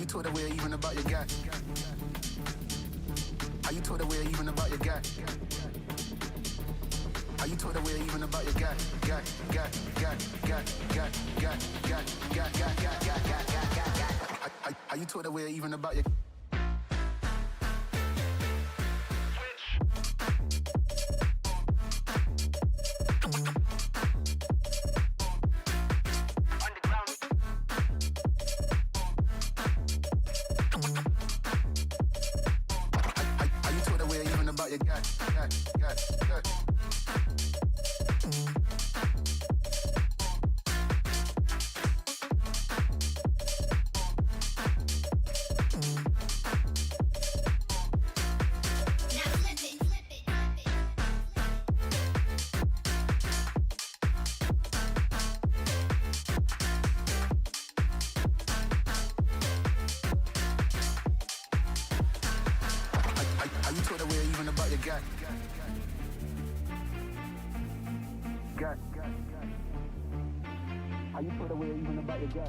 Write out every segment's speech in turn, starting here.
told away even about your guy? Are you told away even about your guy? Are you told away even about your guy? Are you told away even about your Are you told away even about your guy?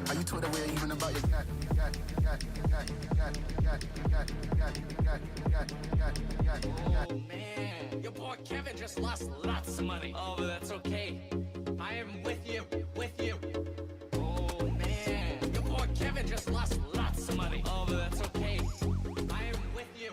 Are you told away even about your guy? Oh man, your boy Kevin just lost lots of money. Oh, but that's okay. I am with you, with you. Oh man, your boy Kevin just lost lots of money. Oh, but that's okay. I am with you.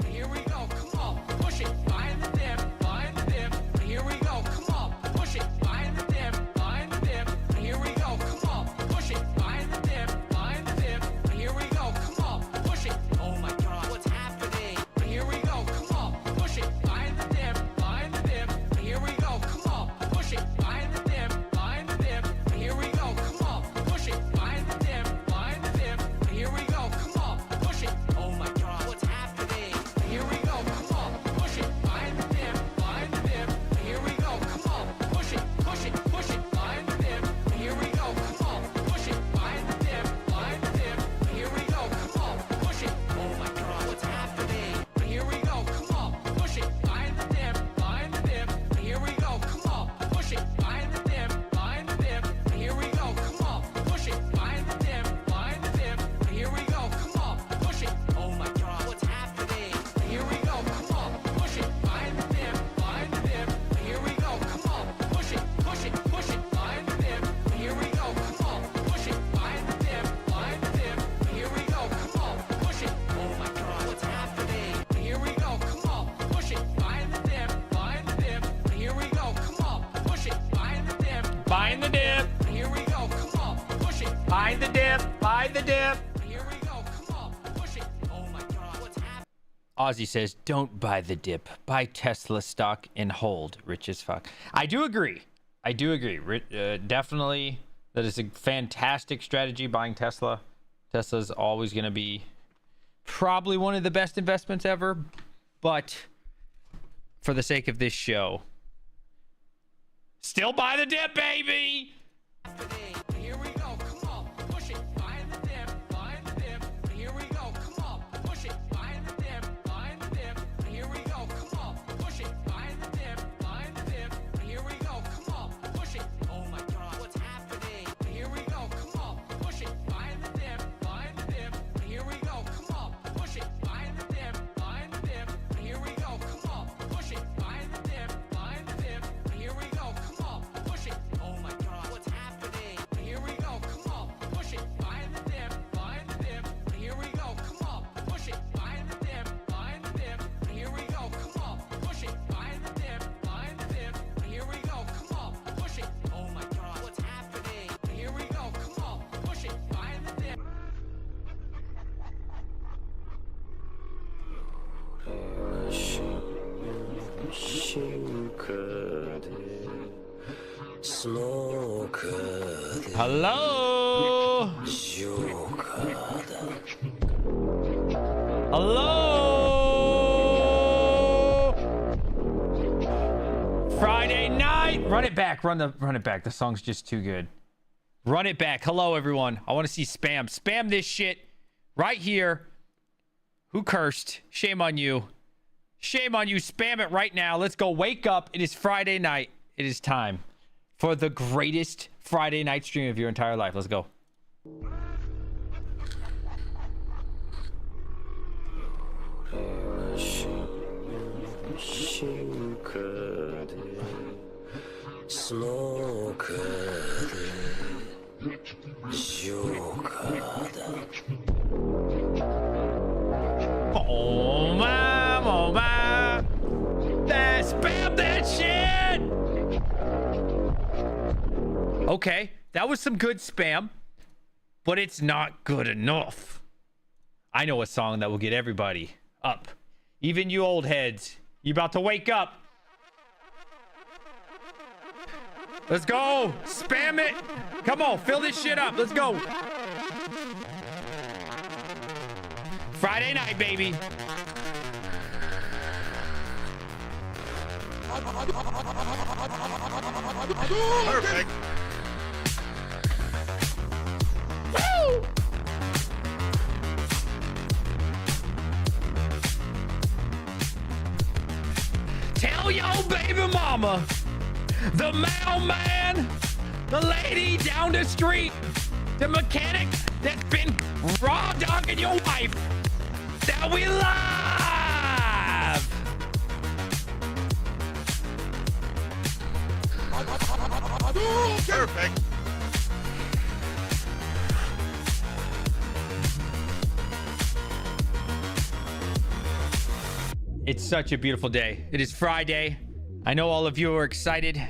Here we go, come on, push it, find the dip, find the dip. Here we go, come on, push it, find the dip, find the dip. Here we go, come on, push it, find the dip, find the dip. Here we go, come on, push it. Oh my God, what's happening? Here we go, come on, push it, find the dip, find the dip. Here we go, come on, push it, find the dip, find the dip. Here we go, come on, push it, find the dip, find the dip. Here we go, come on, push it. Oh my God, what's happening? Here we go, come on, push it, find the dip, find the dip. Here we go, come on, push it, push it, push it, find the dip. Here we go, come on, push it, find the dip, find the dip. Here we go, come on, push it. Oh my God, what's happening? Here we go, come on, push it, find the dip, find the dip. Here we go, come on, push it, find the dip, find the dip. Here we go, come on, push it, find the dip, find the dip. Here we go, come on, push it. Oh my God, what's happening? Here we go, come on, push it, find the dip, find the dip. Here we go, come on, push it, push it, push it, find the dip. Here we go, come on, push it, find the dip, find the dip. Here we go, come on, push it. Oh my God, what's happening? Here we go, come on, push it, find the dip, find the dip. Here we go, come on, push it, find the dip, Find the dip. here we go, come on, push it. Find the dip. Find the dip. Here we go, come on, push it. Oh my God, what's happening? Ozzy says, don't buy the dip. Buy Tesla stock and hold. Rich as fuck. I do agree. I do agree. Definitely, that is a fantastic strategy, buying Tesla. Tesla's always going to be probably one of the best investments ever. But for the sake of this show, still buy the dip, baby! Here we go, come on, push it, find the dip, find the dip. Here we go, come on, push it, find the dip, find the dip. Here we go, come on, push it, find the dip, find the dip. Here we go, come on, push it. Oh my God, what's happening? Here we go, come on, push it, find the dip, find the dip. Here we go, come on, push it, find the dip, find the dip. Here we go, come on, push it, find the dip, find the dip. Here we go, come on, push it. Oh my God, what's happening? Here we go, come on, push it, find the dip, find the dip. Here we go, come on, push it, find the dip, find the dip. Here we go, come on, push it, find the dip, find the dip. Here we go, come on, push it. Oh my God, what's happening? Here we go, come on, push it, find the dip. Hello? Hello? Friday night, Run it back. Run it back. The song's just too good. Run it back. Hello, everyone. I want to see spam. Spam this shit right here. Who cursed? Shame on you. Shame on you. Spam it right now. Let's go. Wake up. It is Friday night. It is time for the greatest Friday night stream of your entire life. Let's go. Oh my, oh my. Spam that shit. Okay, that was some good spam, but it's not good enough. I know a song that will get everybody up. Even you old heads. You about to wake up. Let's go. Spam it. Come on, fill this shit up. Let's go. Friday night, baby. Perfect. Woo! Tell your baby mama, the mailman, the lady down the street, the mechanic that's been raw dogging your wife, that we live. Perfect. It's such a beautiful day. It is Friday. I know all of you are excited.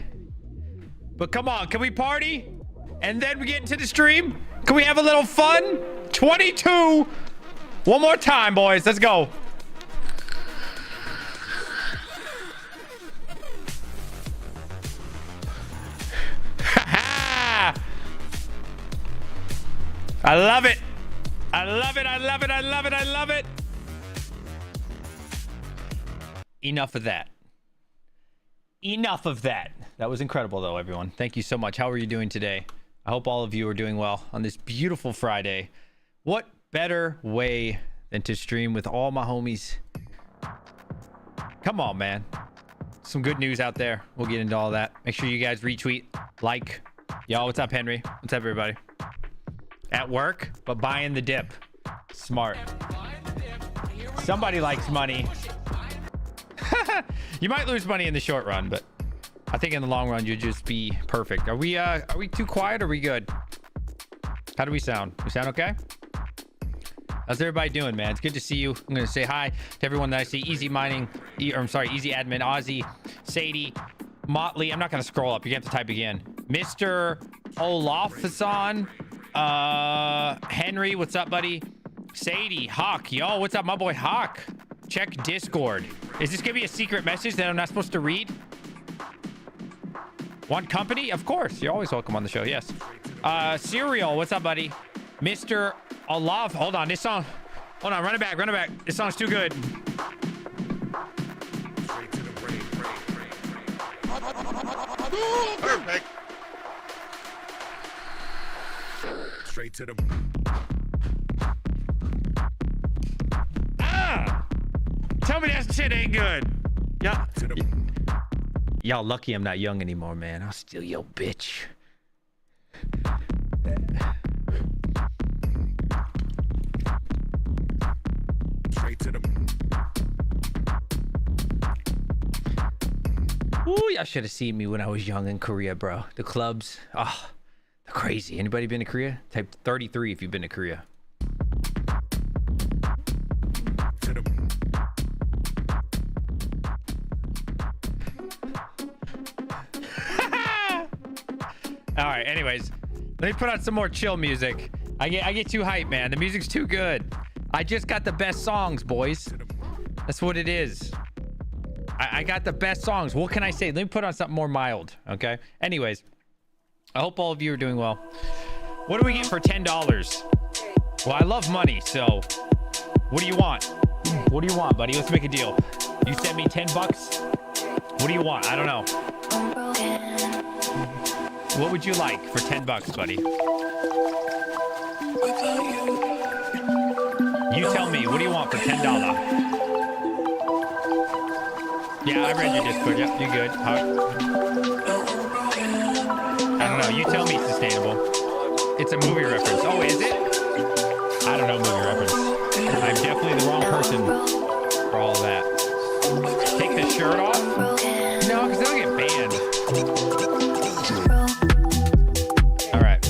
But come on, can we party? And then we get into the stream? Can we have a little fun? 22. One more time, boys. Let's go. I love it. I love it. I love it. I love it. I love it. Enough of that. Enough of that. That was incredible, though, everyone. Thank you so much. How are you doing today? I hope all of you are doing well on this beautiful Friday. What better way than to stream with all my homies? Come on, man. Some good news out there. We'll get into all that. Make sure you guys retweet, like. Yo, what's up, Henry? What's up, everybody? At work, but buying the dip. Smart. Somebody likes money. You might lose money in the short run, but I think in the long run, you'll just be perfect. Are we too quiet? Or are we good? How do we sound? We sound okay? How's everybody doing, man? It's good to see you. I'm going to say hi to everyone that I see. Easy Mining, Easy Admin, Ozzy, Sadie, Motley. I'm not going to scroll up. You have to type again. Mr. Olafazan, Henry, what's up, buddy? Sadie, Hawk, yo, what's up, my boy Hawk? Check Discord. Is this gonna be a secret message that I'm not supposed to read? Want company? Of course. You're always welcome on the show. Yes. Serial, what's up, buddy? Mr. Olaf, hold on. This song. Hold on. Run it back. Run it back. This song's too good. Perfect. Straight to the. Tell me that shit ain't good. Yeah. Y'all lucky I'm not young anymore, man. I'll steal your bitch. Straight to the. Ooh, y'all should have seen me when I was young in Korea, bro. The clubs. Oh, they're crazy. Anybody been to Korea? Type 33 if you've been to Korea. All right, anyways, let me put on some more chill music. I get too hyped, man. The music's too good. I just got the best songs, boys. That's what it is. I got the best songs. What can I say? Let me put on something more mild, okay? Anyways, I hope all of you are doing well. What do we get for $10? Well, I love money, so what do you want? What do you want, buddy? Let's make a deal. You send me $10. What do you want? I don't know. What would you like for 10 bucks, buddy? You tell me. What do you want for $10? Yeah, I read your Discord. Yep, you're good. I don't know. You tell me sustainable. It's a movie reference. Oh, is it? I don't know movie reference. I'm definitely the wrong person for all of that. Take the shirt off? No, because they'll get banned. All right.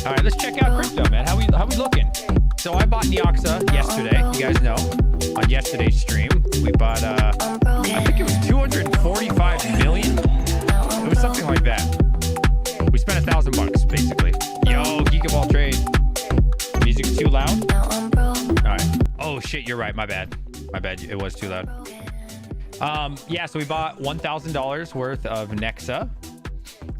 All right, let's check out crypto, man. How we looking? So I bought Neoxa yesterday. You guys know. On yesterday's stream, we bought, I think it was 245 million. It was something like that. We spent $1,000 basically. Yo, Geek of all trade. Music's too loud. All right. Oh shit, you're right. My bad. My bad. It was too loud. Yeah. So we bought $1,000 worth of Nexa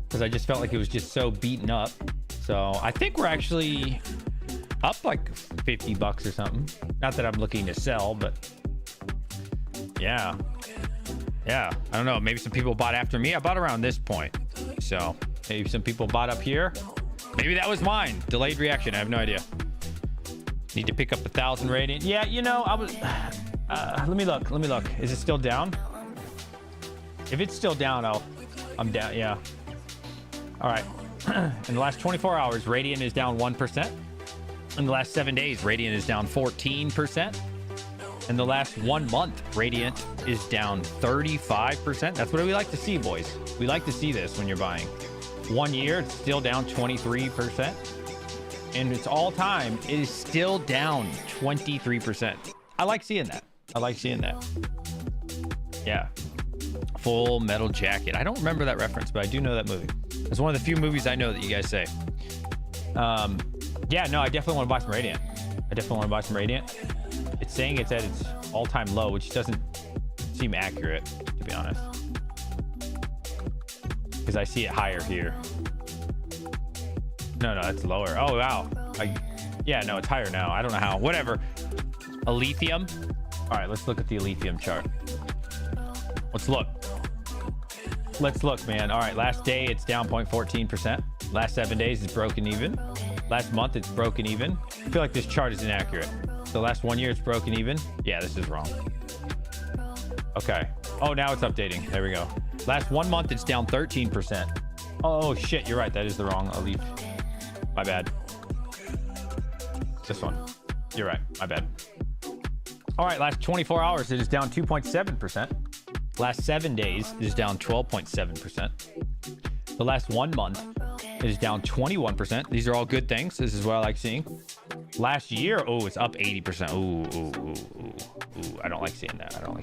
because I just felt like it was just so beaten up. So I think we're actually up like $50 or something. Not that I'm looking to sell, but yeah. I don't know. Maybe some people bought after me. I bought around this point. So maybe some people bought up here. Maybe that was mine. Delayed reaction. I have no idea. Need to pick up 1,000 radiant. Yeah, you know, I was, let me look. Is it still down? If it's still down, I'm down. Yeah. All right. In the last 24 hours, radiant is down 1%. In the last 7 days, radiant is down 14%. In the last 1 month, radiant is down 35%. That's what we like to see, boys. We like to see this when you're buying. 1 year, it's still down 23%. And it's all time, it is still down 23%. I like seeing that. Yeah. Full Metal Jacket. I don't remember that reference, but I do know that movie. It's one of the few movies I know that you guys say. Yeah, no, I definitely want to buy some Radiant. It's saying it's at its all-time low, which doesn't seem accurate, to be honest. Because I see it higher here. No, it's lower. Oh, wow. Yeah, no, it's higher now. I don't know how. Whatever. Lithium. All right, let's look at the lithium chart. Let's look, man. All right, last day, it's down 0.14%. Last 7 days, it's broken even. Last month, it's broken even. I feel like this chart is inaccurate. So last 1 year, it's broken even. Yeah, this is wrong. Okay. Oh, now it's updating. There we go. Last 1 month, it's down 13%. Oh, shit. You're right. That is the wrong Alif. My bad. This one. You're right. My bad. All right. Last 24 hours, it is down 2.7%. Last 7 days, it is down 12.7%. The last 1 month, it is down 21%. These are all good things. This is what I like seeing. Last year, oh, it's up 80%. Ooh. I don't like seeing that. I don't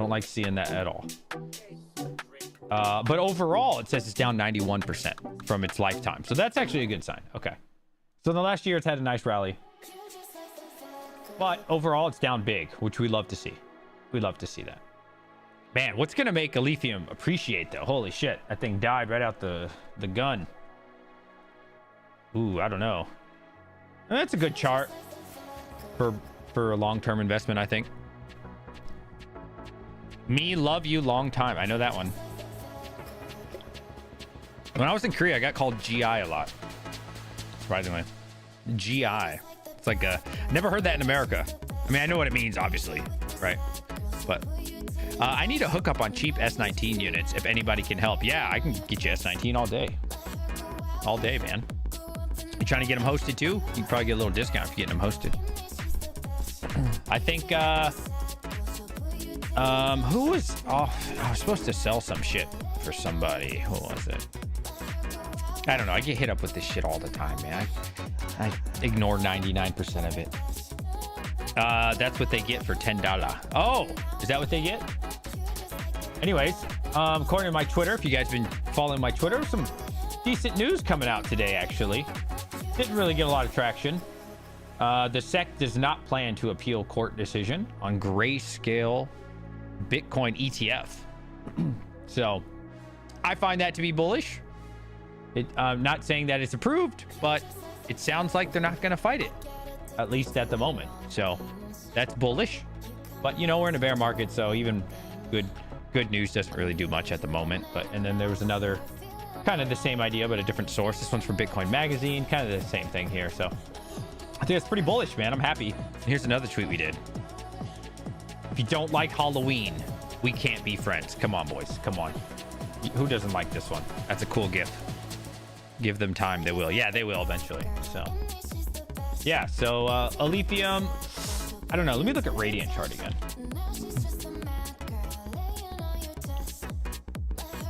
like seeing that at all. But overall, it says it's down 91% from its lifetime. So that's actually a good sign. Okay. So in the last year, it's had a nice rally. But overall, it's down big, which we love to see. We love to see that. Man, what's going to make Lithium appreciate, though? Holy shit. That thing died right out the gun. Ooh, I don't know. That's a good chart for a long-term investment, I think. Me love you long time. I know that one. When I was in Korea, I got called GI a lot. Surprisingly. GI. It's like a... Never heard that in America. I mean, I know what it means, obviously. Right? But... I need a hookup on cheap S19 units if anybody can help. Yeah, I can get you S19 all day. All day, man. You trying to get them hosted too? You can probably get a little discount for getting them hosted. I think, who was off? I was supposed to sell some shit for somebody. Who was it? I don't know. I get hit up with this shit all the time, man. I ignore 99% of it. That's what they get for $10. Oh, is that what they get? Anyways, according to my Twitter, if you guys been following my Twitter, some decent news coming out today, actually. Didn't really get a lot of traction. The SEC does not plan to appeal court decision on Grayscale Bitcoin ETF. So I find that to be bullish. I'm not saying that it's approved, but it sounds like they're not going to fight it, at least at the moment. So that's bullish. But, you know, we're in a bear market, so even good Good news doesn't really do much at the moment, but and then there was another kind of the same idea but a different source. This one's from Bitcoin Magazine, kind of the same thing here. So I think it's pretty bullish, man. I'm happy. And here's another tweet we did. If you don't like Halloween, we can't be friends. Come on, boys. Come on. Who doesn't like this one? That's a cool gift. Give them time. They will. Yeah, they will eventually. So yeah. So Lithium. I don't know. Let me look at Radiant chart again.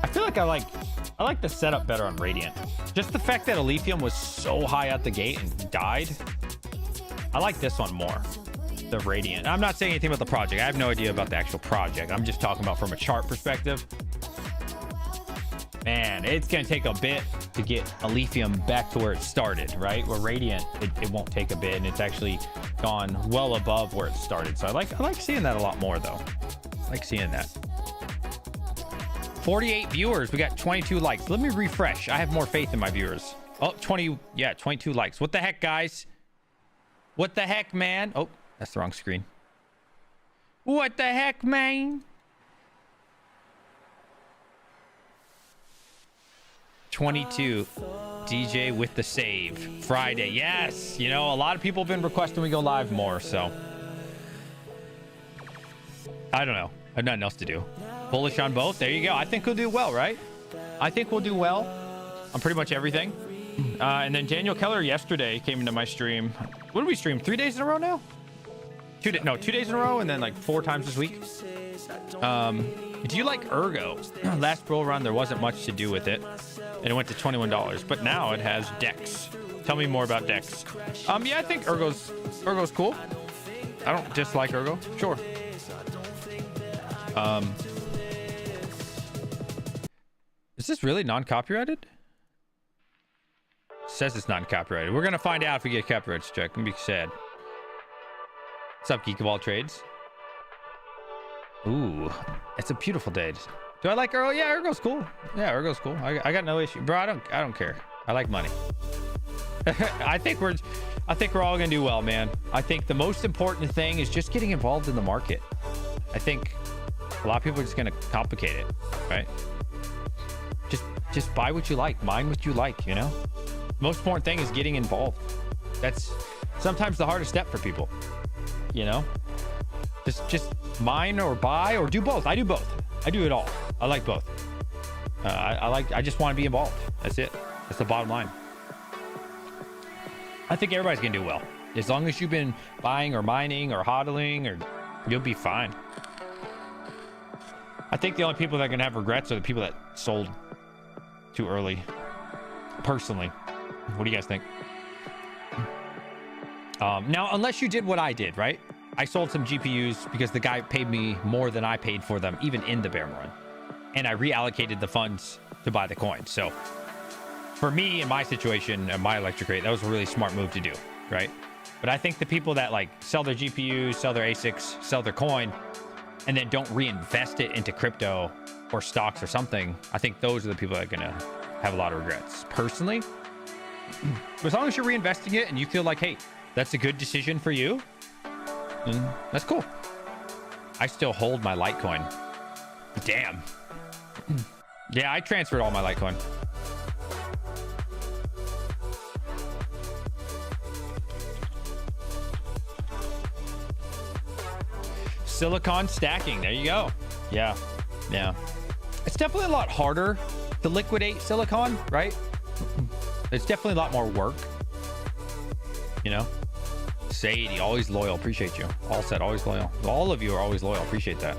I feel like I like the setup better on Radiant. Just the fact that Lithium was so high out the gate and died. I like this one more. The Radiant. I'm not saying anything about the project. I have no idea about the actual project. I'm just talking about from a chart perspective. Man, it's going to take a bit to get Lithium back to where it started, right? Where Radiant, it won't take a bit, and it's actually gone well above where it started. So I like seeing that a lot more, though. I like seeing that. 48 viewers. We got 22 likes. Let me refresh. I have more faith in my viewers. Oh, 22 likes. What the heck, guys? What the heck, man? Oh, that's the wrong screen. What the heck, man? 22. DJ with the save. Friday. Yes. You know, a lot of people have been requesting we go live more, so. I don't know. I have nothing else to do. Bullish on both. There you go. I think we'll do well, right? I think we'll do well on pretty much everything. And then Daniel Keller yesterday came into my stream. What did we stream? 3 days in a row now? 2 days in a row, and then like 4 times this week. Do you like Ergo? Last bull run, there wasn't much to do with it, and it went to $21, but now it has Dex. Tell me more about Dex. Yeah, I think Ergo's cool. I don't dislike Ergo. Sure. Is this really non-copyrighted? Says it's non-copyrighted. We're gonna find out if we get a copyright strike. I'm gonna be sad. What's up, Geek of All Trades? Ooh, it's a beautiful day. Do I like Ergo? Yeah, Ergo's cool. Yeah, Ergo's cool. I got no issue, bro. I don't care. I like money. I think we're all gonna do well, man. I think the most important thing is just getting involved in the market. I think a lot of people are just gonna complicate it, right? Just buy what you like, mine what you like, you know? Most important thing is getting involved. That's sometimes the hardest step for people, you know? Just mine or buy or do both. I do both. I do it all. I like both. I just want to be involved. That's it. That's the bottom line. I think everybody's gonna do well. As long as you've been buying or mining or hodling, or you'll be fine. I think the only people that are gonna have regrets are the people that sold too early. Personally, what do you guys think? Now, unless you did what I did, right? I sold some GPUs because the guy paid me more than I paid for them, even in the bear run, and I reallocated the funds to buy the coin. So for me, in my situation, and my electric rate, that was a really smart move to do, right? But I think the people that like sell their GPUs, sell their ASICs, sell their coin, and then don't reinvest it into crypto or stocks or something, I think those are the people that are gonna have a lot of regrets. Personally, as long as you're reinvesting it and you feel like, hey, that's a good decision for you, then that's cool. I still hold my Litecoin. Damn. Yeah, I transferred all my Litecoin. Silicon stacking. There you go. Yeah. It's definitely a lot harder to liquidate silicon, right? It's definitely a lot more work. You know? Sadie, always loyal. Appreciate you. All said, always loyal. All of you are always loyal. Appreciate that.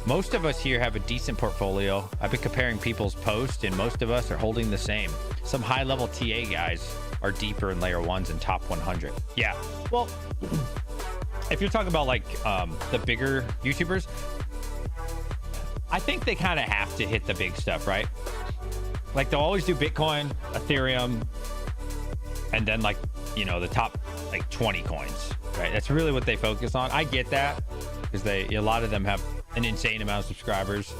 Most of us here have a decent portfolio. I've been comparing people's posts, and most of us are holding the same. Some high-level TA guys are deeper in layer ones and top 100. Yeah. Well, if you're talking about like the bigger YouTubers, I think they kind of have to hit the big stuff, right? Like they'll always do Bitcoin, Ethereum, and then like, you know, the top like 20 coins, right? That's really what they focus on. I get that because a lot of them have an insane amount of subscribers.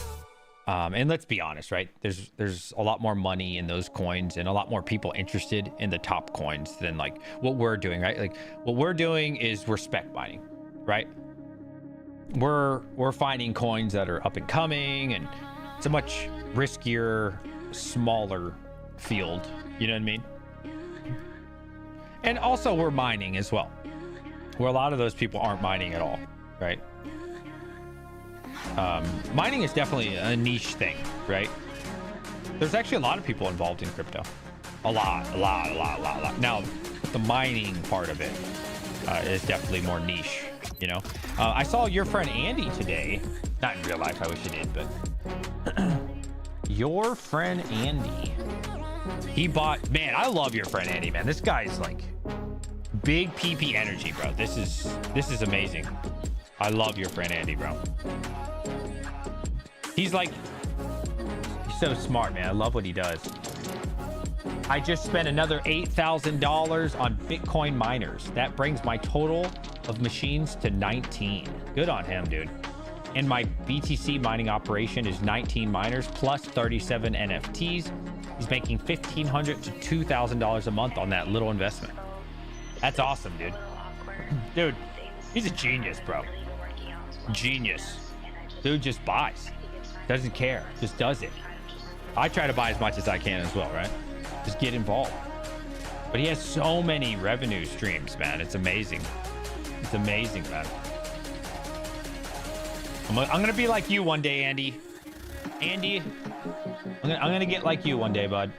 And let's be honest, right? There's a lot more money in those coins and a lot more people interested in the top coins than like what we're doing, right? Like what we're doing is we're spec mining, right? we're finding coins that are up and coming, and it's a much riskier, smaller field. You know what I mean? And also we're mining as well, where a lot of those people aren't mining at all, right? Mining is definitely a niche thing, right? There's actually a lot of people involved in crypto. A lot. Now, the mining part of it is definitely more niche, you know? I saw your friend Andy today. Not in real life, I wish I did, but... your friend Andy. He bought... Man, I love your friend Andy, man. This guy's like... big PP energy, bro. This is amazing. I love your friend Andy, bro. He's like... He's so smart, man. I love what he does. I just spent another $8,000 on Bitcoin miners. That brings my total of machines to 19. Good on him, dude. And my BTC mining operation is 19 miners plus 37 NFTs. He's making $1,500 to $2,000 a month on that little investment. That's awesome, dude. Dude, he's a genius, bro. Genius. Dude just buys. Doesn't care. Just does it. I try to buy as much as I can as well, right? Just get involved. But he has so many revenue streams, man. It's amazing. It's amazing, man. I'm gonna be like you one day, Andy. Andy, I'm gonna get like you one day, bud.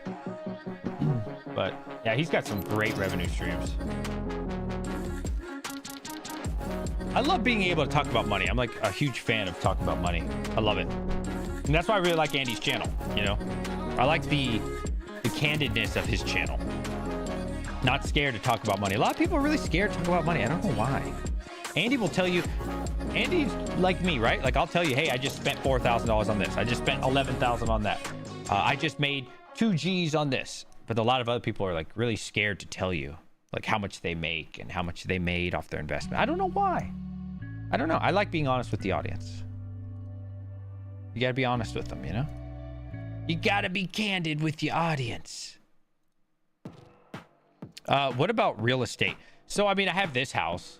But yeah, he's got some great revenue streams. I love being able to talk about money. I'm like a huge fan of talking about money. I love it. And that's why I really like Andy's channel, you know? I like the candidness of his channel. Not scared to talk about money. A lot of people are really scared to talk about money. I don't know why. Andy will tell you, Andy's like me, right? Like I'll tell you, hey, I just spent $4,000 on this. I just spent $11,000 on that. I just made 2 G's on this. But a lot of other people are like really scared to tell you like how much they make and how much they made off their investment. I don't know why. I don't know. I like being honest with the audience. You gotta be honest with them, you know? You gotta be candid with your audience. What about real estate? So, I mean, I have this house.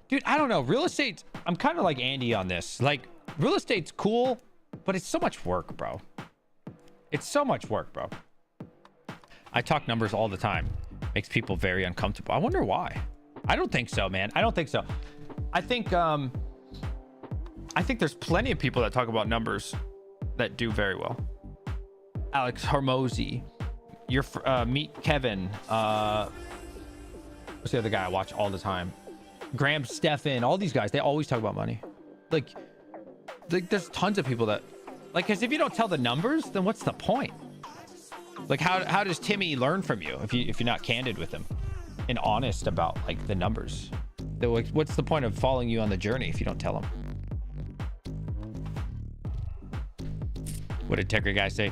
Dude, I don't know. Real estate, I'm kind of like Andy on this. Like, real estate's cool, but it's so much work, bro. It's so much work, bro. I talk numbers all the time. Makes people very uncomfortable. I wonder why. I don't think so, man. I don't think so. I think there's plenty of people that talk about numbers that do very well. Alex Hormozy, your meet Kevin. What's the other guy I watch all the time? Graham Stephan. All these guys, they always talk about money. Like there's tons of people that, like, because if you don't tell the numbers, then what's the point? Like, how does Timmy learn from you if you're not candid with him and honest about like the numbers? What's the point of following you on the journey if you don't tell him? What did Tecker guy say?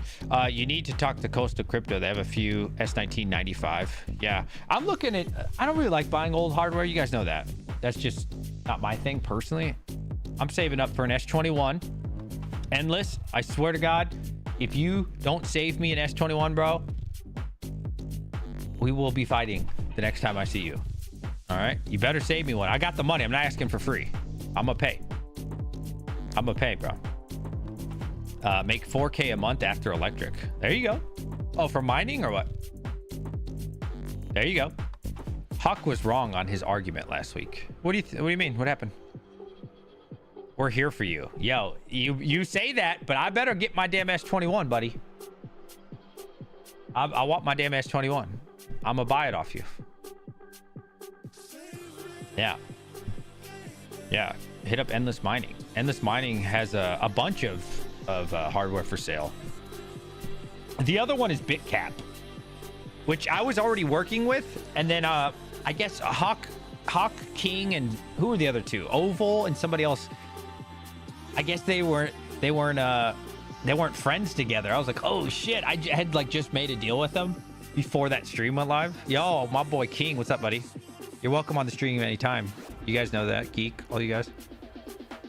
You need to talk to Coastal Crypto. They have a few S1995. Yeah, I'm looking at. I don't really like buying old hardware. You guys know that. That's just not my thing personally. I'm saving up for an S21. Endless. I swear to God, if you don't save me an S21, bro, we will be fighting the next time I see you. All right, you better save me one. I got the money. I'm not asking for free. I'm gonna pay. I'm gonna pay, bro. Make 4K a month after electric. There you go. Oh, for mining or what? There you go. Huck was wrong on his argument last week. What do you mean? What happened? We're here for you. Yo, you say that, but I better get my damn S21, buddy. I want my damn S21. I'm gonna buy it off you. Yeah. Hit up Endless Mining. Endless Mining has a bunch of hardware for sale. The other one is BitCap, which I was already working with, and then I guess Hawk King, and who were the other two? Oval and somebody else. I guess they weren't friends together. I was like, oh shit! I had like just made a deal with them before that stream went live. Yo, my boy King, what's up, buddy? You're welcome on the stream anytime. You guys know that, geek, all you guys.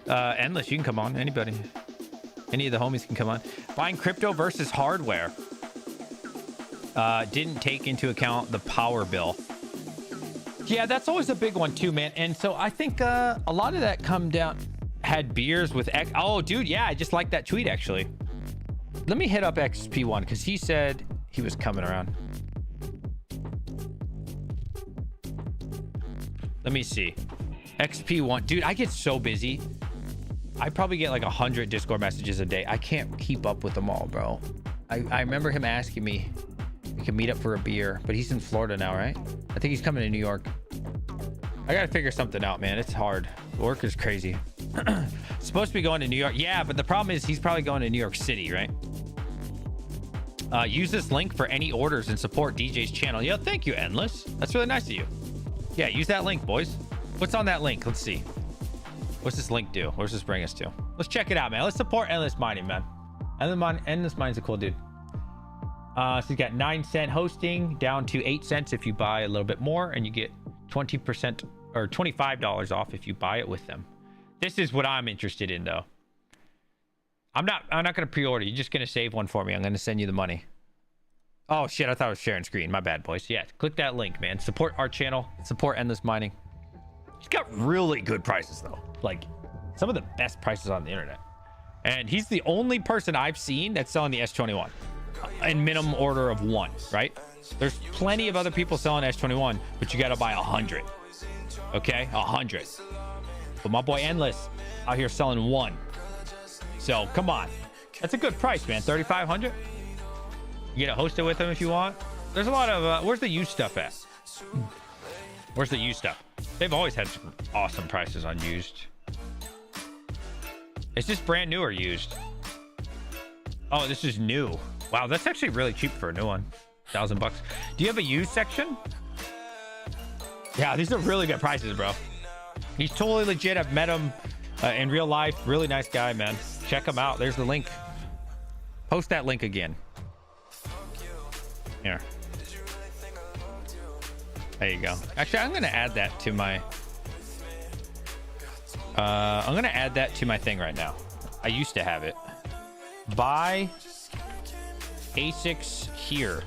Endless, you can come on. Anybody. Any of the homies can come on. Buying crypto versus hardware. Didn't take into account the power bill. Yeah, that's always a big one too, man. And so I think a lot of that had beers with X. Oh, dude, yeah, I just like that tweet actually. Let me hit up XP1 because he said he was coming around. Let me see. XP1, dude, I get so busy. I probably get like 100 Discord messages a day. I can't keep up with them all, bro. I remember him asking me we can meet up for a beer, but he's in Florida now, right? I think he's coming to New York. I gotta figure something out, man. It's hard. Work is crazy. Supposed to be going to New York. Yeah, but the problem is he's probably going to New York City, right? Use this link for any orders and support DJ's channel. Yo, thank you, Endless. That's really nice of you. Yeah, use that link, boys. What's on that link? Let's see. What's this link do? Where's this bring us to? Let's check it out, man. Let's support Endless Mining, man. Endless Mining's a cool dude. So you got 9-cent hosting down to 8 cents if you buy a little bit more, and you get 20% or $25 off if you buy it with them. This is what I'm interested in, though. I'm not going to pre-order. You're just going to save one for me. I'm going to send you the money. Oh shit, I thought I was sharing screen. My bad, boys. Yeah, click that link, man. Support our channel. Support Endless Mining. He's got really good prices, though. Like some of the best prices on the internet. And he's the only person I've seen that's selling the S21 in minimum order of 1, right? There's plenty of other people selling S21, but you got to buy 100. Okay, 100. But my boy Endless out here selling 1. So come on, that's a good price, man. 3,500. You get it hosted with him if you want. There's a lot of where's the used stuff at? Where's the used stuff? They've always had some awesome prices on used. Is this brand new or used? Oh, this is new. Wow, that's actually really cheap for a new one. $1,000 bucks. Do you have a used section? Yeah, these are really good prices, bro. He's totally legit. I've met him in real life. Really nice guy, man. Check him out. There's the link. Post that link again. Here. There you go. Actually, I'm gonna add that to my thing right now. I used to have it. Buy ASICs here.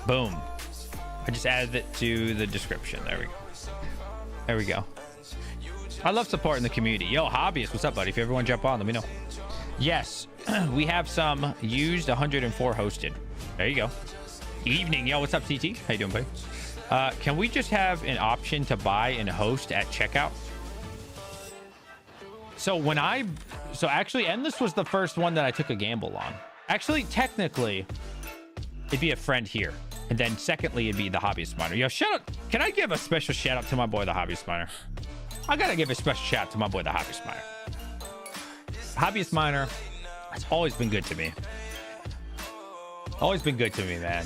Boom. I just added it to the description. There we go. There we go. I love supporting the community. Yo, hobbyist, what's up, buddy? If you ever want to jump on, let me know. Yes, we have some used 104 hosted. There you go. Evening, yo, what's up, CT? How you doing, buddy? Can we just have an option to buy and host at checkout? So actually, Endless was the first one that I took a gamble on. Actually, technically, it'd be a friend here. And then secondly, it'd be the Hobbyist Miner. Yo, shout out. Can I give a special shout out to my boy, the Hobbyist Miner? I gotta give a special shout out to my boy, the Hobbyist Miner. Hobbyist Miner has always been good to me. Always been good to me, man.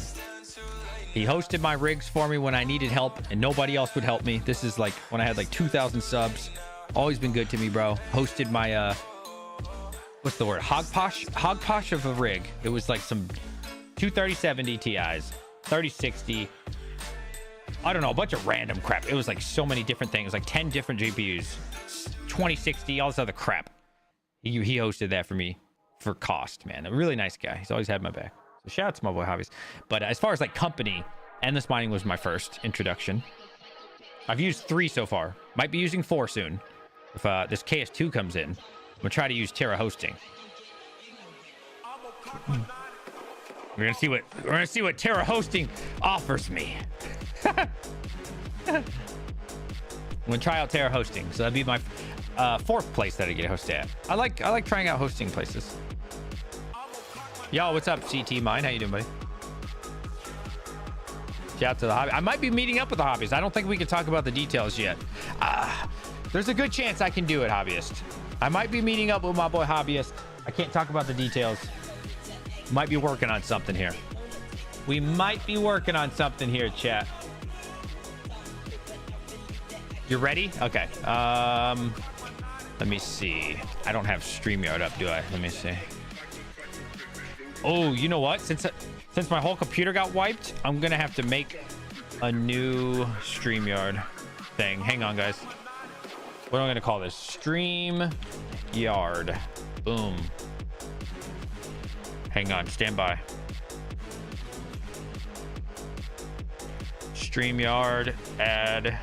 He hosted my rigs for me when I needed help and nobody else would help me. This is like when I had like 2,000 subs. Always been good to me, bro. Hosted my, what's the word? Hogposh of a rig. It was like some 23070 Ti's, 3060. I don't know, a bunch of random crap. It was like so many different things, like 10 different GPUs, 2060, all this other crap. He hosted that for me for cost, man. A really nice guy. He's always had my back. So shout out to my boy Hobbies. But as far as like company, Endless Mining was my first introduction. I've used 3 so far. Might be using 4 soon. If this KS2 comes in, I'm gonna try to use Tera hosting. We're gonna see what Tera hosting offers me. I'm gonna try out Tera hosting. So that'd be my 4th place that I get hosted at. I like trying out hosting places. Yo, what's up, CT Mine? How you doing, buddy? Shout out to the hobby. I might be meeting up with the hobbies. I don't think we can talk about the details yet. There's a good chance I can do it, hobbyist. I might be meeting up with my boy Hobbyist. I can't talk about the details. Might be working on something here. We might be working on something here, chat. You ready? Okay. Let me see. I don't have StreamYard up, do I? Let me see. Oh, you know what? Since my whole computer got wiped, I'm gonna have to make a new StreamYard thing. Hang on, guys. What am I gonna call this? StreamYard. Boom. Hang on, stand by. StreamYard, add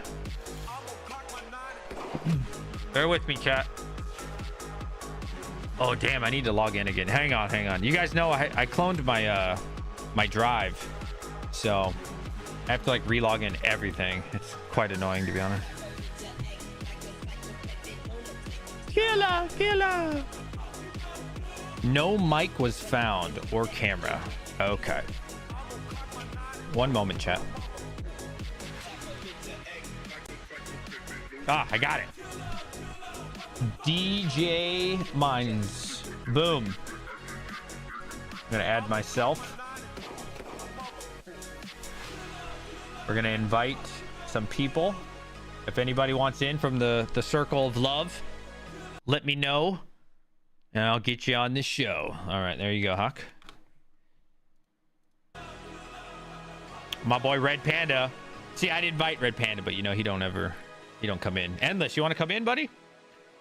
Bear with me, chat. Oh, damn. I need to log in again. Hang on. You guys know I cloned my my drive. So I have to like relog in everything. It's quite annoying, to be honest. Killer. No mic was found or camera. Okay. One moment, chat. Ah, I got it. DJ Mines. Boom. I'm gonna add myself. We're gonna invite some people. If anybody wants in from the circle of love, let me know and I'll get you on this show. All right, there you go, Huck. My boy Red Panda. See, I'd invite Red Panda, but you know he don't come in. Endless, you want to come in, buddy?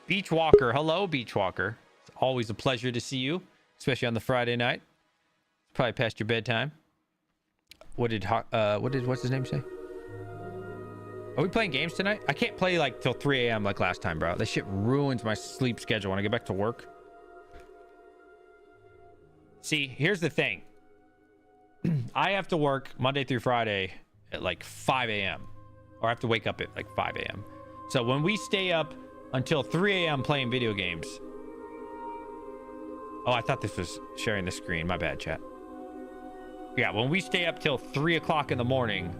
Beach Walker. Hello, Beach Walker. It's always a pleasure to see you, especially on the Friday night. It's probably past your bedtime. What's his name say? Are we playing games tonight? I can't play like till 3 a.m. like last time, bro. That shit ruins my sleep schedule when I get back to work. See, here's the thing. I have to work Monday through Friday at like 5 a.m. Or I have to wake up at like 5 a.m. So when we stay up until 3 a.m. playing video games. Oh, I thought this was sharing the screen. My bad, chat. Yeah, when we stay up till 3 o'clock in the morning,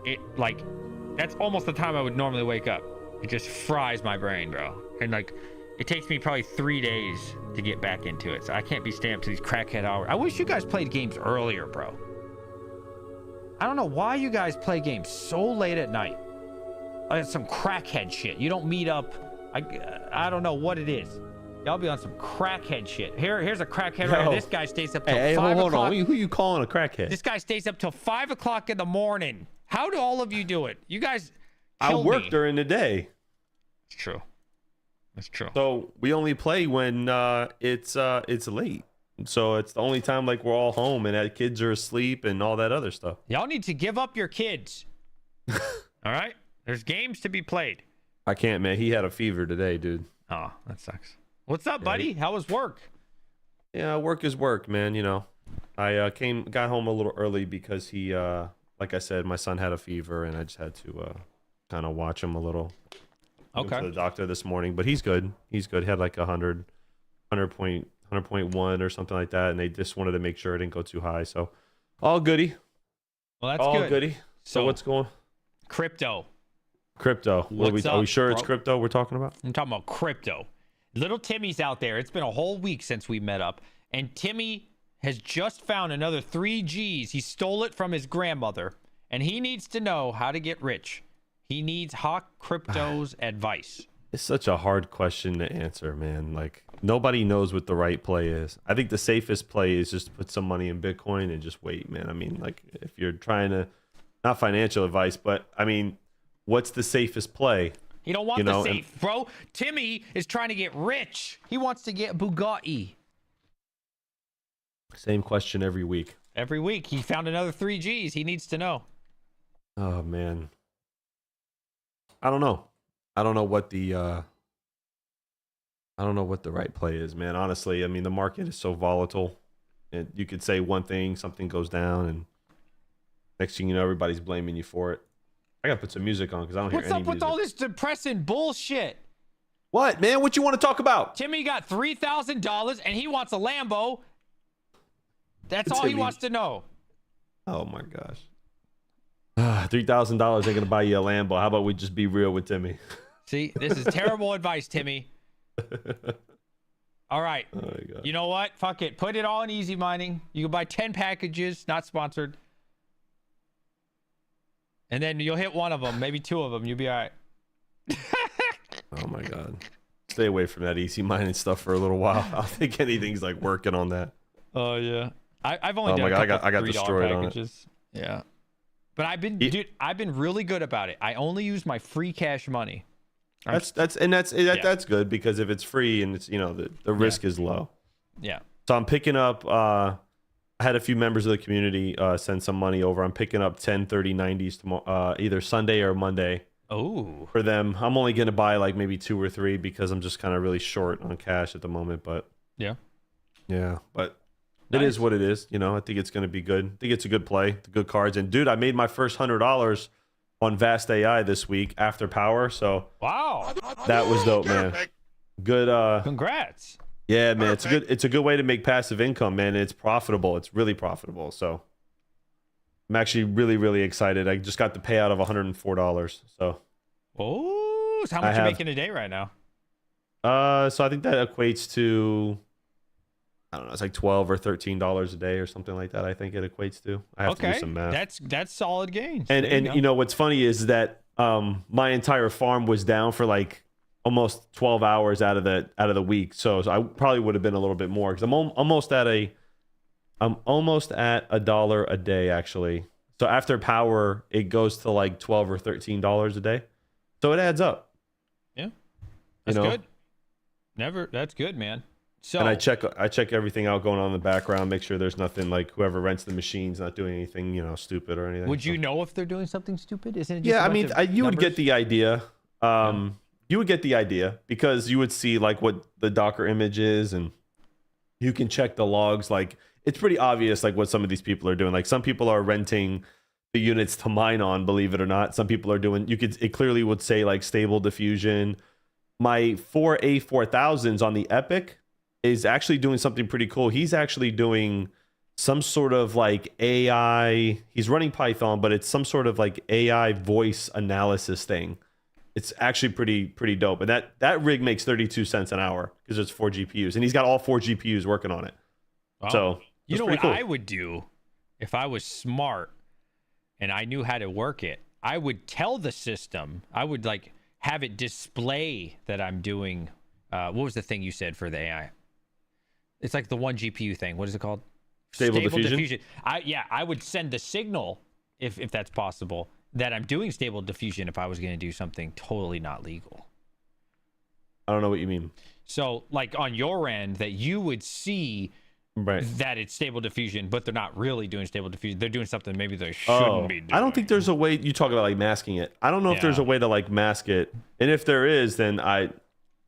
it like, that's almost the time I would normally wake up. It just fries my brain, bro. And like, it takes me probably 3 days to get back into it. So I can't be staying up to these crackhead hours. I wish you guys played games earlier, bro. I don't know why you guys play games so late at night. It's some crackhead shit. You don't meet up. I don't know what it is. Y'all be on some crackhead shit. Here's a crackhead right here. This guy stays up till 5 o'clock. Hold on. Who you calling a crackhead? This guy stays up till 5 o'clock in the morning. How do all of you do it? You guys I work during the day. It's true. That's true. So we only play when it's late. So it's the only time like we're all home and that kids are asleep and all that other stuff. Y'all need to give up your kids. All right? There's games to be played. I can't, man. He had a fever today, dude. Oh, that sucks. What's up, buddy? How was work? Yeah, work is work, man. You know, I got home a little early because he, like I said, my son had a fever and I just had to kind of watch him a little. Okay. Went to the doctor this morning, but he's good. He's good. He had like 100.1 or something like that, and they just wanted to make sure it didn't go too high. So, all goody. Well, that's all good. Goody. So what's going? Crypto. Crypto. Are we sure it's crypto we're talking about? I'm talking about crypto. Little Timmy's out there. It's been a whole week since we met up, and Timmy has just found another 3 Gs. He stole it from his grandmother, and he needs to know how to get rich. He needs Hawk Crypto's advice. It's such a hard question to answer, man. Like, nobody knows what the right play is. I think the safest play is just to put some money in Bitcoin and just wait, man. I mean, like, if you're trying to, not financial advice, but I mean, what's the safest play? You don't want the safe, bro. Timmy is trying to get rich. He wants to get Bugatti. Same question every week. Every week. He found another 3 Gs. He needs to know. Oh, man. I don't know. I don't know what the right play is, man. Honestly, I mean, the market is so volatile. And you could say one thing, something goes down, and next thing you know, everybody's blaming you for it. I gotta put some music on because I don't hear any music. What's up with all this depressing bullshit? What, man? What you want to talk about? Timmy got $3,000 and he wants a Lambo. That's all he wants to know. Oh my gosh. $3,000 ain't gonna buy you a Lambo. How about we just be real with Timmy? See, this is terrible advice, Timmy. All right. Oh my God. You know what? Fuck it. Put it all in easy mining. You can buy 10 packages, not sponsored. And then you'll hit one of them, maybe 2 of them. You'll be all right. Oh my God. Stay away from that easy mining stuff for a little while. I don't think anything's like working on that. Oh yeah. I've only done a couple I got destroyed packages. On it. Yeah. But I've been really good about it. I only use my free cash money. That's good because if it's free and it's, you know, the risk is low. Yeah. So I'm picking up I had a few members of the community send some money over. I'm picking up 10, 30, 90s tomorrow, either Sunday or Monday. Oh, for them. I'm only going to buy like maybe 2 or 3 because I'm just kind of really short on cash at the moment. But yeah. but it is what it is. You know, I think it's going to be good. I think it's a good play, the good cards. And dude, I made my first $100 on Vast AI this week after Power. So Wow. that was dope, man. Good. Congrats. Yeah, man. It's a good way to make passive income, man. And it's profitable. It's really profitable. So I'm actually really, really excited. I just got the payout of $104. So Oh, so how much you making a day right now? so I think that equates to, I don't know, it's like $12 or $13 a day or something like that. I think it equates to. I have to do some math. That's solid gains. And you know what's funny is that my entire farm was down for like almost 12 hours out of the week. So I probably would have been a little bit more because I'm almost at $1 a day actually. So after Power, it goes to like $12 or $13 a day. So it adds up. Yeah, that's good. That's good, man. So and I check everything out going on in the background, make sure there's nothing like whoever rents the machines not doing anything, you know, stupid or anything. Would you know if they're doing something stupid? Isn't it just yeah, I mean, you would get the idea. You would get the idea because you would see like what the Docker image is, and you can check the logs. Like it's pretty obvious like what some of these people are doing. Like some people are renting the units to mine on, believe it or not. Some people are doing, it clearly would say like stable diffusion. My 4 A4000s on the Epic is actually doing something pretty cool. He's actually doing some sort of like AI, he's running Python, but it's some sort of like AI voice analysis thing. It's actually pretty dope. And that rig makes 32 cents an hour because it's 4 GPUs. And he's got all 4 GPUs working on it. Wow. So you know what cool. I would do if I was smart and I knew how to work it? I would tell the system, I would like have it display that I'm doing, what was the thing you said for the AI? It's like the 1 GPU thing. What is it called? Stable diffusion. I would send the signal, if that's possible, that I'm doing stable diffusion if I was going to do something totally not legal. I don't know what you mean. So like on your end that you would see that it's stable diffusion, but they're not really doing stable diffusion. They're doing something maybe they shouldn't be doing. I don't think there's a way. You talk about like masking it. I don't know if there's a way to like mask it. And if there is, then I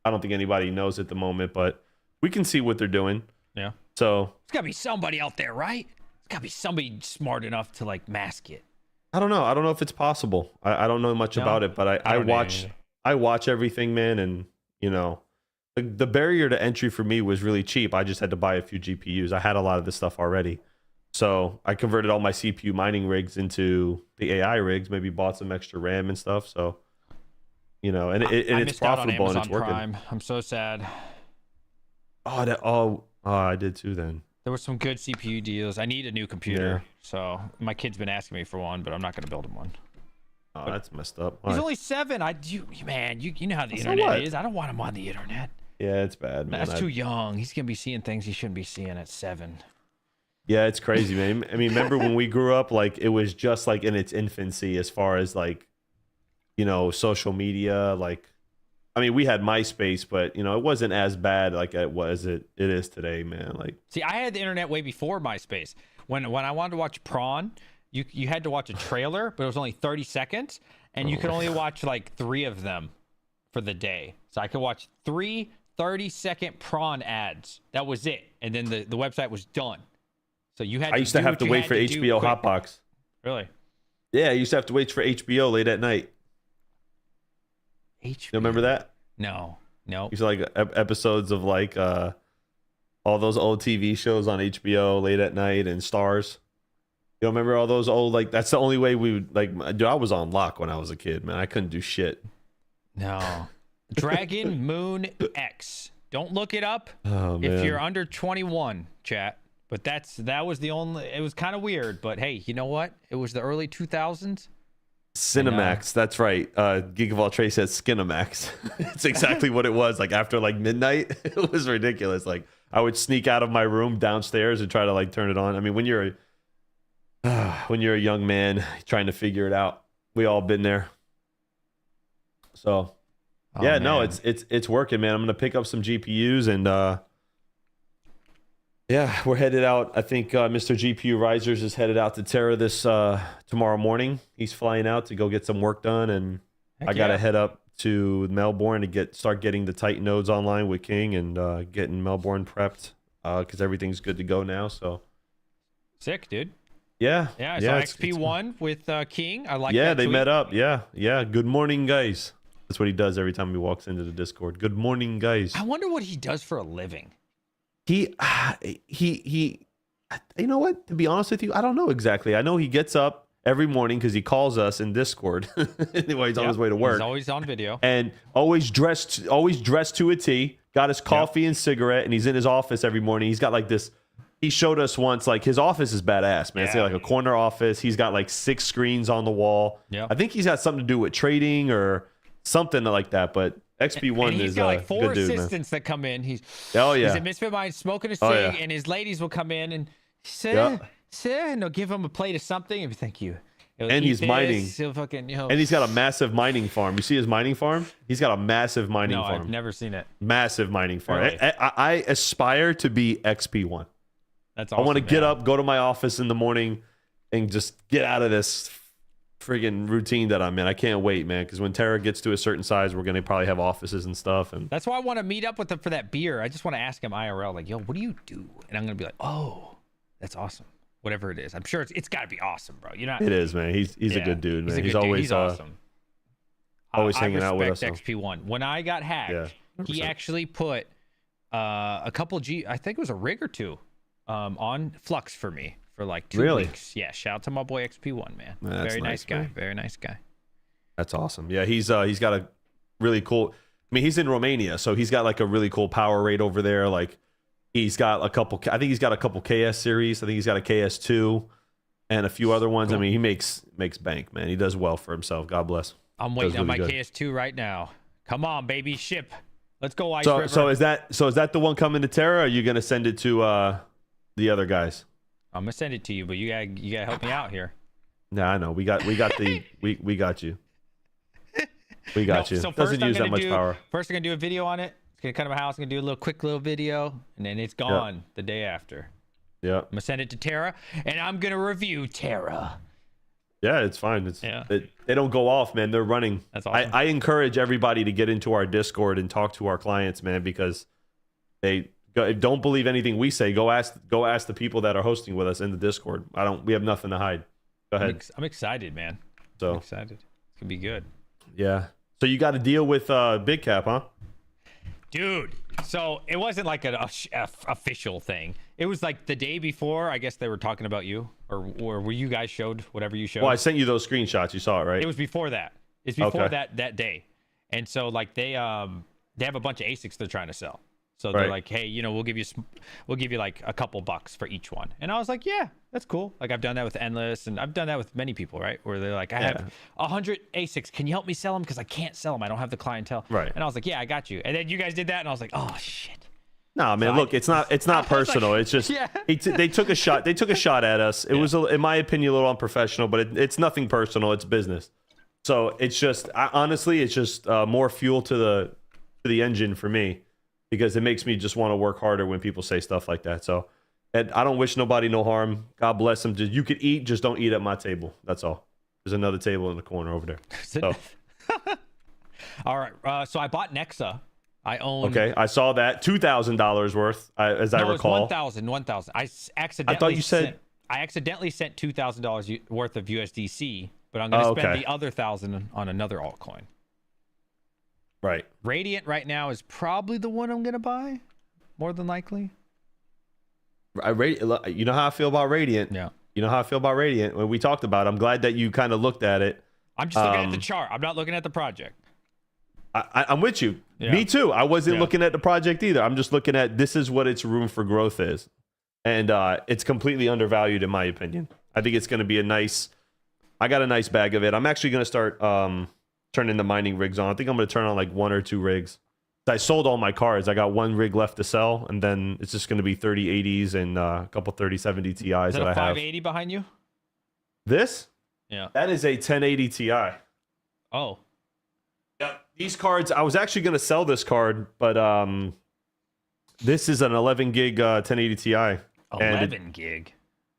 don't think anybody knows at the moment, but we can see what they're doing. Yeah. So it's got to be somebody out there, right? It's got to be somebody smart enough to like mask it. I don't know. I don't know if it's possible. I don't know much about it, but I watch everything, man. And you know, the barrier to entry for me was really cheap. I just had to buy a few GPUs. I had a lot of this stuff already. So I converted all my CPU mining rigs into the AI rigs, maybe bought some extra RAM and stuff. So, you know, and it's profitable and it's working. Prime. I'm so sad. Oh, I did too then. There were some good CPU deals. I need a new computer. Yeah. So my kid's been asking me for one, but I'm not going to build him one. Oh, but that's messed up. He's only 7. You know how the internet is. I don't want him on the internet. Yeah, it's bad, man. That's too young. He's going to be seeing things he shouldn't be seeing at 7. Yeah, it's crazy, man. I mean, remember when we grew up, like it was just like in its infancy as far as like, you know, social media. Like, I mean, we had MySpace, but you know, it wasn't as bad like it is today, man. Like, see, I had the internet way before MySpace. When I wanted to watch Prawn, you had to watch a trailer, but it was only 30 seconds, and you could only watch like 3 of them for the day. So I could watch 3 30-second Prawn ads. That was it, and then the website was done. So you had. I used to have to wait for HBO Hotbox. Really? Yeah, I used to have to wait for HBO late at night. HBO. You remember that? No. Used to like episodes of like all those old TV shows on HBO late at night and Stars. You don't remember all those old, like that's the only way we would like. Dude, I was on lock when I was a kid, man. I couldn't do shit. No. Dragon Moon X. Don't look it up if you're under 21, chat. But that was the only. It was kind of weird, but hey, you know what? It was the early 2000s. Cinemax, that's right. Geek of All Trade says Skinemax. It's exactly what it was. Like after like midnight, it was ridiculous. Like I would sneak out of my room downstairs and try to like turn it on. I mean, when you're a young man trying to figure it out, we all been there. So yeah, no, it's working, man. I'm gonna pick up some GPUs and yeah, we're headed out. I think Mr. GPU Risers is headed out to Tera this tomorrow morning. He's flying out to go get some work done, and Heck I gotta yeah. head up to Melbourne to start getting the tight nodes online with King and getting Melbourne prepped because everything's good to go now. So Sick, dude. yeah, Yeah, I yeah, saw XP1 with King. I like yeah, that they tweet. met up. Yeah, yeah. Good morning, guys. That's what he does every time he walks into the Discord. Good morning, guys. I wonder what he does for a living. He. You know what? To be honest with you, I don't know exactly. I know he gets up every morning because he calls us in Discord while he's on his way to work. He's always on video. And always dressed to a T. Got his coffee and cigarette, and he's in his office every morning. He's got like this. He showed us once, like his office is badass, man. It's like a corner office. He's got like 6 screens on the wall. Yeah. I think he's got something to do with trading or something like that. But XP1 and he's is got like 4 good dude, man. assistants that come in. He's yeah. He's a Misfit Mind smoking a cig, Oh, yeah. and his ladies will come in and sir, Yeah. sir, and they'll give him a plate of something and thank you. He'll And eat he's mining. He'll fucking, And he's got a massive mining farm. You see his mining farm? He's got a massive mining no, farm. I've never seen it. Massive mining farm. Really? I aspire to be XP1. That's I awesome. want to get man. up, go to my office in the morning, and just get out of this friggin' routine that I'm in. I can't wait, man, because when Tera gets to a certain size, we're going to probably have offices and stuff. And That's why I want to meet up with him for that beer. I just want to ask him IRL, like, yo, what do you do? And I'm going to be like, oh, that's awesome. Whatever it is. I'm sure it's got to be awesome, bro. You're not. it is, man. He's a good dude, man. He's, a good He's dude. always He's awesome. always hanging out with us. I respect XP1. When I got hacked, Yeah, he 100%. actually put a couple I think it was a rig or 2 on Flux for me for like 2 Really? weeks. Yeah, shout out to my boy XP1, man. Man, that's Very nice nice, guy. man. Very nice guy. That's awesome. Yeah, he's got a really cool. I mean, he's in Romania, so he's got like a really cool power rate over there. Like, he's got a couple. I think he's got a couple KS series. I think he's got a KS2 and a few other ones. Cool. I mean, he makes bank, man. He does well for himself. God bless. I'm waiting on my really good. KS2 right now. Come on, baby, ship. Let's go, Ice So River. so is that the one coming to Tera? Or are you gonna send it to the other guys? I'm gonna send it to you, but you gotta help me out here. Nah, I know. We got the we got you. We got you. So first Doesn't I'm use that gonna much do, power. First, I'm gonna do a video on it. It's gonna come to my house. I'm gonna do a quick little video, and then it's gone the day after. Yeah. I'm gonna send it to Tera, and I'm gonna review Tera. Yeah, it's fine. Yeah. They don't go off, man. They're running. That's awesome. I encourage everybody to get into our Discord and talk to our clients, man, because don't believe anything we say. Go ask the people that are hosting with us in the Discord. We have nothing to hide. Go ahead. I'm excited, man. So I'm excited. It's gonna be good. yeah. So you got to deal with Big Cap, huh? Dude, so it wasn't like an official thing. It was like the day before. I guess they were talking about you, or were you guys showed whatever you showed? Well, I sent you those screenshots. You saw it, right? It was before that. It's before Okay. that day. And so like they have a bunch of ASICs they're trying to sell. So they're Right. like, hey, we'll give you like a couple bucks for each one. And I was like, yeah, that's cool. Like I've done that with Endless, and I've done that with many people, right? Where they're like, I have 100 ASICs. Can you help me sell them? Because I can't sell them. I don't have the clientele. Right. And I was like, yeah, I got you. And then you guys did that, and I was like, oh shit. No, man. So Look, it's not personal. It's just Yeah. they took a shot. They took a shot at us. It was, in my opinion, a little unprofessional, but it's nothing personal. It's business. So it's just honestly, it's just more fuel to the engine for me, because it makes me just want to work harder when people say stuff like that. So, and I don't wish nobody no harm. God bless them. You could eat, just don't eat at my table. That's all. There's another table in the corner over there. So, All right. So I bought Nexa. I own. okay, I saw that $2,000 worth, as I No, recall. it's 1,000. I accidentally. I thought you said- I accidentally sent $2,000 worth of USDC, but I'm gonna spend okay. the other 1,000 on another altcoin. Right. Radiant right now is probably the one I'm gonna buy, more than likely. You know how I feel about Radiant. Yeah. You know how I feel about Radiant. When we talked about it, I'm glad that you kind of looked at it. I'm just looking at the chart. I'm not looking at the project. I'm with you. Yeah. Me too. I wasn't Yeah. looking at the project either. I'm just looking at this is what its room for growth is. And it's completely undervalued in my opinion. I think it's going to be I got a nice bag of it. I'm actually going to start turning the mining rigs on. I think I'm going to turn on like 1 or 2 rigs. I sold all my cards. I got 1 rig left to sell, and then it's just going to be 3080s and a couple 3070 Ti's Is that that a I have. 580 behind you? This? Yeah. That is a 1080 Ti. Oh. Yeah, these cards, I was actually going to sell this card, but this is an 11 gig 1080 Ti. 11 gig.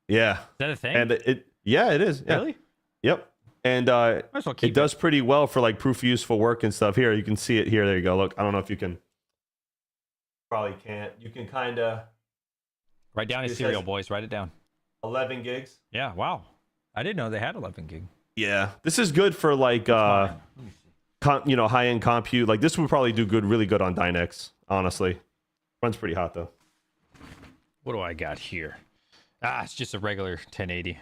Yeah. Is that a thing? And it is. Yeah. Really? Yep. Might as well keep it does pretty well for like proof of use for work and stuff. Here, you can see it here. There you go. Look, I don't know if you can. Probably can't. You can kind of. Write down a It serial, says- boys. Write it down. 11 gigs. Yeah. Wow. I didn't know they had 11 gig. Yeah, this is good for like Let me see. high end compute. Like this would probably do really good on Dynex. Honestly, runs pretty hot though. What do I got here? Ah, it's just a regular 1080.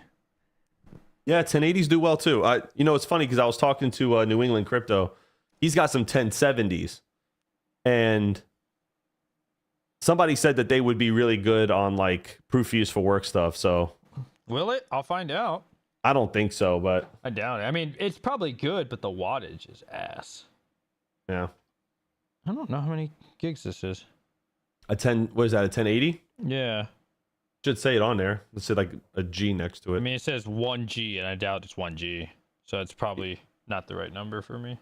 Yeah, 1080s do well too. It's funny because I was talking to New England Crypto. He's got some 1070s, and somebody said that they would be really good on like proof of use for work stuff. So Will it? I'll find out. I don't think so, but I doubt it. I mean, it's probably good, but the wattage is ass. yeah, I don't know how many gigs this is. what is that? A 1080? Yeah. Should say it on there. Let's say like a G next to I it. mean, it says 1G, and I doubt it's 1G. So it's probably not the right number for me.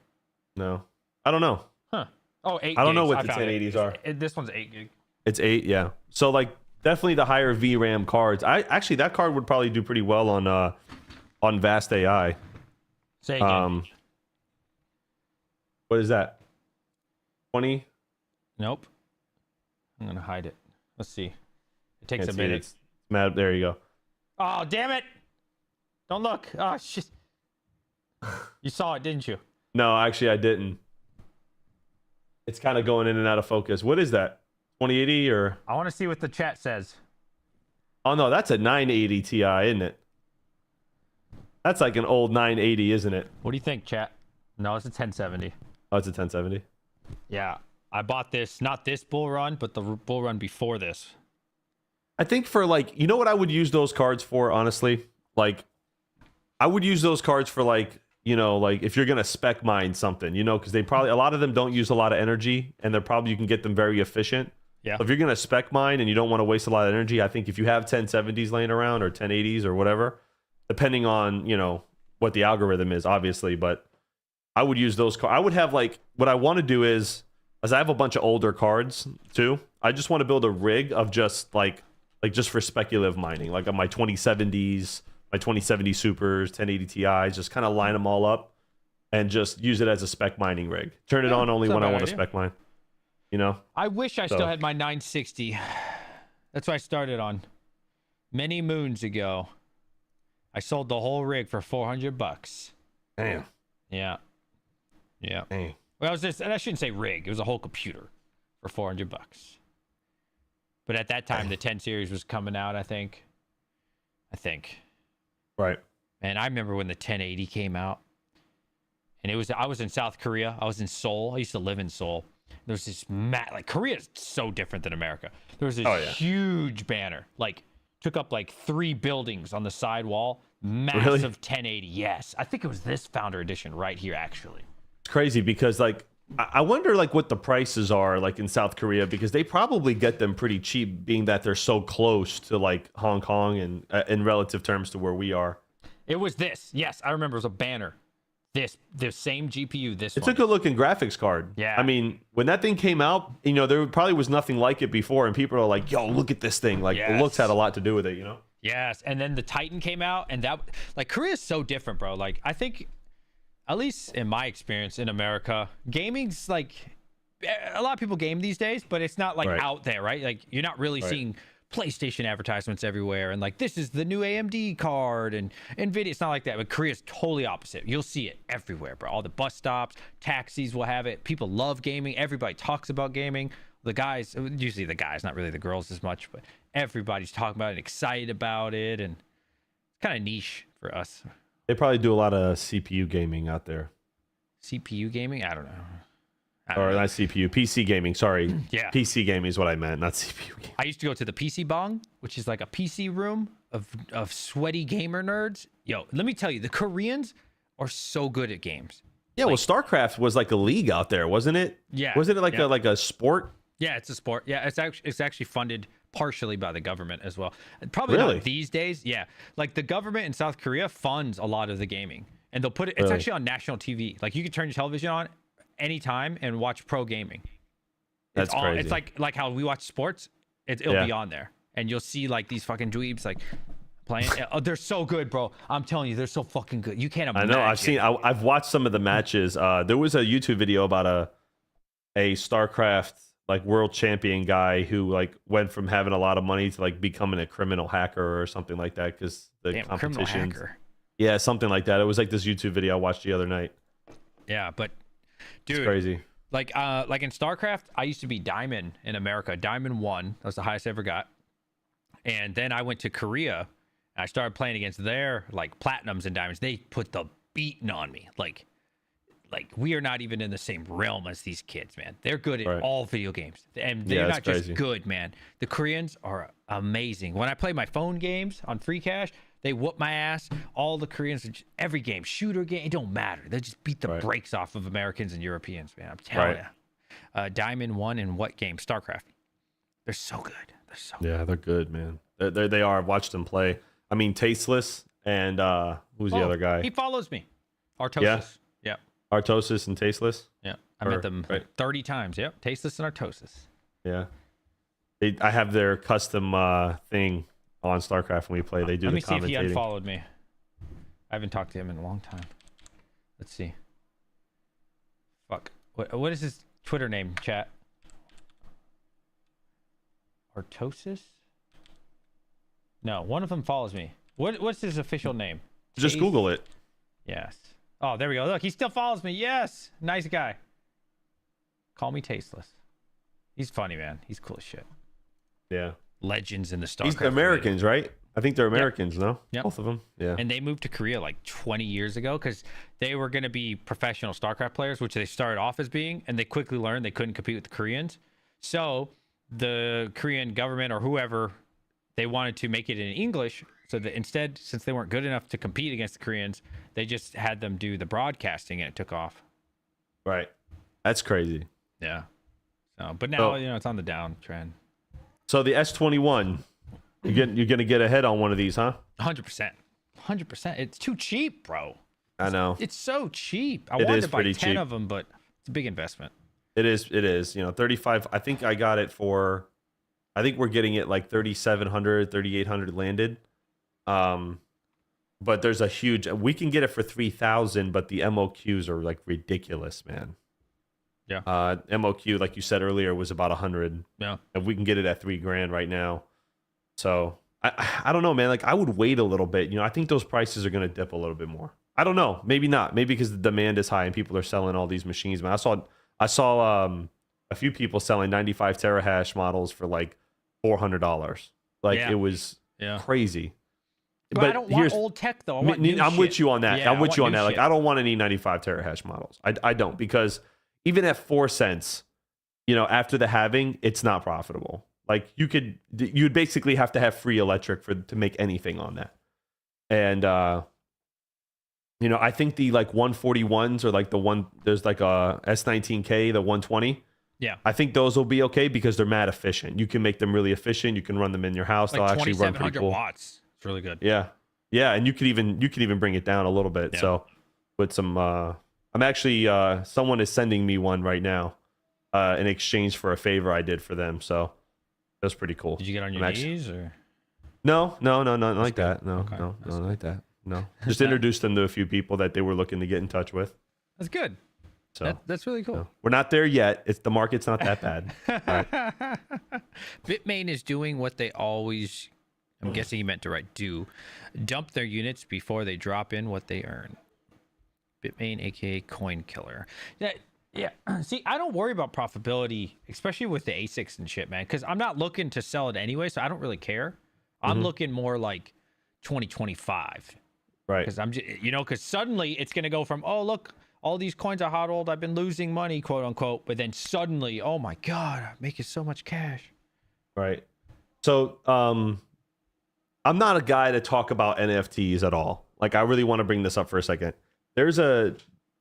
No, I don't know. Huh. Oh, 8 I don't know gigs. what the found it. 1080s are. This one's 8 gig. It's 8, yeah. So like definitely the higher VRAM cards. Actually that card would probably do pretty well on Vast AI. Say again. What is that? 20? Nope. I'm going to hide it. Let's see. It takes Can't a see it. minute. It's mad. There you go. Oh, damn it. Don't look. Oh, shit. You saw it, didn't you? No, actually I didn't. It's kind of going in and out of focus. What is that? 2080 or? I want to see what the chat says. Oh no, that's a 980 Ti, isn't it? That's like an old 980, isn't it? What do you think, chat? No, it's a 1070. Oh, it's a 1070. Yeah. I bought this, not this bull run, but the bull run before this. I think for like, you know what I would use those cards for, honestly? Like, I would use those cards for like, like if you're going to spec mine something, because they probably, a lot of them don't use a lot of energy and you can get them very efficient. Yeah. So if you're going to spec mine and you don't want to waste a lot of energy, I think if you have 1070s laying around or 1080s or whatever, depending on, what the algorithm is, obviously, but I would use those cards. I would have like, what I want to do is I have a bunch of older cards too. I just want to build a rig of just like just for speculative mining, like on my 2070s, my 2070 Supers, 1080 Ti's, just kind of line them all up and just use it as a spec mining rig. Turn it on only when I want to spec mine. I wish I still had my 960. That's what I started on many moons ago. I sold the whole rig for $400. Damn. Yeah. Damn. Well, it was just, and I shouldn't say rig. It was a whole computer for $400. But at that time, the 10 series was coming out. I think. Right. And I remember when the 1080 came out, and I was in South Korea. I was in Seoul. I used to live in Seoul. There was this Korea is so different than America. There was this huge banner, like took up like 3 buildings on the side wall. Massive Really? 1080. Yes, I think it was this Founder Edition right here, actually. It's crazy because like I wonder like what the prices are like in South Korea, because they probably get them pretty cheap, being that they're so close to like Hong Kong and in relative terms to where we are. It was this. Yes, I remember. It was a banner. The same GPU. It's a good looking graphics card. Yeah. I mean, when that thing came out, there probably was nothing like it before, and people are like, "Yo, look at this thing!" Like the looks had a lot to do with it, Yes, and then the Titan came out, and that like Korea is so different, bro. Like I think, at least in my experience in America, gaming's like a lot of people game these days, but it's not like out there, right? Like you're not really seeing PlayStation advertisements everywhere, and like this is the new AMD card and Nvidia. It's not like that, but Korea's totally opposite. You'll see it everywhere, bro. All the bus stops, taxis will have it. People love gaming. Everybody talks about gaming. The guys, usually the guys, not really the girls as much, but everybody's talking about it, excited about it, and it's kind of niche for us. They probably do a lot of CPU gaming out there. CPU gaming? I don't know. Or not CPU, PC gaming. Sorry. Yeah. PC gaming is what I meant, not CPU gaming. I used to go to the PC Bong, which is like a PC room of sweaty gamer nerds. Yo, let me tell you, the Koreans are so good at games. Yeah, well, Starcraft was like a league out there, wasn't it? Yeah. Wasn't it like a sport? Yeah, it's a sport. Yeah, it's actually funded partially by the government as well. Probably Really? not these days. Yeah, like the government in South Korea funds a lot of the gaming, and they'll put it. It's actually on national TV. Like you can turn your television on anytime and watch pro gaming. That's crazy. It's like how we watch sports. It'll be on there, and you'll see like these fucking dweebs like playing. Oh, they're so good, bro. I'm telling you, they're so fucking good. You can't I imagine. know. I've watched some of the matches. There was a YouTube video about a Starcraft like world champion guy who like went from having a lot of money to like becoming a criminal hacker or something like that because the Damn, criminal competition. hacker. Yeah, something like that. It was like this YouTube video I watched the other night. Yeah, but dude, It's crazy. like in StarCraft, I used to be Diamond in America. Diamond 1. That was the highest I ever got. And then I went to Korea and I started playing against their like platinums and diamonds. They put the beating on me. Like we are not even in the same realm as these kids, man. They're good at all video games. And they're not just good, man. The Koreans are amazing. When I play my phone games on free cash, they whoop my ass. All the Koreans, every game, shooter game, it don't matter. They just beat the brakes off of Americans and Europeans, man. I'm telling you. Diamond 1 in what game? StarCraft. They're so good. They're so good. Yeah, they're good, man. They are. I've watched them play. I mean, Tasteless and who's the other guy? He follows me. Artosis. Yeah. Yeah. Artosis and Tasteless. Yeah. I met them 30 times. Yep. Tasteless and Artosis. Yeah. I have their custom thing on StarCraft when we play. They do the commentating. Let me see if he unfollowed me. I haven't talked to him in a long time. Let's see. Fuck. What is his Twitter name, chat? Artosis? No, one of them follows me. What's his official name? Just Google it. Yes. Oh, there we go. Look, he still follows me. Yes. Nice guy. Call me Tasteless. He's funny, man. He's cool as shit. Yeah. Legends in the StarCraft. He's Americans, right? I think they're Americans, no? Yep. Both of them. Yeah. And they moved to Korea like 20 years ago because they were going to be professional StarCraft players, which they started off as being, and they quickly learned they couldn't compete with the Koreans. So the Korean government or whoever, they wanted to make it in English. So that instead, since they weren't good enough to compete against the Koreans, they just had them do the broadcasting and it took off. Right. That's crazy. Yeah. So, but now, it's on the downtrend. So the S21, you're gonna get ahead on one of these, huh? 100%. 100%. It's too cheap, bro. I know. It's so cheap. I wanted to buy 10 cheap. of them, but it's a big investment. It is. 35. I think I got it for, I think we're getting it like 3,700, 3,800 landed. But there's a huge, we can get it for 3,000, but the MOQs are like ridiculous, man. Yeah. MOQ, like you said earlier, was about 100. Yeah. And we can get it at $3,000 right now. So I don't know, man. Like I would wait a little bit. I think those prices are going to dip a little bit more. I don't know. Maybe not. Maybe because the demand is high and people are selling all these machines. Man, I saw a few people selling 95 terahash models for like $400. Like it was crazy. But I don't want old tech though. I'm with you on that. Yeah, I'm with you on that. shit. Like I don't want any 95 terahash models. I don't, because even at 4 cents, after the halving, it's not profitable. Like you'd basically have to have free electric to make anything on that. And I think the like 141s or like there's like a S19K, the 120. Yeah. I think those will be okay because they're mad efficient. You can make them really efficient. You can run them in your house. Like They'll actually run pretty cool. watts. It's really good. Yeah. Yeah. And you could even bring it down a little bit. Yeah. So with some, I'm actually, someone is sending me one right now, in exchange for a favor I did for them. So that's pretty cool. Did you get on your knees or? No, not like good. that. No, Okay. no, like that. No, just introduced them to a few people that they were looking to get in touch with. That's good. So that's really cool. No, we're not there yet. The market's not that bad. Right. Bitmain is doing what they always, I'm guessing he meant to write do, dump their units before they drop in what they earn. Bitmain, aka Coin Killer. Yeah. See, I don't worry about profitability, especially with the ASICs and shit, man, because I'm not looking to sell it anyway, so I don't really care. I'm looking more like 2025. Right. Because I'm just, because suddenly it's going to go from, oh, look, all these coins are hot old. I've been losing money, quote unquote. But then suddenly, oh my God, I'm making so much cash. Right. So, I'm not a guy to talk about NFTs at all. Like, I really want to bring this up for a second. There's the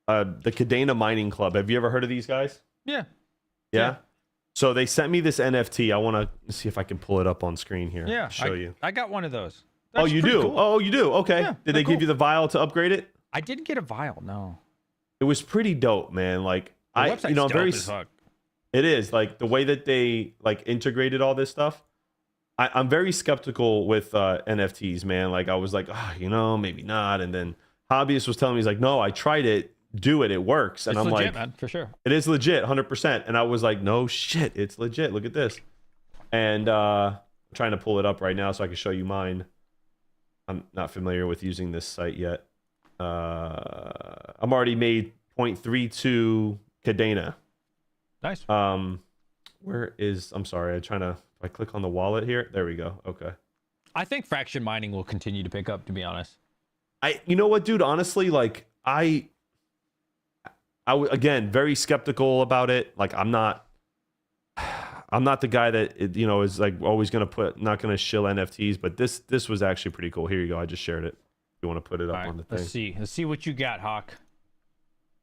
Cadena Mining Club. Have you ever heard of these guys? Yeah. So they sent me this NFT. I want to see if I can pull it up on screen here. Yeah. Show you. I got one of those. Oh, you do? Cool. Oh, you do? Okay. Yeah, Did they give you the vial to upgrade it? I didn't get a vial, no. It was pretty dope, man. Like The website's dope as fuck. It is like the way that they like integrated all this stuff. I'm very skeptical with NFTs, man. Like I was like, maybe not. And then Hobbyist was telling me, he's like, no, I tried it, do it, it works. And It's I'm legit, like, man, for sure. it is legit, 100%. And I was like, no shit, it's legit. Look at this. And I'm trying to pull it up right now so I can show you mine. I'm not familiar with using this site yet. I'm already made 0.32 Cadena. Nice. Where is, I'm sorry, if I click on the wallet here, there we go. Okay. I think fraction mining will continue to pick up, to be honest. You know what, dude, honestly, like again, very skeptical about it. Like I'm not the guy that is like always going to not going to shill NFTs, but this was actually pretty cool. Here you go. I just shared it. You want to put it up on the thing. Let's see what you got, Hawk.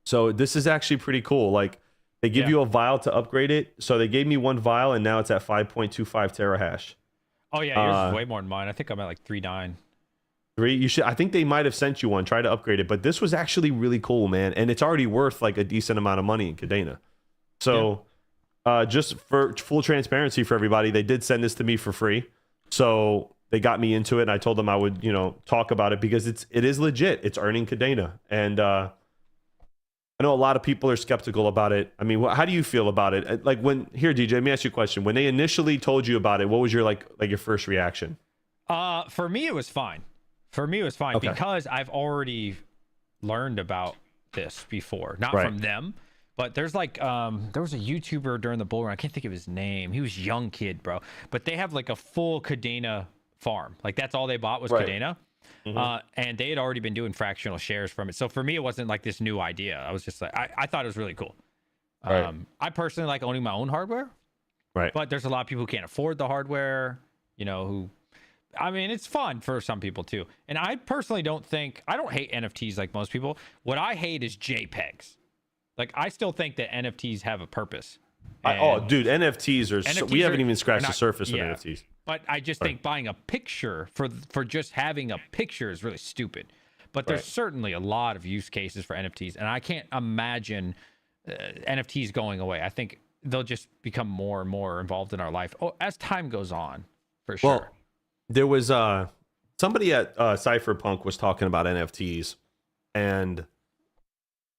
So this is actually pretty cool. Like they give you a vial to upgrade it. So they gave me one vial and now it's at 5.25 terahash. Oh yeah, yours is way more than mine. I think I'm at like 3.9. I think they might have sent you one. Try to upgrade it, but this was actually really cool, man. And it's already worth like a decent amount of money in Cadena. So just for full transparency for everybody, they did send this to me for free. So they got me into it, and I told them I would, talk about it because it is legit. It's earning Cadena. And I know a lot of people are skeptical about it. I mean, how do you feel about it? Like here, DJ, let me ask you a question. When they initially told you about it, what was your your first reaction? For me, it was fine. Okay. Because I've already learned about this before, not Right. from them, but there's like there was a YouTuber during the bull run. I can't think of his name. He was a young kid, bro. But they have like a full Cadena farm. Like that's all they bought was Right. Cadena. And they had already been doing fractional shares from it. So for me, it wasn't like this new idea. I was just like, I thought it was really cool. Right. I personally like owning my own hardware, Right. but there's a lot of people who can't afford the hardware, it's fun for some people too. And I personally don't hate NFTs like most people. What I hate is JPEGs. Like I still think that NFTs have a purpose. Dude, NFTs we haven't even scratched the surface with yeah. NFTs. But I just think buying a picture for just having a picture is really stupid. But there's certainly a lot of use cases for NFTs, and I can't imagine NFTs going away. I think they'll just become more and more involved in our life as time goes on, for sure. Well, there was somebody at Cypherpunk was talking about NFTs, and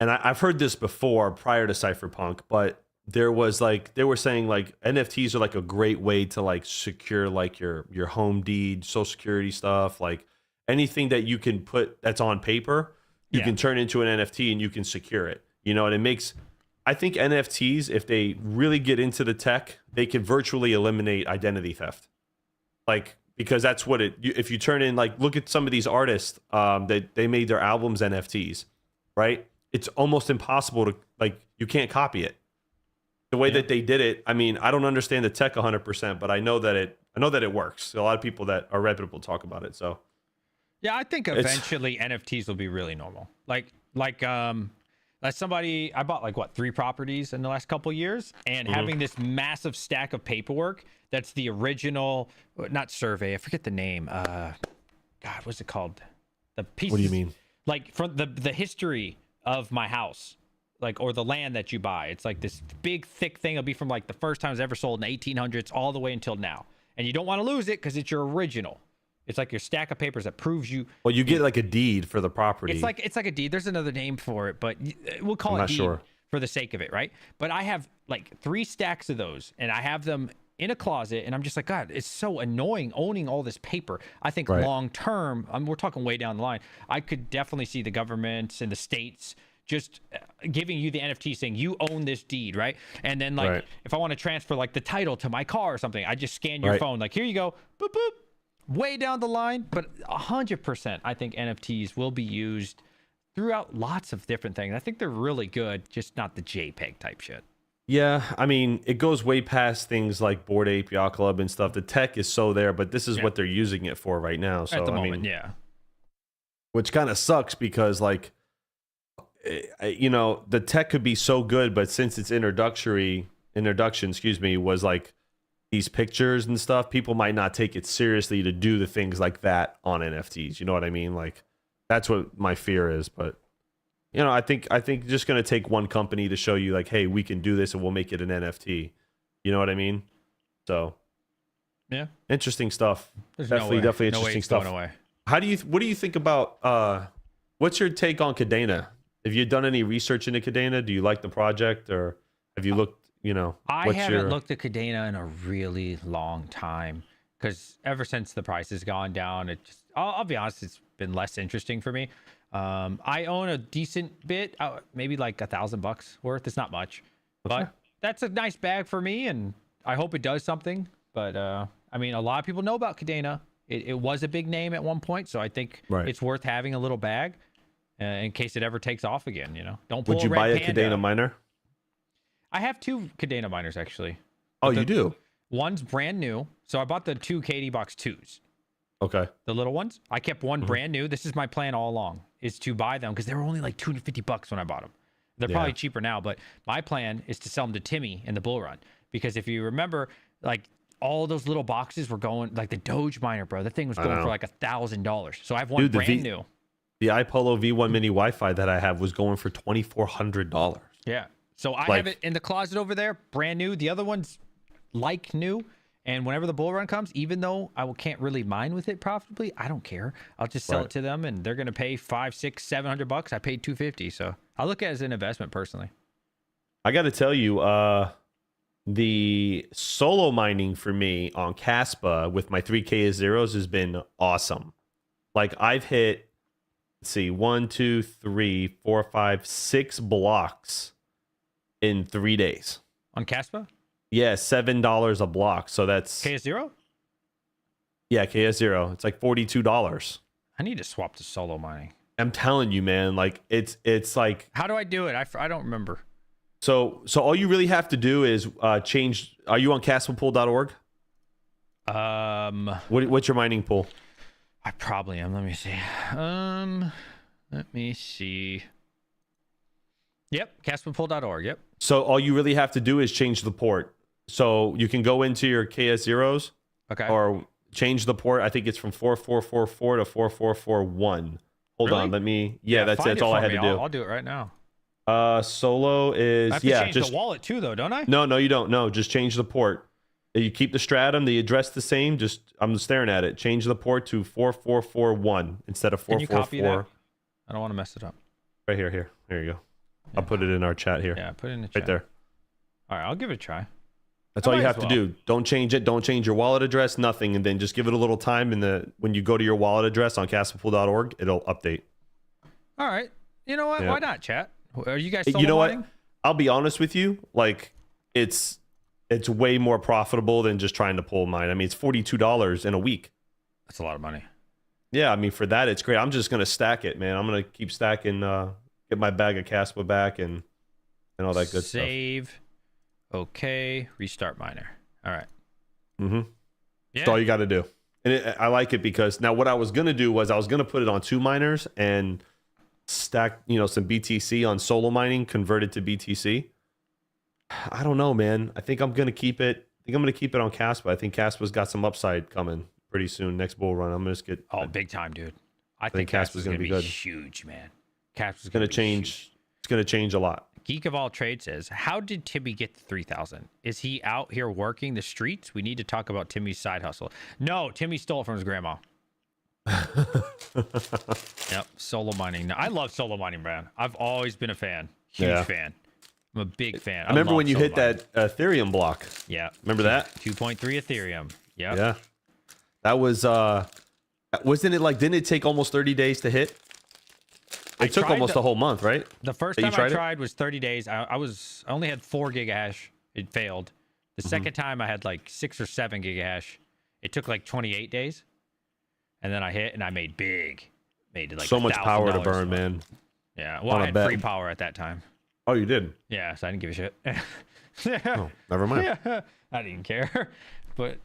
I've heard this before prior to Cypherpunk, but they were saying like NFTs are like a great way to like secure like your home deed, social security stuff, like anything that you can put that's on paper, you can turn into an NFT and you can secure it. And I think NFTs, if they really get into the tech, they can virtually eliminate identity theft. Like, because that's what if you turn in, like, look at some of these artists, they made their albums NFTs, right? It's almost impossible to, like, you can't copy it. The way that they did it, I mean, I don't understand the tech 100%, but I know that it works. A lot of people that are reputable talk about it. So, yeah, I think eventually NFTs will be really normal. As somebody, I bought 3 properties in the last couple of years, and having this massive stack of paperwork that's the original, not survey, I forget the name. God, what's it called? The pieces. What do you mean? Like from the history of my house, or the land that you buy. It's like this big thick thing. It'll be from like the first time it was ever sold in the 1800s all the way until now, and you don't want to lose it because it's your original. It's like your stack of papers that proves you. Well, you get like a deed for the property. It's like a deed. There's another name for it, but we'll call it deed for the sake of it, right? But I have like 3 stacks of those, and I have them in a closet, and I'm just like, God, it's so annoying owning all this paper. I think long term, we're talking way down the line, I could definitely see the governments and the states just giving you the NFT saying you own this deed, right? And then if I want to transfer like the title to my car or something, I just scan your phone, like, here you go, boop boop. Way down the line, but 100%, I think NFTs will be used throughout lots of different things. I think they're really good, just not the JPEG type shit. Yeah, I mean, it goes way past things like Bored Ape Yacht Club and stuff. The tech is so there, but this is what they're using it for right now. So at the moment, which kind of sucks because the tech could be so good, but since its introduction, was like these pictures and stuff, people might not take it seriously to do the things like that on NFTs. You know what I mean? Like, that's what my fear is. But I think just going to take one company to show you like, hey, we can do this and we'll make it an NFT. You know what I mean? So Yeah. Interesting stuff. There's Definitely no way interesting it's stuff. going away. What do you think about what's your take on Cadena? Have you done any research into Cadena? Do you like the project, or have you looked, I haven't looked at Cadena in a really long time, because ever since the price has gone down, I'll be honest, it's been less interesting for me. I own a decent bit, maybe like $1,000 worth. It's not much, but that's a nice bag for me, and I hope it does something. But I mean, a lot of people know about Cadena. It was a big name at one point, so I think it's worth having a little bag in case it ever takes off again. Don't pull. Would you buy a Cadena miner? I have 2 Cadena miners actually. Oh, you do? One's brand new, so I bought the 2 KD Box 2s. Okay. The little ones. I kept one brand new. This is my plan all along, is to buy them because they were only like $250 when I bought them. They're probably cheaper now, but my plan is to sell them to Timmy in the bull run, because if you remember, like, all those little boxes were going, like the Doge miner, bro. That thing was going for like $1,000. So I have one brand new. The iPolo V1 Mini Wi-Fi that I have was going for $2,400. Yeah. So I have it in the closet over there, brand new. The other one's like new. And whenever the bull run comes, even though I can't really mine with it profitably, I don't care. I'll just sell it to them, and they're gonna pay $500, $600, $700. I paid $250, so I look at it as an investment personally. I got to tell you, the solo mining for me on Caspa with my 3K zeros has been awesome. Like, I've hit, let's see, 1, 2, 3, 4, 5, 6 blocks in 3 days on Caspa. Yeah, $7 a block. So that's KS0. Yeah, KS0. It's like $42. I need to swap to solo mining. I'm telling you, man. Like, it's like, how do I do it? I don't remember. So all you really have to do is change. Are you on castlepool.org? What's your mining pool? I probably am. Let me see. Yep, castlepool.org. Yep. So all you really have to do is change the port. So you can go into your KS zeros, or change the port. I think it's from 4444 to 4441. Hold on, let me. Yeah, that's it. That's all I had to do. I'll do it right now. Solo is I have to change the wallet too, though, don't I? No, you don't. No, just change the port. You keep the stratum, the address the same. Just I'm staring at it. Change the port to 4441 instead of 444. Can you copy that? I don't want to mess it up. Right here. There you go. Yeah. I'll put it in our chat here. Yeah, put it in the chat. Right there. All right, I'll give it a try. That's all you have to do. Don't change it. Don't change your wallet address. Nothing, and then just give it a little time. And when you go to your wallet address on castlepool.org, it'll update. All right. You know what? Yeah. Why not, chat? Are you guys solo You know mining? what? I'll be honest with you. Like, it's way more profitable than just trying to pull mine. I mean, it's $42 in a week. That's a lot of money. Yeah, I mean, for that, it's great. I'm just gonna stack it, man. I'm gonna keep stacking. Get my bag of Caspa back and all that good stuff. Save. Okay. Restart miner. All right. Yeah. That's all you got to do. And I like it because now what I was gonna do was I was gonna put it on 2 miners and stack, some BTC on solo mining, convert it to BTC. I don't know, man. I think I'm gonna keep it. On Caspa. I think Caspa's got some upside coming pretty soon. Next bull run, I'm gonna just get big time, dude. I think Caspa's gonna be good. Huge, man. Caspa's gonna change. It's gonna change a lot. Geek of all trades says, "How did Timmy get to 3,000? Is he out here working the streets? We need to talk about Timmy's side hustle." No, Timmy stole it from his grandma. Yep, solo mining. No, I love solo mining, man. I've always been a fan. Huge fan. I'm a big fan. I remember when you hit that Ethereum block. Yeah. Remember that? 2.3 Ethereum. Yep. Yeah. That was wasn't it like, didn't it take almost 30 days to hit? It took almost a whole month, right? The first time I tried was 30 days. I only had 4 gigahash. It failed. The second time I had like 6 or 7 gigahash. It took like 28 days. And then I hit and I made big. Made like so much power to burn, man. Yeah. Well, I had free power at that time. Oh, you did? Yeah, so I didn't give a shit. Oh, never mind. Yeah, I didn't care. But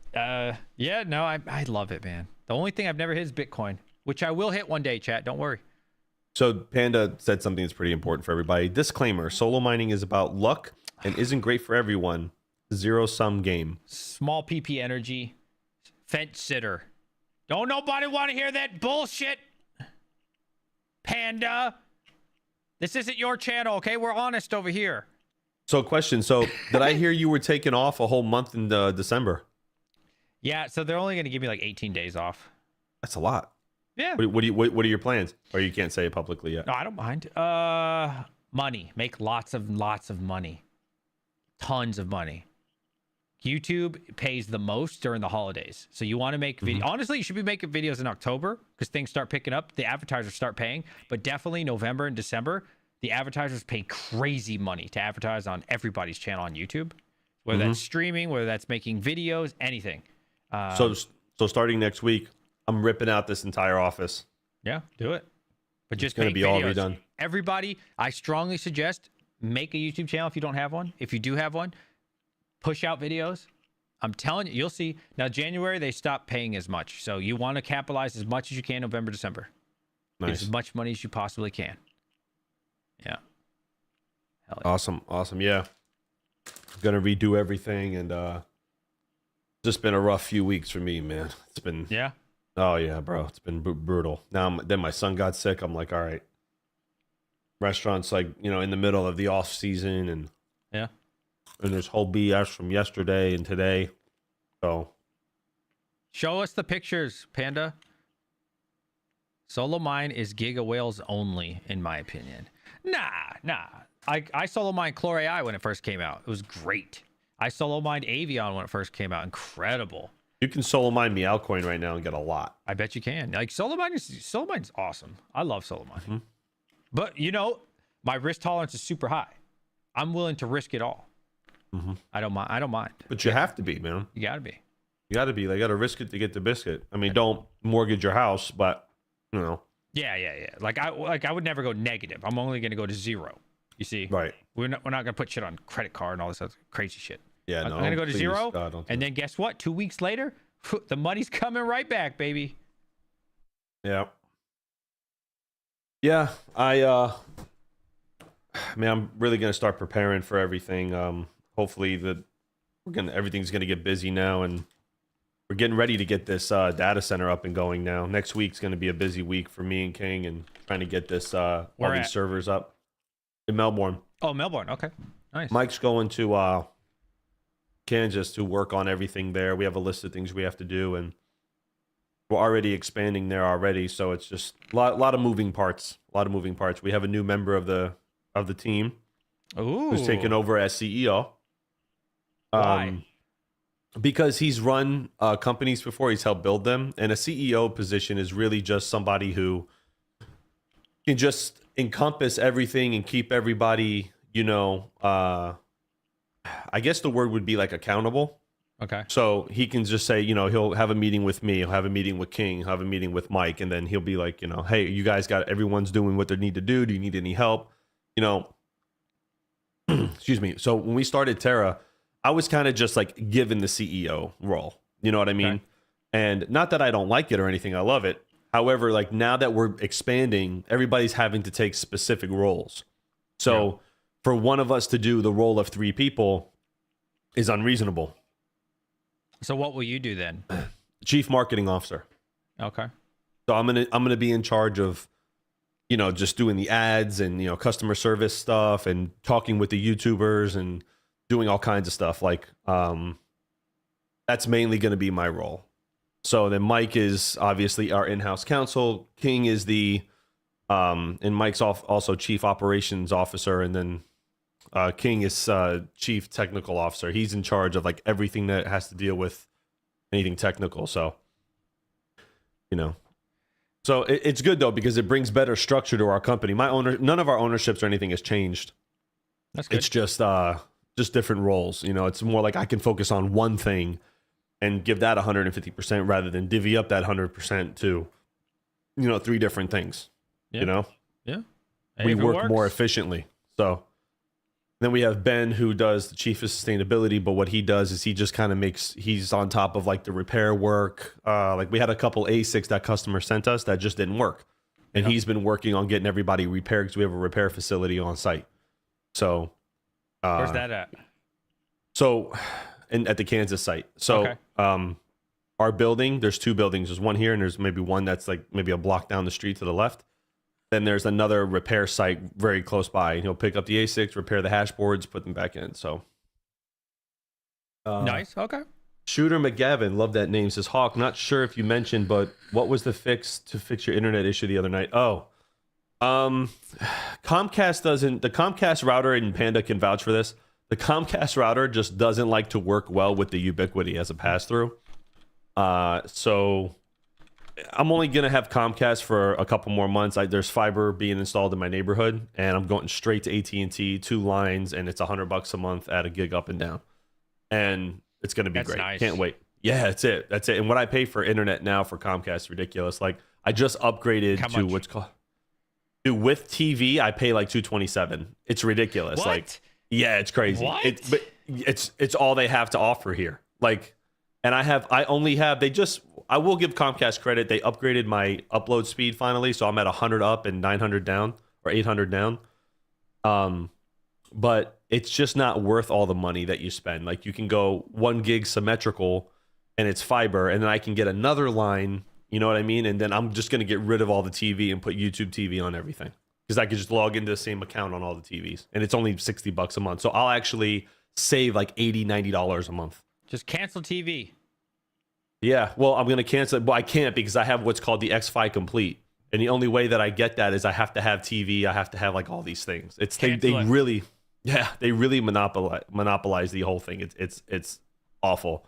yeah, no, I love it, man. The only thing I've never hit is Bitcoin, which I will hit one day, chat. Don't worry. So Panda said something that's pretty important for everybody. Disclaimer: solo mining is about luck and isn't great for everyone. Zero-sum game. Small PP energy. Fence sitter. Don't nobody want to hear that bullshit, Panda. This isn't your channel, okay? We're honest over here. So question. So did I hear you were taking off a whole month in December? Yeah, so they're only going to give me like 18 days off. That's a lot. Yeah. What are your plans? Or you can't say it publicly yet? No, I don't mind. Money. Make lots of money. Tons of money. YouTube pays the most during the holidays. So you want to make video. Honestly, you should be making videos in October because things start picking up. The advertisers start paying, but definitely November and December, the advertisers pay crazy money to advertise on everybody's channel on YouTube, whether that's streaming, whether that's making videos, anything. So starting next week, I'm ripping out this entire office. Yeah, do it. But just gonna make be all videos. redone. Everybody, I strongly suggest make a YouTube channel if you don't have one. If you do have one, push out videos. I'm telling you, you'll see. Now, January, they stop paying as much. So you want to capitalize as much as you can November, December. Get Nice. as much money as you possibly can. Yeah. Hell yeah. Awesome. Yeah. Gonna redo everything, and just been a rough few weeks for me, man. It's been Yeah. Oh yeah, bro. It's been brutal. Now then my son got sick. I'm like, all right. Restaurants like, in the middle of the off season, and Yeah. there's whole BS from yesterday and today. So Show us the pictures, Panda. Solo mine is Giga Whales only, in my opinion. Nah. I solo mined Chlor AI when it first came out. It was great. I solo mined Avion when it first came out. Incredible. you can solo mine me Altcoin right now and get a lot. I bet you can. Like solo mine's awesome. I love solo mining. But my risk tolerance is super high. I'm willing to risk it all. I don't mind. But you have to be, man. You gotta be. You got to be. They got to risk it to get the biscuit. I mean, don't mortgage your house, but Yeah. Like I would never go negative. I'm only gonna go to zero. You see? right. We're not gonna put shit on credit card and all this other crazy shit. Yeah, I'm no. gonna go to please, zero, God, don't do and that. then guess what? 2 weeks later, the money's coming right back, baby. Yeah. Yeah, I'm really gonna start preparing for everything. Hopefully everything's gonna get busy now, and we're getting ready to get this data center up and going now. Next week's gonna be a busy week for me and King, and trying to get this all Where these at? servers up in Melbourne. Oh, Melbourne. Okay, nice. Mike's going to Kansas to work on everything there. We have a list of things we have to do, and we're already expanding there already. So it's just a lot of moving parts. We have a new member of the team Ooh. who's taken over as CEO. Why? Because he's run companies before, he's helped build them, and a CEO position is really just somebody who can just encompass everything and keep everybody, I guess the word would be like accountable. Okay. So he can just say, he'll have a meeting with me, he'll have a meeting with King, he'll have a meeting with Mike, and then he'll be like, hey, you guys everyone's doing what they need to do. Do you need any help? Excuse me. So when we started Tera, I was kind of just like given the CEO role. You know what I mean? Okay. And not that I don't like it or anything, I love it. However, like now that we're expanding, everybody's having to take specific roles. So for one of us to do the role of 3 people is unreasonable. So what will you do then? Chief Marketing Officer. Okay. So I'm gonna be in charge of, just doing the ads and customer service stuff and talking with the YouTubers and doing all kinds of stuff. Like that's mainly gonna be my role. So then Mike is obviously our in-house counsel. King is and Mike's also Chief Operations Officer, and then King is Chief Technical Officer. He's in charge of like everything that has to deal with anything technical. So, so it's good though, because it brings better structure to our company. None of our ownerships or anything has changed. That's good. It's just different roles. It's more like I can focus on one thing and give that 150% rather than divvy up that 100% to, 3 different things. Yeah. We If it work more works. efficiently. So then we have Ben, who does the chief of sustainability, but what he does is he just kind of he's on top of like the repair work. Like we had a couple ASICs that customers sent us that just didn't work. And he's been working on getting everybody repaired because we have a repair facility on site. So Where's that at? So and at the Kansas site. So Okay. Our building, there's 2 buildings. There's one here, and there's maybe one that's like maybe a block down the street to the left. Then there's another repair site very close by, and he'll pick up the ASICs, repair the hash boards, put them back in. So Nice. Okay. Shooter McGavin, love that name, says, Hawk, not sure if you mentioned, but what was the fix to fix your internet issue the other night? Oh, Comcast doesn't, the Comcast router, and Panda can vouch for this, the Comcast router just doesn't like to work well with the Ubiquiti as a pass-through. So I'm only going to have Comcast for a couple more months. There's fiber being installed in my neighborhood, and I'm going straight to AT&T, 2 lines, and it's $100 a month at a gig up and down. And it's going to be great. Nice. Can't wait. Yeah, that's it. That's it. And what I pay for internet now for Comcast is ridiculous. Like, I just upgraded to what's called... Dude, with TV, I pay like $227. It's ridiculous. What? Like, yeah, it's crazy. What? But it's all they have to offer here. Like, and I will give Comcast credit. They upgraded my upload speed finally, so I'm at 100 up and 900 down, or 800 down. But it's just not worth all the money that you spend. Like, you can go 1 gig symmetrical, and it's fiber, and then I can get another line. You know what I mean? And then I'm just going to get rid of all the TV and put YouTube TV on everything, because I could just log into the same account on all the TVs, and it's only $60 a month. So I'll actually save like $80-90 a month. Just cancel TV. Yeah, well, I'm going to cancel it, but I can't because I have what's called the X-Fi Complete. And the only way that I get that is I have to have TV. I have to have like all these things. They really monopolize the whole thing. It's awful.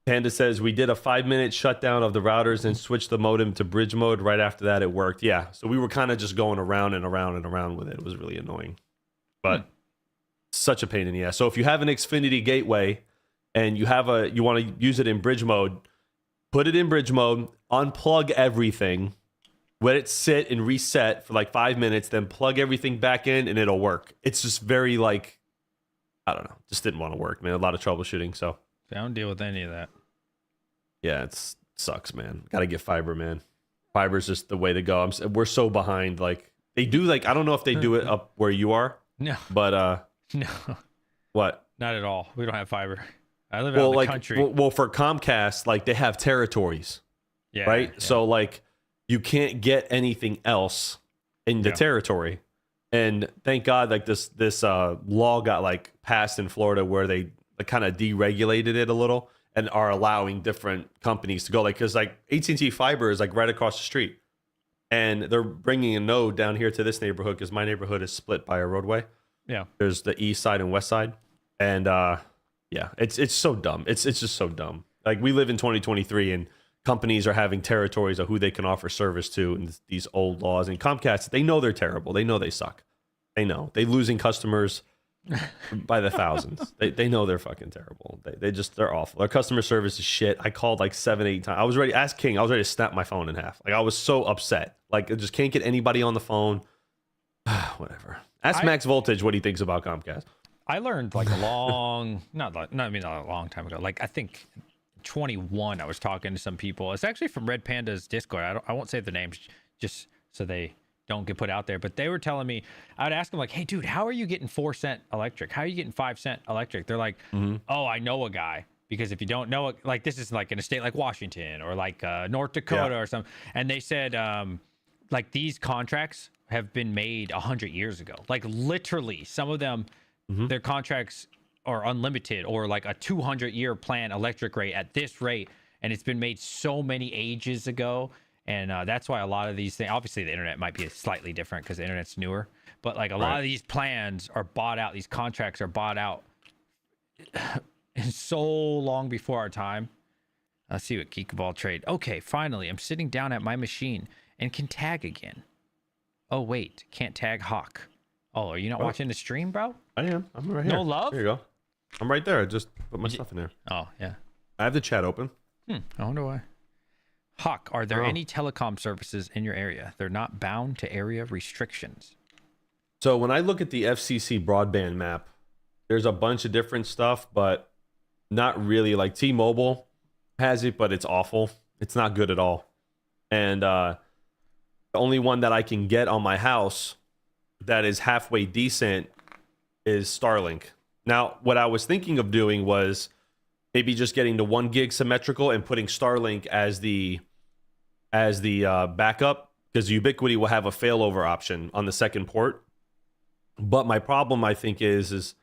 Panda says, we did a 5-minute shutdown of the routers and switched the modem to bridge mode. Right after that, it worked. Yeah, so we were kind of just going around and around and around with it. It was really annoying. But such a pain in the ass. So if you have an Xfinity gateway and you want to use it in bridge mode, put it in bridge mode, unplug everything, let it sit and reset for like 5 minutes, then plug everything back in and it'll work. It's just very like, I don't know, just didn't want to work, man. A lot of troubleshooting, so. I don't deal with any of that. Yeah, it sucks, man. Got to get fiber, man. Fiber's just the way to go. We're so behind. Like, they do, like, I don't know if they do it up where you are. No. But, no. What? Not at all. We don't have fiber. I live out in the country. Well, for Comcast, like, they have territories. Yeah. Right? Yeah. So, like, you can't get anything else in the territory. And thank God, like, this law got, like, passed in Florida where they kind of deregulated it a little and are allowing different companies to go, like, because like AT&T fiber is like right across the street, and they're bringing a node down here to this neighborhood because my neighborhood is split by a roadway. Yeah, there's the east side and west side, and yeah, it's so dumb. It's just so dumb. Like, we live in 2023 and companies are having territories of who they can offer service to, and these old laws. And Comcast, they know they're terrible. They know they suck. They know they're losing customers by the thousands. They know they're fucking terrible. They're awful. Their customer service is shit. I called like 7-8 times. I was ready, ask King, I was ready to snap my phone in half. Like, I was so upset. Like, I just can't get anybody on the phone. Whatever. Ask Max Voltage what he thinks about Comcast. I learned like a long, not a long time ago. Like, I think 21, I was talking to some people. It's actually from Red Panda's Discord. I won't say the names just so they don't get put out there, but they were telling me, I'd ask them like, hey dude, how are you getting 4-cent electric? How are you getting 5-cent electric? They're like, oh, I know a guy. Because if you don't know it, like, this is like in a state like Washington or like North Dakota or something. And they said, like, these contracts have been made 100 years ago. Like, literally, some of them, their contracts are unlimited, or like a 200-year plan electric rate at this rate. And it's been made so many ages ago. And that's why a lot of these things, obviously the internet might be slightly different because the internet's newer, but like a lot of these plans are bought out. These contracts are bought out so long before our time. Let's see what Geek of All Trade. Okay, finally, I'm sitting down at my machine and can tag again. Oh, wait, can't tag Hawk. Oh, are you not watching the stream, bro? I am. I'm right here. No love? Here you go. I'm right there. I just put my stuff in there. Oh, yeah. I have the chat open. I wonder why. Hawk, are there any telecom services in your area? They're not bound to area restrictions. So when I look at the FCC broadband map, there's a bunch of different stuff, but not really. Like, T-Mobile has it, but it's awful. It's not good at all. And the only one that I can get on my house that is halfway decent is Starlink. Now, what I was thinking of doing was maybe just getting the 1 gig symmetrical and putting Starlink as the backup, because Ubiquiti will have a failover option on the second port. But my problem, I think, is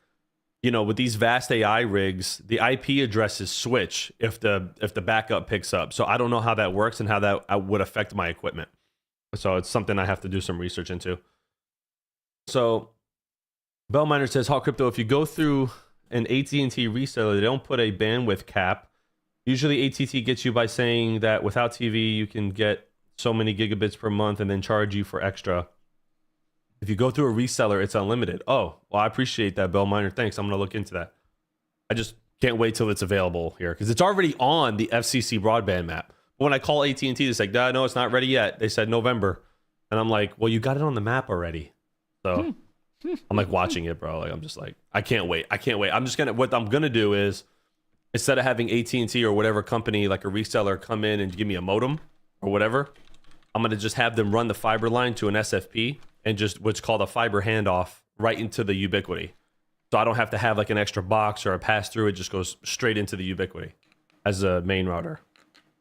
you know, with these vast AI rigs, the IP addresses switch if the backup picks up. So I don't know how that works and how that would affect my equipment. So it's something I have to do some research into. So Bell Miner says, Hot Crypto, if you go through an AT&T reseller, they don't put a bandwidth cap. Usually AT&T gets you by saying that without TV, you can get so many gigabits per month and then charge you for extra. If you go through a reseller, it's unlimited. Oh, well, I appreciate that, Bell Miner. Thanks. I'm going to look into that. I just can't wait till it's available here because it's already on the FCC broadband map. When I call AT&T, they say, no, it's not ready yet. They said November. And I'm like, well, you got it on the map already. So I'm like watching it, bro. Like, I'm just like, I can't wait. What I'm going to do is instead of having AT&T or whatever company, like a reseller come in and give me a modem or whatever, I'm going to just have them run the fiber line to an SFP and just what's called a fiber handoff right into the Ubiquity. So I don't have to have like an extra box or a pass through. It just goes straight into the Ubiquity as a main router.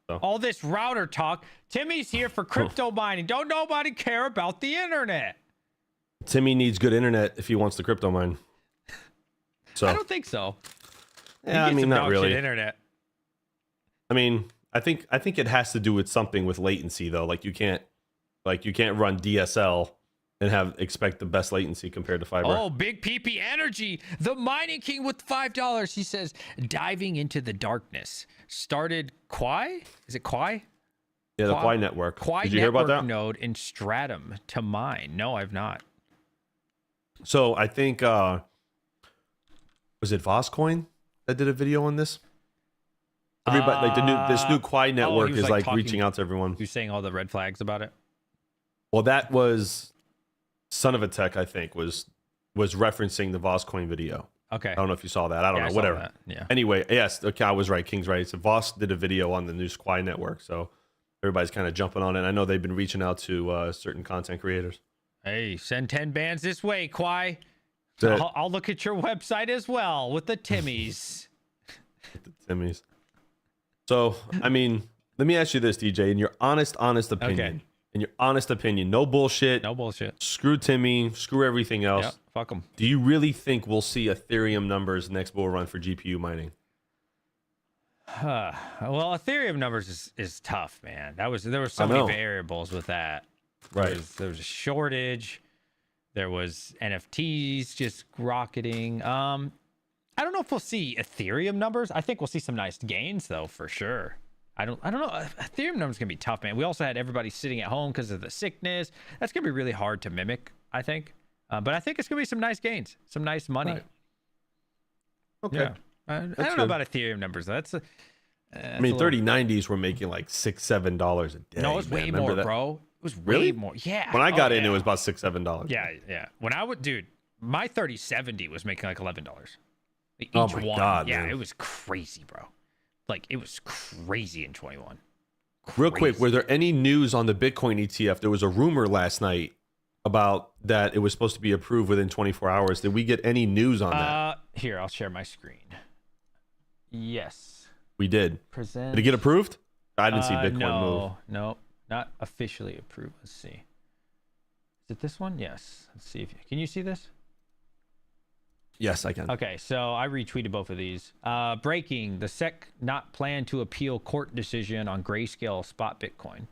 So. All this router talk. Timmy's here for crypto mining. Don't nobody care about the internet. Timmy needs good internet if he wants the crypto mine. So I don't think so. Yeah, I mean, not really. Internet. I mean, I think it has to do with something with latency though. Like you can't run DSL and expect the best latency compared to fiber. Oh, Big PP Energy, the mining king with $5. He says, diving into the darkness. Started Quai? Is it Quai? Yeah, the Quai network. Quai Did you hear about that? Node in Stratum to mine. No, I've not. So I think was it Voscoin that did a video on this? Everybody like this new Quai network is like reaching out to everyone. You're saying all the red flags about it? Well, that was Son of a Tech, I think, was referencing the Voscoin video. Okay. I don't know if you saw that. I don't know. Whatever. Yeah. Anyway, yes, okay, I was right. King's right. So Voss did a video on the new Quai network, so everybody's kind of jumping on it. I know they've been reaching out to certain content creators. Hey, send 10 bands this way, Quai. That, I'll look at your website as well with the Timmies. So, I mean, let me ask you this, DJ, in your honest opinion. Okay. In your honest opinion, no bullshit. No bullshit. Screw Timmy. Screw everything else. Yep, fuck them. Do you really think we'll see Ethereum numbers next bull run for GPU mining? Well, Ethereum numbers is tough, man. There were so many variables with that. Right. There was a shortage. There was NFTs just rocketing. I don't know if we'll see Ethereum numbers. I think we'll see some nice gains though, for sure. I don't know. Ethereum numbers gonna be tough, man. We also had everybody sitting at home because of the sickness. That's gonna be really hard to mimic, I think. But I think it's gonna be some nice gains, some nice money. Right. Okay. Yeah. I don't know about Ethereum numbers. That's I mean, 3090s were making like $6-7 a day. No, it was way more, bro. It was really way more. Yeah. When I got in, it was about $6-7. Yeah. When I would, dude, my 3070 was making like $11. Each oh my one. God, yeah, man. it was crazy, bro. Like it was crazy in 21. Real quick, were there any news on the Bitcoin ETF? There was a rumor last night about that it was supposed to be approved within 24 hours. Did we get any news on that? Here, I'll share my screen. Yes. We did. Present. Did it get approved? I didn't see Bitcoin move. No, not officially approved. Let's see. Is it this one? Yes. Let's see if can you see this? Yes, I can. Okay, so I retweeted both of these. Breaking: the SEC not plan to appeal court decision on grayscale spot Bitcoin.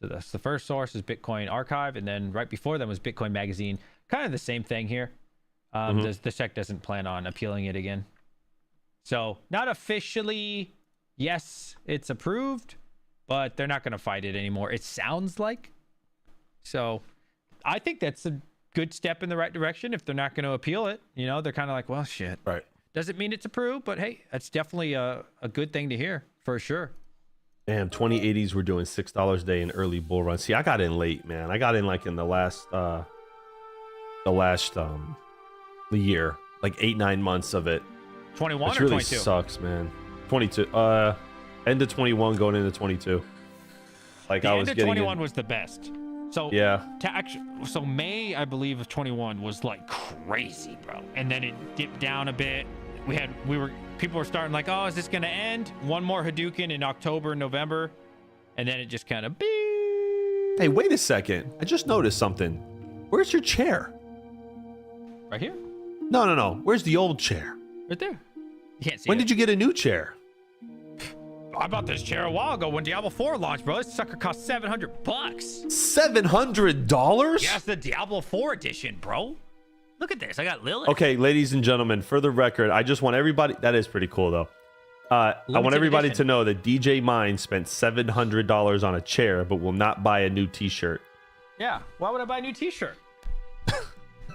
So that's the first source is Bitcoin Archive, and then right before them was Bitcoin Magazine. Kind of the same thing here. The SEC doesn't plan on appealing it again. So not officially, yes, it's approved, but they're not going to fight it anymore. It sounds like. So I think that's a good step in the right direction. If they're not going to appeal it, you know, they're kind of like, well, shit. Right. Doesn't mean it's approved, but hey, that's definitely a good thing to hear for sure. Damn, 2080s were doing $6 a day in early bull run. See, I got in late, man. I got in like in the last year, like 8-9 months of it. 21 which or really 22? Sucks, man. 22. End of 21 going into 22. Like the I end was of getting 21 in, was the best. So yeah. So May, I believe, of 21 was like crazy, bro. And then it dipped down a bit. People were starting like, oh, is this gonna end? One more Hadouken in October, November, and then it just kind of. Hey, wait a second. I just noticed something. Where's your chair? Right here. No. Where's the old chair? Right there. You can't see When it. did you get a new chair? I bought this chair a while ago when Diablo 4 launched, bro. This sucker cost $700. $700? Yeah, it's the Diablo 4 edition, bro. Look at this. I got Lilith. Okay, ladies and gentlemen, for the record, I just want everybody. That is pretty cool, though. I want Limited everybody edition. to know that DJ Mine spent $700 on a chair, but will not buy a new T-shirt. Yeah. Why would I buy a new T-shirt?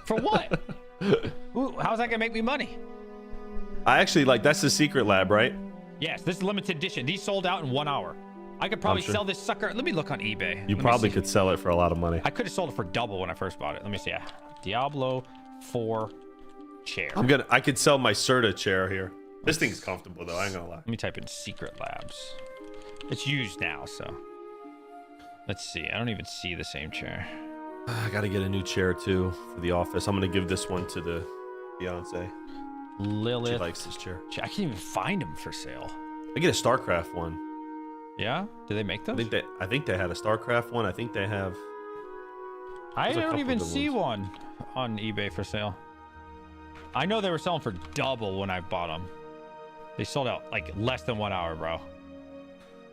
For what? How's that gonna make me money? I actually like that's the secret lab, right? Yes, this is limited edition. These sold out in 1 hour. I could probably sure. sell this sucker. Let me look on eBay. You Let me probably see. could sell it for a lot of money. I could have sold it for double when I first bought it. Let me see. Diablo 4 chair. I could sell my Serta chair here. This thing's comfortable though. I ain't gonna lie. Let me type in Secret Labs. It's used now, so let's see. I don't even see the same chair. I gotta get a new chair too for the office. I'm gonna give this one to the fiance. Lilith. She likes this chair. I can't even find them for sale. I get a Starcraft one. Yeah? Do they make those? I think they had a Starcraft one. I think they have. I There's a don't couple even good see one on eBay for sale. I know they were selling for double when I bought them. They sold out like less than 1 hour, bro.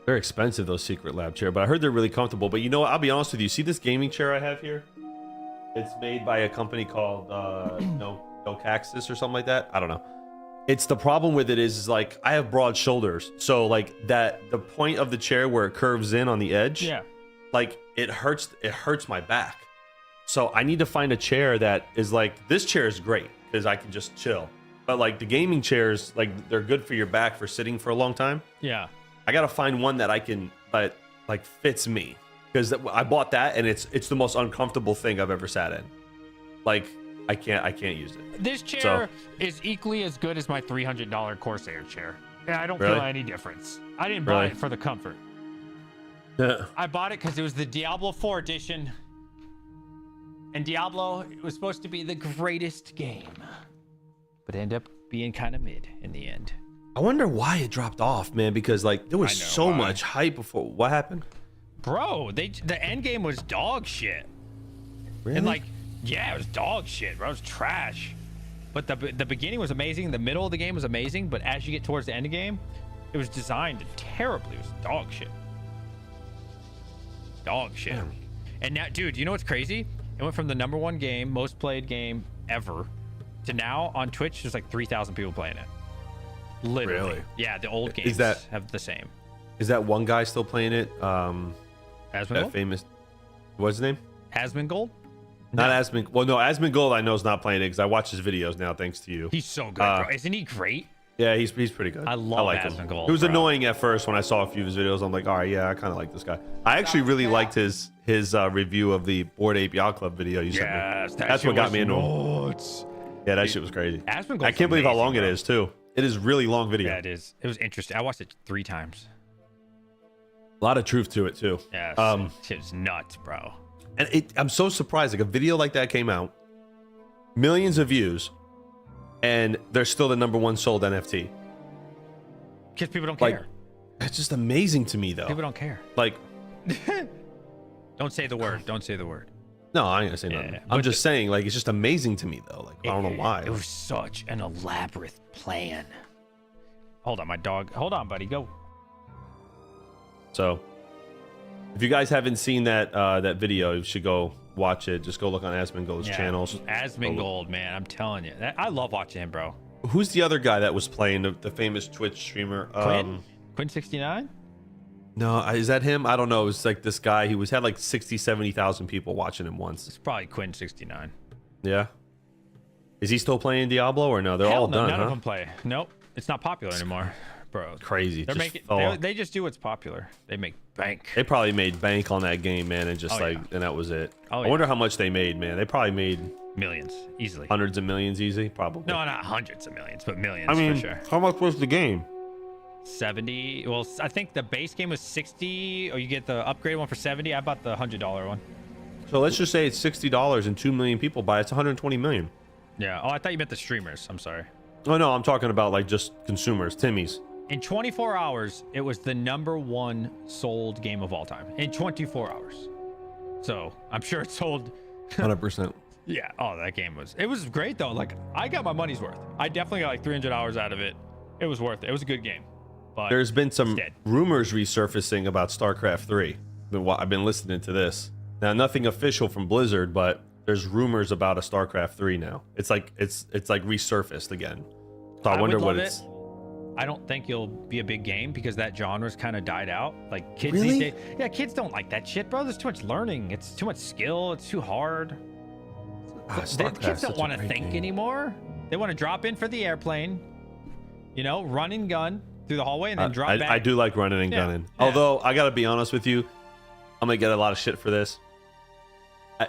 They're expensive, those Secret Lab chair, but I heard they're really comfortable. But you know what? I'll be honest with you. See this gaming chair I have here? It's made by a company called No Caxis or something like that. I don't know. It's the problem with it is like I have broad shoulders, so like that the point of the chair where it curves in on the edge, Yeah. like it hurts my back. So I need to find a chair that is like this chair is great because I can just chill. But like the gaming chairs, like they're good for your back for sitting for a long time. Yeah. I gotta find one that I can that like fits me because I bought that and it's the most uncomfortable thing I've ever sat in. Like I can't use it. This chair is equally as good as my $300 Corsair chair. Yeah, I don't Really? feel any difference. I didn't buy Really? it for the comfort. Yeah. I bought it because it was the Diablo 4 edition. And Diablo was supposed to be the greatest game. But it ended up being kind of mid in the end. I wonder why it dropped off, man. Because like there was I know so why. much hype before. What happened? Bro, the end game was dog shit. Really? And like, yeah, it was dog shit, bro. It was trash. But the beginning was amazing. The middle of the game was amazing. But as you get towards the end of the game, it was designed terribly. It was dog shit. Dog shit. Damn. And now, dude, you know what's crazy? It went from the #1 game, most played game ever, to now on Twitch, there's like 3,000 people playing it. Literally. Really? Yeah, the old games have the same. Is that one guy still playing it? Asmongold? That famous. What's his name? Asmongold? Not Asmon. Well, no, Asmongold I know is not playing it because I watch his videos now thanks to you. He's so good, bro. Isn't he great? Yeah, he's pretty good. I love like him. Asmongold, He was bro. annoying at first when I saw a few of his videos. I'm like, all right, yeah, I kind of like this guy. I actually really liked his review of the Bored Ape Yacht Club video you sent me. Yes, That's what got me into him. nuts. Yeah, that shit was crazy. Asmongold's I can't believe how amazing, long bro. it is too. It is really long video. Yeah, it is. It was interesting. I watched it 3 times. A lot of truth to it too. Yeah, shit's nuts, bro. And I'm so surprised. Like a video like that came out, millions of views, and they're still the #1 sold NFT. Because people don't Like, care. that's just amazing to me, though. People don't care. Like, Don't say the word. Don't say the word. no, I ain't gonna say nothing. Yeah, I'm but just saying, like, it's just amazing to me, though. Like, I don't know why. It was such an elaborate plan. Hold on, my dog. Hold on, buddy. Go. So, if you guys haven't seen that that video, you should go watch it. Just go look on Asmongold's channels. Asmongold, man. I'm telling you. I love watching him, bro. Who's the other guy that was playing the famous Twitch streamer? Quinn 69? No, is that him? I don't know. It was like this guy. He had like 60, 70,000 people watching him once. It's probably Quinn 69. Yeah. Is he still playing Diablo or no? They're Hell all no, done, none huh? of them play. Nope. It's not popular anymore, bro. Crazy. They're Just making. fell off. They just do what's popular. They make bank. They probably made bank on that game, man, and just Oh, like, yeah. and that was it. Oh, I yeah. wonder how much they made, man. They probably made Millions, easily. hundreds of millions easy, probably. No, not hundreds of millions, but millions I mean, for sure. how much was the game? 70. Well, I think the base game was 60, or you get the upgraded one for 70. I bought the $100 one. So let's just say it's $60 and 2 million people buy it. It's 120 million. Yeah. Oh, I thought you meant the streamers. I'm sorry. Oh no, I'm talking about like just consumers, Timmy's. In 24 hours, it was the #1 sold game of all time. In 24 hours. So I'm sure it sold 100%. Yeah. Oh, that game was great though. Like I got my money's worth. I definitely got like 300 hours out of it. It was worth it. It was a good game. But There's been some it's dead. rumors resurfacing about Starcraft 3. I've been listening to this. Now, nothing official from Blizzard, but there's rumors about a Starcraft 3 now. It's like resurfaced again. So I wonder would what love it's. it. I don't think it'll be a big game because that genre's kind of died out. Like kids Really? these days, yeah, kids don't like that shit, bro. There's too much learning. It's too much skill. It's too hard. Kids don't want to think anymore. They want to drop in for the airplane, run and gun through the hallway and then drop back. I do like running and gunning. Yeah. Although I gotta be honest with you, I'm gonna get a lot of shit for this.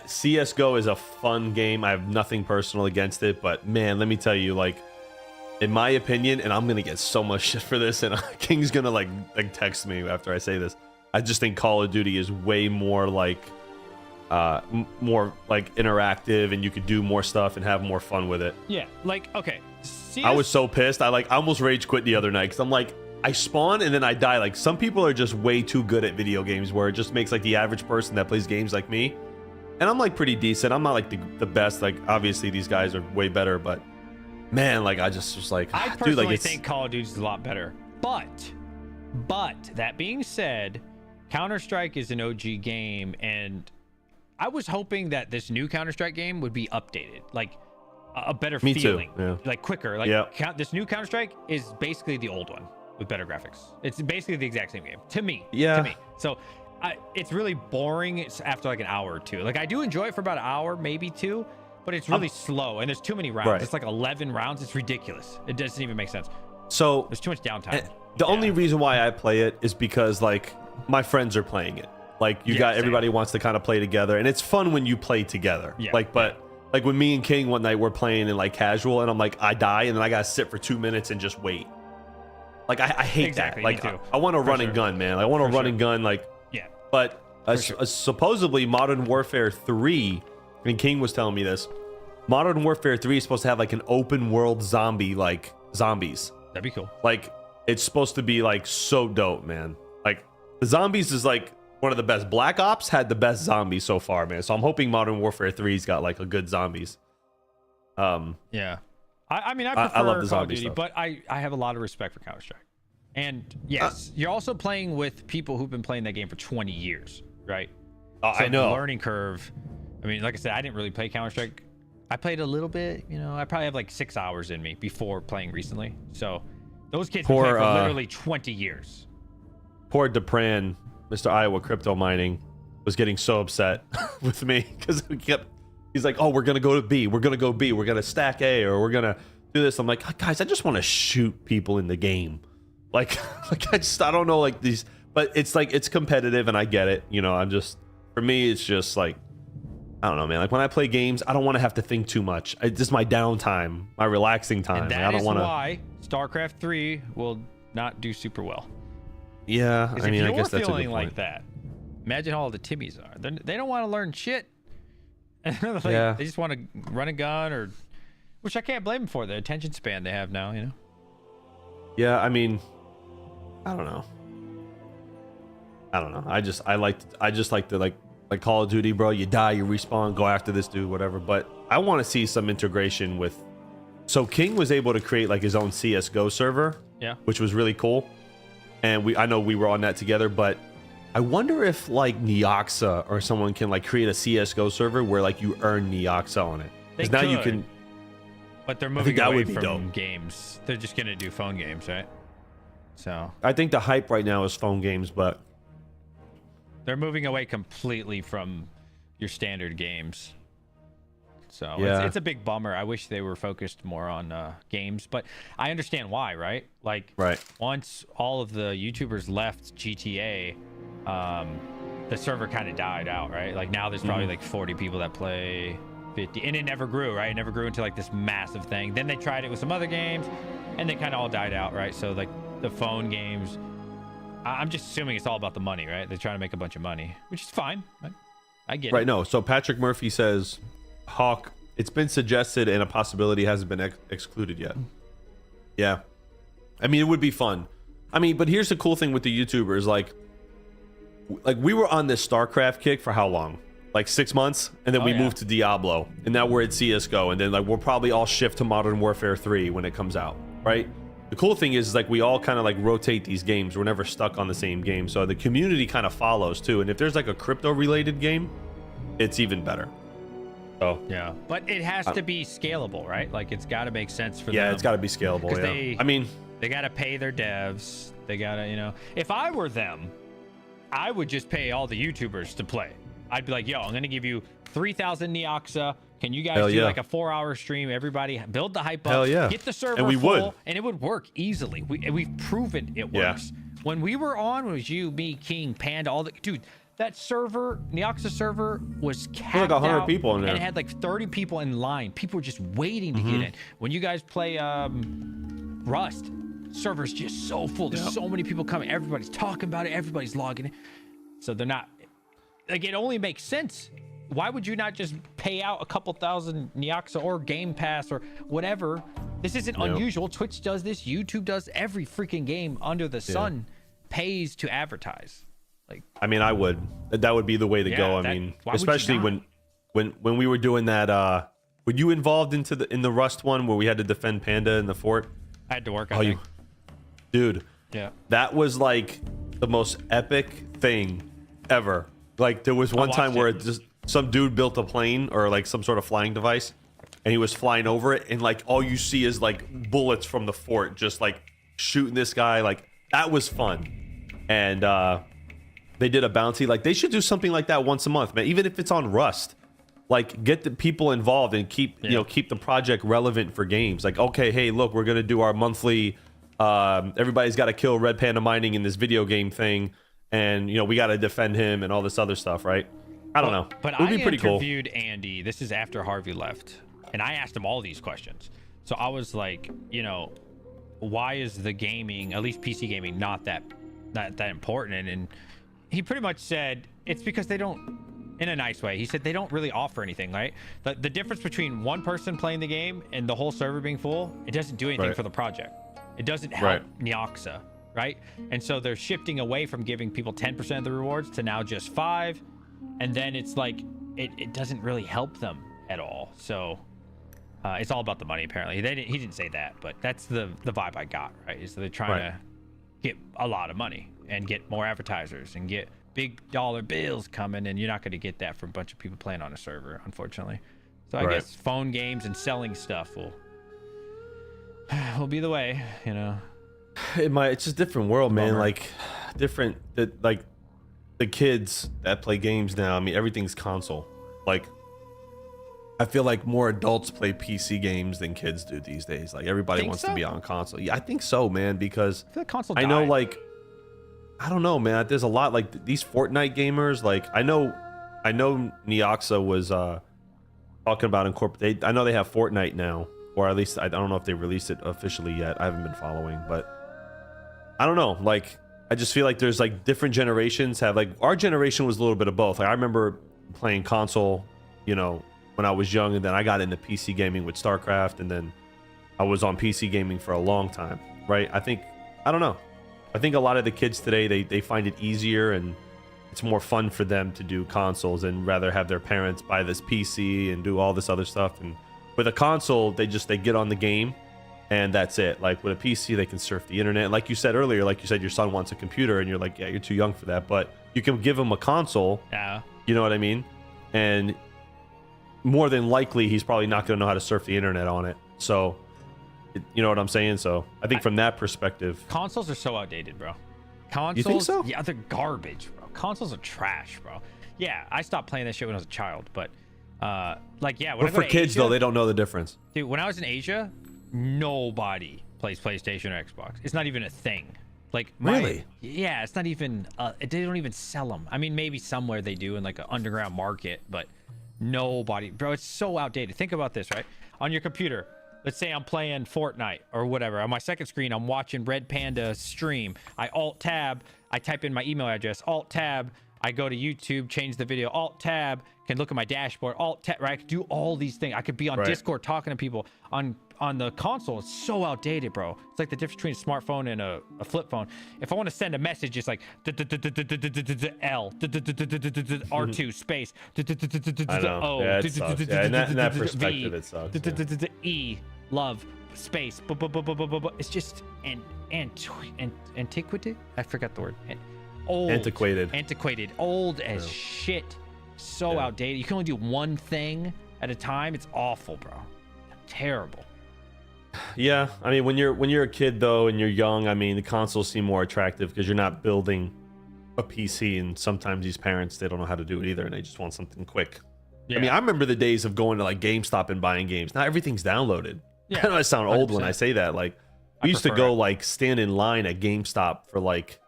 CS:GO is a fun game. I have nothing personal against it, but man, let me tell you, like, in my opinion, and I'm gonna get so much shit for this, and King's gonna like text me after I say this. I just think Call of Duty is way more like more like interactive, and you could do more stuff and have more fun with it. Yeah, like okay. I was so pissed. I almost rage quit the other night because I'm like, I spawn and then I die. Like some people are just way too good at video games where it just makes like the average person that plays games like me. And I'm like pretty decent. I'm not like the best. Like obviously these guys are way better, but man, like I just was like, I dude, personally like think Call of Duty is a lot better. But that being said, Counter-Strike is an OG game, and I was hoping that this new Counter-Strike game would be updated, like a better Me too, feeling, yeah. like quicker. Like Yeah. this new Counter-Strike is basically the old one with better graphics. It's basically the exact same game to me. Yeah. To me. So it's really boring after like an hour or two. Like I do enjoy it for about an hour, maybe two, but it's really slow and there's too many rounds. Right. It's like 11 rounds. It's ridiculous. It doesn't even make sense. so There's too much downtime. the only reason why I play it is because like my friends are playing it. Like you got same. everybody wants to kind of play together, and it's fun when you play together. Yeah. Like, but like when me and King one night we're playing in like casual, and I'm like I die, and then I gotta sit for 2 minutes and just wait. Like I hate Exactly, that. me Like too. I want to run sure. and gun, man. I want to For run sure. and gun. Like, Yeah. but sure. supposedly Modern Warfare 3, and King was telling me this. Modern Warfare 3 is supposed to have like an open world zombie, like zombies. That'd be cool. Like it's supposed to be like so dope, man. Like the zombies is like one of the best. Black Ops had the best zombies so far, man. So I'm hoping Modern Warfare 3's got like a good zombies. Yeah. I mean, I prefer love the Call of zombie Duty, stuff. but I have a lot of respect for Counter-Strike. And yes, you're also playing with people who've been playing that game for 20 years, right? So I know. The learning curve. I mean, like I said, I didn't really play Counter-Strike. I played a little bit, I probably have like 6 hours in me before playing recently. So those kids have been playing for literally 20 years. Poor Depran, Mr. Iowa Crypto Mining, was getting so upset with me because he's like, oh, we're going to go to B. We're going to go B. We're going to stack A, or we're going to do this. I'm like, guys, I just want to shoot people in the game. Like I don't know, like these, but it's like, it's competitive and I get it. For me, it's just like, I don't know, man. Like when I play games, I don't want to have to think too much. This is my downtime, my relaxing time. And Like, that I don't is want to. why StarCraft 3 will not do super well. Yeah, I mean, if I guess you're that's a good feeling point. like that, imagine how all the Timmies are. They don't want to learn shit. Like, Yeah. They just want to run a gun, which I can't blame them for the attention span they have now. Yeah, I mean, I don't know. I just like to like Call of Duty, bro. You die, you respawn, go after this dude, whatever. But I want to see some integration with. So King was able to create like his own CS:GO server, Yeah. which was really cool. And I know we were on that together, but I wonder if like Neoxa or someone can like create a CS:GO server where like you earn Neoxa on it. They Because now you could. can. But they're think moving that away would be from dope. games. They're just gonna do phone games, right? So I think the hype right now is phone games, but they're moving away completely from your standard games. So Yeah. it's a big bummer. I wish they were focused more on games, but I understand why, right? Like, Right. once all of the YouTubers left GTA, the server kind of died out, right? Like now there's probably like 40 people that play 50, and it never grew, right? It never grew into like this massive thing. Then they tried it with some other games, and they kind of all died out, right? So like the phone games, I'm just assuming it's all about the money, right? They're trying to make a bunch of money, which is fine. I get right. it. No. So Patrick Murphy says, Hawk, it's been suggested and a possibility hasn't been excluded yet. Yeah. I mean, it would be fun. I mean, but here's the cool thing with the YouTubers. Like we were on this StarCraft kick for how long? like 6 months, and then we moved to Diablo, and now we're at CS:GO, and then like we'll probably all shift to Modern Warfare 3 when it comes out, right? The cool thing is like we all kind of like rotate these games. We're never stuck on the same game, so the community kind of follows too. And if there's like a crypto related game, it's even better. So yeah, but it has to be scalable, right? Like it's got to make sense for them. Yeah, it's got to be scalable. Yeah. I mean, they got to pay their devs. They got to, you know, if I were them, I would just pay all the YouTubers to play. I'd be like, yo, I'm going to give you 3,000 Neoxa. Can you guys do like a 4-hour stream? Everybody build the hype up, get the server and we full, would. and it would work easily. We've proven it works. When we were on, it was you, me, King, Panda, all the dude. That server, Neoxa server, was capped like 100 out, people in there, and it had like 30 people in line. People were just waiting to get in. When you guys play Rust, server's just so full. There's so many people coming. Everybody's talking about it. Everybody's logging in. So they're not like, it only makes sense. Why would you not just pay out a couple thousand Neoxa or Game Pass or whatever? This isn't unusual. Twitch does this. YouTube does. Every freaking game under the sun pays to advertise. Like, I mean, I would. That would be the way to go. I mean, especially when we were doing that. Were you involved in the Rust one where we had to defend Panda in the fort? I had to work on it. Dude. Yeah. That was like the most epic thing ever. Like there was one time where just some dude built a plane or like some sort of flying device, and he was flying over it, and like all you see is like bullets from the fort just like shooting this guy. Like that was fun. And they did a bounty. Like they should do something like that once a month, man. Even if it's on Rust, like get the people involved and keep keep the project relevant for games. Like, okay, hey, look, we're gonna do our monthly. Everybody's got to kill Red Panda Mining in this video game thing, and we got to defend him and all this other stuff, right? I don't know. But it would be pretty cool. Interviewed Andy. This is after Harvey left, and I asked him all these questions. So I was like, why is the gaming, at least PC gaming, not that important? And he pretty much said it's because they don't, in a nice way, he said they don't really offer anything, right? The difference between one person playing the game and the whole server being full, it doesn't do anything for the project. It doesn't help Neoxa, right? And so they're shifting away from giving people 10% of the rewards to now just 5%. And then it's like, it doesn't really help them at all. So it's all about the money, apparently. He didn't say that, but that's the vibe I got, right? Is that they're trying to get a lot of money and get more advertisers and get big dollar bills coming, and you're not going to get that from a bunch of people playing on a server, unfortunately. So I guess phone games and selling stuff will be the way, It's just a different world, man. Like different, like the kids that play games now. I mean, everything's console. Like I feel like more adults play PC games than kids do these days. Like everybody wants to be on console. Yeah, I think so, man, because I feel like console I know, like, I don't know, man. There's a lot like these Fortnite gamers. Like I know Neoxa was talking about incorporate. I know they have Fortnite now, or at least I don't know if they released it officially yet. I haven't been following, but I don't know. Like I just feel like there's like different generations have, like, our generation was a little bit of both. Like I remember playing console, when I was young, and then I got into PC gaming with Starcraft, and then I was on PC gaming for a long time, right? I don't know. I think a lot of the kids today, they find it easier and it's more fun for them to do consoles and rather have their parents buy this PC and do all this other stuff. And with a console, they get on the game and that's it. Like with a PC, they can surf the internet. Like you said earlier, your son wants a computer, and you're like, yeah, you're too young for that. But you can give him a console. Yeah. You know what I mean? And more than likely, he's probably not going to know how to surf the internet on it. So, you know what I'm saying? So I think from that perspective, consoles are so outdated, bro. Consoles, you think so? Yeah, they're garbage, bro. Consoles are trash, bro. Yeah, I stopped playing that shit when I was a child, but but for kids though, they don't know the difference. Dude, when I was in Asia, nobody plays PlayStation or Xbox. It's not even a thing. Like really? Yeah, it's not even. They don't even sell them. I mean, maybe somewhere they do in like an underground market, but nobody, bro. It's so outdated. Think about this, right? On your computer, let's say I'm playing Fortnite or whatever. On my second screen, I'm watching Red Panda stream. I alt tab. I type in my email address. Alt tab. I go to YouTube, change the video, Alt Tab, can look at my dashboard, Alt Tab, right? I can do all these things. I could be on Right. Discord talking to people. On the console, it's so outdated, bro. It's like the difference between a smartphone and a flip phone. If I want to send a message, it's like L R2 space I know. O Yeah, it sucks. Yeah, in that perspective, V, it sucks. Yeah. E love space. It's just antiquity. I forgot the word. Old. Antiquated. Old as shit. So outdated. You can only do one thing at a time. It's awful, bro. Terrible. Yeah, I mean, when you're a kid though, and you're young, I mean, the consoles seem more attractive because you're not building a PC, and sometimes these parents, they don't know how to do it either, and they just want something quick. Yeah. I mean, I remember the days of going to like GameStop and buying games. Now everything's downloaded. Yeah, I know I sound old 100%. When I say that. Like, we used to go like stand in line at GameStop for like,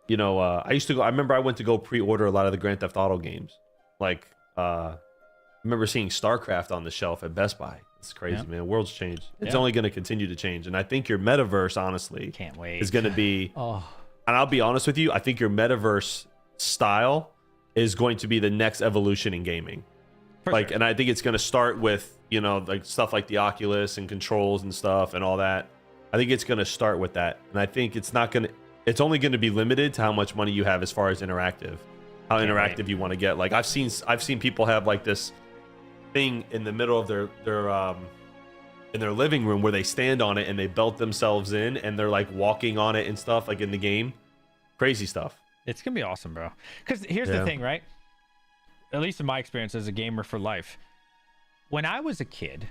you know, I used to go. I remember I went to go pre-order a lot of the Grand Theft Auto games. Like, I remember seeing Starcraft on the shelf at Best Buy. It's crazy, man. The world's changed. It's only going to continue to change. And I think your metaverse, honestly, can't wait, is going to be, and I'll be honest with you, I think your metaverse style is going to be the next evolution in gaming. Like, and I think it's going to start with, you know, like stuff like the Oculus and controls and stuff and all that. I think it's going to start with that. And I think it's only going to be limited to how much money you have as far as interactive, how interactive you want to get. Like, I've seen people have like this thing in the middle of their in their living room where they stand on it and they belt themselves in and they're like walking on it and stuff, like in the game. Crazy stuff. It's gonna be awesome, bro. Because here's the thing, right? At least in my experience as a gamer for life, when I was a kid,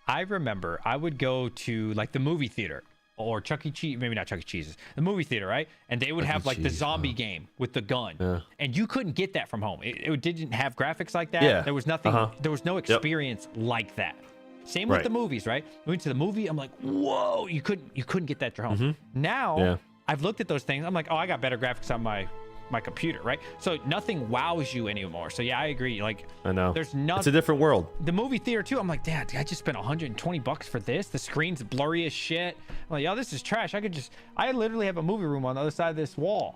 I remember I would go to like the movie theater or Chuck E. Cheese, maybe not Chuck E. Cheese's, the movie theater, right? And they would have like the zombie game with the gun, and you couldn't get that from home. It didn't have graphics like that. Yeah. There was nothing. There was no experience like that. Same with the movies, right? We went to the movie. I'm like, whoa, you couldn't get that at your home. Now I've looked at those things. I'm like, oh, I got better graphics on my computer, right? So nothing wows you anymore. So yeah, I agree. Like, I know there's nothing. It's a different world. The movie theater too. I'm like, Dad, I just spent $120 for this. The screen's blurry as shit. I'm like, yo, this is trash. I literally have a movie room on the other side of this wall.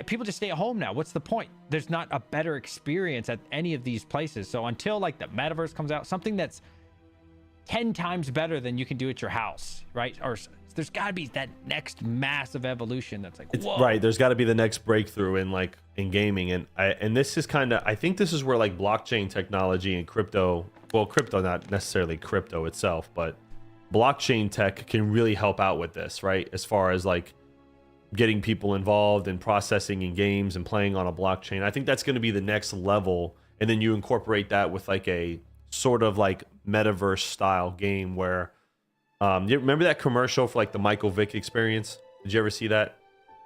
People just stay at home now. What's the point? There's not a better experience at any of these places. So until like the metaverse comes out, something that's 10 times better than you can do at your house, right? Or there's got to be that next massive evolution that's like, whoa. Right, there's got to be the next breakthrough in gaming, and this is kind of, I think this is where like blockchain technology and crypto, not necessarily crypto itself, but blockchain tech can really help out with this, right? As far as like getting people involved in processing in games and playing on a blockchain. I think that's going to be the next level, and then you incorporate that with like a sort of like metaverse style game where you remember that commercial for like the Michael Vick experience? Did you ever see that?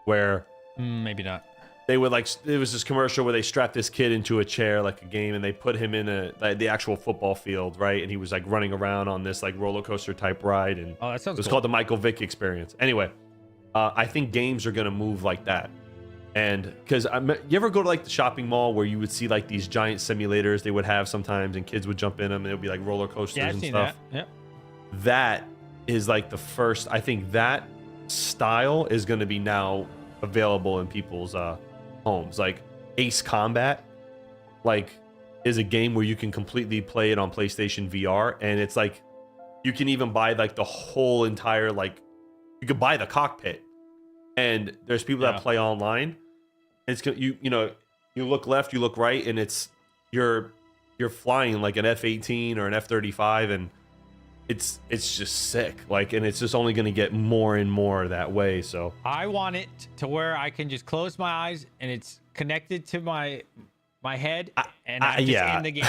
Where maybe not. They would like, it was this commercial where they strapped this kid into a chair like a game, and they put him in the actual football field, right? And he was like running around on this like roller coaster type ride, and that sounds it was cool. called the Michael Vick experience. Anyway, I think games are gonna move like that, and because you ever go to like the shopping mall where you would see like these giant simulators they would have sometimes, and kids would jump in them, and it would be like roller coasters and stuff. That. That is like the first. I think that style is going to be now available in people's homes. Like Ace Combat, like, is a game where you can completely play it on PlayStation VR, and it's like you can even buy like the whole entire, like, you could buy the cockpit, and there's people that play online. It's you know, you look left, you look right, and it's you're flying like an F-18 or an F-35, and it's just sick, like, and it's just only going to get more and more that way. So I want it to where I can just close my eyes and it's connected to my head, and I'm just in the game.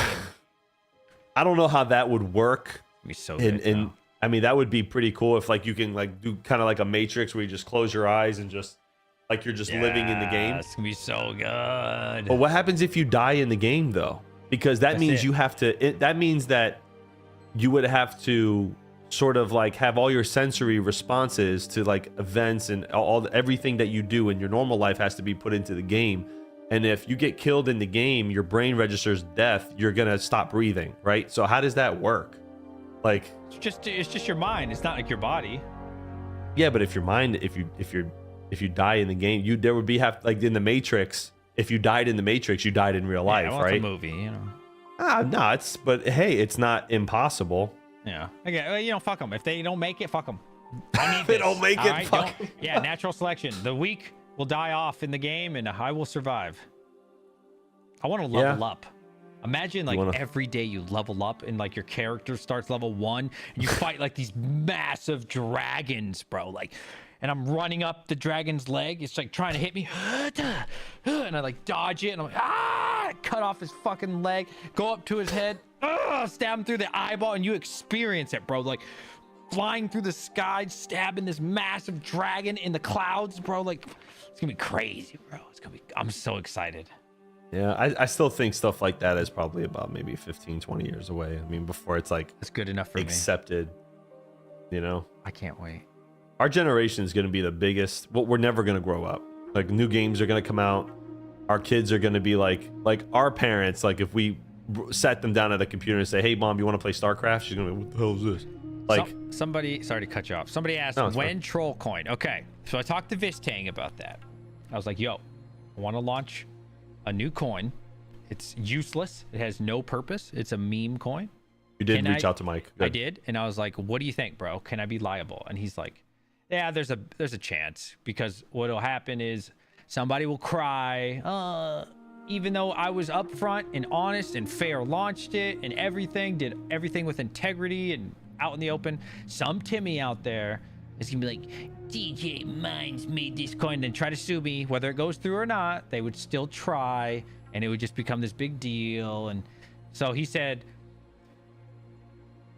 I don't know how that would work. It'd be so good. I mean, that would be pretty cool if like you can like do kind of like a Matrix where you just close your eyes and just like you're just living in the game. It's gonna be so good. But what happens if you die in the game though? Because that means you have to. That means that you would have to sort of like have all your sensory responses to like events and everything that you do in your normal life has to be put into the game. And if you get killed in the game, your brain registers death, you're gonna stop breathing, right? So how does that work? Like, it's just your mind. It's not like your body. Yeah, but if your mind, if you die in the game, there would be like in the Matrix, if you died in the Matrix, you died in real life, Yeah, well, right? it's a movie, you know. No, but hey, it's not impossible. Yeah. Okay. Well, you know, fuck them. If they don't make it, fuck them. I need They this, don't make all it, right? fuck 'em. Yeah. Natural selection. The weak will die off in the game, and I will survive. I want to level up. Imagine like every day you level up and like your character starts level 1 and you fight like these massive dragons, bro. Like, and I'm running up the dragon's leg. It's like trying to hit me. And I like dodge it and I'm like, I cut off his fucking leg, go up to his head, stab him through the eyeball, and you experience it, bro. Like flying through the sky, stabbing this massive dragon in the clouds, bro. Like it's gonna be crazy, bro. I'm so excited. Yeah, I still think stuff like that is probably about maybe 15, 20 years away. I mean, before it's like It's good enough for accepted, you know? I can't wait. Our generation is going to be the biggest. Well, we're never going to grow up. Like new games are going to come out. Our kids are going to be like our parents. Like if we sat them down at a computer and say, "Hey, mom, you want to play Starcraft?" She's going to be, "What the hell is this?" Like somebody, sorry to cut you off. Somebody asked when Trollcoin. Okay, so I talked to Vistang about that. I was like, "Yo, I want to launch a new coin. It's useless. It has no purpose. It's a meme coin." You did reach out to Mike. Good. I did, and I was like, "What do you think, bro? Can I be liable?" And he's like, "Yeah, there's a chance because what'll happen is somebody will cry, even though I was upfront and honest and fair, launched it and everything, did everything with integrity and out in the open. Some Timmy out there is gonna be like, DJ Mines made this coin and try to sue me, whether it goes through or not. They would still try, and it would just become this big deal." And so he said,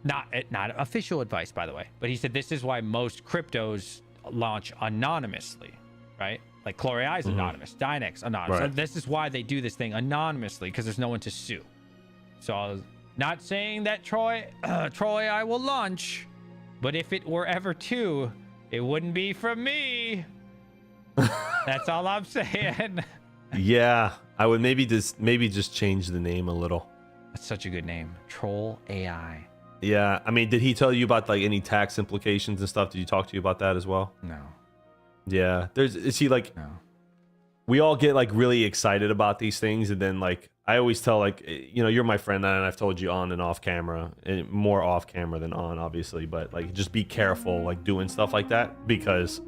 not official advice, by the way, but he said this is why most cryptos launch anonymously, right? Like Chlori is anonymous, Dynex anonymous. Right. So this is why they do this thing anonymously, because there's no one to sue. So I was not saying that Troy I will launch, but if it were ever to, it wouldn't be from me. That's all I'm saying. Yeah, I would maybe just change the name a little. That's such a good name, Troll AI. Yeah, I mean, did he tell you about like any tax implications and stuff? Did he talk to you about that as well? No. Yeah, is he like? No. We all get like really excited about these things, and then like I always tell like, you know, you're my friend, and I've told you on and off camera, and more off camera than on, obviously, but like just be careful like doing stuff like that, because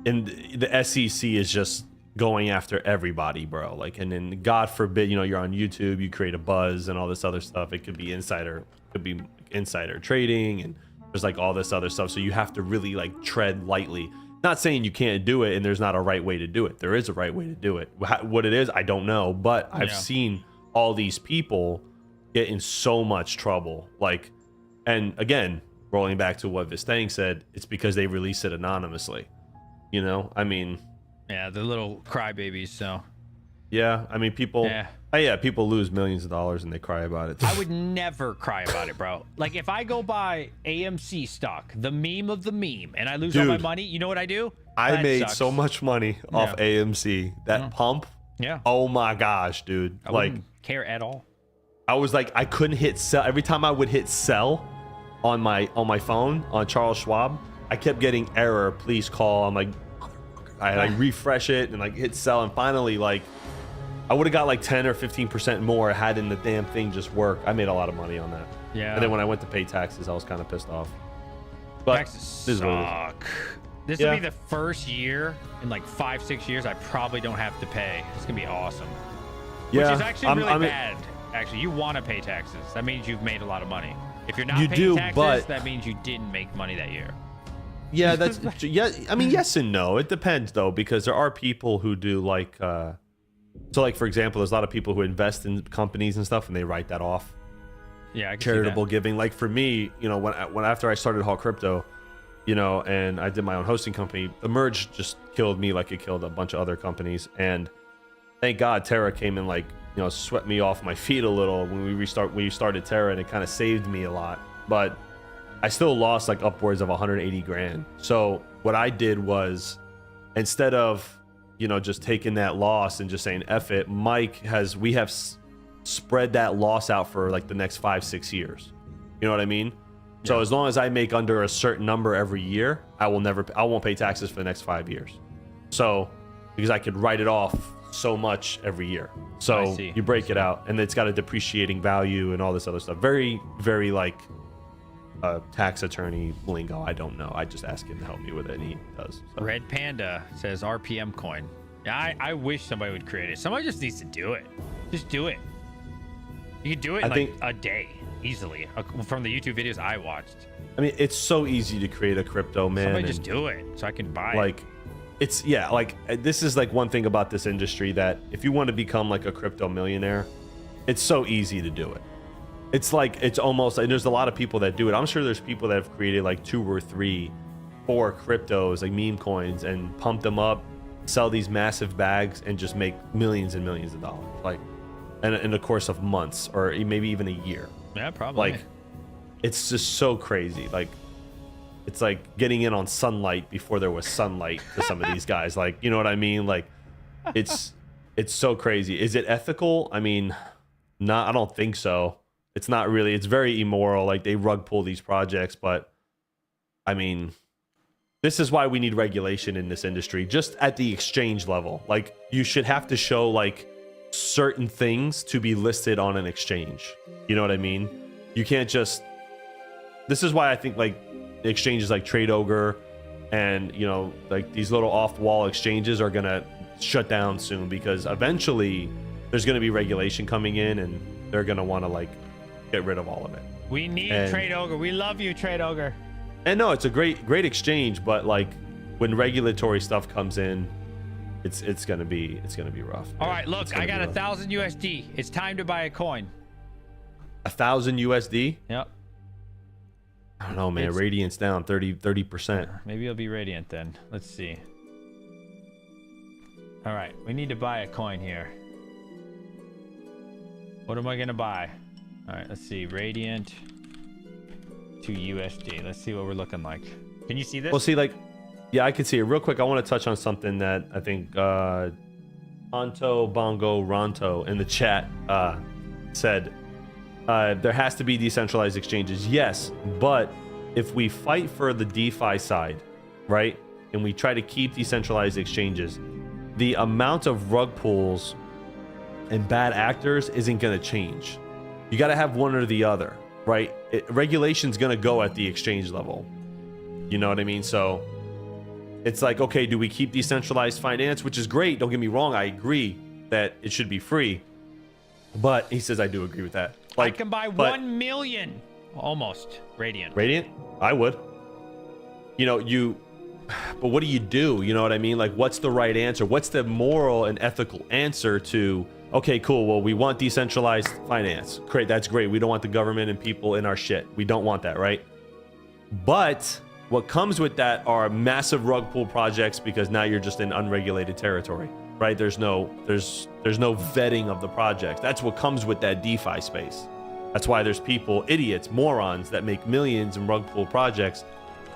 in the SEC is just going after everybody, bro. Like, and then God forbid, you know, you're on YouTube, you create a buzz and all this other stuff. It could be insider trading, and there's like all this other stuff. So you have to really like tread lightly. Not saying you can't do it and there's not a right way to do it. There is a right way to do it. What it is, I don't know, but I've seen all these people get in so much trouble. Like, and again, rolling back to what Vistang said, it's because they release it anonymously. You know, I mean, Yeah, the little crybabies. So yeah, I mean, people. Yeah. People lose millions of dollars and they cry about it. I would never cry about it, bro. Like if I go buy AMC stock, the meme of the meme, and I lose all my money, you know what I do? I That made sucks. so much money off AMC. That pump. Yeah. Oh my gosh, dude. I Like, wouldn't care at all. I was like, I couldn't hit sell. Every time I would hit sell on my phone on Charles Schwab, I kept getting error. Please call. I'm like, I like refresh it and like hit sell, and finally like I would have got like 10 or 15% more had in the damn thing just work. I made a lot of money on that. Yeah. And then when I went to pay taxes, I was kind of pissed off. But Taxes this is what it is. suck. This will be the first year in like 5-6 years I probably don't have to pay. It's gonna be awesome. Yeah, Which is actually really I mean, bad. Actually, you want to pay taxes. That means you've made a lot of money. If you're not You paying do, taxes, but- that means you didn't make money that year. Yeah, that's yeah. I mean, yes and no. It depends though, because there are people who do like. So, like for example, there's a lot of people who invest in companies and stuff, and they write that off. Yeah, I can Charitable see giving. Like for me, you know, when after I started Hall Crypto, you know, and I did my own hosting company, the merge just killed me like it killed a bunch of other companies. And thank God Tera came and like, you know, swept me off my feet a little when we started Tera, and it kind of saved me a lot. But I still lost like upwards of 180 grand. So what I did was, instead of, you know, just taking that loss and just saying F it, we have spread that loss out for like the next 5-6 years. You know what I mean? Yeah. So as long as I make under a certain number every year, I won't pay taxes for the next 5 years. So because I could write it off so much every year. I So see. you break it out, and it's got a depreciating value and all this other stuff. Very, very like tax attorney lingo. I don't know. I just ask him to help me with it, and he does. So. Red Panda says RPM coin. Yeah, I wish somebody would create it. Somebody just needs to do it. Just do it. You can do it in I like think- a day easily from the YouTube videos I watched. I mean, it's so easy to create a crypto, man. Somebody and, just do it so I can buy it. like, it's like this is like one thing about this industry, that if you want to become like a crypto millionaire, it's so easy to do it. It's like, it's almost like there's a lot of people that do it. I'm sure there's people that have created like 2 or 3, 4 cryptos, like meme coins, and pump them up, sell these massive bags, and just make millions and millions of dollars, like in the course of months or maybe even a year. Yeah, probably. Like, it's just so crazy. Like, it's like getting in on sunlight before there was sunlight to some of these guys. Like, you know what I mean? Like, it's so crazy. Is it ethical? I mean, I don't think so. It's not really. It's very immoral. Like, they rug pull these projects, but I mean, this is why we need regulation in this industry, just at the exchange level. Like, you should have to show like certain things to be listed on an exchange. You know what I mean? You can't just. This is why I think like exchanges like Trade Ogre and, you know, like these little off-wall exchanges are gonna shut down soon, because eventually there's gonna be regulation coming in, and they're gonna want to like get rid of all of it. We need And- Trade Ogre. We love you, Trade Ogre. And no, it's a great exchange, but like when regulatory stuff comes in, it's gonna be rough. All man. right, It's look, gonna I be got rough. 1,000 USD. It's time to buy a coin. 1,000 USD. Yep. I don't know, man. It's- Radiant's down 30%. Maybe it'll be Radiant then. Let's see. All right, we need to buy a coin here. What am I gonna buy? All right, let's see. Radiant to USD. Let's see what we're looking like. Can you see this? Well, see, like, yeah, I can see it. Real quick, I want to touch on something that I think Anto Bongo Ronto in the chat said. There has to be decentralized exchanges. Yes, but if we fight for the DeFi side, right, and we try to keep decentralized exchanges, the amount of rug pulls and bad actors isn't going to change. You got to have one or the other, right? Regulation's going to go at the exchange level. You know what I mean? So it's like, okay, do we keep decentralized finance, which is great. Don't get me wrong. I agree that it should be free. But he says, I do agree with that. Like, I can buy 1 million almost Radiant. Radiant? I would. You know, but what do you do? You know what I mean? Like, what's the right answer? What's the moral and ethical answer to, okay, cool, well, we want decentralized finance. Great, that's great. We don't want the government and people in our shit. We don't want that, right? But what comes with that are massive rug pull projects, because now you're just in unregulated territory, right? There's no vetting of the projects. That's what comes with that DeFi space. That's why there's people, idiots, morons, that make millions in rug pull projects,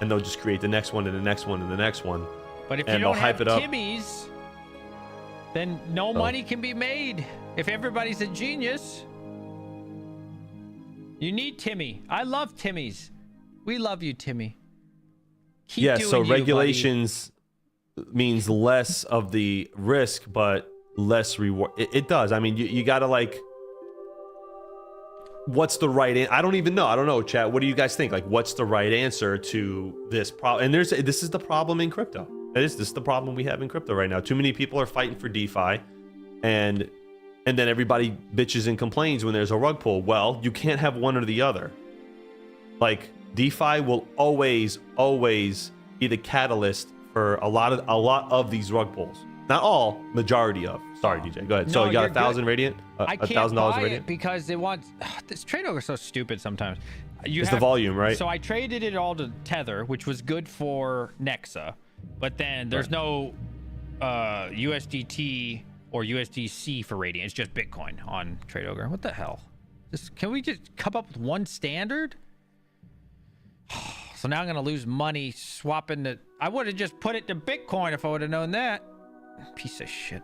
and they'll just create the next one and the next one and the next one. But if you and don't they'll have hype it up. Timmies, then no money can be made. If everybody's a genius, you need Timmy. I love Timmies. We love you, Timmy. Keep Yeah, doing so you, regulations means less of the risk, but less reward. It does. I mean, you got to like, what's the right answer? I don't even know. I don't know, chat. What do you guys think? Like, what's the right answer to this problem? And this is the problem in crypto. This is the problem we have in crypto right now. Too many people are fighting for DeFi, and then everybody bitches and complains when there's a rug pull. Well, you can't have one or the other. Like, DeFi will always be the catalyst for a lot of these rug pulls. Not all, majority of. Sorry, DJ. Go ahead. So No, you got you're 1,000 good. Radiant? I can't $1,000 buy Radiant? it because it wants this trade over is so stupid sometimes. It's the volume, right? So I traded it all to Tether, which was good for Nexa, but then there's no USDT or USDC for Radiant. It's just Bitcoin on Trade Ogre. What the hell? Can we just come up with one standard? So now I'm gonna lose money swapping the. I would have just put it to Bitcoin if I would have known that. Piece of shit.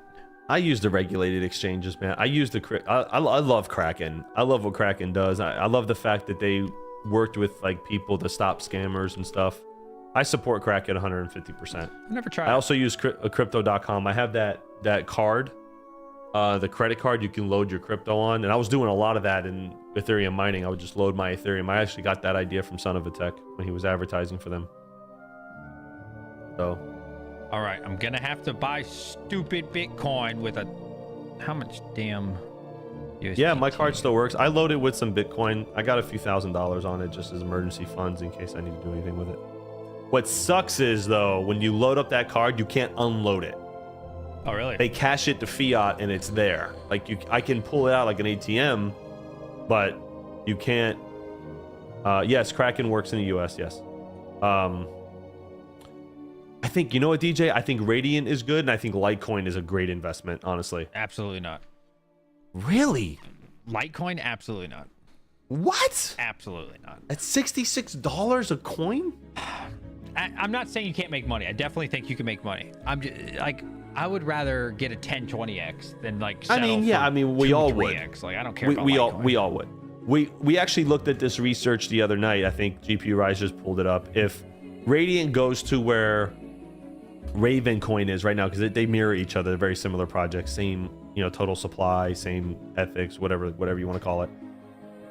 I use the regulated exchanges, man. I use I love Kraken. I love what Kraken does. I love the fact that they worked with like people to stop scammers and stuff. I support Kraken 150%. I never tried. I also use crypto.com. I have that card the credit card you can load your crypto on, and I was doing a lot of that in Ethereum mining. I would just load my Ethereum. I actually got that idea from Son of a Tech when he was advertising for them. So, all right, I'm gonna have to buy stupid Bitcoin with a how much damn USDT? yeah, my card still works. I loaded with some Bitcoin. I got a few $1,000s on it just as emergency funds in case I need to do anything with it. What sucks is though, when you load up that card, you can't unload it. Oh, really? They cash it to fiat and it's there. Like I can pull it out like an ATM, but you can't. Yes, Kraken works in the US. Yes. I think, you know what, DJ? I think Radiant is good, and I think Litecoin is a great investment, honestly. Absolutely not. Really? Litecoin? Absolutely not. What? Absolutely not. At $66 a coin? I'm not saying you can't make money. I definitely think you can make money. I'm just, like, I would rather get a 10, 20x than like settle we all would. 3x. Like, I don't care We about we Litecoin. all would. We actually looked at this research the other night. I think GPU Rise just pulled it up. If Radiant goes to where Raven Coin is right now, because they mirror each other, they're very similar projects, same total supply, same ethics, whatever you want to call it,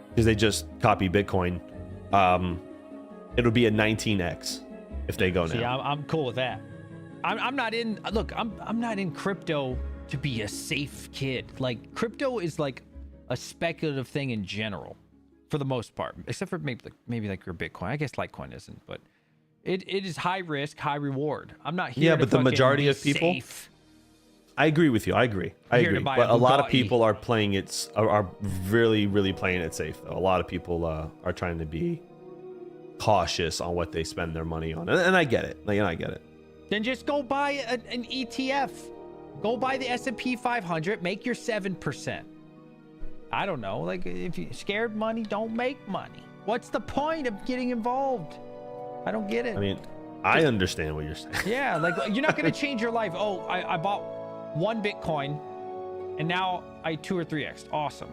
because they just copy Bitcoin. It'll be a 19x if they go now. Yeah, I'm cool with that. I'm not in. Look, I'm not in crypto to be a safe kid. Like, crypto is like a speculative thing in general, for the most part, except for maybe like your Bitcoin. I guess Litecoin isn't, but it is high risk, high reward. I'm not here. Yeah, to but the fucking majority be of people. safe. I agree with you. I agree. Here to buy But a a lot of Bugatti. people are playing it. Are really, really playing it safe though. A lot of people are trying to be cautious on what they spend their money on, and I get it. Like, I get it. Then just go buy an ETF. Go buy the S&P 500. Make your 7%. I don't know. Like, if you're scared money, don't make money. What's the point of getting involved? I don't get it. I mean, I understand what you're saying. Yeah, like, you're not going to change your life. Oh, I bought 1 Bitcoin and now I 2 or 3x. Awesome.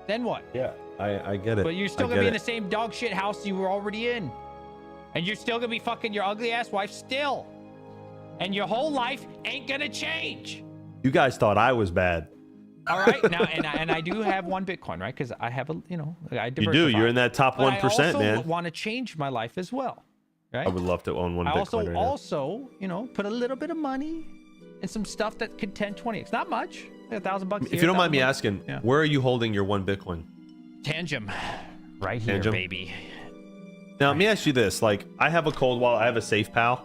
Then what? Yeah, I get it. But you're still going to be in the same dog shit house you were already in. And you're still going to be fucking your ugly ass wife still. And your whole life ain't going to change. You guys thought I was bad. All right. Now, and I do have 1 Bitcoin, right? Because I have I diversify. You do. You're in that top 1%, I also man. want to change my life as well. Right? I would love to own 1 I Bitcoin right now. also, put a little bit of money in some stuff that could 10, 20x. Not much. Like $1,000 If you don't mind me asking, where are you holding your 1 Bitcoin? Tangem. Right here, Tangem? baby. Now, let me ask you this. Like, I have a cold wallet. I have a Safe Pal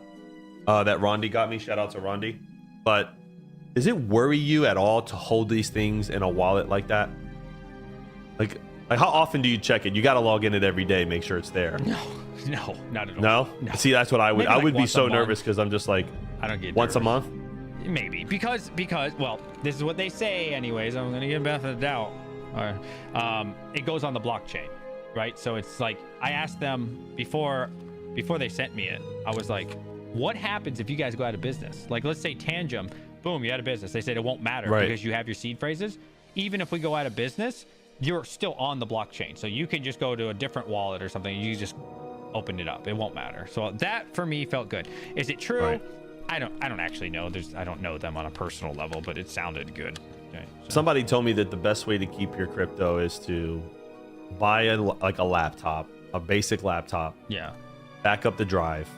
that Rondi got me. Shout out to Rondi. But does it worry you at all to hold these things in a wallet like that? Like how often do you check it? You got to log in it every day, make sure it's there. No, not at all. No? See, that's what I would. Maybe I like would be once so a month. nervous because I'm just like, I don't get once a nervous. month. Maybe because well, this is what they say anyways. I'm gonna give benefit of the doubt. All right. It goes on the blockchain, right? So it's like, I asked them before they sent me it. I was like, what happens if you guys go out of business? Like, let's say Tangem, boom, you're out of business. They said it won't matter because you have your seed phrases. Even if we go out of business, you're still on the blockchain. So you can just go to a different wallet or something. You just open it up. It won't matter. So that for me felt good. Is it true? Right. I don't actually know. I don't know them on a personal level, but it sounded good. Okay, so. Somebody told me that the best way to keep your crypto is to buy a laptop, a basic laptop. Yeah. Back up the drive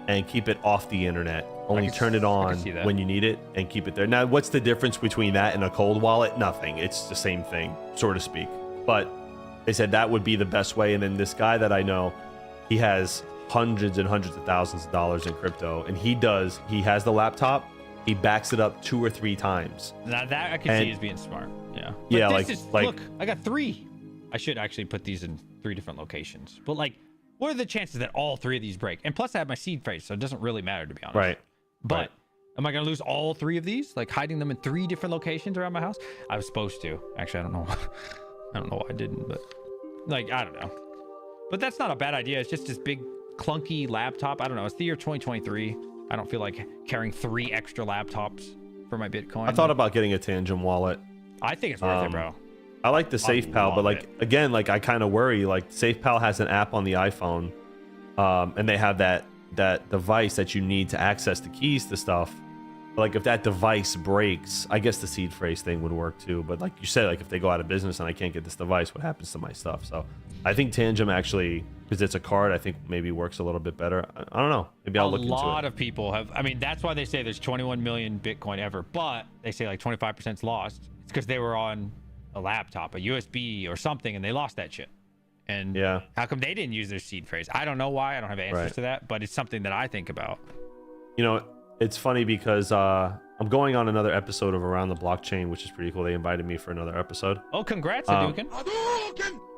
and keep it off the internet. Only turn it on when you need it and keep it there. Now, what's the difference between that and a cold wallet? Nothing. It's the same thing, so to speak. But they said that would be the best way. And then this guy that I know, he has hundreds and hundreds of thousands of dollars in crypto, and he has the laptop, he backs it up 2 or 3 times. Now that I can see as being smart. Yeah. But Yeah, look, I got 3. I should actually put these in 3 different locations. But like, what are the chances that all 3 of these break? And plus I have my seed phrase, so it doesn't really matter, to be honest. Right. But am I going to lose all 3 of these? Like, hiding them in 3 different locations around my house? I was supposed to. Actually, I don't know. I don't know why I didn't, but like, I don't know. But that's not a bad idea. It's just this big clunky laptop. I don't know. It's the year 2023. I don't feel like carrying 3 extra laptops for my Bitcoin. I thought about getting a Tangem wallet. I think it's worth it, bro. I like the SafePal, but like, again, like, I kind of worry. Like, SafePal has an app on the iPhone, and they have that device that you need to access the keys to stuff. Like if that device breaks, I guess the seed phrase thing would work too. But like you said, like if they go out of business and I can't get this device, what happens to my stuff? So I think Tangem actually, because it's a card, I think maybe works a little bit better. I don't know. Maybe I'll look into it. A lot of people have. I mean, that's why they say there's 21 million Bitcoin ever, but they say like 25% is lost. It's because they were on a laptop, a USB or something, and they lost that shit. And yeah, how come they didn't use their seed phrase? I don't know why. I don't have answers to that, but it's something that I think about. You know, it's funny because I'm going on another episode of Around the Blockchain, which is pretty cool. They invited me for another episode. Oh, congrats, Hadouken.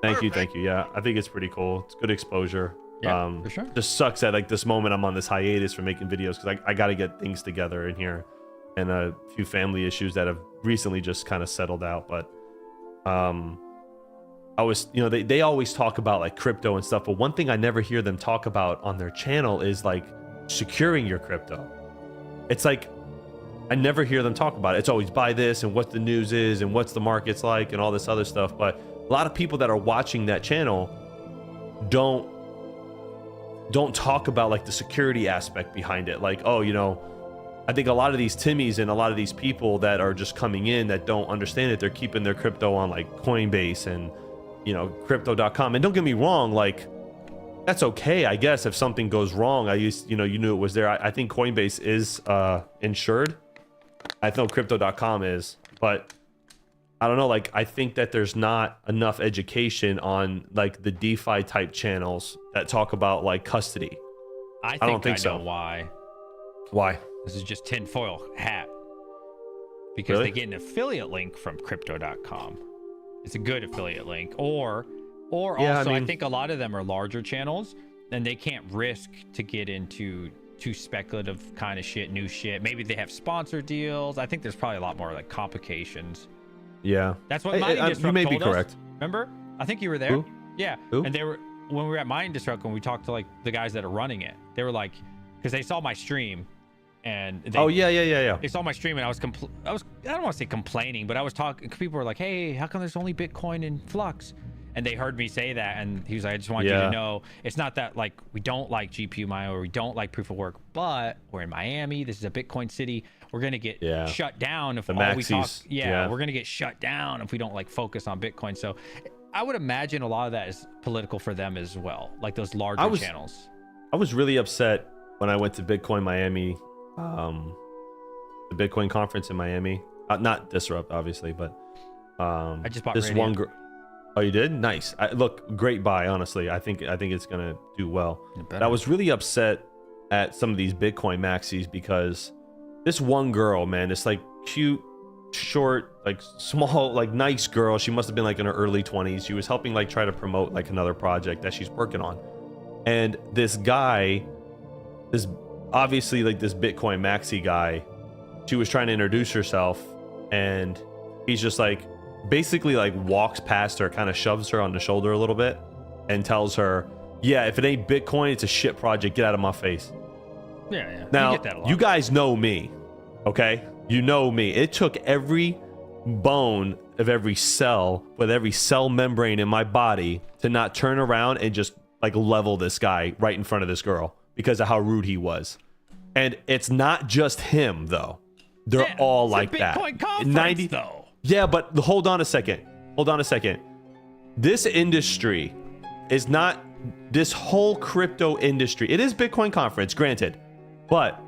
Thank you. Yeah, I think it's pretty cool. It's good exposure. Yeah, for sure. Just sucks that like this moment I'm on this hiatus for making videos because I got to get things together in here and a few family issues that have recently just kind of settled out. But I was, you know, they always talk about like crypto and stuff, but one thing I never hear them talk about on their channel is like securing your crypto. It's like I never hear them talk about it. It's always buy this and what the news is and what's the market's like and all this other stuff. But a lot of people that are watching that channel don't talk about like the security aspect behind it. Like, oh, you know, I think a lot of these Timmies and a lot of these people that are just coming in that don't understand it, they're keeping their crypto on like Coinbase and, you know, crypto.com. And don't get me wrong, like that's okay, I guess, if something goes wrong. You knew it was there. I think Coinbase is insured. I know crypto.com is, but I don't know. Like, I think that there's not enough education on like the DeFi type channels that talk about like custody. I don't think I so. know why. Why? This is just tinfoil hat. Because Really? they get an affiliate link from crypto.com. It's a good affiliate link. Or Yeah, also, I I mean- think a lot of them are larger channels and they can't risk to get into too speculative kind of shit, new shit. Maybe they have sponsor deals. I think there's probably a lot more like complications. Yeah. That's what Mining Disrupt you may be told us. correct. Remember? I think you were there. Who? Yeah. Who? And they were, when we were at Mining Disrupt, when we talked to like the guys that are running it, they were like, because they saw my stream and they, Oh yeah. they saw my stream and I don't want to say complaining, but I was talking, people were like, hey, how come there's only Bitcoin in flux? And they heard me say that, and he was like, I just want you to know, it's not that like we don't like GPU mining or we don't like proof of work, but we're in Miami. This is a Bitcoin city. We're gonna get shut down if all we talk. maxis, We're gonna get shut down if we don't like focus on Bitcoin. So I would imagine a lot of that is political for them as well, like those larger channels. I was really upset when I went to Bitcoin Miami, the Bitcoin conference in Miami. Not Disrupt, obviously, but I just bought this Radiant. one girl. Oh, you did? Nice. Look, great buy, honestly. I think it's gonna do well. But I was really upset at some of these Bitcoin maxis because this one girl, man, this like cute, short, like small, like nice girl. She must have been like in her early 20s. She was helping like try to promote like another project that she's working on. And this guy, this obviously like this Bitcoin maxi guy, she was trying to introduce herself and he's just like basically like walks past her, kind of shoves her on the shoulder a little bit and tells her, yeah, if it ain't Bitcoin, it's a shit project. Get out of my face. Yeah. Now, you get that a lot. you guys know me, okay? You know me. It took every bone of every cell with every cell membrane in my body to not turn around and just like level this guy right in front of this girl because of how rude he was. And it's not just him, though. They're all like that. Bitcoin conference, though. Yeah, but hold on a second. This industry is not this whole crypto industry. It is Bitcoin conference, granted. But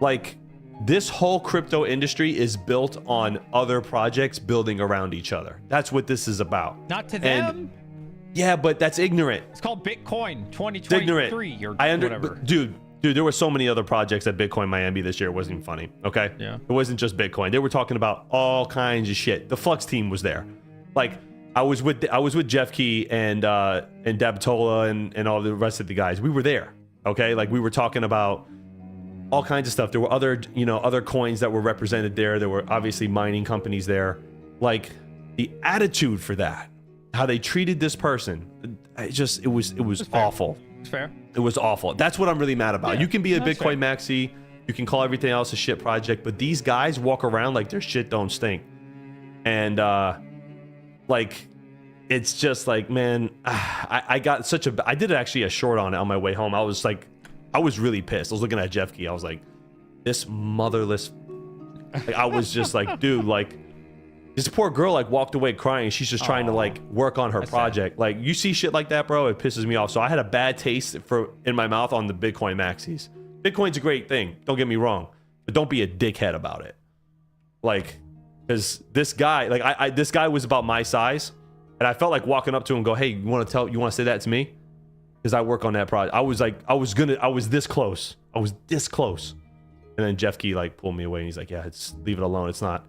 like this whole crypto industry is built on other projects building around each other. That's what this is about. Not to them. Yeah, but that's ignorant. It's called Bitcoin It's 2023 ignorant. or whatever. Dude, there were so many other projects at Bitcoin Miami this year. It wasn't even funny. Okay. Yeah. It wasn't just Bitcoin. They were talking about all kinds of shit. The Flux team was there. Like I was with Jeff Key and Dabtola and all the rest of the guys. We were there. Okay. Like we were talking about all kinds of stuff. There were other coins that were represented there. There were obviously mining companies there. Like the attitude for that, how they treated this person, it was awful. It's fair. It was awful. That's what I'm really mad about. Yeah, you can be a that's Bitcoin maxi, you can call everything else a shit project, but these guys walk around like their shit don't stink. And like it's just like, man, I got I did actually a short on it on my way home. I was really pissed. I was looking at Jeff Key. I was like, this motherless. Like, I was just like, dude, like this poor girl like walked away crying. She's just trying to like work on her project. Sad. Like you see shit like that, bro, it pisses me off. So I had a bad taste in my mouth on the Bitcoin maxis. Bitcoin's a great thing, don't get me wrong, but don't be a dickhead about it. Like, because this guy, like this guy was about my size, and I felt like walking up to him and go, hey, you want to say that to me? Because I work on that project. I was like, I was this close. I was this close. And then Jeff Key like pulled me away and he's like, yeah, leave it alone. It's not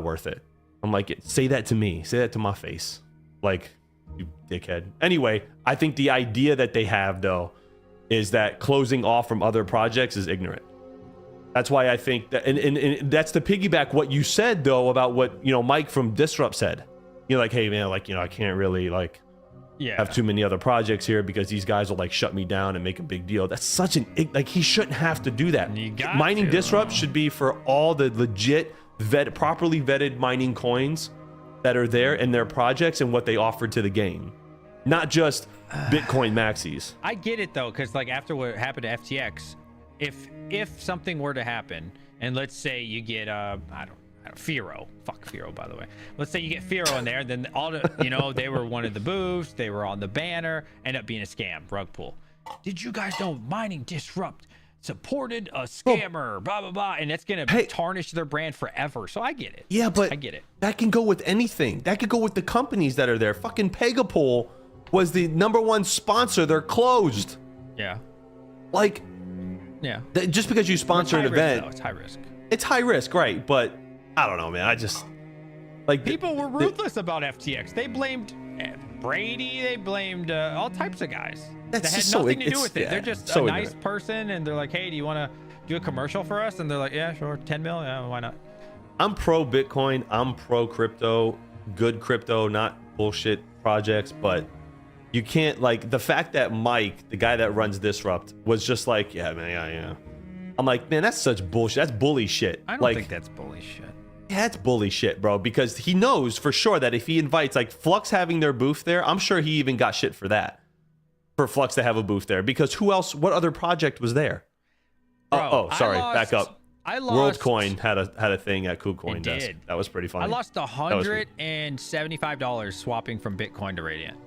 worth it. I'm like, say that to me. Say that to my face. Like, you dickhead. Anyway, I think the idea that they have though is that closing off from other projects is ignorant. That's why I think that, and that's to piggyback what you said though about what, Mike from Disrupt said. You're like, hey man, like, I can't really like have too many other projects here because these guys will like shut me down and make a big deal. That's such like, he shouldn't have to do that. Mining Disrupt should be for all the legit properly vetted mining coins that are there and their projects and what they offer to the game, not just Bitcoin maxis. I get it though, because like after what happened to FTX, if something were to happen, and let's say you get Firo, fuck Firo, by the way. Let's say you get Firo in there, then all the, they were one of the booths, they were on the banner, end up being a scam, rug pull. Did you guys know Mining Disrupt supported a scammer, blah, blah, blah, and that's going to tarnish their brand forever. So I get it. Yeah, but I get it. That can go with anything. That could go with the companies that are there. Fucking Pegapol was the #1 sponsor. They're closed. Yeah. Like, yeah. Just because you sponsor an event. It's high risk. It's high risk, right? But I don't know, man. I just like people were ruthless about FTX. They blamed Brady. They blamed all types of guys. That had nothing to do with it. They're just a nice person, and they're like, "Hey, do you want to do a commercial for us?" And they're like, "Yeah, sure, 10 mil. Yeah, why not?" I'm pro Bitcoin. I'm pro crypto. Good crypto, not bullshit projects. But you can't like the fact that Mike, the guy that runs Disrupt, was just like, "Yeah, man, yeah." I'm like, man, that's such bullshit. That's bully shit. I don't think that's bully shit. Yeah, it's bully shit, bro, because he knows for sure that if he invites, like Flux having their booth there, I'm sure he even got shit for that. For Flux to have a booth there, because who else, what other project was there? Bro, sorry, back up. I lost. WorldCoin had a thing at KuCoin Desk. Did. That was pretty funny. I lost $175 swapping from Bitcoin to Radiant.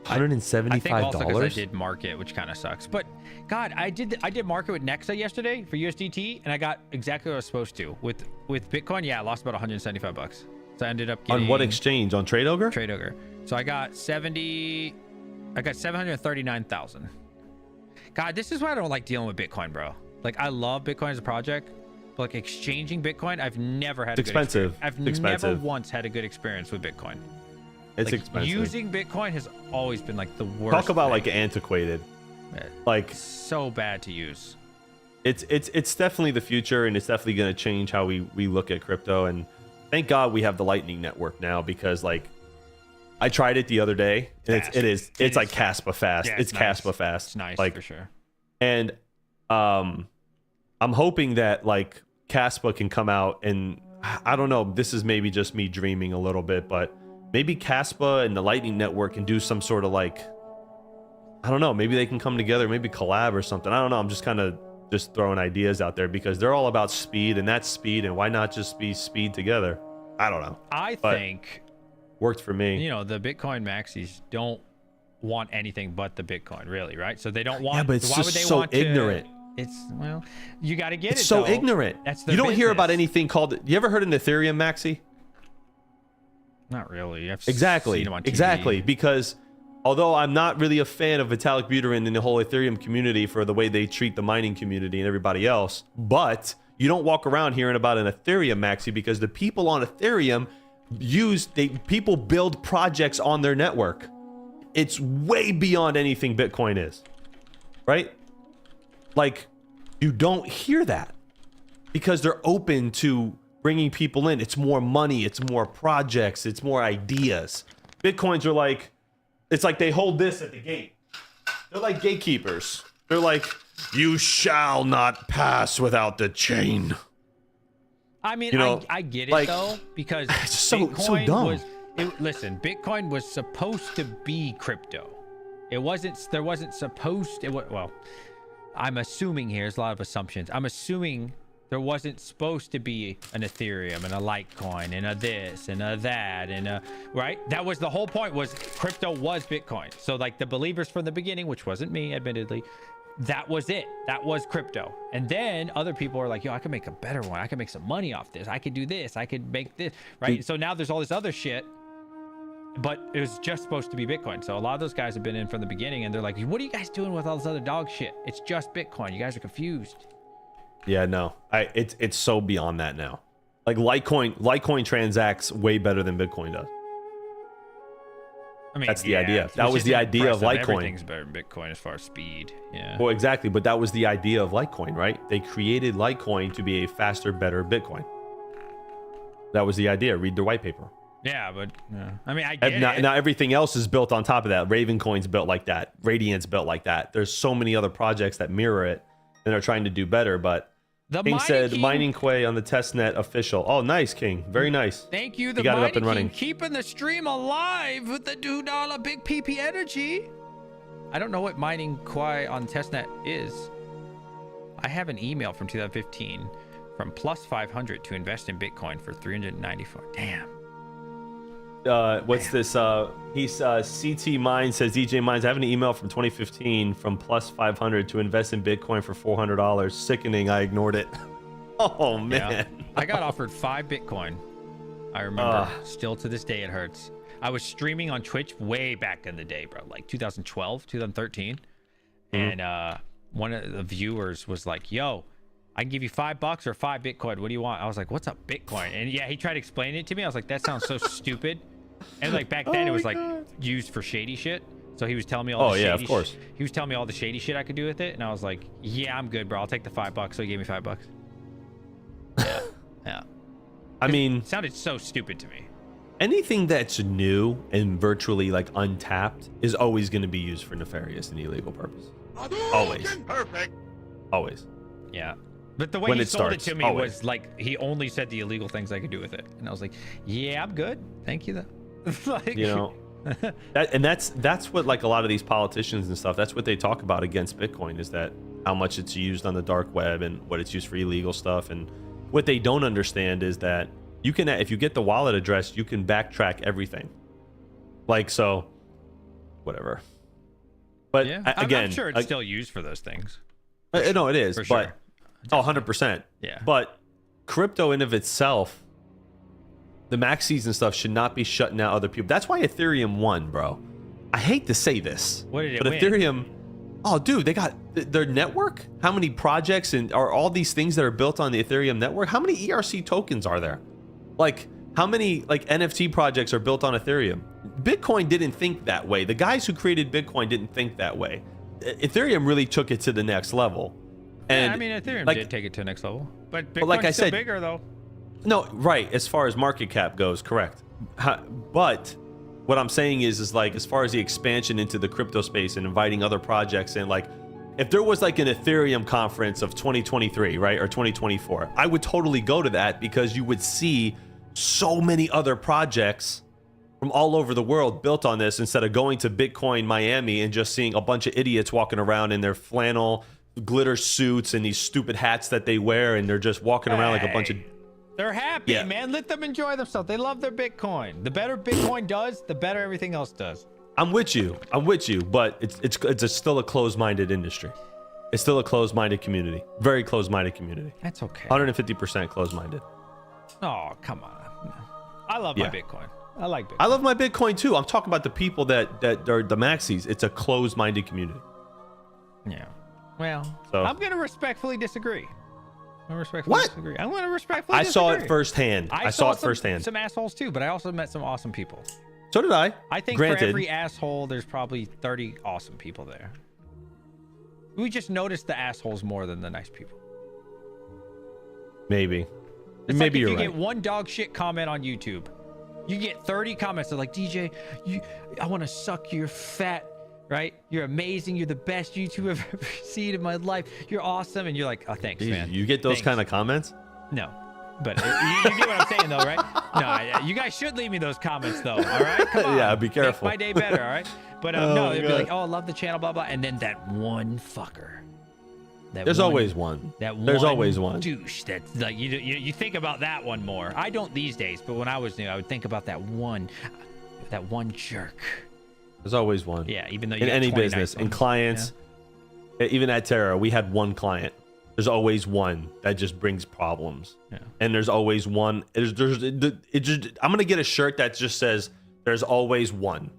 $175? I think also because I did market, which kind of sucks. But God, I did market with Nexa yesterday for USDT, and I got exactly what I was supposed to. With Bitcoin, yeah, I lost about $175. So I ended up getting on what exchange? On Trade Ogre? Trade Ogre. So I got 739,000. God, this is why I don't like dealing with Bitcoin, bro. Like I love Bitcoin as a project, but like exchanging Bitcoin, I've never had. It's expensive. I've never once had a good experience with Bitcoin. It's like, expensive. Using Bitcoin has always been like the worst. Talk about thing. like antiquated. Like so bad to use. It's definitely the future, and it's definitely going to change how we look at crypto. And thank God we have the Lightning Network now, because like I tried it the other day, and it's like Caspa fast. Yeah, it's nice. Caspa fast. It's nice, like, for sure. And I'm hoping that like Caspa can come out, and I don't know. This is maybe just me dreaming a little bit, but maybe Caspa and the Lightning Network can do some sort of like, I don't know, maybe they can come together, maybe collab or something. I don't know. I'm just kind of just throwing ideas out there because they're all about speed, and that's speed, and why not just be speed together? I don't know. I think worked for me. The Bitcoin maxis don't want anything but the Bitcoin, really, right? So they don't want. Yeah, but it's why just would they so want ignorant. You got to get it's it. So though. ignorant. That's their you don't hear business. about anything called. You ever heard an Ethereum maxi? Not really. I've Exactly. seen them on TV. Exactly. Because although I'm not really a fan of Vitalik Buterin and the whole Ethereum community for the way they treat the mining community and everybody else, but you don't walk around hearing about an Ethereum maxi because the people on Ethereum people build projects on their network. It's way beyond anything Bitcoin is, right? Like, you don't hear that because they're open to bringing people in. It's more money, it's more projects, it's more ideas. Bitcoins are like, it's like they hold this at the gate. They're like gatekeepers. They're like, you shall not pass without the chain. I mean, I get it, like, though, because it's so Bitcoin dumb. Listen, Bitcoin was supposed to be crypto. It wasn't. There wasn't supposed. I'm assuming here, there's a lot of assumptions. I'm assuming there wasn't supposed to be an Ethereum and a Litecoin and a this and a that and a, right? That was the whole point, was crypto was Bitcoin. So like the believers from the beginning, which wasn't me, admittedly, that was it. That was crypto. And then other people are like, yo, I can make a better one. I can make some money off this. I could do this. I could make this, right? So now there's all this other shit, but it was just supposed to be Bitcoin. So a lot of those guys have been in from the beginning and they're like, what are you guys doing with all this other dog shit? It's just Bitcoin. You guys are confused. Yeah, no, it's so beyond that now. Like Litecoin transacts way better than Bitcoin does. I mean, that's the idea. That was the idea of Litecoin. Everything's better than Bitcoin as far as speed. Yeah. Well, exactly. But that was the idea of Litecoin, right? They created Litecoin to be a faster, better Bitcoin. That was the idea. Read the white paper. Yeah, but I mean, I get it. Now everything else is built on top of that. Ravencoin's built like that. Radiant's built like that. There's so many other projects that mirror it and are trying to do better. But King said mining Quay on the testnet official. Oh, nice, King. Very nice. Thank you. The got it up and running. Keeping the stream alive with the $2 big PP energy. I don't know what mining Quay on testnet is. I have an email from 2015 from plus 500 to invest in Bitcoin for 394. Damn. What's this? He's CT Mine says, DJ Mines, I have an email from 2015 from plus 500 to invest in Bitcoin for $400. Sickening. I ignored it. Oh man. Yeah. I got offered 5 Bitcoin. I remember. Still to this day it hurts. I was streaming on Twitch way back in the day, bro, like 2012, 2013. And one of the viewers was like, yo, I can give you $5 or 5 Bitcoin. What do you want? I was like, what's a Bitcoin? And yeah, he tried to explain it to me. I was like, that sounds so stupid. And like back then it was like used for shady shit. So he was telling me all the shady of course. He was telling me all the shady shit I could do with it. And I was like, yeah, I'm good, bro. I'll take the $5. So he gave me $5. Yeah. Yeah. I mean, it sounded so stupid to me. Anything that's new and virtually like untapped is always going to be used for nefarious and illegal purpose. Always. Perfect. Always. Yeah. But the way he sold it to me was like, he only said the illegal things I could do with it. And I was like, yeah, I'm good. Thank you though. Like, you know, that's what like a lot of these politicians and stuff, that's what they talk about against Bitcoin, is that how much it's used on the dark web and what it's used for illegal stuff. And what they don't understand is that you can, if you get the wallet address, you can backtrack everything. Like, so whatever. But yeah, again, I'm sure it's still used for those things. No, it is, but sure. 100%. Yeah. But crypto in of itself, the maxis and stuff should not be shutting out other people. That's why Ethereum won, bro. I hate to say this, what did it but win? Ethereum, oh dude, they got their network. How many projects and are all these things that are built on the Ethereum network? How many ERC tokens are there? Like how many like NFT projects are built on Ethereum? Bitcoin didn't think that way. The guys who created Bitcoin didn't think that way. Ethereum really took it to the next level. And yeah, I mean, Ethereum did take it to the next level, but Bitcoin's like I still said, bigger though. No, right. As far as market cap goes, correct. But what I'm saying is like, as far as the expansion into the crypto space and inviting other projects in, like, if there was like an Ethereum conference of 2023, right, or 2024, I would totally go to that because you would see so many other projects from all over the world built on this instead of going to Bitcoin Miami and just seeing a bunch of idiots walking around in their flannel glitter suits and these stupid hats that they wear, and they're just walking around like a bunch of... They're happy, man. Let them enjoy themselves. They love their Bitcoin. The better Bitcoin does, the better everything else does. I'm with you, but it's still a closed-minded industry. It's still a closed-minded community. Very closed-minded community. That's okay. 150% closed-minded. Oh, come on. I love my Bitcoin. I like Bitcoin. I love my Bitcoin too. I'm talking about the people that are the maxis. It's a closed-minded community. Yeah. Well, so, I'm going to respectfully disagree. I'm going to respectfully disagree. I saw it firsthand. I saw it firsthand. Some assholes too, but I also met some awesome people. So did I. I think for every asshole, there's probably 30 awesome people there. We just noticed the assholes more than the nice people. Maybe. It's Maybe like you're right. You get one dog shit comment on YouTube, you get 30 comments that are like, DJ, I want to suck your fat, right? You're amazing. You're the best YouTube I've ever seen in my life. You're awesome. And you're like, oh, thanks, man. You get those kind of comments? No. But you get what I'm saying, though, right? No, you guys should leave me those comments, though. All right? Come on. Yeah, be careful. Make my day better, all right? But no, they'd be like, oh, I love the channel, blah, blah. And then that one fucker There's always one. There's always one. Douche. That's like you think about that one more. I don't these days, but when I was new, I would think about that one jerk. There's always one. Yeah, even though you in got any 20 business, nice in ones. clients, even at Tera, we had one client. There's always one that just brings problems. Yeah. And there's always one. I'm gonna get a shirt that just says "There's always one."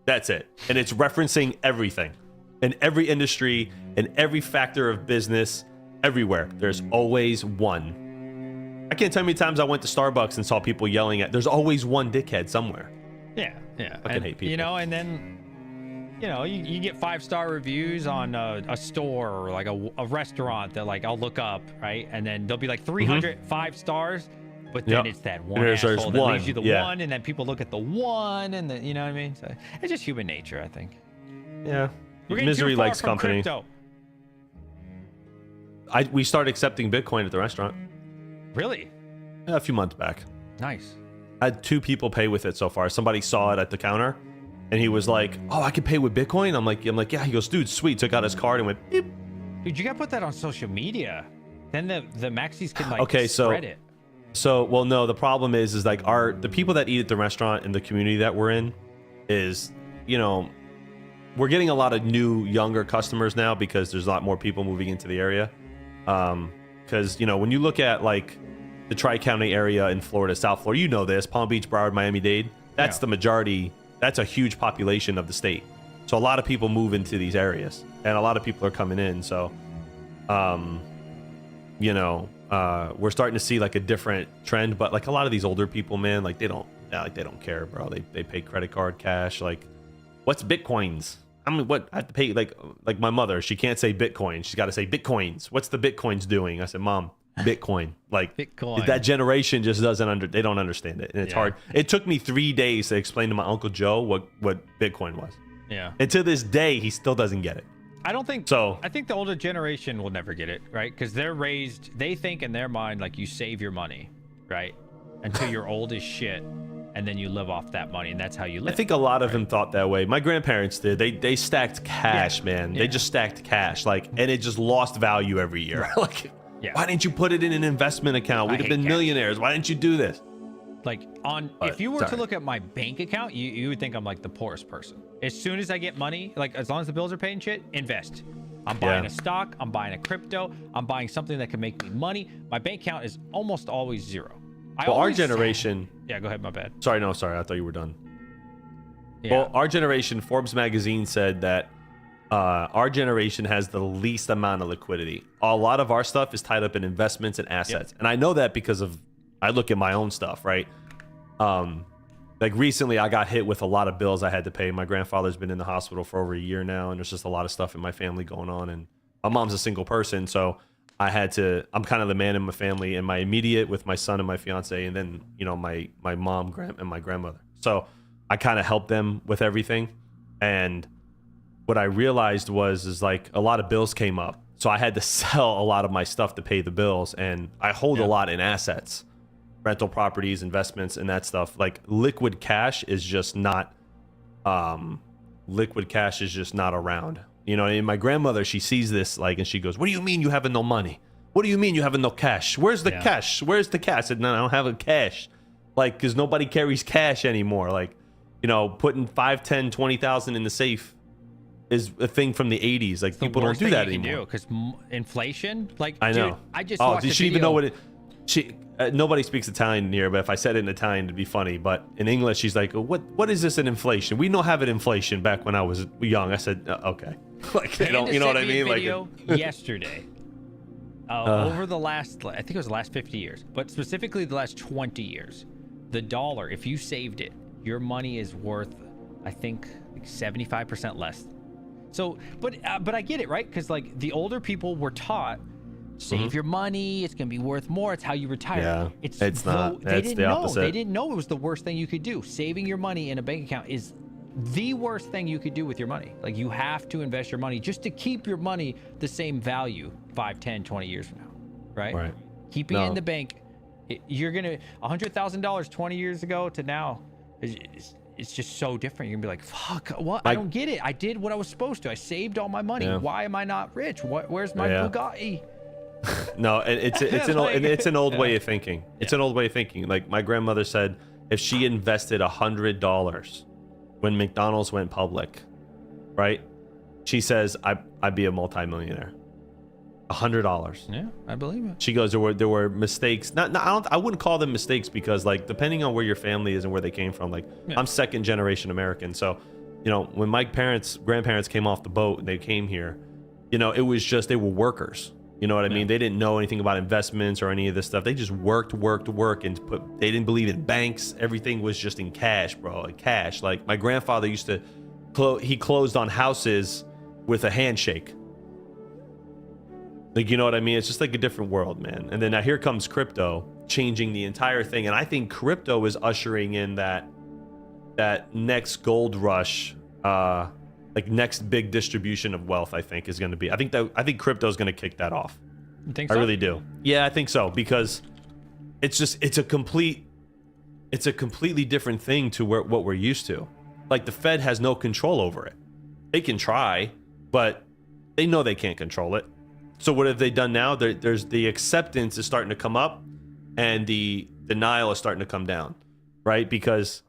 That's it, and it's referencing everything, in every industry, in every factor of business, everywhere. There's always one. I can't tell you how many times I went to Starbucks and saw people yelling at. There's always one dickhead somewhere. Yeah. I hate people. You know, and then you get 5-star reviews on a store or like a restaurant that like I'll look up, right? And then there'll be like 300 5 stars, but then it's that one There's asshole that one, leaves you the yeah. one, and then people look at the one, and then you know what I mean? So it's just human nature, I think. Yeah. We're getting Misery too far likes from company. crypto. We started accepting Bitcoin at the restaurant Really? a few months back. Nice. I had 2 people pay with it so far. Somebody saw it at the counter, and he was like, "Oh, I can pay with Bitcoin." I'm like, yeah. He goes, "Dude, sweet." Took out his card and went, beep. Dude, you gotta put that on social media. Then the maxis can like Okay, so- spread it. So, well, no. The problem is like the people that eat at the restaurant and the community that we're in is, we're getting a lot of new, younger customers now because there's a lot more people moving into the area. Because when you look at like the Tri-County area in Florida, South Florida, this Palm Beach, Broward, Miami-Dade, that's the majority. That's a huge population of the state. So a lot of people move into these areas, and a lot of people are coming in. So, we're starting to see like a different trend. But like a lot of these older people, man, like they don't care, bro. They pay credit card, cash. Like, what's Bitcoins? I mean, what I have to pay? Like my mother, she can't say Bitcoin. She's got to say Bitcoins. What's the Bitcoins doing? I said, Mom, Bitcoin. Like Bitcoin. that generation just they don't understand it, and it's hard. It took me 3 days to explain to my Uncle Joe what Bitcoin was. Yeah. And to this day, he still doesn't get it. I don't think so. I think the older generation will never get it, right? Because they think in their mind like you save your money, right, until you're old as shit, and then you live off that money, and that's how you live. I think a lot of them thought that way. My grandparents did. They stacked cash, man. Yeah. They just stacked cash, and it just lost value every year. Why didn't you put it in an investment account? We'd have been millionaires. Why didn't you do this? If you were to look at my bank account, you would think I'm like the poorest person. As soon as I get money, like as long as the bills are paid and shit, invest. I'm buying a stock, I'm buying a crypto, I'm buying something that can make me money. My bank account is almost always zero. Our generation. Yeah, go ahead, my bad. Sorry, I thought you were done. Yeah. Well, our generation, Forbes magazine said that our generation has the least amount of liquidity. A lot of our stuff is tied up in investments and assets. And I know that because I look at my own stuff, right? Like recently I got hit with a lot of bills I had to pay. My grandfather's been in the hospital for over a year now, and there's just a lot of stuff in my family going on, and my mom's a single person, so I'm kind of the man in my family, and my immediate with my son and my fiance, and then my mom and my grandmother. So I kind of helped them with everything. And what I realized is like a lot of bills came up, so I had to sell a lot of my stuff to pay the bills, and I hold a lot in assets, rental properties, investments, and that stuff. Like liquid cash is just not around. And my grandmother, she sees this and she goes, "What do you mean you have no money? What do you mean you have no cash? Where's the cash? Where's the cash?" I said, "No, I don't have a cash." Because nobody carries cash anymore. Putting 5, 10, 20,000 in the safe is a thing from the 80s. Like people don't do that anymore. Because inflation, I know. Dude, I just oh, watched did a she even video. know what it? Nobody speaks Italian here, but if I said it in Italian, it'd be funny. But in English, she's like, "What is this an inflation? We don't have an inflation back when I was young." I said, "Okay." They don't, you know what I mean? Video yesterday. Over the last, I think it was the last 50 years, but specifically the last 20 years, the dollar, if you saved it, your money is worth, I think, 75% less. So, but I get it, right? Because the older people were taught, save your money, it's gonna be worth more, it's how you retire. Yeah, it's not. They It's didn't the know. opposite. They didn't know it was the worst thing you could do. Saving your money in a bank account is the worst thing you could do with your money. You have to invest your money just to keep your money the same value 5, 10, 20 years from now, right? Keeping it in the bank, you're gonna $100,000 20 years ago to now, it's just so different. You're gonna be like, fuck, what? I don't get it. I did what I was supposed to. I saved all my money. Yeah. Why am I not rich? Where's my Yeah. Bugatti? No, and it's an old way of thinking. It's an old way of thinking. Like my grandmother said, if she invested $100 when McDonald's went public, right? She says I'd be a multimillionaire. $100. Yeah, I believe it. She goes, there were mistakes. I wouldn't call them mistakes because like depending on where your family is and where they came from, like I'm second generation American, so you know when my grandparents came off the boat and they came here, you know it was just they were workers. You know what I mean? They didn't know anything about investments or any of this stuff. They just worked, and they didn't believe in banks. Everything was just in cash, bro. Like cash. Like my grandfather used to, he closed on houses with a handshake. Like, you know what I mean? It's just like a different world, man. And then now here comes crypto, changing the entire thing. And I think crypto is ushering in that next gold rush, like next big distribution of wealth. I think is going to be. I think crypto is going to kick that off. You think I so? really do. Yeah, I think so because it's a completely different thing to what we're used to. Like the Fed has no control over it. They can try, but they know they can't control it. So what have they done now? There's the acceptance is starting to come up, and the denial is starting to come down, right? Because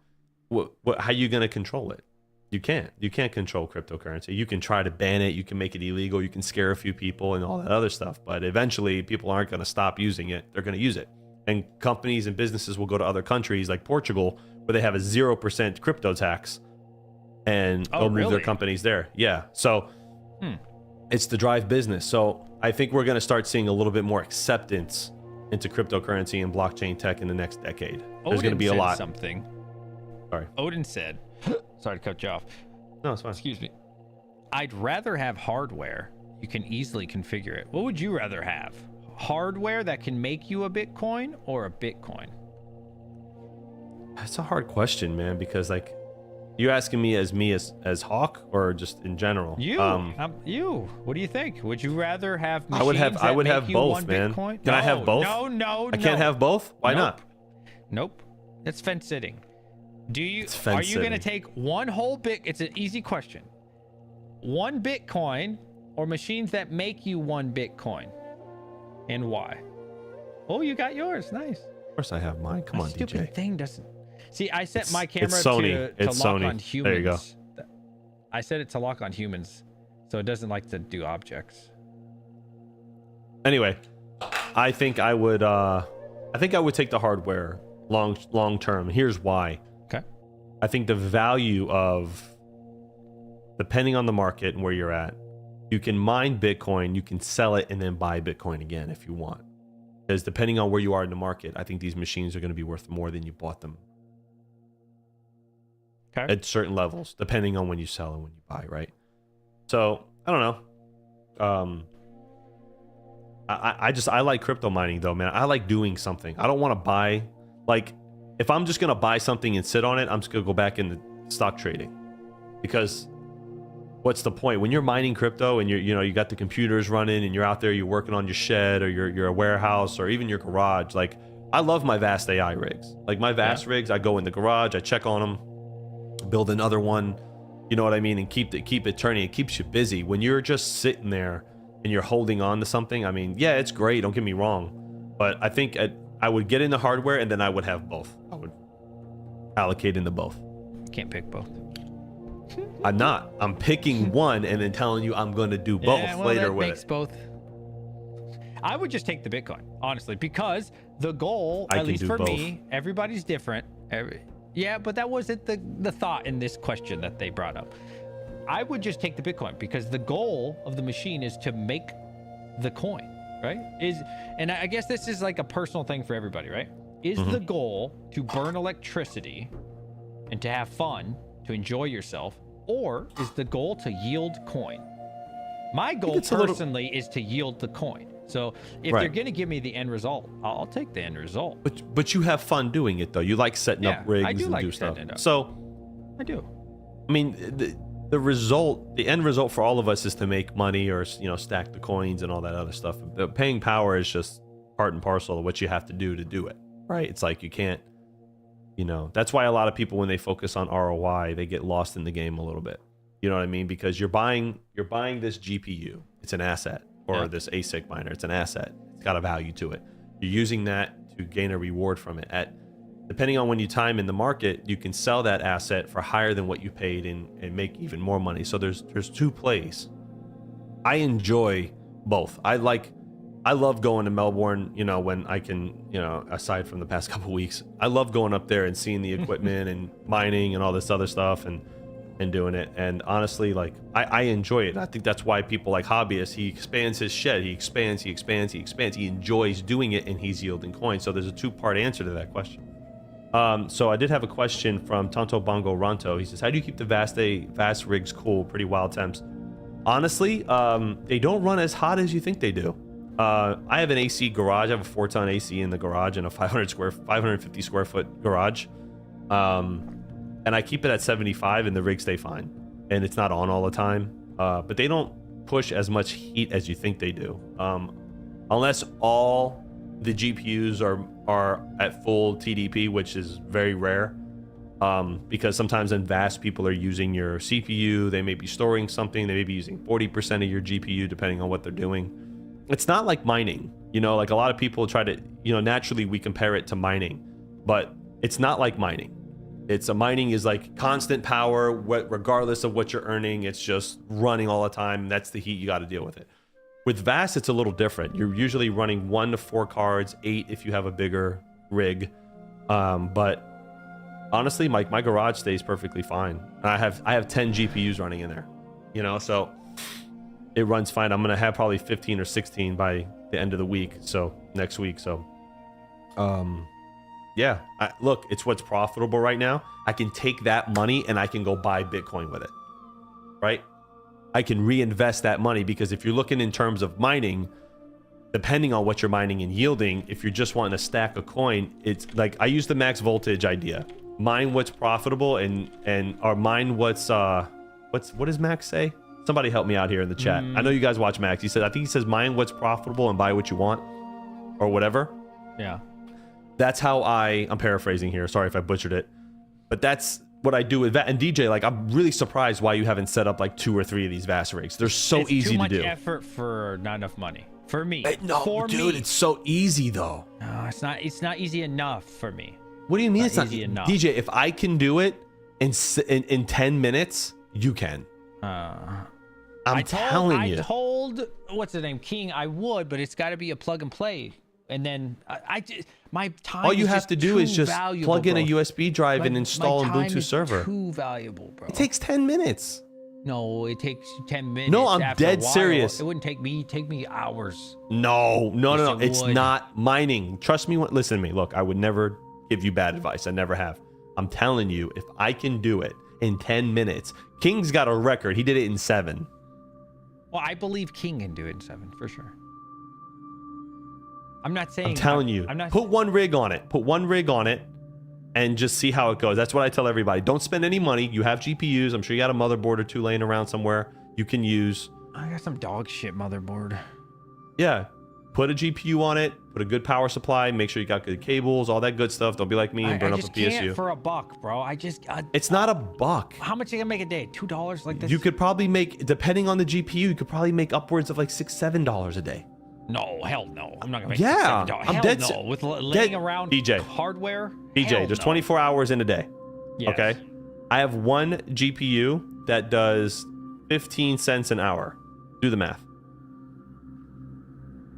how are you going to control it? You can't. You can't control cryptocurrency. You can try to ban it. You can make it illegal. You can scare a few people and all that other stuff. But eventually, people aren't going to stop using it. They're going to use it. And companies and businesses will go to other countries like Portugal, where they have a 0% crypto tax, and they'll move their companies there. Yeah. So it's to drive business. So I think we're going to start seeing a little bit more acceptance into cryptocurrency and blockchain tech in the next decade. There's going to be a lot. Something. Sorry. Odin said, sorry to cut you off. No, it's fine. Excuse me. I'd rather have hardware. You can easily configure it. What would you rather have? Hardware that can make you a Bitcoin or a Bitcoin? That's a hard question, man, because like you asking me as Hawk or just in general? You. What do you think? Would you rather have machines I would that have make you both, one man. Bitcoin? Can I have both? No. I can't have both? Why not? Nope. That's fence sitting. It's Are fence you going to sitting. take one whole It's an easy question. One Bitcoin or machines that make you one Bitcoin? And why? Oh, you got yours. Nice. Of course I have mine. Come on, Stupid DJ. thing doesn't. See, I set my camera it's Sony. to It's lock Sony. on humans. There you go. I set it to lock on humans, so it doesn't like to do objects. Anyway, I think I would take the hardware long term. Here's why. Okay. I think the value of, depending on the market and where you're at, you can mine Bitcoin, you can sell it, and then buy Bitcoin again if you want. Because depending on where you are in the market, I think these machines are going to be worth more than you bought them. Okay. At certain levels, depending on when you sell and when you buy, right? So I don't know. I like crypto mining though, man. I like doing something. I don't want to buy, like, if I'm just gonna buy something and sit on it, I'm just gonna go back into stock trading. Because what's the point when you're mining crypto and you got the computers running and you're out there, you're working on your shed or your warehouse or even your garage. Like, I love my vast AI rigs. Like my vast rigs, I go in the garage, I check on them, build another one, you know what I mean, and keep it turning. It keeps you busy. When you're just sitting there and you're holding on to something, I mean, yeah, it's great, don't get me wrong, but I think I would get into hardware and then I would have both. I would allocate into both. Can't pick both. I'm not. I'm picking one and then telling you I'm going to do both later that with makes it. both. I would just take the Bitcoin, honestly, because the goal, I at can least do for both. me, everybody's different. Yeah, but that wasn't the thought in this question that they brought up. I would just take the Bitcoin because the goal of the machine is to make the coin, right? And I guess this is like a personal thing for everybody, right? Is the goal to burn electricity and to have fun, to enjoy yourself, or is the goal to yield coin? My goal personally is to yield the coin. So if they're going to give me the end result, I'll take the end result. But you have fun doing it though. You like setting up rigs I do and like do stuff. setting it up. So I do. I mean, the end result for all of us is to make money or stack the coins and all that other stuff. The paying power is just part and parcel of what you have to do it, right? It's like you can't You know, that's why a lot of people, when they focus on ROI, they get lost in the game a little bit. You know what I mean? Because you're buying this GPU. It's an asset, or this ASIC miner. It's an asset. It's got a value to it. You're using that to gain a reward from it. Depending on when you time in the market, you can sell that asset for higher than what you paid and make even more money. So there's two plays. I enjoy both. I love going to Melbourne, you know, when I can, you know, aside from the past couple weeks. I love going up there and seeing the equipment and mining and all this other stuff and doing it. And honestly, like, I enjoy it. And I think that's why people like hobbyists, he expands his shed, he expands. He enjoys doing it, and he's yielding coins. So there's a two-part answer to that question. So I did have a question from Tonto Bongo Ronto. He says, how do you keep the vast rigs cool? Pretty wild temps. Honestly, they don't run as hot as you think they do. I have an AC garage. I have a 4-ton AC in the garage and a 550 square foot garage. And I keep it at 75 and the rigs stay fine. And it's not on all the time. But they don't push as much heat as you think they do. Unless all the GPUs are at full TDP, which is very rare. Because sometimes in VAST, people are using your CPU. They may be storing something. They may be using 40% of your GPU, depending on what they're doing. It's not like mining, you know, like a lot of people try to, you know, naturally we compare it to mining, but it's not like mining. Mining is like constant power, regardless of what you're earning. It's just running all the time. That's the heat. You got to deal with it. With VAST, it's a little different. You're usually running 1 to 4 cards, 8 if you have a bigger rig. But honestly, my garage stays perfectly fine. I have 10 GPUs running in there, you know, so it runs fine. I'm gonna have probably 15 or 16 by the end of the week, so next week. So yeah, look, it's what's profitable right now. I can take that money and I can go buy Bitcoin with it, right? I can reinvest that money, because if you're looking in terms of mining, depending on what you're mining and yielding, if you're just wanting to stack a coin, it's like I use the max voltage idea. Mine what's profitable or mine what does Max say? Somebody help me out here in the chat. I know you guys watch Max. I think he says mine what's profitable and buy what you want, or whatever. Yeah. That's how I'm paraphrasing here. Sorry if I butchered it, but that's what I do with that. And DJ, like, I'm really surprised why you haven't set up like 2 or 3 of these VAST rigs. They're so easy to do. Too much effort for not enough money. For me. No, dude, it's so easy though. No, it's not. It's not easy enough for me. What do you mean it's not easy enough? DJ, if I can do it in 10 minutes, you can. I'm telling you. I told what's the name, King, I would, but it's got to be a plug and play. And then my time. All you have to do is just plug in bro. a USB drive and install a Bluetooth server. Too valuable, bro. It takes 10 minutes. No, it takes 10 minutes. No, I'm after dead a while. serious. It wouldn't take me. It'd take me hours. No. Yes, It's would. not mining. Trust me. Listen to me. Look, I would never give you bad advice. I never have. I'm telling you, if I can do it in 10 minutes, King's got a record. He did it in 7. Well, I believe King can do it in 7 for sure. I'm not saying. I'm telling you. Put one rig on it. Put one rig on it, and just see how it goes. That's what I tell everybody. Don't spend any money. You have GPUs. I'm sure you got a motherboard or 2 laying around somewhere you can use. I got some dog shit motherboard. Yeah. Put a GPU on it. Put a good power supply. Make sure you got good cables. All that good stuff. Don't be like me and burn up a PSU. I just can't for $1, bro. It's not $1. How much are you gonna make a day? $2 like this? You could probably make, depending on the GPU, you could probably make upwards of like $6, $7 a day. No, hell no. I'm not gonna make Yeah, $7. I'm Hell dead no. With laying around DJ. hardware. DJ, there's 24 hours in a day. Yes. Okay. I have one GPU that does 15 cents an hour. Do the math.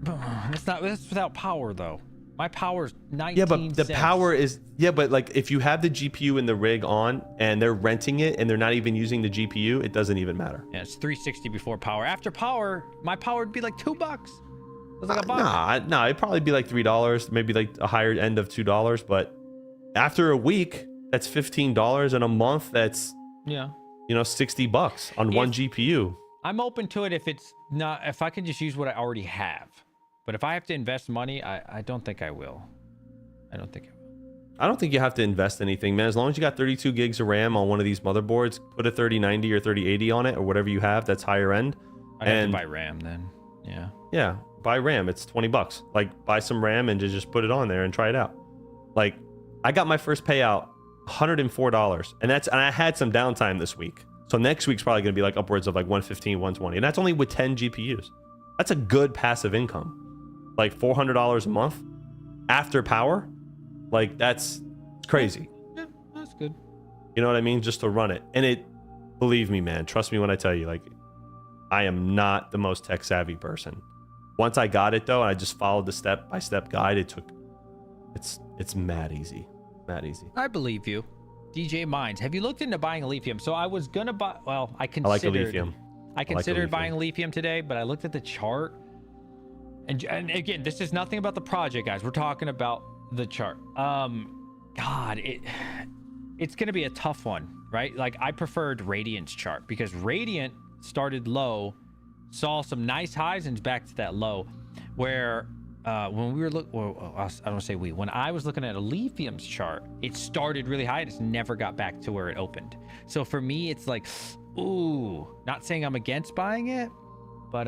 That's without power though. My power's 19 Yeah, but the cents. power is, yeah, but like if you have the GPU and the rig on and they're renting it and they're not even using the GPU, it doesn't even matter. Yeah, it's 360 before power. After power, my power would be like $2. It's like $1. Nah, it'd probably be like $3, maybe like a higher end of $2. But after a week, that's $15, and a month, that's $60 on one GPU. I'm open to it if I can just use what I already have. But if I have to invest money, I don't think I will. I don't think you have to invest anything, man. As long as you got 32 gigs of RAM on one of these motherboards, put a 3090 or 3080 on it or whatever you have that's higher end. I'd have to buy RAM then. Yeah. Yeah, buy RAM. It's $20. Like, buy some RAM and just put it on there and try it out. Like, I got my first payout $104, and I had some downtime this week. So next week's probably going to be like upwards of like 115, 120, and that's only with 10 GPUs. That's a good passive income, like $400 a month after power. Like that's crazy. Yeah, that's good. You know what I mean? Just to run it, and it. Believe me, man. Trust me when I tell you, like, I am not the most tech savvy person. Once I got it though, and I just followed the step-by-step guide, it's mad easy. Mad easy. I believe you. DJ Mines, have you looked into buying a lithium? So I was gonna buy, well, I I like a considered lithium. I considered buying a lithium today, but I looked at the chart. And again, this is nothing about the project, guys. We're talking about the chart. God, it's gonna be a tough one, right? Like I preferred Radiant's chart because Radiant started low, saw some nice highs and back to that low, where when we were when I was looking at a lithium's chart, it started really high and it's never got back to where it opened. So for me, it's like, ooh, not saying I'm against buying it, but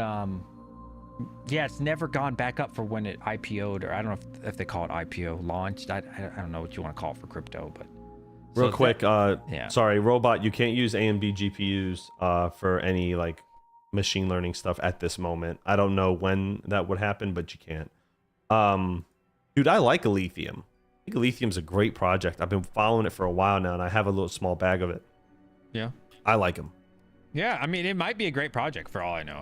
yeah, it's never gone back up for when it IPO'd, or I don't know if they call it IPO, launched. I don't know what you want to call it for crypto, but Real quick, yeah. Sorry, Robot, you can't use AMD GPUs for any like machine learning stuff at this moment. I don't know when that would happen, but you can't. Dude, I like Lithium. I think Lithium's a great project. I've been following it for a while now, and I have a little small bag of it. Yeah. I like them. Yeah, I mean, it might be a great project for all I know.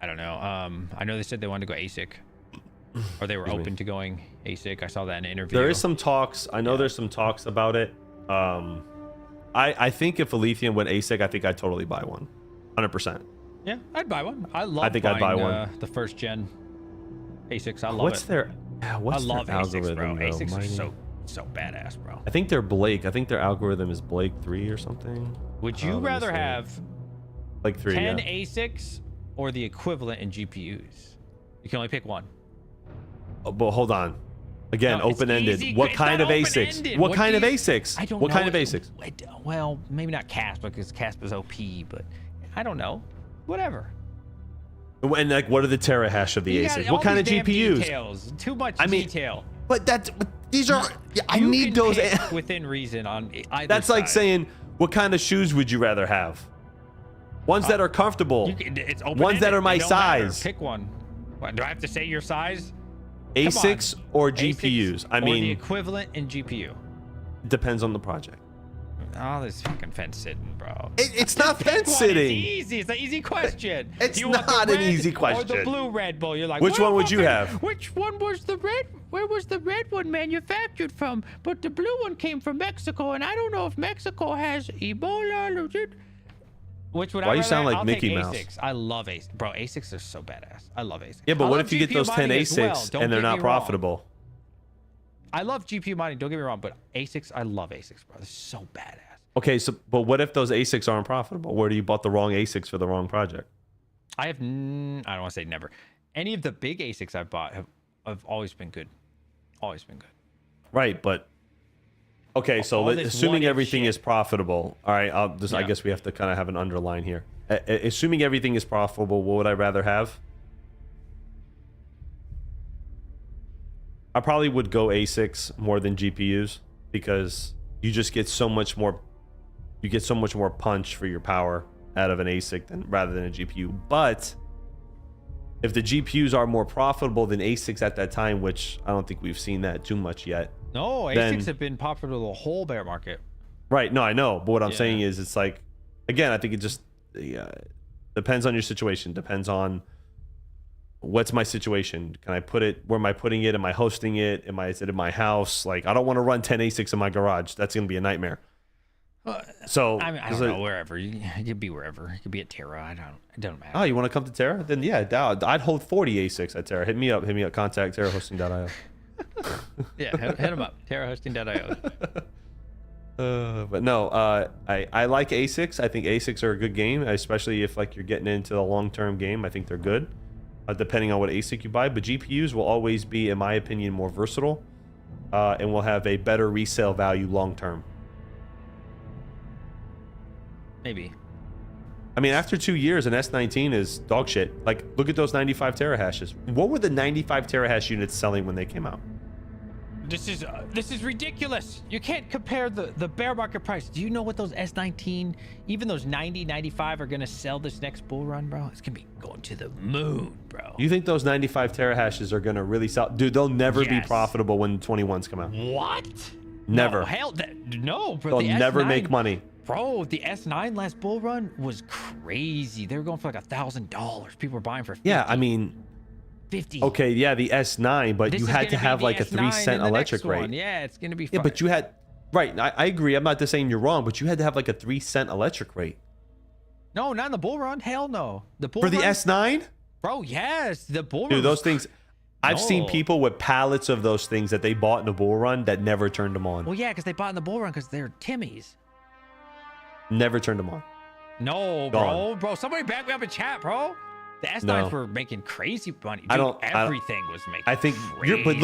I don't know. I know they said they wanted to go ASIC, or they were open to going ASIC. I saw that in an interview. There is some talks. I know there's some talks about it. I think if a Lithium went ASIC, I think I'd totally buy one, 100%. Yeah, I'd buy one. I love. I think I'd buy one. The first gen ASICs. I love What's it. their I love their ASICs, algorithm, bro. though? ASICs are so badass, bro. I think they're Blake. I think their algorithm is Blake 3 or something. Would you rather have Blake 3, 10 yeah. ASICs or the equivalent in GPUs? You can only pick one. Oh, but hold on. Again, No, it's open-ended. easy. What It's kind not of ASICs? open-ended. What What kind do of you- ASICs? I don't What know. kind of ASICs? Well, maybe not CASP because CASP is OP, but I don't know. Whatever. And like, what are the Tera hash of the You got ASIC? all What kind of these damn GPUs? Details. Too much I mean, detail. But these are. I You need can those. pick within reason on either That's like side. saying, what kind of shoes would you rather have? Ones that are comfortable. It's Ones that are my It don't matter. size. Pick one. What, do I have to say your size? ASICs or ASICs GPUs? I or the mean, equivalent in GPU. depends on the project. Oh, this fucking fence sitting, bro. It's not Pick fence one. sitting. It's easy. It's an easy question. It's Do you want the not an red easy Or question. the blue Red Bull. You're like, Which "Well, one would you fucking- have?" Which one was the red? Where was the red one manufactured from? But the blue one came from Mexico, and I don't know if Mexico has Ebola. Legit. Which would Why I you rather sound have? like I'll Mickey take Mouse? ASICs. I love ASICs. Bro, ASICs are so badass. I love ASICs. Yeah, but I what love if you get GPU those 10 mining as well. ASICs Don't and they're get not me wrong. profitable? I love GPU mining. Don't get me wrong, but ASICs, I love ASICs, bro. They're so badass. Okay, so but what if those ASICs aren't profitable? Where do you bought the wrong ASICs for the wrong project? I don't want to say never. Any of the big ASICs I've bought have always been good. Always been good. Right, but okay, so All this assuming what-if everything shit. is profitable, all right, I Yeah. guess we have to kind of have an underline here. Assuming everything is profitable, what would I rather have? I probably would go ASICs more than GPUs because you just get so much more. You get so much more punch for your power out of an ASIC rather than a GPU. But if the GPUs are more profitable than ASICs at that time, which I don't think we've seen that too much yet. No, ASICs Then- have been popular the whole bear market. Right. No, I know. But what I'm Yeah. saying is it's like, again, I think it just depends on your situation. Depends on what's my situation. Can I put it, where am I putting it? Am I hosting it? Is it in my house? Like, I don't want to run 10 ASICs in my garage. That's going to be a nightmare. So I mean, I it's don't like, know, wherever. You could be wherever. You could be at Tera. It doesn't matter. oh, you want to come to Tera? Then yeah, I'd hold 40 ASICs at Tera. Hit me up. Contact terahosting.io. Yeah, hit them up. TeraHosting.io. But no, I like ASICs. I think ASICs are a good game, especially if like you're getting into the long-term game. I think they're good, depending on what ASIC you buy. But GPUs will always be, in my opinion, more versatile, and will have a better resale value long-term. Maybe. I mean, after 2 years, an S19 is dog shit. Like, look at those 95 terahashes. What were the 95 terahash units selling when they came out? This is ridiculous. You can't compare the bear market price. Do you know what those S19, even those 90, 95 are gonna sell this next bull run, bro? It's gonna be going to the moon, bro. You think those 95 terahashes are gonna really sell? Dude, they'll never be Yes. profitable when 21s come out. What? Never. No, hell, no, bro. They'll the never S9 make money. Bro, the S9 last bull run was crazy. They were going for like $1,000. People were buying for 50, Yeah, I mean, 50. okay, yeah, the S9, but This you is had gonna to be have the like a S9 3-cent in the electric next one. rate. Yeah, it's gonna be. Yeah, fire. but you had, right? I agree. I'm not just saying you're wrong, but you had to have like a 3-cent electric rate No, not in the bull run. Hell no. The bull for the run, S9. bro. Yes, the bull run. Dude, those was things. I've seen No. people with pallets of those things that they bought in the bull run that never turned them on. Well, yeah, because they bought in the bull run because they're Timmy's. Never turned them on. No, Gone. bro. Somebody back me up in chat, bro. The S9s No. were making crazy money. Dude, I don't- everything was making. I think but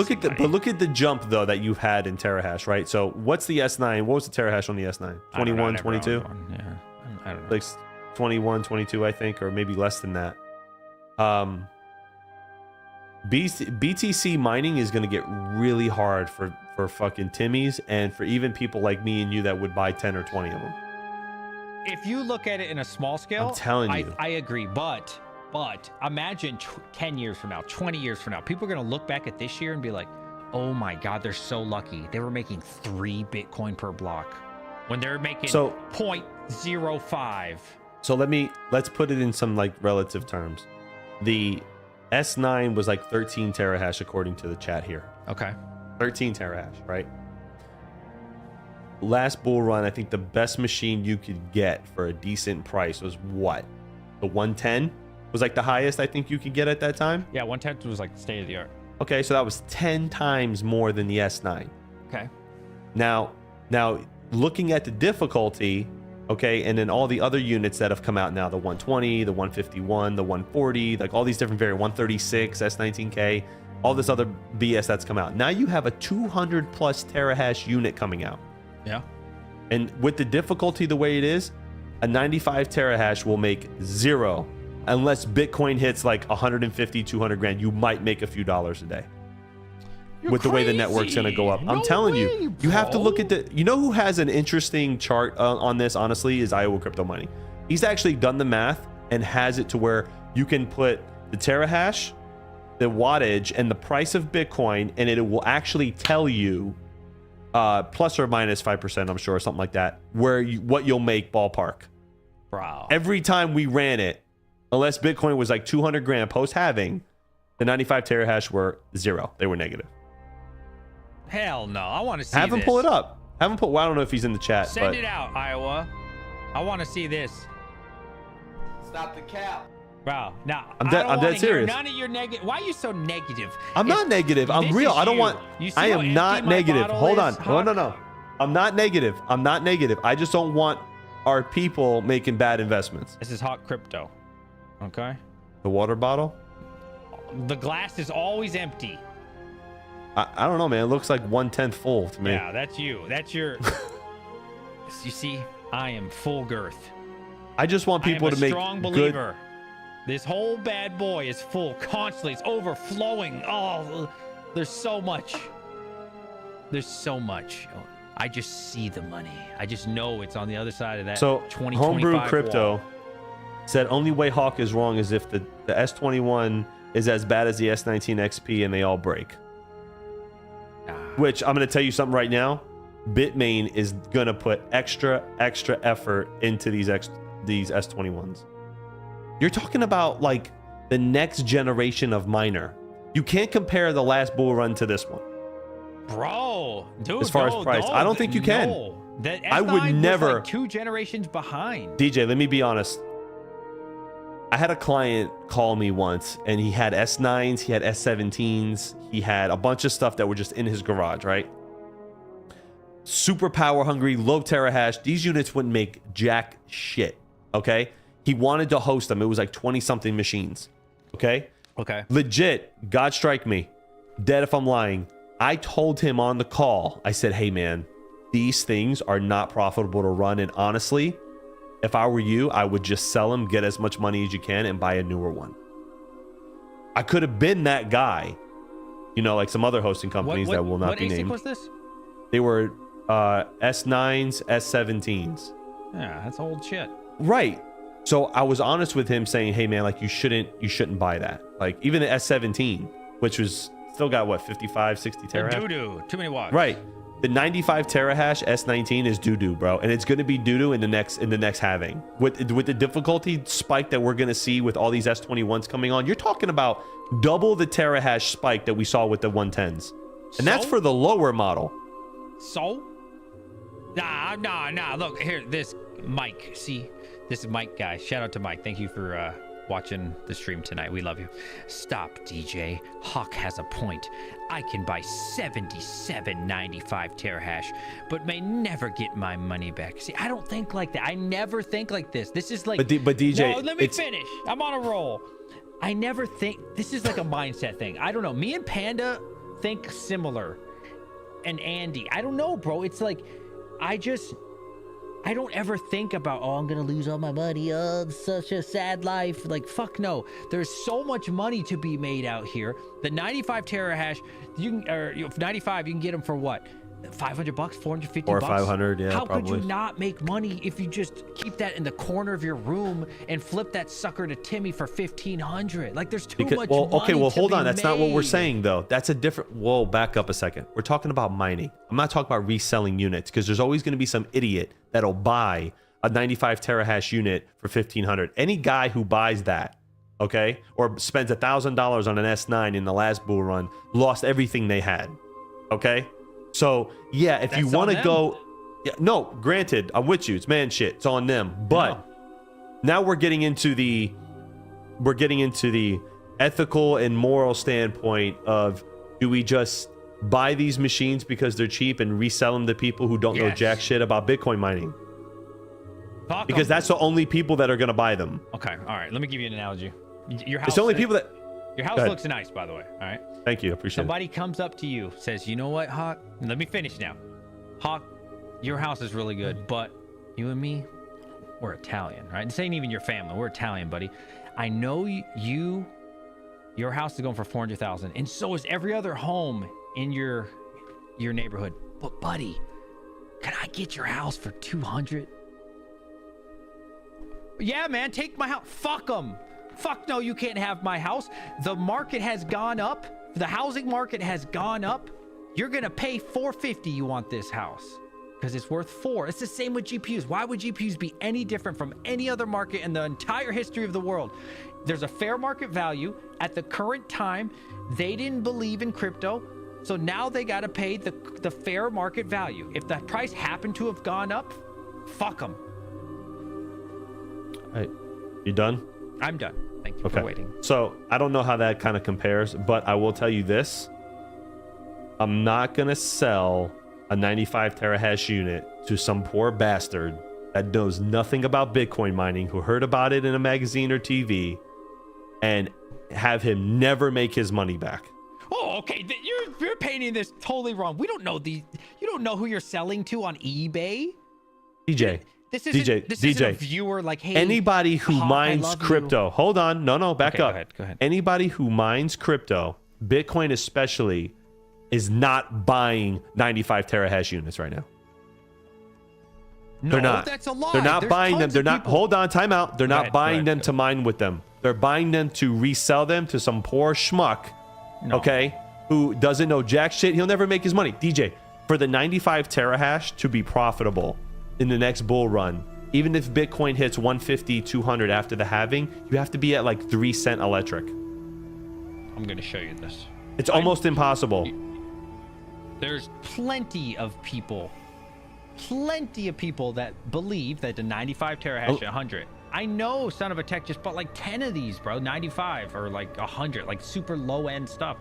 look at the jump though that you've had in terahash, right? So what's the S9? What was the terahash on the S9? 21, 22? Yeah, I don't know. Like 21, 22, I think, or maybe less than that. BTC mining is going to get really hard for fucking Timmy's and for even people like me and you that would buy 10 or 20 of them. If you look at it in a small scale, I'm telling you. I agree. But imagine 10 years from now, 20 years from now, people are going to look back at this year and be like, oh my God, they're so lucky. They were making 3 Bitcoin per block when they're making 0.05. So let's put it in some like relative terms. The S9 was like 13 terahash according to the chat here. Okay. 13 terahash, right? Last bull run, I think the best machine you could get for a decent price was what? The 110 was like the highest I think you could get at that time. Yeah, 110 was like state of the art. Okay, so that was 10 times more than the S9. Okay. Now looking at the difficulty, okay, and then all the other units that have come out now, the 120, the 151, the 140, like all these different variants, 136, S19K, all this other BS that's come out. Now you have a 200 plus terahash unit coming out. Yeah. And with the difficulty the way it is, a 95 terahash will make 0 unless Bitcoin hits like 150, 200 grand. You might make a few dollars a day. You're with the way the network's going to go up. crazy. I'm No telling way, you, you have to bro. look at you know who has an interesting chart on this, honestly, is Iowa Crypto Money. He's actually done the math and has it to where you can put the terahash, the wattage, and the price of Bitcoin, and it will actually tell you plus or minus 5%, I'm sure, or something like that, what you'll make ballpark. Bro. Every time we ran it, unless Bitcoin was like 200 grand post halving, the 95 terahash were 0. They were negative. Hell no. I want to see Have him this. pull it up. Have him pull. Well, I don't know if he's in the chat. Send but it out, Iowa. I want to see this. Stop the cap. Bro, now I'm I dead- don't I'm wanna dead hear serious. None of your negative. Why are you so negative? I'm not negative. I'm this real. is I don't you. want. You see I how am not empty my negative. bottle Hold on. is, Oh, no, Hawk? no. I'm not negative. I'm not negative. I just don't want our people making bad investments. This is hot crypto. Okay. The water bottle? The glass is always empty. I don't know, man. It looks like 1/10 full to me. Yeah, that's you. That's your. You see, I am full girth. I just want people I am to a make strong good. believer. This whole bad boy is full constantly. It's overflowing. Oh, there's so much. There's so much. I just see the money. I just know it's on the other side of that. So 20, Homebrew 25 Crypto wall. said only way Hawk is wrong is if the S21 is as bad as the S19 XP and they all break. Which I'm going to tell you something right now. Bitmain is going to put extra effort into these S21s. You're talking about like the next generation of miner. You can't compare the last bull run to this one. Bro, dude, As far as price, I don't think you can. No. That I would S9 was never- like 2 generations behind. DJ, let me be honest. I had a client call me once and he had S9s, he had S17s, he had a bunch of stuff that were just in his garage, right? Super power hungry, low terahash. These units wouldn't make jack shit, okay? He wanted to host them. It was like 20 something machines, okay? Okay. Legit, God strike me. Dead if I'm lying. I told him on the call, I said, hey man, these things are not profitable to run. And honestly, if I were you, I would just sell them, get as much money as you can, and buy a newer one. I could have been that guy. You know, like some other hosting companies that will not be ASIC named. was this? They were S9s, S17s. Yeah, that's old shit. Right. So I was honest with him saying, hey man, like you shouldn't buy that. Like even the S17, which was still got what, 55, 60 terahash? Doo-doo. Too many watts. Right. The 95 terahash S19 is doo-doo, bro. And it's going to be doo-doo in the next halving. With the difficulty spike that we're going to see with all these S21s coming on, you're talking about double the terahash spike that we saw with the 110s. And that's for the lower model. So? Nah. Look, here, this Mike. See, this is Mike, guys. Shout out to Mike. Thank you for watching the stream tonight. We love you. Stop, DJ. Hawk has a point. I can buy 77.95 terahash, but may never get my money back. See, I don't think like that. I never think like this. This is like... But DJ... No, let me finish. I'm on a roll. I never think... This is like a mindset thing. I don't know. Me and Panda think similar. And Andy. I don't know, bro. It's like... I don't ever think about, oh, I'm gonna lose all my money. Oh, it's such a sad life. Like, fuck no. There's so much money to be made out here. The 95 terahash, you can, or 95, you can get them for what? $500, $450 or 500, yeah. How probably. could you not make money if you just keep that in the corner of your room and flip that sucker to Timmy for $1,500? Like, there's too much money. Okay, well, hold on. That's not what we're made. saying, though. That's a different. Whoa, back up a second. We're talking about mining. I'm not talking about reselling units, because there's always going to be some idiot that'll buy a 95 terahash unit for $1,500. Any guy who buys that, okay, or spends $1,000 on an S9 in the last bull run, lost everything they had. Okay. So yeah, if you want to go, yeah, no, granted, I'm with you. It's man shit. It's on them. But now we're getting into the ethical and moral standpoint of, do we just buy these machines because they're cheap and resell them to people who don't know jack shit about Bitcoin mining? Fuck because 'em. that's the only people that are going to buy them. Okay, all right. Let me give you an analogy. Your house. It's the only people that. Your house looks nice, by the way. All right. Thank you. I appreciate Somebody comes up to you, says, you know what, Hawk? Let me finish now. Hawk, your house is really good, but you and me, we're Italian, right? This ain't even your family. We're Italian, buddy. I know your house is going for $400,000, and so is every other home in your neighborhood. But buddy, can I get your house for $200,000? Yeah, man, take my house. Fuck them. Fuck no, you can't have my house. The market has gone up. The housing market has gone up. You're gonna pay $450,000. You want this house because it's worth $4. It's the same with GPUs. Why would GPUs be any different from any other market in the entire history of the world? There's a fair market value. At the current time, they didn't believe in crypto, so now they got to pay the fair market value. If the price happened to have gone up, fuck them. All right, you done? I'm done. Thank you for waiting. So I don't know how that kind of compares, but I will tell you this. I'm not going to sell a 95 terahash unit to some poor bastard that knows nothing about Bitcoin mining, who heard about it in a magazine or TV, and have him never make his money back. Oh, okay. You're painting this totally wrong. We don't know you don't know who you're selling to on eBay. DJ. This isn't a viewer like, hey, anybody who Hawk, mines crypto. you. Hold on. No, back up. Go ahead. Anybody who mines crypto, Bitcoin especially, is not buying 95 terahash units right now. No, They're not. That's a lie. They're not There's buying them. tons They're of not. people- Hold on. Time out. They're not ahead, buying go them to mine with them. They're buying them to resell them to some poor schmuck. No. Okay, who doesn't know jack shit. He'll never make his money. DJ, for the 95 terahash to be profitable in the next bull run, even if Bitcoin hits 150, 200 after the halving, you have to be at like 3 cent electric. I'm going to show you this. It's almost impossible. There's plenty of people that believe that the 95 terahash at 100. I know Son of a Tech just bought like 10 of these, bro. 95 or like 100, like super low end stuff.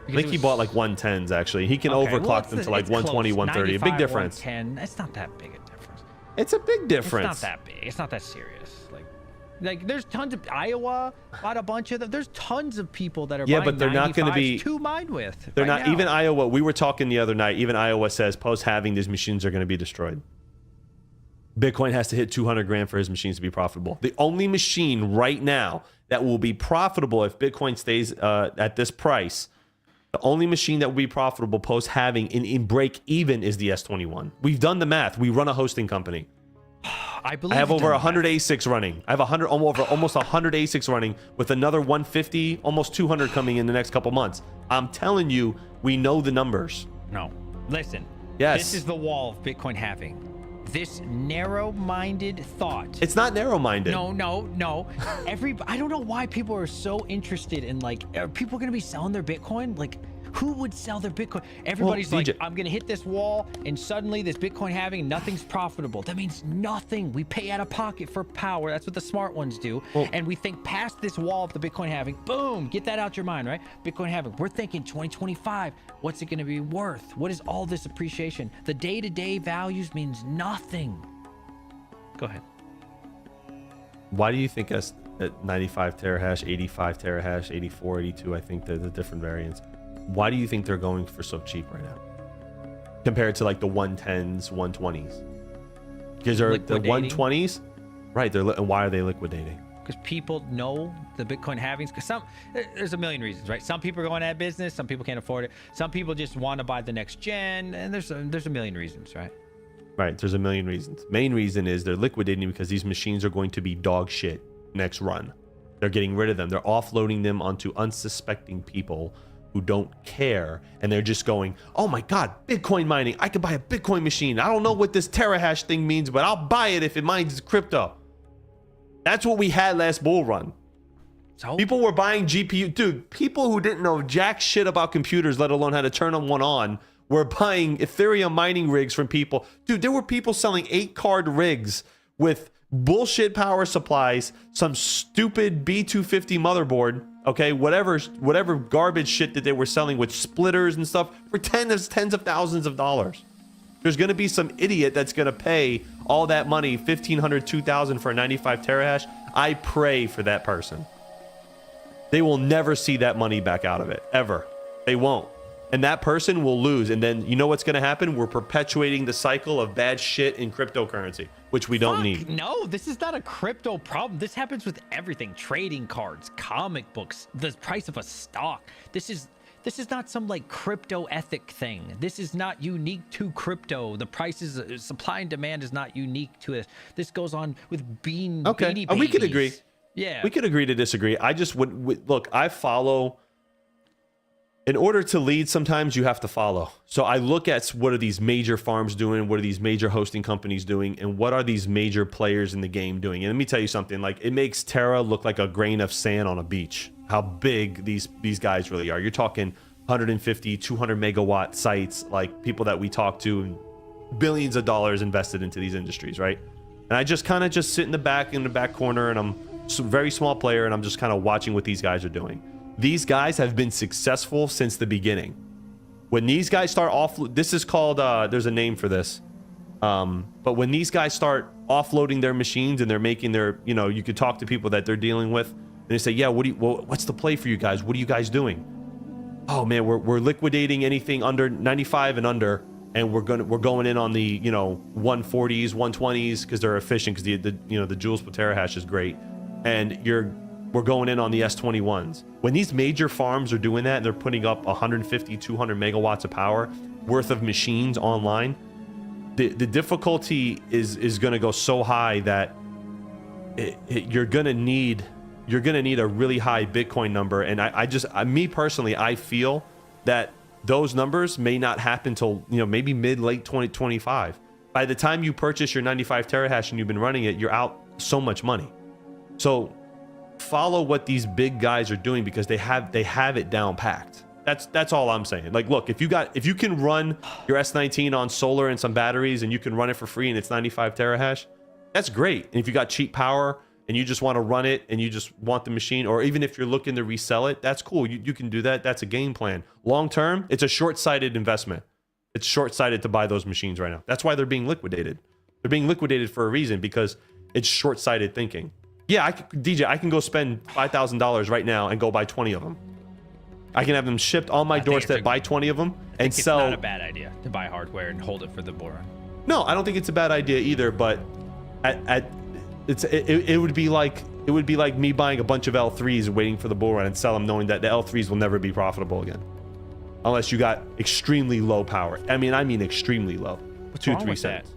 I think he bought like 110s actually. He can overclock them to like 120, 130. A big difference. 110. It's not that big a difference. It's a big difference. It's not that big. It's not that serious. Like there's tons of Iowa bought a bunch of them. There's tons of people that are buying but they're not going to be to mine with. They're right not now. even Iowa. We were talking the other night. Even Iowa says post halving these machines are going to be destroyed. Bitcoin has to hit 200 grand for his machines to be profitable. The only machine right now that will be profitable if Bitcoin stays at this price The only machine that will be profitable post halving in break even is the S21. We've done the math. We run a hosting company. I believe I have you've over done 100 that. ASICs running. I have almost 100 ASICs running with another 150, almost 200 coming in the next couple months. I'm telling you, we know the numbers. No. Listen. Yes. This is the wall of Bitcoin halving. This narrow-minded thought. It's not narrow-minded. No. I don't know why people are so interested in, like, are people going to be selling their Bitcoin? Like, who would sell their Bitcoin? Everybody's like, DJ. I'm going to hit this wall and suddenly this Bitcoin halving, nothing's profitable. That means nothing. We pay out of pocket for power. That's what the smart ones do. Well, and we think past this wall of the Bitcoin halving, boom, get that out your mind, right? Bitcoin halving. We're thinking 2025. What's it going to be worth? What is all this appreciation? The day-to-day values means nothing. Go ahead. Why do you think at 95 terahash, 85 terahash, 84, 82, I think they're the different variants. Why do you think they're going for so cheap right now compared to like the 110s, 120s? Because they're the Liquidating. 120s, right? And why are they liquidating? Because people know the Bitcoin halvings. Because there's a million reasons, right? Some people are going out of business. Some people can't afford it. Some people just want to buy the next gen. And there's a million reasons, right? Right. There's a million reasons. Main reason is they're liquidating because these machines are going to be dog shit next run. They're getting rid of them. They're offloading them onto unsuspecting people who don't care, and they're just going, oh my god, Bitcoin mining, I could buy a Bitcoin machine. I don't know what this terahash thing means, but I'll buy it if it mines crypto. That's what we had last bull run. So People were buying GPU. Dude, people who didn't know jack shit about computers, let alone how to turn one on, were buying Ethereum mining rigs from people. Dude, there were people selling 8-card rigs with bullshit power supplies, some stupid B250 motherboard, okay, whatever garbage shit that they were selling with splitters and stuff for tens of thousands of dollars. There's going to be some idiot that's going to pay all that money, $1,500, $2,000 for a 95 terahash. I pray for that person. They will never see that money back out of it, ever. They won't. And that person will lose. And then you know what's going to happen? We're perpetuating the cycle of bad shit in cryptocurrency, which we don't need. No, this is not a crypto problem. This happens with everything. Trading cards, comic books, the price of a stock. This is not some like crypto ethic thing. This is not unique to crypto. The prices, supply and demand is not unique to it. This goes on with beanie babies. We could agree. Yeah. We could agree to disagree. I just would look, I follow. In order to lead, sometimes you have to follow. So I look at what are these major farms doing, what are these major hosting companies doing, and what are these major players in the game doing. And let me tell you something, like it makes Tera look like a grain of sand on a beach, how big these guys really are. You're talking 150, 200 megawatt sites, like people that we talk to, and billions of dollars invested into these industries, right? And I just kind of just sit in the back corner, and I'm a very small player, and I'm just kind of watching what these guys are doing. These guys have been successful since the beginning. When these guys start this is called, there's a name for this. But when these guys start offloading their machines and they're making their, you could talk to people that they're dealing with, and they say, yeah, what's the play for you guys? What are you guys doing? Oh man, we're liquidating anything under 95 and under, and we're going in on the, 140s, 120s because they're efficient, because the joules per terahash is great, and we're going in on the S21s. When these major farms are doing that and they're putting up 150, 200 megawatts of power worth of machines online, the difficulty is going to go so high that you're going to need a really high Bitcoin number. And me personally, I feel that those numbers may not happen till maybe late 2025. By the time you purchase your 95 terahash and you've been running it, you're out so much money. So follow what these big guys are doing, because they have it down packed. That's all I'm saying. Like, look, if you can run your S19 on solar and some batteries, and you can run it for free and it's 95 terahash, that's great. And if you got cheap power and you just want to run it and you just want the machine, or even if you're looking to resell it, that's cool. You can do that. That's a game plan. Long term, it's a short-sighted investment. It's short-sighted to buy those machines right now. That's why they're being liquidated. They're being liquidated for a reason, because it's short-sighted thinking. Yeah, I can go spend $5,000 right now and go buy 20 of them. I can have them shipped on my doorstep, buy 20 of them, and sell. It's not a bad idea to buy hardware and hold it for the bull run. No, I don't think it's a bad idea either. But it would be like me buying a bunch of L3s and waiting for the bull run and sell them, knowing that the L3s will never be profitable again. unless you got extremely low power. I mean extremely low. What's 2, wrong 3 with cents. that?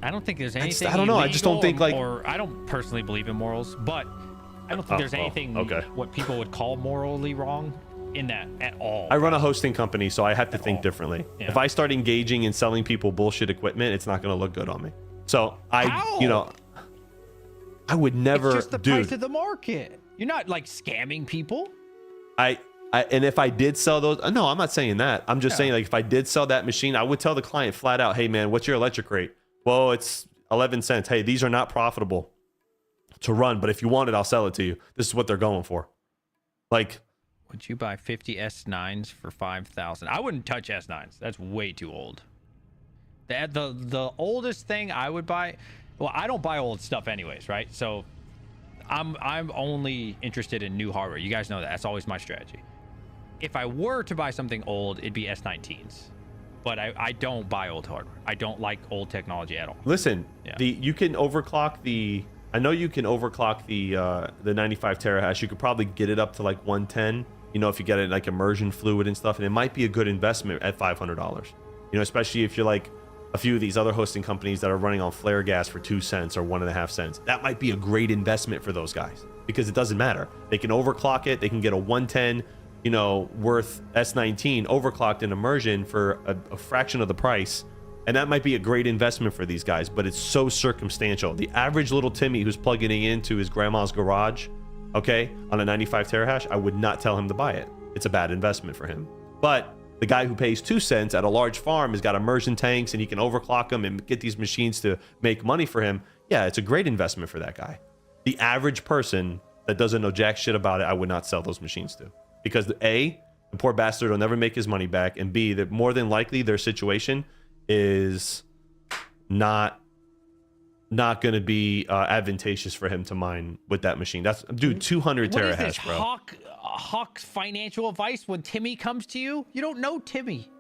I don't think there's anything. I don't know. I just don't think like. Or I don't personally believe in morals, but I don't think there's anything what people would call morally wrong in that at all. I run a hosting company, so I have to think differently. Yeah. If I start engaging in selling people bullshit equipment, it's not going to look good on me. So How? I would never. It's just the price of the market. You're not like scamming people. And if I did sell those, no, I'm not saying that. I'm just saying, like, if I did sell that machine, I would tell the client flat out, hey man, what's your electric rate? Well, it's 11 cents. Hey, these are not profitable to run, but if you want it, I'll sell it to you. This is what they're going for. Like, would you buy 50 S9s for 5,000? I wouldn't touch S9s. That's way too old. The oldest thing I would buy, well, I don't buy old stuff anyways, right? So I'm only interested in new hardware. You guys know that. That's always my strategy. If I were to buy something old, it'd be S19s. But I don't buy old hardware. I don't like old technology at all. listen, you can overclock the. I know you can overclock the 95 terahash. You could probably get it up to like 110. If you get it like immersion fluid and stuff, and it might be a good investment at $500. Especially if you're like a few of these other hosting companies that are running on flare gas for 2 cents or 1.5 cents. That might be a great investment for those guys because it doesn't matter. They can overclock it. They can get a 110. Worth S19 overclocked in immersion for a fraction of the price. And that might be a great investment for these guys, but it's so circumstantial. The average little Timmy who's plugging it into his grandma's garage, on a 95 terahash, I would not tell him to buy it. It's a bad investment for him. But the guy who pays 2 cents at a large farm has got immersion tanks and he can overclock them and get these machines to make money for him. Yeah, it's a great investment for that guy. The average person that doesn't know jack shit about it, I would not sell those machines to. Because A, the poor bastard will never make his money back, and B, that more than likely their situation is not going to be advantageous for him to mine with that machine. That's 200 What terahash, is this, bro. Hawk financial advice when Timmy comes to you? You don't know Timmy.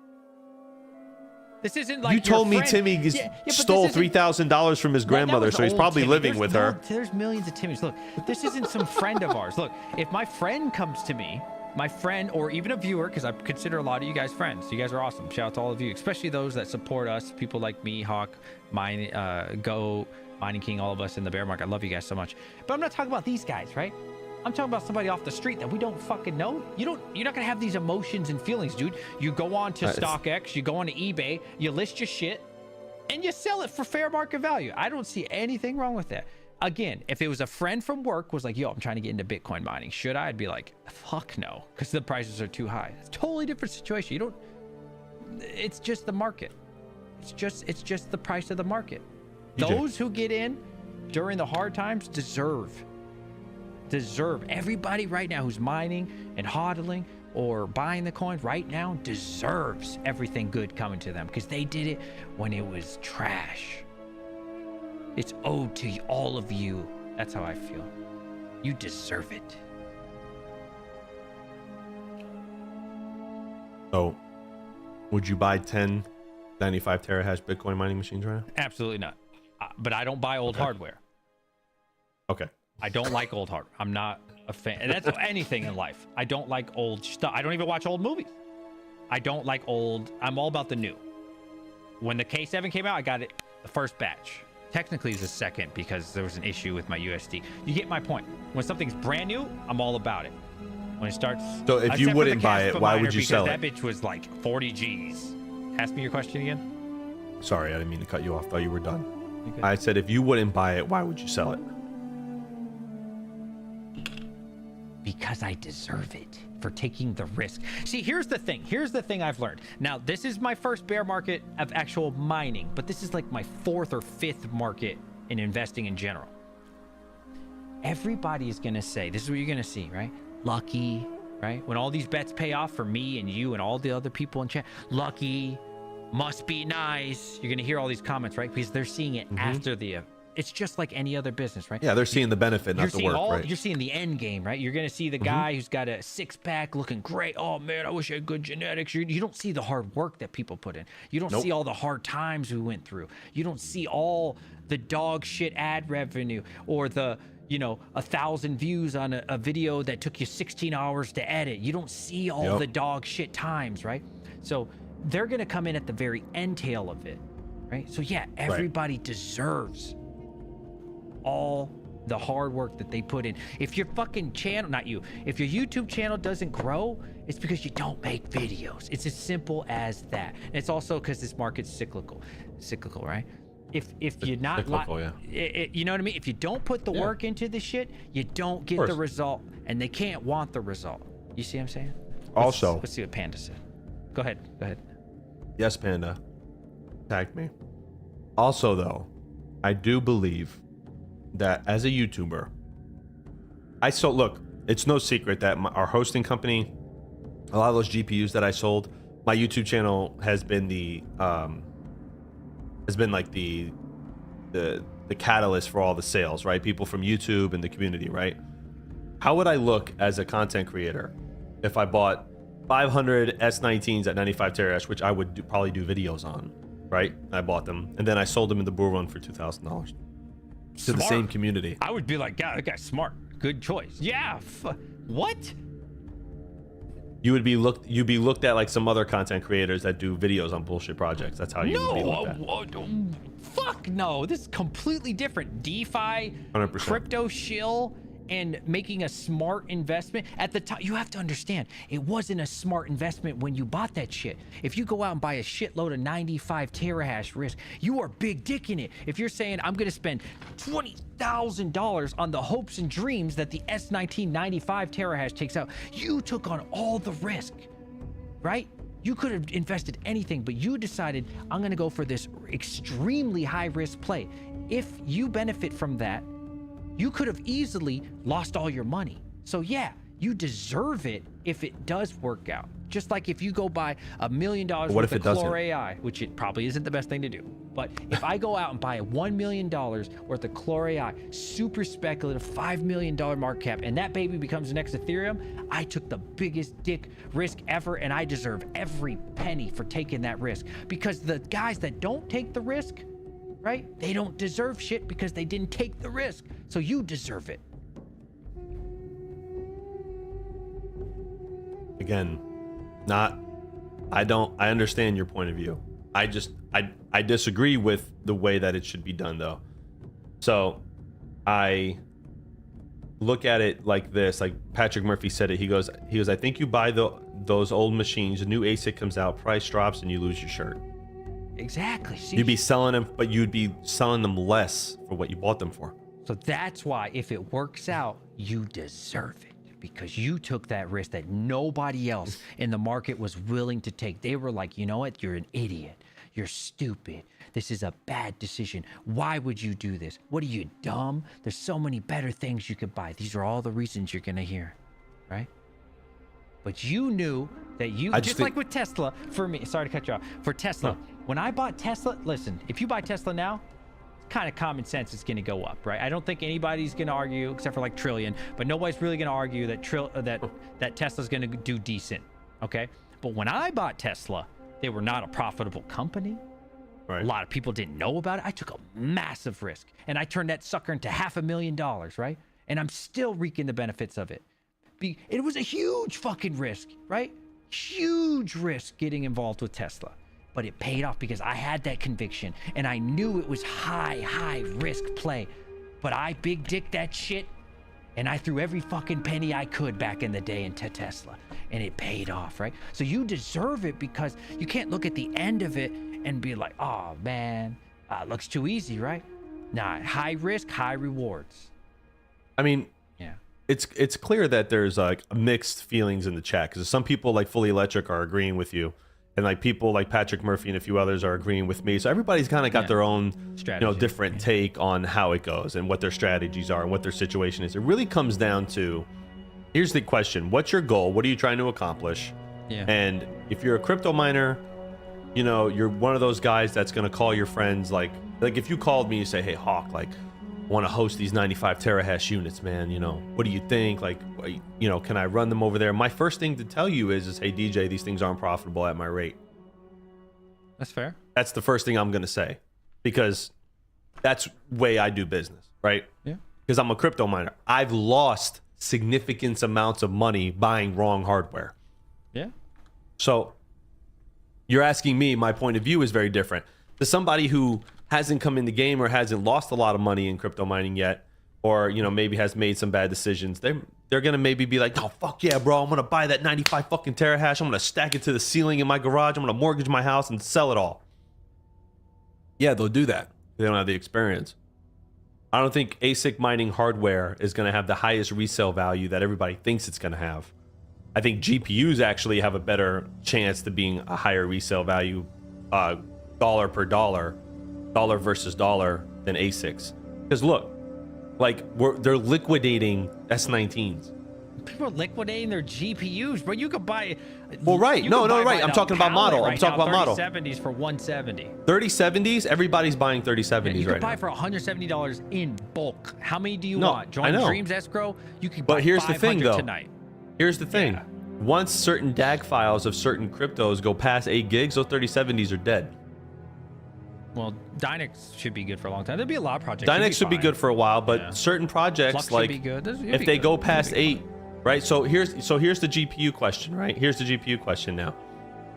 This isn't like You told me friend. Timmy but stole this isn't- $3,000 from his grandmother, was so he's old probably Timmy. living with her. There's millions of Timmys. Look, this isn't some friend of ours. Look, if my friend comes to me, my friend or even a viewer, because I consider a lot of you guys friends. You guys are awesome. Shout out to all of you, especially those that support us. People like me, Hawk, Go, Mining King, all of us in the bear market. I love you guys so much. But I'm not talking about these guys, right? I'm talking about somebody off the street that we don't fucking know. You're not gonna have these emotions and feelings, dude. You go on to StockX, you go on to eBay, you list your shit, and you sell it for fair market value. I don't see anything wrong with that. Again, if it was a friend from work was like, yo, I'm trying to get into Bitcoin mining, should I? I'd be like, fuck no, because the prices are too high. It's a totally different situation. It's just the market. It's just the price of the market. Those who get in during the hard times deserve. Everybody right now who's mining and hodling or buying the coins right now deserves everything good coming to them because they did it when it was trash. It's owed to all of you. That's how I feel. You deserve it. So, would you buy 10 95 terahash Bitcoin mining machines right now? Absolutely not. But I don't buy old hardware. Okay. I don't like old hardware. I'm not a fan. And that's anything in life. I don't like old stuff. I don't even watch old movies. I don't like old. I'm all about the new. When the K7 came out, I got it the first batch. Technically, it's the second because there was an issue with my USD. You get my point. When something's brand new, I'm all about it. When it starts. So if you wouldn't buy it, why would you sell it? That bitch was like 40 G's. Ask me your question again. Sorry, I didn't mean to cut you off. Thought you were done. Okay. I said if you wouldn't buy it, why would you sell it? Because I deserve it for taking the risk. See, here's the thing I've learned. Now, this is my first bear market of actual mining, but this is like my 4th or 5th market in investing in general. Everybody is going to say, this is what you're going to see, right? Lucky, right? When all these bets pay off for me and you and all the other people in chat, lucky, must be nice. You're going to hear all these comments, right? Because they're seeing it after the it's just like any other business, right? Yeah, they're seeing the benefit, not the work, right? You're seeing the end game, right? You're going to see the guy who's got a 6-pack looking great. Oh, man, I wish I had good genetics. You don't see the hard work that people put in. You don't see all the hard times we went through. You don't see all the dog shit ad revenue or the, you know, 1,000 views on a video that took you 16 hours to edit. You don't see all the dog shit times, right? So they're going to come in at the very end tail of it, right? So yeah, everybody deserves all the hard work that they put in. If your fucking channel, not you, if your YouTube channel doesn't grow, it's because you don't make videos. It's as simple as that. And it's also because this market's cyclical, right? If you're not, cyclical, you know what I mean? If you don't put the work into the shit, you don't get the result, and they can't want the result. You see what I'm saying? Also, let's see what Panda said. Go ahead. Yes, Panda. Tag me. Also, though, I do believe that as a YouTuber, look, it's no secret that our hosting company, a lot of those GPUs that I sold, my YouTube channel has been the catalyst for all the sales, right? People from YouTube and the community, right? How would I look as a content creator if I bought 500 S19s at 95 terahash, which I would probably do videos on, right? I bought them and then I sold them in the bull run for $2,000 to the same community. I would be like, yeah, that guy's smart. Good choice. Yeah. What? You'd be looked at like some other content creators that do videos on bullshit projects. That's how you would be looked at. Fuck no. This is completely different. DeFi, 100%. crypto shill, and making a smart investment. At the time, you have to understand, it wasn't a smart investment when you bought that shit. If you go out and buy a shitload of 95 terahash risk, you are big dicking it. If you're saying, I'm going to spend $20,000 on the hopes and dreams that the S19 95 terahash takes out, you took on all the risk, right? You could have invested anything, but you decided, I'm going to go for this extremely high risk play. If you benefit from that, you could have easily lost all your money. So yeah, you deserve it if it does work out. Just like if you go buy $1 million worth of Chlor AI, which it probably isn't the best thing to do. But if I go out and buy a $1 million worth of Chlor AI, super speculative, $5 million market cap, and that baby becomes the next Ethereum, I took the biggest dick risk ever, and I deserve every penny for taking that risk. Because the guys that don't take the risk, right? They don't deserve shit because they didn't take the risk. So you deserve it. Again, I understand your point of view. I disagree with the way that it should be done though. So I look at it like this, like Patrick Murphy said it. He goes, I think you buy those old machines, a new ASIC comes out, price drops, and you lose your shirt. Exactly. See? You'd be selling them, but you'd be selling them less for what you bought them for. So that's why if it works out, you deserve it, because you took that risk that nobody else in the market was willing to take. They were like, you know what? You're an idiot. You're stupid. This is a bad decision. Why would you do this? What are you, dumb? There's so many better things you could buy. These are all the reasons you're going to hear, right? But you knew that you, just like with Tesla, for me, sorry to cut you off, for Tesla, when I bought Tesla, listen, if you buy Tesla now, it's kind of common sense it's going to go up, right? I don't think anybody's going to argue, except for like Trillion, but nobody's really going to argue that Tesla's going to do decent, okay? But when I bought Tesla, they were not a profitable company. Right. A lot of people didn't know about it. I took a massive risk, and I turned that sucker into $500,000, right? And I'm still reaping the benefits of it. It was a huge fucking risk, right? Huge risk getting involved with Tesla. But it paid off because I had that conviction and I knew it was high risk play. But I big dick that shit and I threw every fucking penny I could back in the day into Tesla, and it paid off, right? So you deserve it, because you can't look at the end of it and be like, oh man, looks too easy, right? Nah, high risk, high rewards. I mean, yeah. It's clear that there's like mixed feelings in the chat, because some people like Fully Electric are agreeing with you, and like people like Patrick Murphy and a few others are agreeing with me. So everybody's kind of got their own strategy, different take on how it goes and what their strategies are and what their situation is. It really comes down to, here's the question: what's your goal? What are you trying to accomplish? Yeah. And if you're a crypto miner, you're one of those guys that's gonna call your friends, like if you called me, you say, hey Hawk, like, want to host these 95 terahash units, man, what do you think? Like, can I run them over there? My first thing to tell you is hey DJ, these things aren't profitable at my rate. That's fair. That's the first thing I'm going to say, because that's the way I do business, right? Yeah. because I'm a crypto miner. I've lost significant amounts of money buying wrong hardware. Yeah. So you're asking me, my point of view is very different. To somebody who hasn't come in the game or hasn't lost a lot of money in crypto mining yet, or maybe has made some bad decisions, they're gonna maybe be like, oh fuck yeah, bro, I'm gonna buy that 95 fucking terahash, I'm gonna stack it to the ceiling in my garage, I'm gonna mortgage my house and sell it all. Yeah, they'll do that. They don't have the experience. I don't think ASIC mining hardware is gonna have the highest resale value that everybody thinks it's gonna have. I think GPUs actually have a better chance to being a higher resale value, dollar per dollar versus dollar than ASICs. Because look, like they're liquidating S19s. People are liquidating their GPUs, but you could buy. Well, right. you No, could no, buy right. I'm talking about model. Right I'm talking about model. 3070s for 170. 3070s, everybody's buying 3070s You right could buy now. for $170 in bulk. How many do you No, want? I Join know. Dreams Escrow. You could buy But here's the thing, 500 though. tonight. Here's the thing. Yeah. Once certain DAG files of certain cryptos go past 8 gigs, those 3070s are dead. Well, Dynex should be good for a long time. There'll be a lot of projects. Dynex should be fine. good for a while, but Yeah. certain projects Flux should like be good. if they go past 8, right? So here's the GPU question, right? Here's the GPU question now.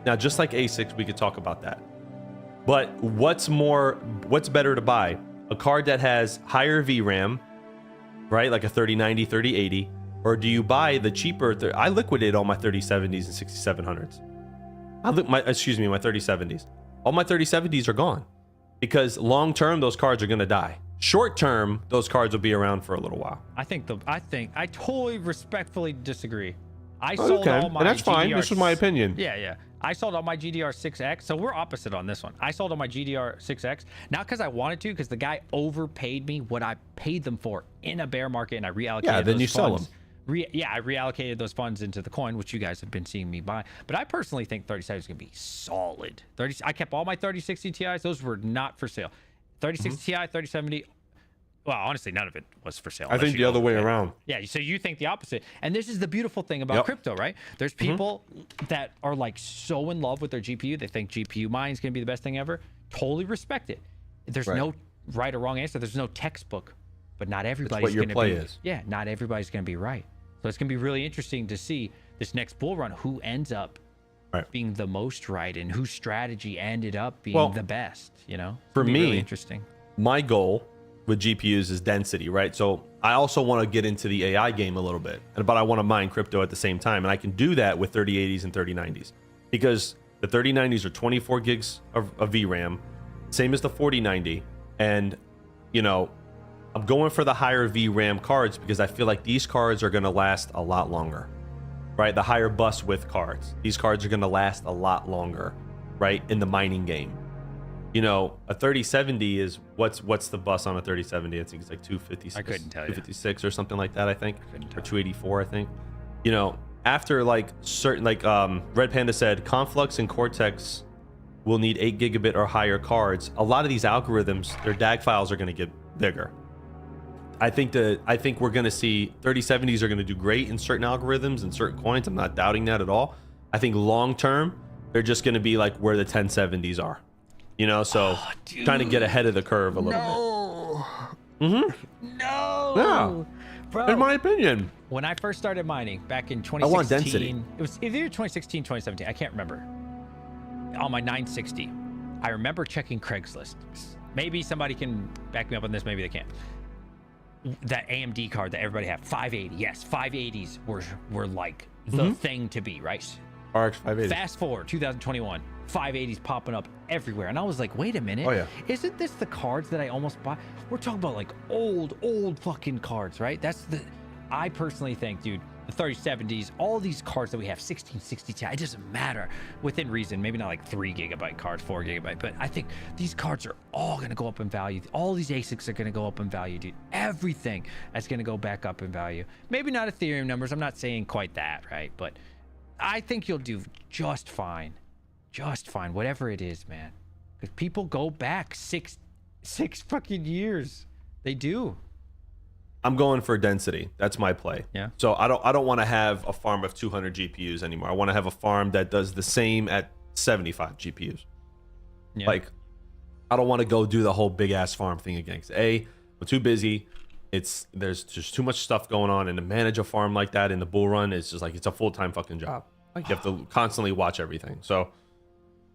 Now, just like ASICs, we could talk about that. But what's better to buy? A card that has higher VRAM, right? Like a 3090, 3080, or do you buy the cheaper? I liquidated all my 3070s and 6700s. My 3070s. All my 3070s are gone because long term those cards are going to die. Short term, those cards will be around for a little while. I totally respectfully disagree. I sold Okay, all my and that's fine. GDR This is my opinion. Yeah. I sold all my GDR6X. So we're opposite on this one. I sold all my GDR6X, not because I wanted to, because the guy overpaid me what I paid them for in a bear market, and I reallocated Yeah, then those you sell funds. I reallocated those funds into the coin, which you guys have been seeing me buy. But I personally think 3070 is going to be solid. I kept all my 3060 Ti's. Those were not for sale. 3060 Ti, 3070. Well, honestly, none of it was for sale. I think the other way around. Yeah, so you think the opposite. And this is the beautiful thing about crypto, right? There's people that are like so in love with their GPU. They think GPU mining is going to be the best thing ever. Totally respect it. There's no right or wrong answer. There's no textbook, but not everybody's going to be. Yeah, not everybody's going to be right. So it's going to be really interesting to see this next bull run, who ends up being the most right and whose strategy ended up being the best, For me, really interesting. My goal with GPUs is density, right? So I also want to get into the AI game a little bit, but I want to mine crypto at the same time. And I can do that with 3080s and 3090s because the 3090s are 24 gigs of VRAM, same as the 4090. And, I'm going for the higher VRAM cards because I feel like these cards are going to last a lot longer, right? The higher bus width cards. These cards are going to last a lot longer, right? In the mining game. A 3070 is what's the bus on a 3070? I think it's like 256. I couldn't tell you. 256 or something like that, I think. Or 284, I think. After like certain, like Red Panda said, Conflux and Cortex will need 8 gigabit or higher cards. A lot of these algorithms, their DAG files are going to get bigger. I think we're going to see 3070s are going to do great in certain algorithms and certain coins. I'm not doubting that at all. I think long term, they're just going to be like where the 1070s are. Trying to get ahead of the curve a little bit. No. Yeah. Bro. In my opinion. When I first started mining back in 2016, I want density. It was either 2016, 2017. I can't remember. On my 960, I remember checking Craigslist. Maybe somebody can back me up on this. Maybe they can't. That AMD card that everybody had, 580. Yes, 580s were like the thing to be, right? RX 580. Fast forward 2021, 580s popping up everywhere, and I was like, wait a minute. Oh, yeah. Isn't this the cards that I almost bought? We're talking about like old fucking cards, right? I personally think, dude, the 3070s, all these cards that we have, 1660 Ti, it doesn't matter, within reason. Maybe not like 3 gigabyte cards, 4 gigabyte, but I think these cards are all going to go up in value. All these ASICs are going to go up in value, dude. Everything is going to go back up in value. Maybe not Ethereum numbers. I'm not saying quite that, right? But I think you'll do just fine. Just fine, whatever it is, man. Because people go back six fucking years. They do. I'm going for density. That's my play. Yeah. So I don't want to have a farm of 200 GPUs anymore. I want to have a farm that does the same at 75 GPUs. Yeah. Like, I don't want to go do the whole big ass farm thing again. 'Cause A, I'm too busy. there's just too much stuff going on, and to manage a farm like that in the bull run is just like it's a full-time fucking job. Like you have to constantly watch everything. So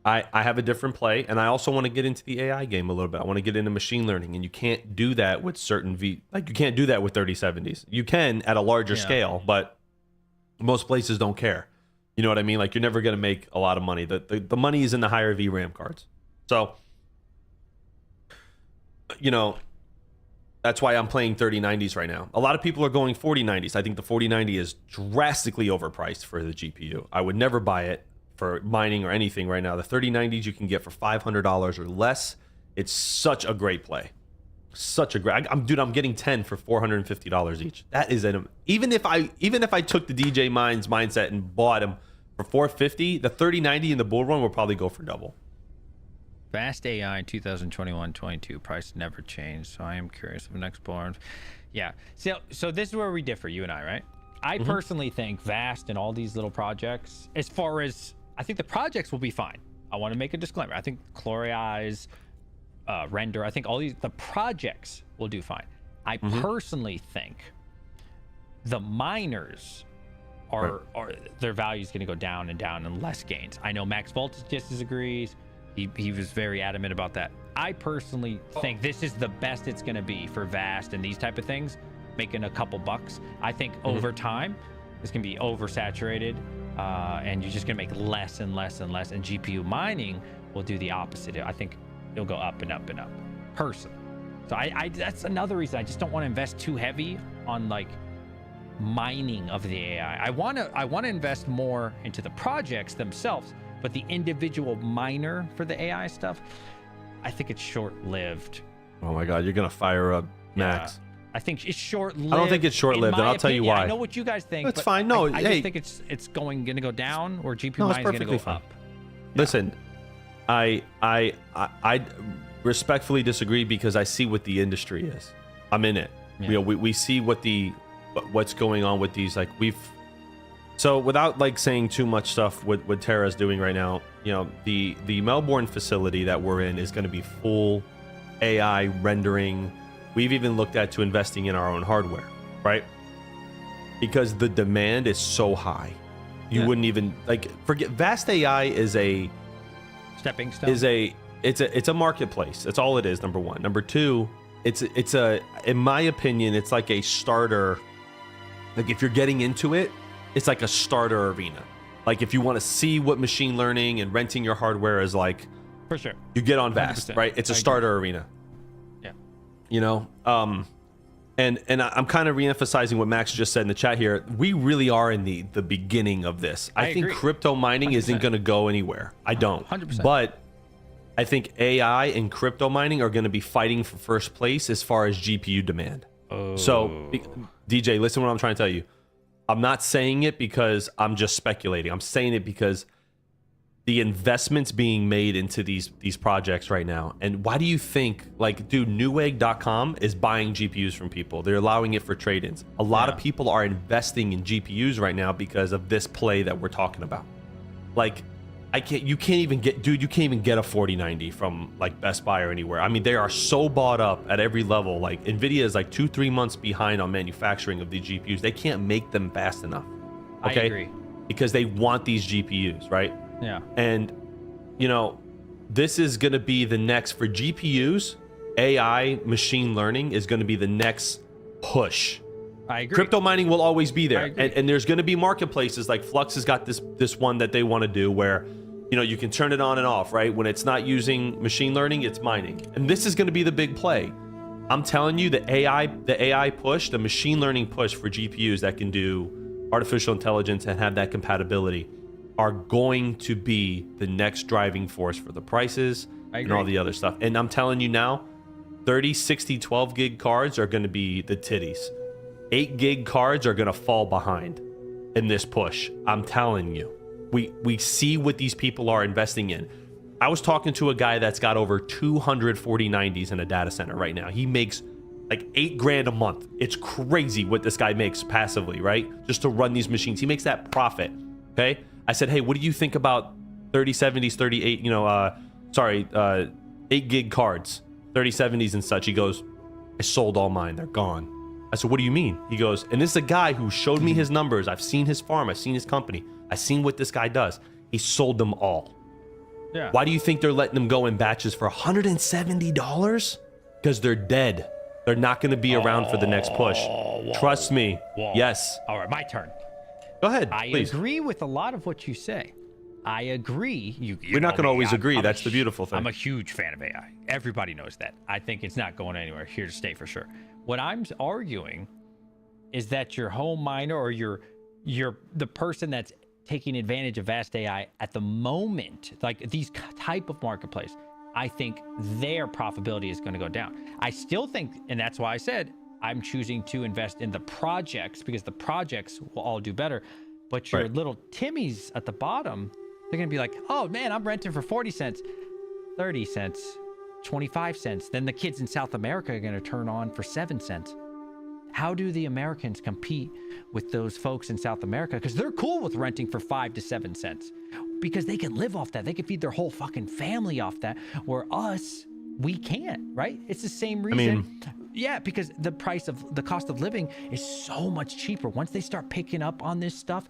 I have a different play, and I also want to get into the AI game a little bit. I want to get into machine learning, and you can't do that with certain you can't do that with 3070s. You can at a larger scale, but most places don't care. You know what I mean? Like you're never going to make a lot of money. The money is in the higher VRAM cards. So, you know, that's why I'm playing 3090s right now. A lot of people are going 4090s. I think the 4090 is drastically overpriced for the GPU. I would never buy it for mining or anything right now. The 3090s you can get for $500 or less. It's such a great play. Such a great. I'm getting 10 for $450 each. That is even if I took the DJ Mines mindset and bought them for $450, the 3090 in the bull run will probably go for double. Vast AI in 2021-22 price never changed, so I am curious of next bull run. Yeah. So this is where we differ, you and I, right? I personally think Vast and all these little projects, as far as I think the projects will be fine. I want to make a disclaimer. I think Chlorize, Render, I think all the projects will do fine. I personally think the miners are their value is going to go down and down and less gains. I know Max Voltage disagrees. He was very adamant about that. I personally think this is the best it's going to be for Vast and these type of things, making a couple bucks. I think over time it's going to be oversaturated, and you're just going to make less and less and less. And GPU mining will do the opposite. I think it'll go up and up and up. Personally, so I that's another reason I just don't want to invest too heavy on like mining of the AI. I want to invest more into the projects themselves. But the individual miner for the AI stuff, I think it's short-lived. Oh my God, you're gonna fire up Max. Yeah, I think it's short-lived. I don't think it's short-lived, and I'll tell you why. I know what you guys think. It's fine. No, I just think it's gonna go down, or GPU mining is gonna go up. Listen, I respectfully disagree because I see what the industry is. I'm in it. Yeah. You know, we see what's going on with these. Like So without like saying too much stuff what Tera's doing right now, you know, the Melbourne facility that we're in is going to be full AI rendering. We've even looked at to investing in our own hardware, right? Because the demand is so high. You wouldn't even like forget Vast AI is a stepping stone. It's a marketplace. That's all it is, number one. Number two, it's in my opinion, it's like a starter. Like if you're getting into it, it's like a starter arena. Like if you want to see what machine learning and renting your hardware is like, for sure, you get on Vast, 100%. right? It's a starter arena. Yeah. You know, and I'm kind of reemphasizing what Max just said in the chat here. We really are in the beginning of this. I think agree. crypto mining 100%. isn't going to go anywhere. I don't. 100%. But I think AI and crypto mining are going to be fighting for first place as far as GPU demand. Oh. So, DJ, listen to what I'm trying to tell you. I'm not saying it because I'm just speculating. I'm saying it because the investments being made into these projects right now. And why do you think, like, dude, Newegg.com is buying GPUs from people. They're allowing it for trade-ins. A lot of people are investing in GPUs right now because of this play that we're talking about. Like, you can't even get a 4090 from like Best Buy or anywhere. I mean, they are so bought up at every level. Like Nvidia is like 2-3 months behind on manufacturing of these GPUs. They can't make them fast enough. Okay? I agree. Because they want these GPUs, right? Yeah. And you know, this is going to be the next for GPUs. AI, machine learning is going to be the next push. I agree. Crypto mining will always be I there, agree. and there's going to be marketplaces like Flux has got this one that they want to do where, you know, you can turn it on and off, right? When it's not using machine learning, it's mining, and this is going to be the big play. I'm telling you, the AI push, the machine learning push for GPUs that can do artificial intelligence and have that compatibility, are going to be the next driving force for the prices and all the other stuff. And I'm telling you now, 30, 60, 12 gig cards are going to be the titties. 8 gig cards are going to fall behind in this push. I'm telling you. We see what these people are investing in. I was talking to a guy that's got over 200 4090s in a data center right now. He makes like $8,000 a month. It's crazy what this guy makes passively, right? Just to run these machines. He makes that profit. Okay. I said, hey, what do you think about 3070s, 8 gig cards, 3070s and such? He goes, I sold all mine. They're gone. I said, what do you mean? He goes, and this is a guy who showed me his numbers. I've seen his farm. I've seen his company. I've seen what this guy does. He sold them all. Yeah. Why do you think they're letting them go in batches for $170? Because they're dead. They're not going to be around for the next push. Trust me. Whoa. Yes. All right, my turn. Go ahead, I please. agree with a lot of what you say. I agree. We're not going to always agree. I'm That's the beautiful thing. I'm a huge fan of AI. Everybody knows that. I think it's not going anywhere. Here to stay for sure. What I'm arguing is that your home miner or the person that's taking advantage of vast AI at the moment, like these type of marketplace, I think their profitability is going to go down. I still think, and that's why I said I'm choosing to invest in the projects, because the projects will all do better. But your little Timmies at the bottom, they're going to be like, oh man, I'm renting for 40 cents, 30 cents, 25 cents. Then the kids in South America are going to turn on for 7 cents. How do the Americans compete with those folks in South America? Because they're cool with renting for 5 to 7 cents because they can live off that. They can feed their whole fucking family off that. Where us, we can't, right? It's the same reason. Yeah, because the cost of living is so much cheaper. Once they start picking up on this stuff,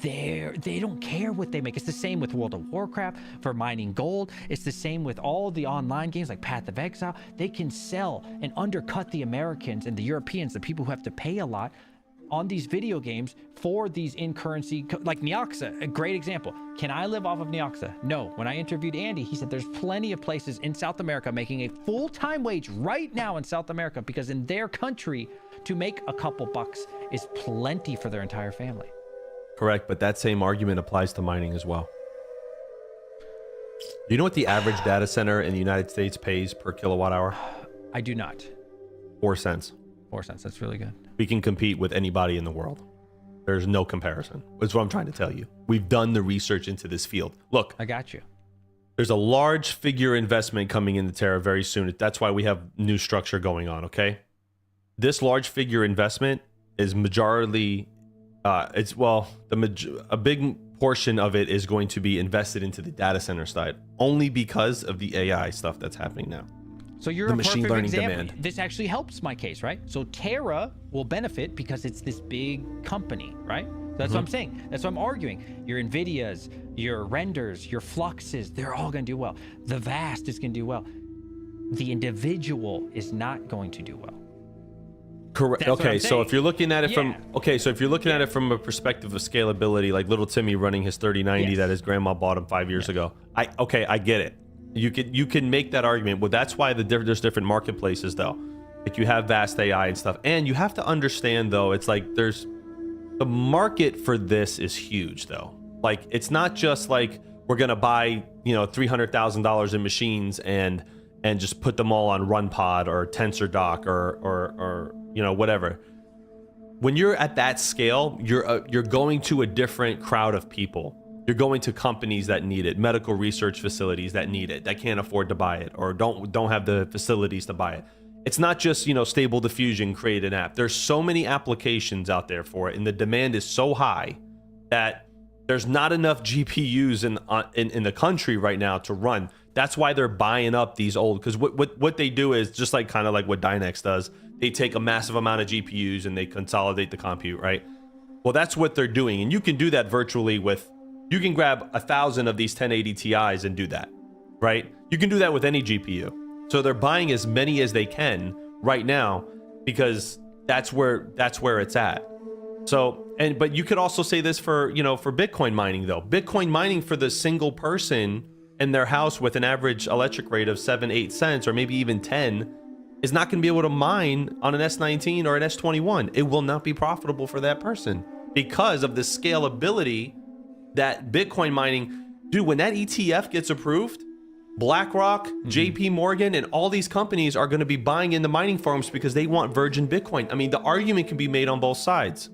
they don't care what they make. It's the same with World of Warcraft for mining gold. It's the same with all the online games like Path of Exile. They can sell and undercut the Americans and the Europeans, the people who have to pay a lot on these video games for these in currency, like Neoxa, a great example. Can I live off of Neoxa? No. When I interviewed Andy, he said there's plenty of places in South America making a full-time wage right now in South America, because in their country to make a couple bucks is plenty for their entire family. Correct, but that same argument applies to mining as well. Do you know what the average data center in the United States pays per kilowatt hour? I do not. 4 cents. 4 cents. That's really good. We can compete with anybody in the world. There's no comparison. That's what I'm trying to tell you. We've done the research into this field. Look, I got you. there's a large figure investment coming into Tera very soon. That's why we have new structure going on, okay? This large figure investment is majority, a big portion of it is going to be invested into the data center side, only because of the AI stuff that's happening now. So you're The a machine perfect learning example. demand. This actually helps my case, right? So Tera will benefit because it's this big company, right? That's what I'm saying. That's what I'm arguing. Your Nvidias, your Renders, your Fluxes, they're all going to do well. The Vast is going to do well. The individual is not going to do well. Correct. That's what Okay, I'm so saying. if you're looking at it Yeah. at it from a perspective of scalability, like little Timmy running his 3090 Yes. that his grandma bought him 5 years ago. I get it. You can make that argument. Well, that's why there's different marketplaces though. Like you have vast AI and stuff, and you have to understand though, it's like there's the market for this is huge though. Like it's not just like we're gonna buy $300,000 in machines and just put them all on RunPod or TensorDoc or whatever. When you're at that scale, you're going to a different crowd of people. You're going to companies that need it, medical research facilities that need it, that can't afford to buy it or don't have the facilities to buy it. It's not just, Stable Diffusion, create an app. There's so many applications out there for it, and the demand is so high that there's not enough GPUs in the country right now to run. That's why they're buying up these old, because what they do is just like kind of like what Dynex does. They take a massive amount of GPUs and they consolidate the compute, right? Well, that's what they're doing, and you can do that virtually with. You can grab 1,000 of these 1080 Ti's and do that, right? You can do that with any GPU. So they're buying as many as they can right now because that's where it's at. So, but you could also say this for Bitcoin mining though. Bitcoin mining for the single person in their house with an average electric rate of 7-8 cents or maybe even 10 is not going to be able to mine on an S19 or an S21. It will not be profitable for that person because of the scalability that Bitcoin mining, dude, when that ETF gets approved, BlackRock, JP Morgan, and all these companies are going to be buying into mining farms because they want virgin Bitcoin. I mean, the argument can be made on both sides.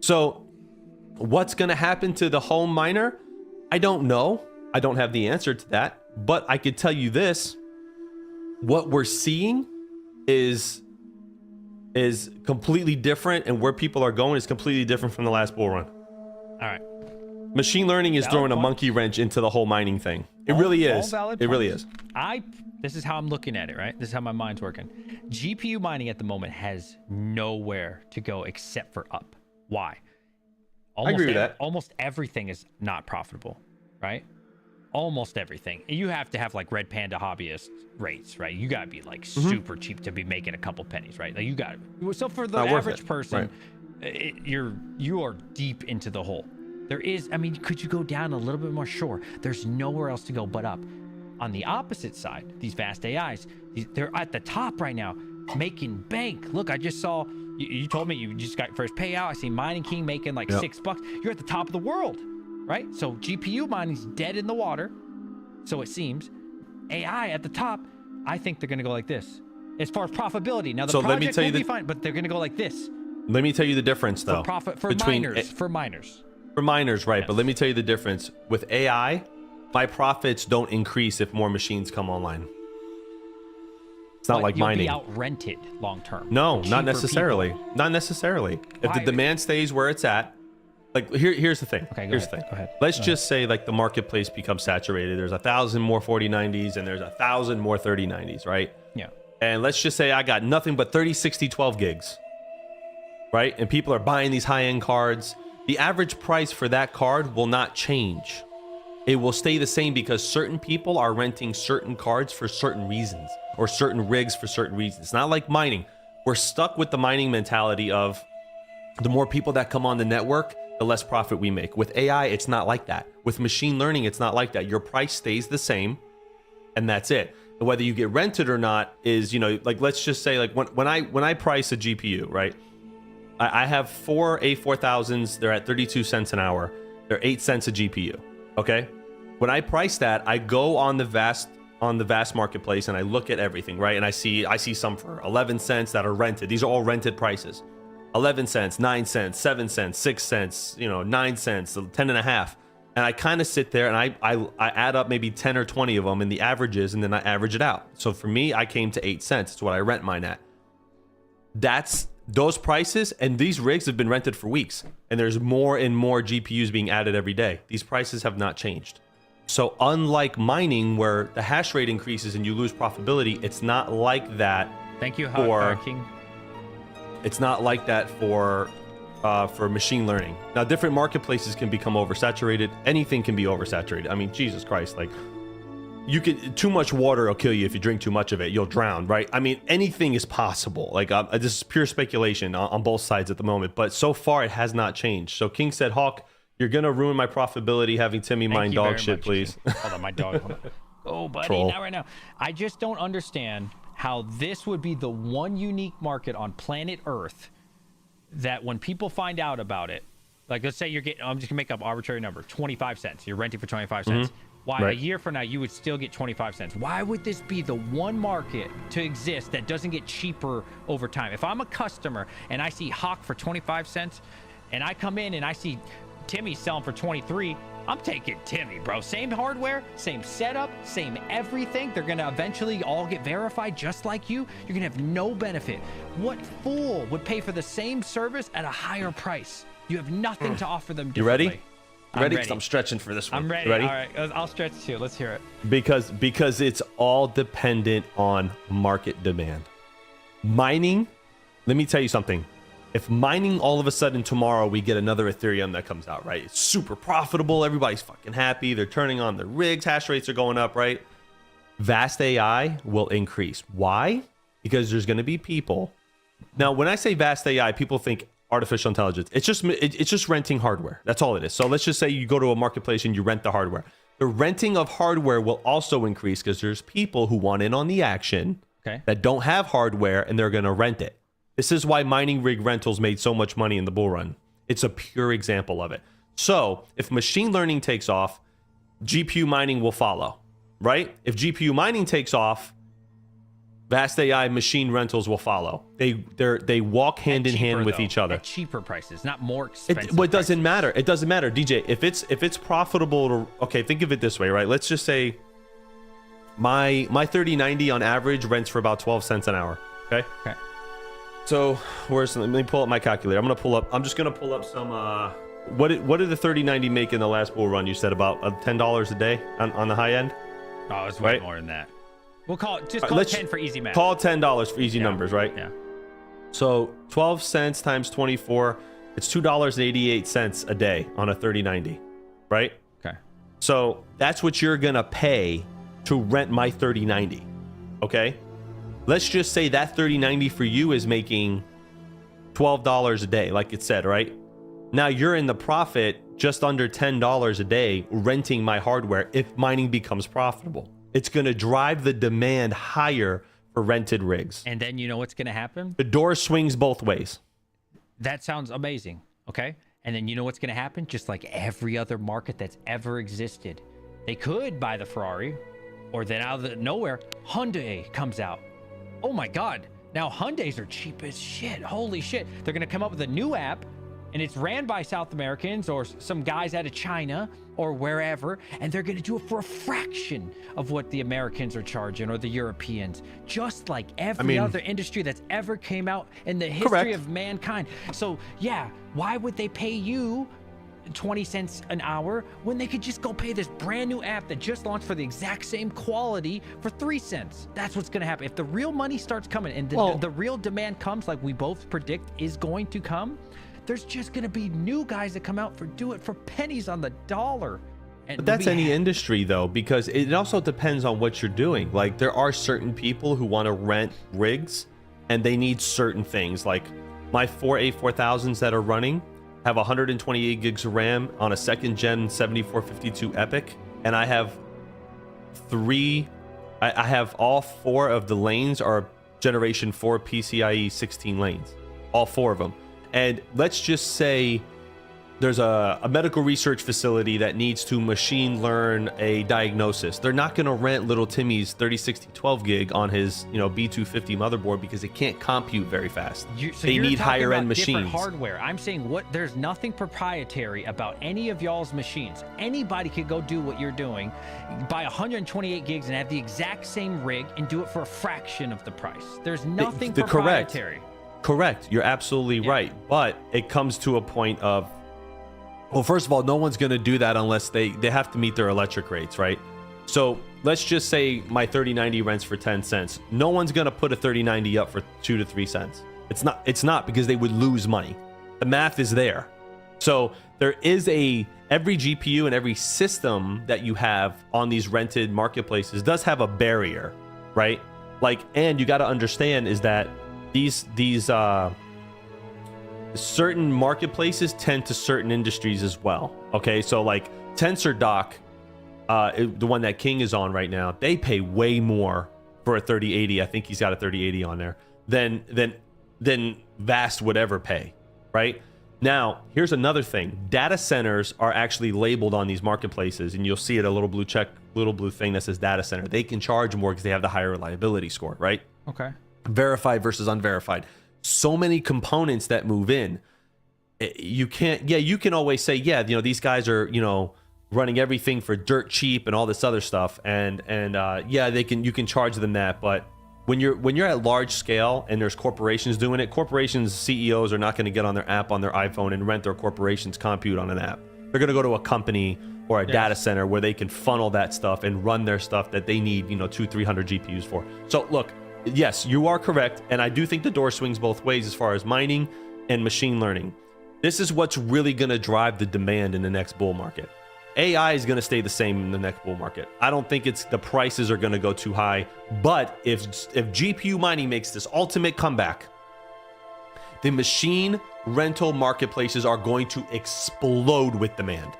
So what's going to happen to the home miner? I don't know. I don't have the answer to that, but I could tell you this. What we're seeing is completely different, and where people are going is completely different from the last bull run. All right. Machine learning is Valid throwing a point. monkey wrench into the whole mining thing. It really All is. valid It really points. is. This is how I'm looking at it, right? This is how my mind's working. GPU mining at the moment has nowhere to go except for up. Why? agree with that. Almost everything is not profitable, right? Almost everything. You have to have like Red Panda hobbyist rates, right? You gotta be like super cheap to be making a couple pennies, right? Like you got so for the Not worth average it. person, Right. you are deep into the hole. There is, I mean, could you go down a little bit more? Sure. There's nowhere else to go but up. On the opposite side, these vast AIs, they're at the top right now, making bank. Look, I just saw, you told me you just got first payout. I see Mining King making like $6. You're at the top of the world, right? So GPU mining's dead in the water, so it seems. AI at the top, I think they're going to go like this. As far as profitability, now the So let project me tell you will be the- fine, but they're going to go like this. Let me tell you the difference, though. For miners. For miners, right? Yes. But let me tell you the difference. With AI, my profits don't increase if more machines come online. It's not But like you'll mining. be out rented long term. No, for not cheaper necessarily. people. Not necessarily. If the Why? demand stays where it's at, like here's the thing. Okay, go here's ahead, the thing. go ahead, Let's go just say like the marketplace becomes saturated. There's 1,000 more 4090s and there's 1,000 more 3090s, right? Yeah. And let's just say I got nothing but 30, 60, 12 gigs, right? And people are buying these high-end cards. The average price for that card will not change. It will stay the same because certain people are renting certain cards for certain reasons or certain rigs for certain reasons. It's not like mining. We're stuck with the mining mentality of the more people that come on the network, the less profit we make. With AI, it's not like that. With machine learning, it's not like that. Your price stays the same and that's it. And whether you get rented or not is, like, let's just say like when I price a GPU, right? I have 4 A4000s. They're at 32 cents an hour. They're 8 cents a GPU. Okay. When I price that, I go on the vast marketplace and I look at everything, right? And I see some for 11 cents that are rented. These are all rented prices. 11 cents, 9 cents, 7 cents, 6 cents, 9 cents, 10 and a half. And I kind of sit there and I add up maybe 10 or 20 of them in the averages and then I average it out. So for me, I came to 8 cents. It's what I rent mine at. That's those prices, and these rigs have been rented for weeks, and there's more and more GPUs being added every day. These prices have not changed. So unlike mining, where the hash rate increases and you lose profitability, it's not like that. Thank you, for King. It's not like that for machine learning. Now, different marketplaces can become oversaturated. Anything can be oversaturated. I mean, Jesus Christ, like too much water will kill you if you drink too much of it. You'll drown, right? I mean, anything is possible. Like this is pure speculation on both sides at the moment, but so far it has not changed. So King said, Hawk, you're gonna ruin my profitability having Timmy mine dog shit, please. Hold on, my dog. Hold on. Oh, buddy, Troll. not right now. I just don't understand how this would be the one unique market on planet Earth that when people find out about it, like let's say you're getting, I'm just gonna make up arbitrary number, 25 cents. You're renting for 25 cents. Why Right. a year from now you would still get 25 cents? Why would this be the one market to exist that doesn't get cheaper over time? If I'm a customer and I see Hawk for 25 cents and I come in and I see Timmy selling for 23, I'm taking Timmy, bro. Same hardware, same setup, same everything. They're gonna eventually all get verified just like you. You're gonna have no benefit. What fool would pay for the same service at a higher price? You have nothing to offer them You ready? differently. You ready? 'Cause I'm stretching for this one. I'm ready. You ready? All right, I'll stretch too. Let's hear it. Because it's all dependent on market demand. Mining, let me tell you something. If mining all of a sudden tomorrow we get another Ethereum that comes out, right? It's super profitable. Everybody's fucking happy. They're turning on their rigs. Hash rates are going up, right? Vast AI will increase. Why? Because there's going to be people. Now, when I say vast AI, people think artificial intelligence. It's just renting hardware. That's all it is. So let's just say you go to a marketplace and you rent the hardware. The renting of hardware will also increase because there's people who want in on the action that don't have hardware and they're going to rent it. This is why mining rig rentals made so much money in the bull run. It's a pure example of it. So if machine learning takes off, GPU mining will follow, right? If GPU mining takes off, vast AI machine rentals will follow. They walk hand in hand with each other. At cheaper prices, not more expensive. It doesn't matter. It doesn't matter, DJ. If it's profitable to, okay, think of it this way, right? Let's just say my 3090 on average rents for about 12 cents an hour. Okay. Okay. So let me pull up my calculator. I'm just gonna pull up some what did the 3090 make in the last bull run? You said about $10 a day on the high end. Oh, it's way Right? more than that. We'll call it just All right, call it let's 10 for easy math. Call it $10 for easy Yeah. numbers, right? Yeah. So 12 cents times 24, it's $2.88 a day on a 3090, right? Okay. So that's what you're gonna pay to rent my 3090. Okay. Let's just say that 3090 for you is making $12 a day, like it said, right? Now you're in the profit just under $10 a day renting my hardware if mining becomes profitable. It's gonna drive the demand higher for rented rigs. And then you know what's going to happen? The door swings both ways. That sounds amazing. Okay. And then you know what's going to happen? Just like every other market that's ever existed. They could buy the Ferrari, or then out of nowhere, Hyundai comes out. Oh my God. Now Hyundais are cheap as shit. Holy shit. They're going to come up with a new app, and it's ran by South Americans or some guys out of China or wherever, and they're going to do it for a fraction of what the Americans are charging or the Europeans, just like every other industry that's ever came out in the history Correct. of mankind. So yeah, why would they pay you 20 cents an hour when they could just go pay this brand new app that just launched for the exact same quality for 3 cents? That's what's going to happen. If the real money starts coming and the real demand comes, like we both predict is going to come, there's just going to be new guys that come out for do it for pennies on the dollar. And But that's any industry though, because it also depends on what you're doing. Like there are certain people who want to rent rigs and they need certain things. Like my 4 A4000s that are running have 128 gigs of RAM on a second gen 7452 Epic. And I have I have all 4 of the lanes are generation 4 PCIe 16 lanes, all 4 of them. And let's just say there's a medical research facility that needs to machine learn a diagnosis. They're not going to rent little Timmy's 3060 12 gig on his B250 motherboard because it can't compute very fast. They need higher end machines. Hardware. I'm saying there's nothing proprietary about any of y'all's machines. Anybody could go do what you're doing, buy 128 gigs and have the exact same rig and do it for a fraction of the price. There's nothing proprietary. Correct. You're absolutely right. But it comes to a point of, well, first of all, no one's going to do that unless they have to meet their electric rates, right? So let's just say my 3090 rents for 10 cents. No one's going to put a 3090 up for 2 to 3 cents. It's not because they would lose money. The math is there. So there is every GPU and every system that you have on these rented marketplaces does have a barrier, right? Like, and you got to understand is that these certain marketplaces tend to certain industries as well. Okay, so like TensorDoc, the one that King is on right now, they pay way more for a 3080. I think he's got a 3080 on there than Vast would ever pay. Right now, here's another thing: data centers are actually labeled on these marketplaces, and you'll see it a little blue thing that says data center. They can charge more because they have the higher reliability score. Right? Okay. Verified versus unverified. So many components that move in. You can't, you can always say, these guys are, running everything for dirt cheap and all this other stuff. And you can charge them that. But when you're at large scale and there's corporations doing it, corporations, CEOs are not going to get on their app on their iPhone and rent their corporation's compute on an app. They're going to go to a company or a data center where they can funnel that stuff and run their stuff that they need, 200-300 GPUs for. So look, yes, you are correct. And I do think the door swings both ways as far as mining and machine learning. This is what's really going to drive the demand in the next bull market. AI is going to stay the same in the next bull market. I don't think the prices are going to go too high. But if GPU mining makes this ultimate comeback, the machine rental marketplaces are going to explode with demand.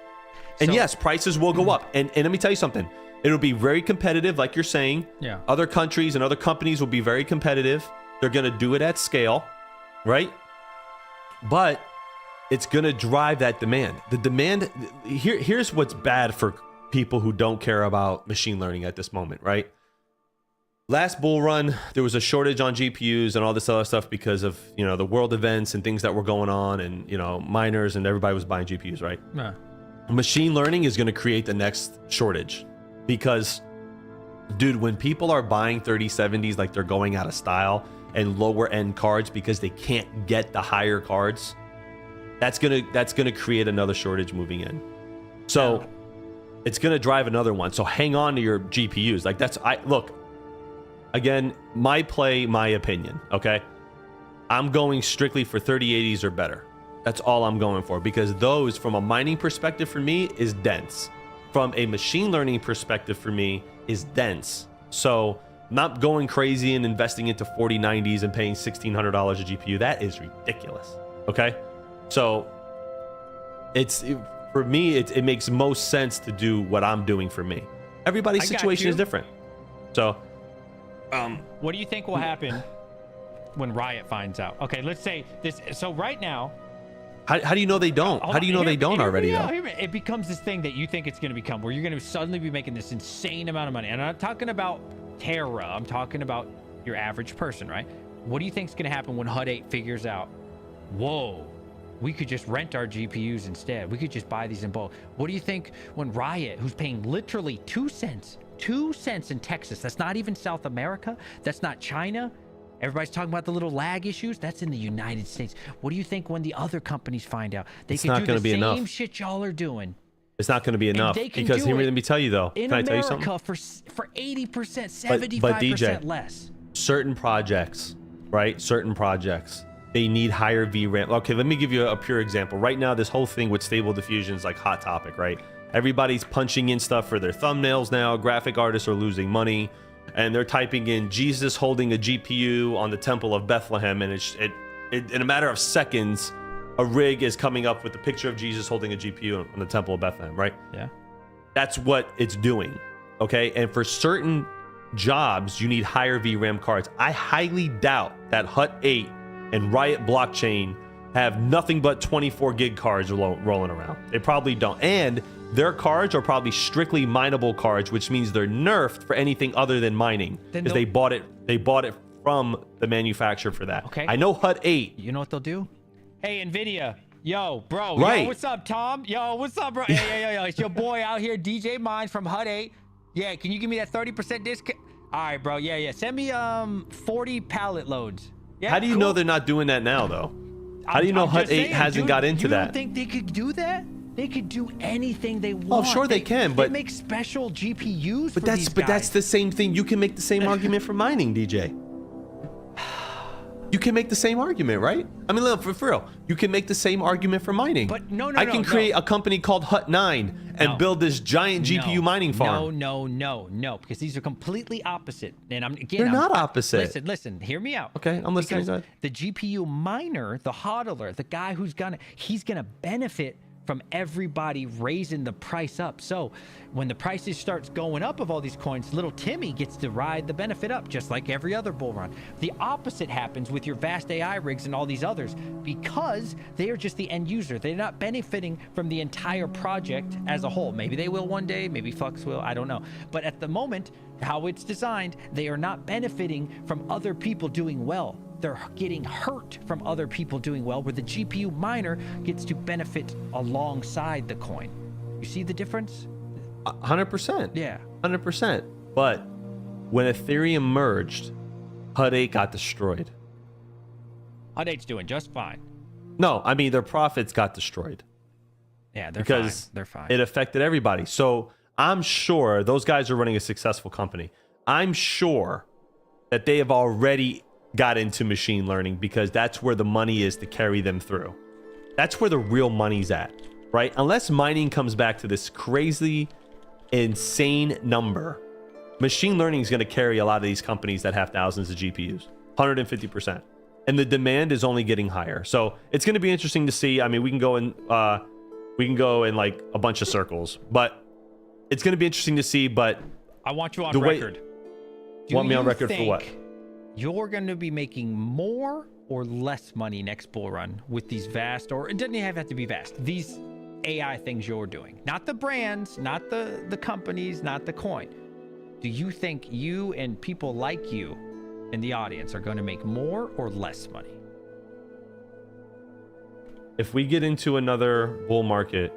And yes, prices will go up. And let me tell you something. It'll be very competitive, like you're saying. Yeah. Other countries and other companies will be very competitive. They're going to do it at scale, right? But it's going to drive that demand. The demand, here's what's bad for people who don't care about machine learning at this moment, right? Last bull run, there was a shortage on GPUs and all this other stuff because of, the world events and things that were going on and, miners and everybody was buying GPUs, right? Yeah. Machine learning is going to create the next shortage. Because, dude, when people are buying 3070s like they're going out of style and lower end cards because they can't get the higher cards, That's gonna create another shortage moving in. So it's gonna drive another one. So hang on to your GPUs. Like look, again, my opinion. Okay, I'm going strictly for 3080s or better. That's all I'm going for, because those, from a mining perspective for me, is dense. From a machine learning perspective for me, is dense. So not going crazy and investing into 4090s and paying $1,600 a GPU. That is ridiculous. Okay, so for me, it makes most sense to do what I'm doing for me. Everybody's situation is different. So, what do you think will happen when Riot finds out? Okay, let's say this. So right now, how do you know they don't? How do you know they don't already? It becomes this thing that you think it's going to become, where you're going to suddenly be making this insane amount of money. And I'm not talking about Tera. I'm talking about your average person, right? What do you think is going to happen when HUD 8 figures out, whoa, we could just rent our GPUs instead. We could just buy these in bulk. What do you think when Riot, who's paying literally 2 cents in Texas, that's not even South America, that's not China. Everybody's talking about the little lag issues. That's in the United States. What do you think when the other companies find out? They could do the same shit y'all are doing. It's not going to be enough, because let me tell you though. In Can I tell you America, something? for 80%, 75% less. Certain projects, right? Certain projects, they need higher VRAM. Okay, let me give you a pure example. Right now, this whole thing with Stable Diffusion is like hot topic, right? Everybody's punching in stuff for their thumbnails now. Graphic artists are losing money, and they're typing in Jesus holding a GPU on the Temple of Bethlehem, and it in a matter of seconds, a rig is coming up with a picture of Jesus holding a GPU on the Temple of Bethlehem, right? Yeah. That's what it's doing, okay? And for certain jobs, you need higher VRAM cards. I highly doubt that HUT 8 and Riot Blockchain have nothing but 24 gig cards rolling around. They probably don't. And their cards are probably strictly mineable cards, which means they're nerfed for anything other than mining, because they bought it from the manufacturer for that. Okay. I know HUT 8. You know what they'll do? Hey, NVIDIA. Yo, bro. Right. Yo, what's up, Tom? Yo, what's up, bro? Yo. It's your boy out here, DJ Mine from HUD 8. Yeah, can you give me that 30% discount? All right, bro. Yeah. Send me 40 pallet loads. Yeah, How do you know they're not doing that now, though? How do you know HUT 8 hasn't got into that? You don't think they could do that? They could do anything they want. Oh, sure they can, but they make special GPUs for these guys. But that's the same thing. You can make the same argument for mining, DJ. You can make the same argument, right? I mean, look, for real, you can make the same argument for mining. But no, I can create a company called HUT 9 and build this giant GPU mining farm. No, because these are completely opposite. And They're not opposite. Listen, hear me out. Okay, I'm listening. Because the GPU miner, the hodler, the guy he's gonna benefit from everybody raising the price up. So when the prices starts going up of all these coins, little Timmy gets to ride the benefit up, just like every other bull run. The opposite happens with your vast AI rigs and all these others, because they are just the end user. They're not benefiting from the entire project as a whole. Maybe they will one day, maybe Flux will, I don't know. But at the moment, how it's designed, they are not benefiting from other people doing well. They're getting hurt from other people doing well, where the GPU miner gets to benefit alongside the coin. You see the difference? 100%. Yeah. 100%. But when Ethereum merged, HUD 8 got destroyed. HUD 8's doing just fine. No, I mean, their profits got destroyed. Yeah, they're because fine. They're fine. It affected everybody. So I'm sure those guys are running a successful company. I'm sure that they have already got into machine learning, because that's where the money is to carry them through. That's where the real money's at, right? Unless mining comes back to this crazy, insane number, machine learning is going to carry a lot of these companies that have thousands of GPUs, 150%. And the demand is only getting higher. So it's going to be interesting to see. I mean, we can go in like a bunch of circles, but it's going to be interesting to see. But I want you on record. Want me on record for what? You're going to be making more or less money next bull run with these vast, or it doesn't even have to be vast, these AI things you're doing? Not the brands, not the companies, not the coin. Do you think you and people like you in the audience are going to make more or less money? If we get into another bull market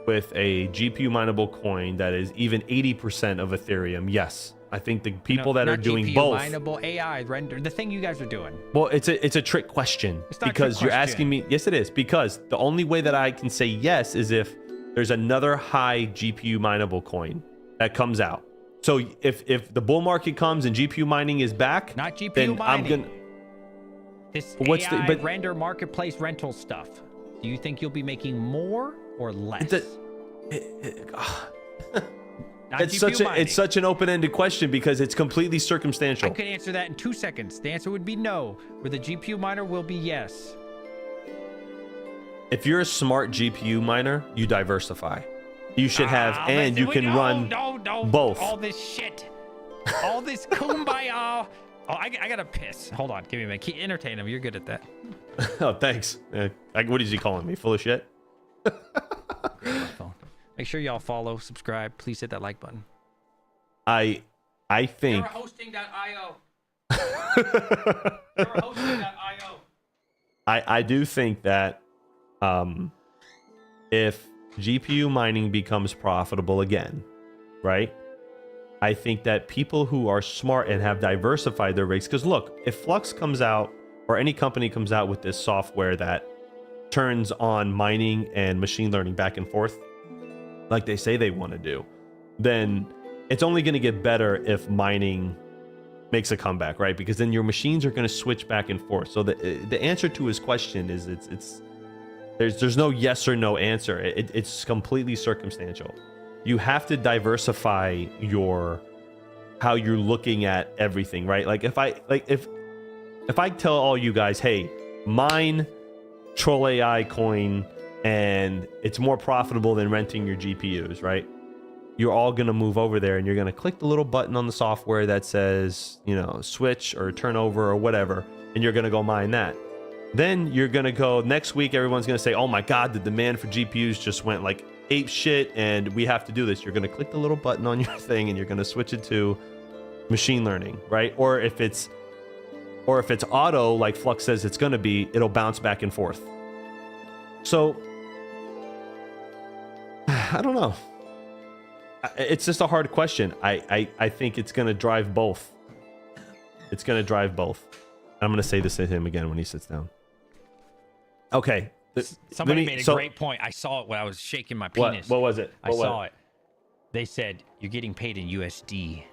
with a GPU mineable coin that is even 80% of Ethereum, yes, I think the people that not are doing GPU, both. mineable AI render, the thing you guys are doing. Well, it's a trick question It's not a trick because you're question. asking me. Yes, it is, because the only way that I can say yes is if there's another high GPU mineable coin that comes out. So if the bull market comes and GPU mining is back, Not GPU then mining. I'm gonna. This What's the- AI but- render marketplace rental stuff. Do you think you'll be making more or less? Not It's GPU mining. such an open-ended question because it's completely I circumstantial. could answer that in 2 seconds. The answer would be no, where the GPU miner will be yes. If you're a smart GPU miner, you diversify. You should have, and you can run both. All this shit. All this kumbaya. Oh, I gotta piss. Hold on. Give me a minute. Keep entertain him. You're good at that. Oh, thanks. What is he calling me? Full of shit? Phone. Make sure y'all follow, subscribe. Please hit that like button. I think. Hosting.io. Hosting.io. I do think that if GPU mining becomes profitable again, right? I think that people who are smart and have diversified their rigs, because look, if Flux comes out or any company comes out with this software that turns on mining and machine learning back and forth, like they say they want to do, then it's only going to get better if mining makes a comeback, right? Because then your machines are going to switch back and forth. So the answer to his question is there's no yes or no answer. It's completely circumstantial. You have to diversify how you're looking at everything, right? Like if I tell all you guys, hey, mine Troll AI coin and it's more profitable than renting your GPUs, right? You're all going to move over there and you're going to click the little button on the software that says, switch or turnover or whatever, and you're going to go mine that. Then you're going to go next week, everyone's going to say, oh my God, the demand for GPUs just went like ape shit and we have to do this. You're going to click the little button on your thing and you're going to switch it to machine learning, right? Or if it's auto, like Flux says it's going to be, it'll bounce back and forth. So I don't know. It's just a hard question. I think it's going to drive both. It's going to drive both. I'm going to say this to him again when he sits down. Okay. Somebody made a great point. I saw it when I was shaking my penis. What was it? I saw it. They said you're getting paid in USD,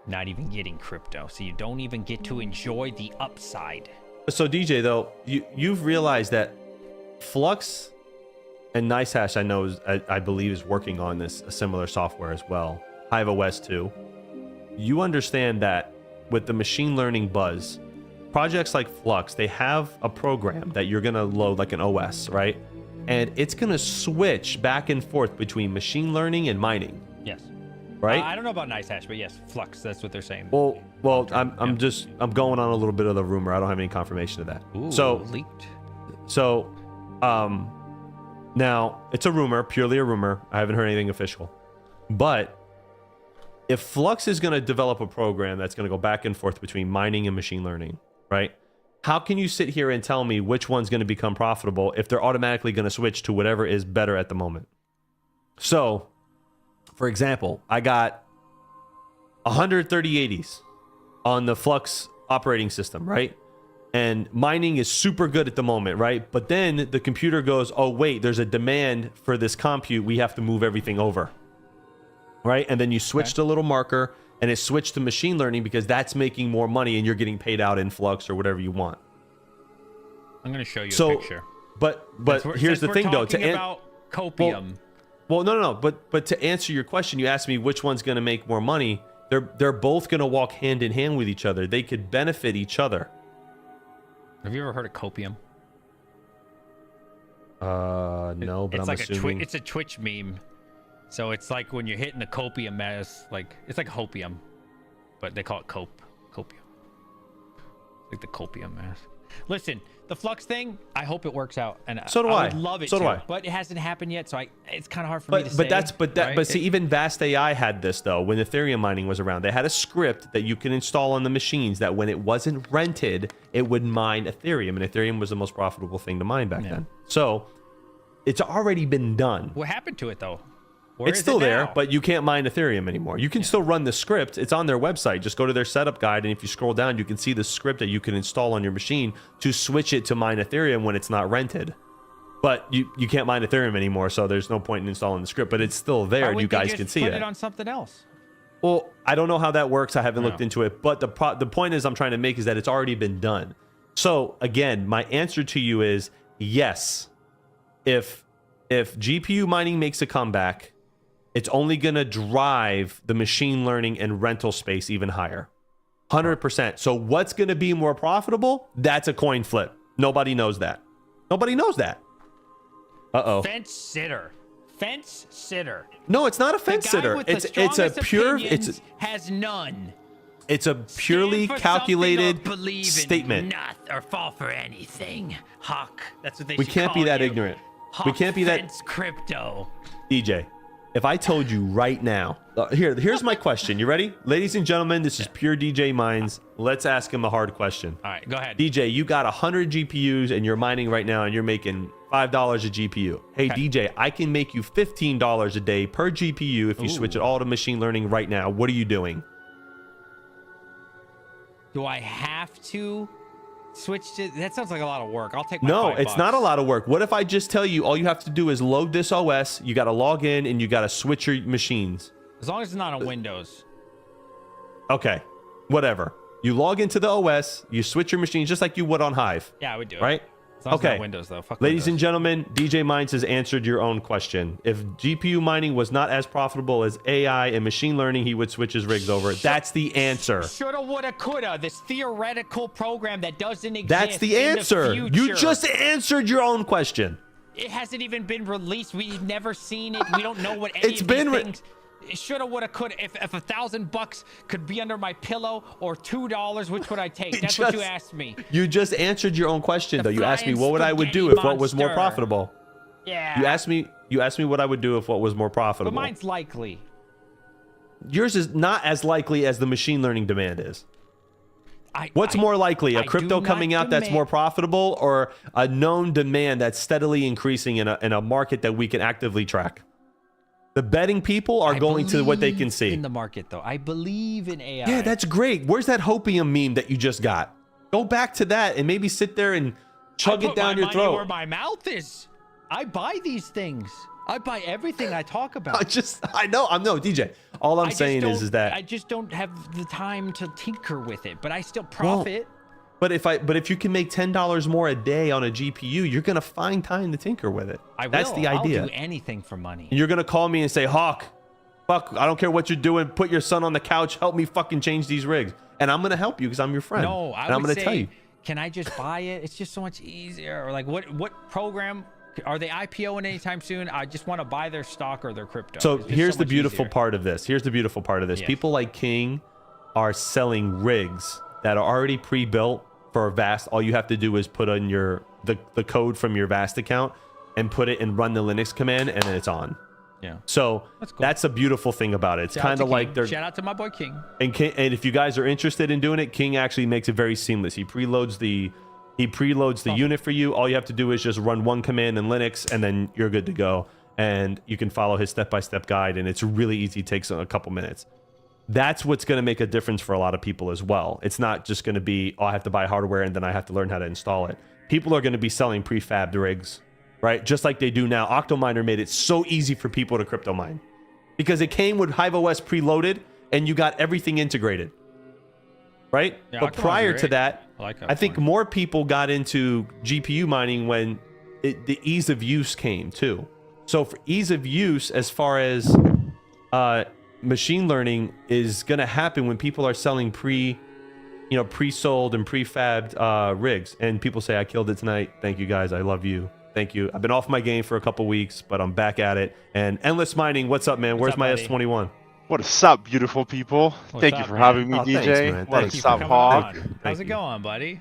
not even getting crypto. So you don't even get to enjoy the upside. So DJ, though, you've realized that Flux and NiceHash, I believe, is working on a similar software as well. Hive OS 2. You understand that with the machine learning buzz, projects like Flux, they have a program that you're going to load like an OS, right? And it's going to switch back and forth between machine learning and mining. Yes. Right? I don't know about NiceHash, but yes, Flux, that's what they're saying. Well, I'm going on a little bit of the rumor. I don't have any confirmation of that. Ooh, so leaked. So, now it's a rumor, purely a rumor. I haven't heard anything official. But if Flux is going to develop a program that's going to go back and forth between mining and machine learning, right? How can you sit here and tell me which one's going to become profitable if they're automatically going to switch to whatever is better at the moment? So, for example, I got 130 80s on the Flux operating system, right? And mining is super good at the moment, right? But then the computer goes, oh, wait, there's a demand for this compute. We have to move everything over, right? And then you switch to a little marker and it switched to machine learning because that's making more money and you're getting paid out in Flux or whatever you want. I'm going to show you a picture. But here's the thing, though. About copium. Well, no. But to answer your question, you asked me which one's going to make more money. They're both going to walk hand in hand with each other. They could benefit each other. Have you ever heard of copium? No, but I'm assuming it's a Twitch meme. So it's like when you're hitting the copium mass, like it's like hopium, but they call it copium. Like the copium mass. Listen, the Flux thing, I hope it works out, and so do I. Would love it. So do I. But it hasn't happened yet, so it's kind of hard for me to say. But see, even Vast AI had this though. When Ethereum mining was around, they had a script that you can install on the machines that when it wasn't rented, it would mine Ethereum, and Ethereum was the most profitable thing to mine back then. So it's already been done. What happened to it though? Where it's is still it there, now? but you can't mine Ethereum anymore. You can still run the script. It's on their website. Just go to their setup guide, and if you scroll down, you can see the script that you can install on your machine to switch it to mine Ethereum when it's not rented. But you can't mine Ethereum anymore, so there's no point in installing the script. But it's still there, and you guys can see put it. it on something else. Well, I don't know how that works. I haven't looked into it. But the point is I'm trying to make is that it's already been done. So again, my answer to you is yes. If GPU mining makes a comeback, it's only going to drive the machine learning and rental space even higher. 100%. So what's going to be more profitable? That's a coin flip. Nobody knows that. Nobody knows that. Uh-oh. Fence sitter. No, it's not a fence sitter. It's a pure has none. it's a purely Stand for calculated something or believe in statement. nothing or fall for anything. Hawk. That's what they We should can't be call that you. ignorant. Hawk We can't be that fence crypto. DJ. If I told you right now, here's my question. You ready? Ladies and gentlemen, this is pure DJ Minds. Let's ask him a hard question. All right, go ahead. DJ, you got 100 GPUs and you're mining right now and you're making $5 a GPU. Hey, Okay. DJ, I can make you $15 a day per GPU if you switch it all to machine learning right now. What are you doing? Do I have to switch to? That sounds like a lot of work. I'll take my No, $5. it's not a lot of work. What if I just tell you all you have to do is load this OS, you got to log in, and you got to switch your machines? As long as it's not on Windows. Okay, whatever. You log into the OS, you switch your machines just like you would on Hive. Yeah, I would do it. Right? As long as it's Okay. not Windows though. Fuck Ladies and Windows. gentlemen, DJ Minds has answered your own question. If GPU mining was not as profitable as AI and machine learning, he would switch his rigs over. That's the answer. Shoulda, woulda, coulda. This theoretical program that doesn't exist. That's the in answer. You future. just answered your own question. It hasn't even been released. We've never seen it. We don't know what any It's of been these things. Shoulda, woulda, coulda. If $1,000 could be under my pillow or $2, which would I take? That's what you asked me. You just answered your own question, The though. You asked me flying what would I would do spaghetti if what was more monster. profitable. Yeah. You asked me what I would do if what was more But profitable. mine's likely. Yours is not as likely as the machine learning demand is. What's I- more likely, I a crypto do coming not out that's demand- more profitable, or a known demand that's steadily increasing in a market that we can actively track? The betting people are I going to what they can believe see. in the market, though. I believe in AI. Yeah, that's great. Where's that hopium meme that you just got? Go back to that and maybe sit there and chug it down your Where throat. my mouth is. I buy these things. I buy everything I talk about. I know, DJ. All I'm I just saying is don't- that I just don't have the time to tinker with it, but I still profit. But if you can make $10 more a day on a GPU, you're gonna find time to tinker with it. I will. That's the idea. I'll do anything for money. And you're gonna call me and say, Hawk, fuck, I don't care what you're doing. Put your son on the couch. Help me fucking change these rigs. And I'm gonna help you because I'm your friend. No, and I I'm would gonna say, tell you. can I just buy it? It's just so much easier. Or like, what program are they IPOing anytime soon? I just want to buy their stock or their crypto. So It's just here's so the much beautiful easier. part of this. Yes. People like King are selling rigs that are already pre-built for Vast. All you have to do is put in the code from your Vast account and put it and run the Linux command, and then it's on. Yeah. So That's cool. that's a beautiful thing about it. It's Shout out kind to of like King. they're Shout out to my boy King. and if you guys are interested in doing it, King actually makes it very seamless. He preloads the unit for you. All you have to do is just run one command in Linux, and then you're good to go. And you can follow his step-by-step guide, and it's really easy. It takes a couple minutes. That's what's going to make a difference for a lot of people as well. It's not just going to be, I have to buy hardware and then I have to learn how to install it. People are going to be selling prefabbed rigs, right? Just like they do now. Octominer made it so easy for people to crypto mine because it came with HiveOS preloaded and you got everything integrated, right? Yeah, but Octominer's prior to great. that, I like I think Octominer. more people got into GPU mining when the ease of use came too. So for ease of use, as far as machine learning is going to happen when people are selling pre-sold and prefabbed rigs, and people say, I killed it tonight. Thank you guys. I love you. Thank you. I've been off my game for a couple weeks, but I'm back at it. And Endless Mining, what's up, man? Where's up, my buddy? S21? What is up, beautiful people? Thank you up, for man? having me, Oh, DJ. thanks, man. What Thank is you up, for Hog? coming on. How's Thank it you. going, buddy?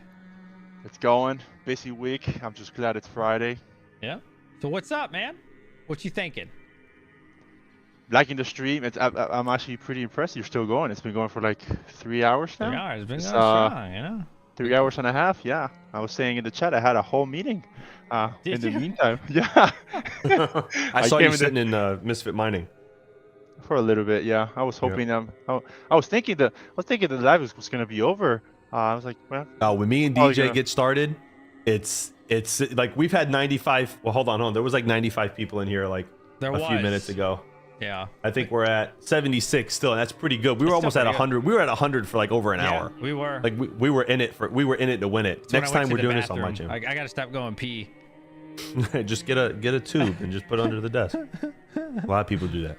It's going. Busy week. I'm just glad it's Friday. Yeah. So what's up, man? What you thinking? Liking the stream. I'm actually pretty impressed. You're still going. It's been going for like 3 hours now. 3 hours. It's been It's, going strong, you know? 3 hours and a half. Yeah. I was saying in the chat, I had a whole meeting. Did In the you? meantime, yeah. I saw came you in sitting in Misfit Mining. For a little bit, yeah. I was hoping I was thinking the live was gonna be over. I was like, well, When me and probably DJ gonna- get started, it's like we've had 95. Well, hold on. There was like 95 people in here like There a few was. minutes ago. Yeah. I think we're at 76 still, and that's pretty good. We were It's almost still at pretty good. 100. We were at 100 for like over an Yeah, hour. we were. Like we were in it to win it. It's when Next I went time to we're the doing this on my bathroom. channel. I gotta stop going pee. Just get a tube and just put it under the desk. A lot of people do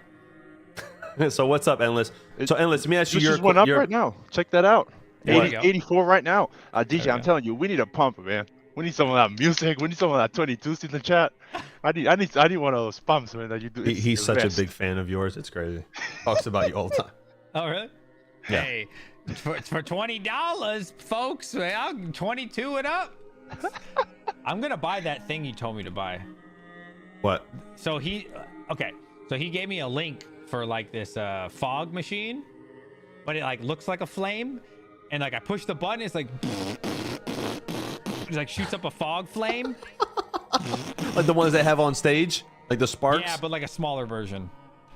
that. So what's up, Endless? So Endless, let me ask you This your just went up your- right now. Check that out. There 80, you go. 84 right now. DJ, you I'm go. telling you, we need a pump, man. We need some of that music. We need some of that 22s in the chat. I need one of those pumps, man. That you do. It's He's the such best. a big fan of yours. It's crazy. Talks about you all the time. Oh, really? Yeah. Hey, for $20, folks, I'll 22 it up. I'm gonna buy that thing you told me to buy. What? So he gave me a link for like this fog machine, but it like looks like a flame, and like I push the button, it's like it like shoots up a fog flame. Like the ones they have on stage, like the sparks. Yeah, but like a smaller version.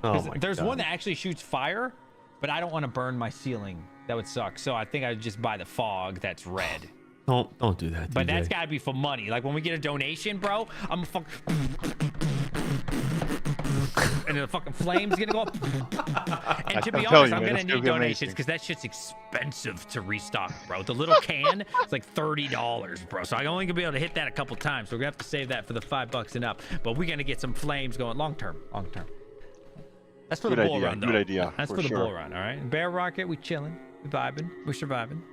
Oh 'Cause my there's God. one that actually shoots fire, but I don't want to burn my ceiling. That would suck. So I think I'd just buy the fog that's red. Don't do that. But DJ. that's gotta be for money. Like when we get a donation, bro, I'm a fuck. And the fucking flame's gonna go up. And to be I'm telling honest, you, I'm man, gonna it's need gonna be donations amazing. because that shit's expensive to restock, bro. The little can is like $30, bro. So I'm only gonna be able to hit that a couple times. So we're gonna have to save that for the $5 and up. But we're gonna get some flames going long term. That's for Good the bull idea, run, though. good idea, That's for for the sure. bull run, all right? Bear rocket, we chilling, we vibing, we surviving.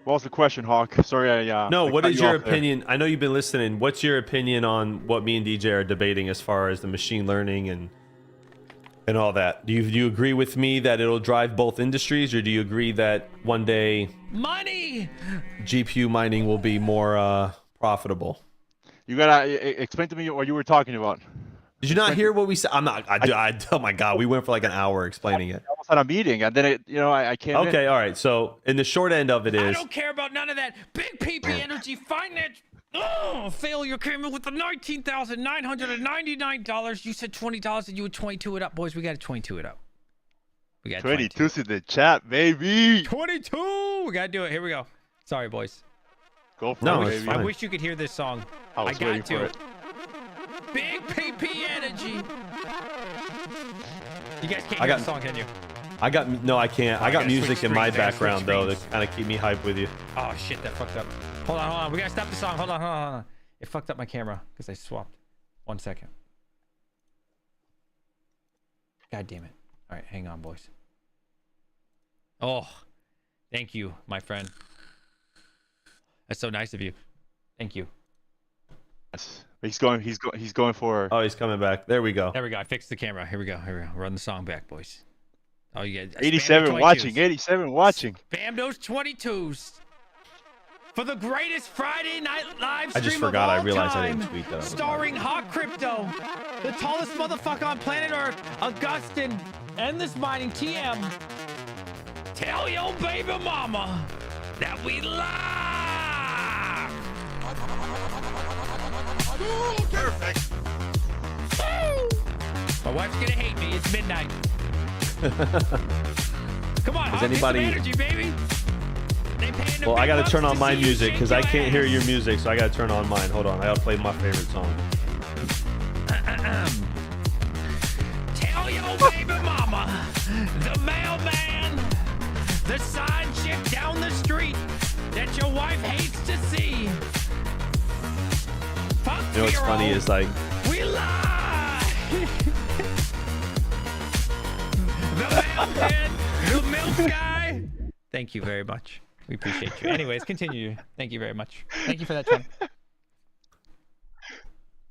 What was the question, Hawk? Sorry, No, I what cut is you your off there. opinion? I know you've been listening. What's your opinion on what me and DJ are debating as far as the machine learning and all that? Do you agree with me that it'll drive both industries, or do you agree that one day Money! GPU mining will be more profitable? You gotta explain to me what you were talking about. Did you not hear what we said? I'm not. Oh my God, we went for like an hour explaining it. I almost had a meeting, and then I came in. Okay, all right. So, in the short end of it I is, don't care about none of that. Big PP Energy Finance. Oh, failure came in with the $19,999. You said $20 and you would 22 it up. Boys, we got to 22 it up. We got 22. 22's in the chat, baby. 22. We got to do it. Here we go. Sorry, boys. Go for No, it, it's baby. fine. I wish you could hear this song. I was waiting for it. Big PP Energy. You guys can't I hear got- the song, can you? I can't. I got gotta music switch in my screens. I gotta background switch though to screens. kind of keep me hyped with you. Oh, shit. That fucked up. Hold on. We got to stop the song. Hold on. It fucked up my camera because I swapped. 1 second. God damn it. All right, hang on, boys. Oh, thank you, my friend. That's so nice of you. Thank you. Yes. He's going for. Oh, he's coming back. There we go. There we go. I fixed the camera. Here we go. Run the song back, boys. Oh, you guys. 87 watching. 87 watching. Spam those 22s. For the greatest Friday night live stream I just forgot. of I all realized I time, didn't tweet that. I was starring Hot Crypto, the tallest motherfucker on planet Earth, Augustin, Endless Mining TM. Tell your baby mama that we live. Perfect. My wife's gonna hate me. It's midnight. Come on, Hawk, get anybody- some energy, baby. They paying the Well, I big got to bucks turn on my see you music shake because I your can't hear ass. your music, so I got to turn on mine. Hold on, I got to play my favorite song. Tell your baby mama, the mailman, the side chick down the street that your wife hates to see. Fuck You know what's funny Firo, is like we lie. The mailman, the milk guy. Thank you very much. We appreciate you. Anyways, continue. Thank you very much. Thank you for that, 20.